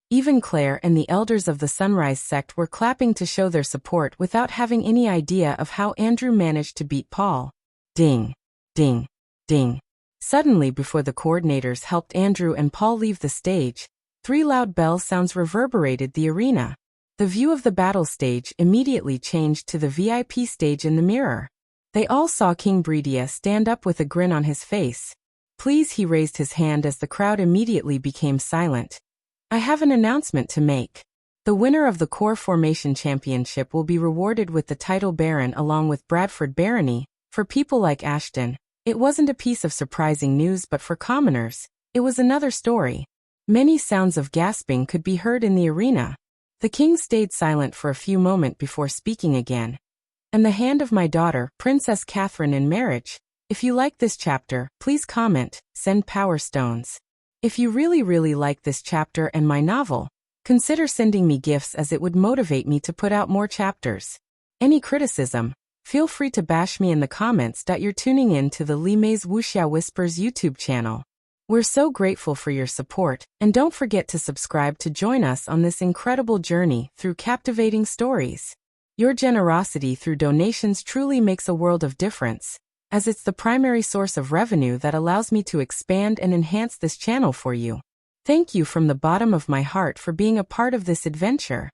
Even Claire and the elders of the Sunrise sect were clapping to show their support without having any idea of how Andrew managed to beat Paul. Ding, ding, ding. Suddenly, before the coordinators helped Andrew and Paul leave the stage, 3 loud bell sounds reverberated the arena. The view of the battle stage immediately changed to the VIP stage in the mirror. They all saw King Bredia stand up with a grin on his face. Please, he raised his hand as the crowd immediately became silent. I have an announcement to make. The winner of the Core Formation Championship will be rewarded with the title Baron along with Bradford Barony. For people like Ashton, it wasn't a piece of surprising news, but for commoners, it was another story. Many sounds of gasping could be heard in the arena. The king stayed silent for a few moments before speaking again. And the hand of my daughter, Princess Catherine, in marriage. If you like this chapter, please comment, send power stones. If you really like this chapter and my novel, consider sending me gifts as it would motivate me to put out more chapters. Any criticism, feel free to bash me in the comments. You're tuning in to the Li Mei's Wuxia Whispers YouTube channel. We're so grateful for your support, and don't forget to subscribe to join us on this incredible journey through captivating stories. Your generosity through donations truly makes a world of difference, as it's the primary source of revenue that allows me to expand and enhance this channel for you. Thank you from the bottom of my heart for being a part of this adventure.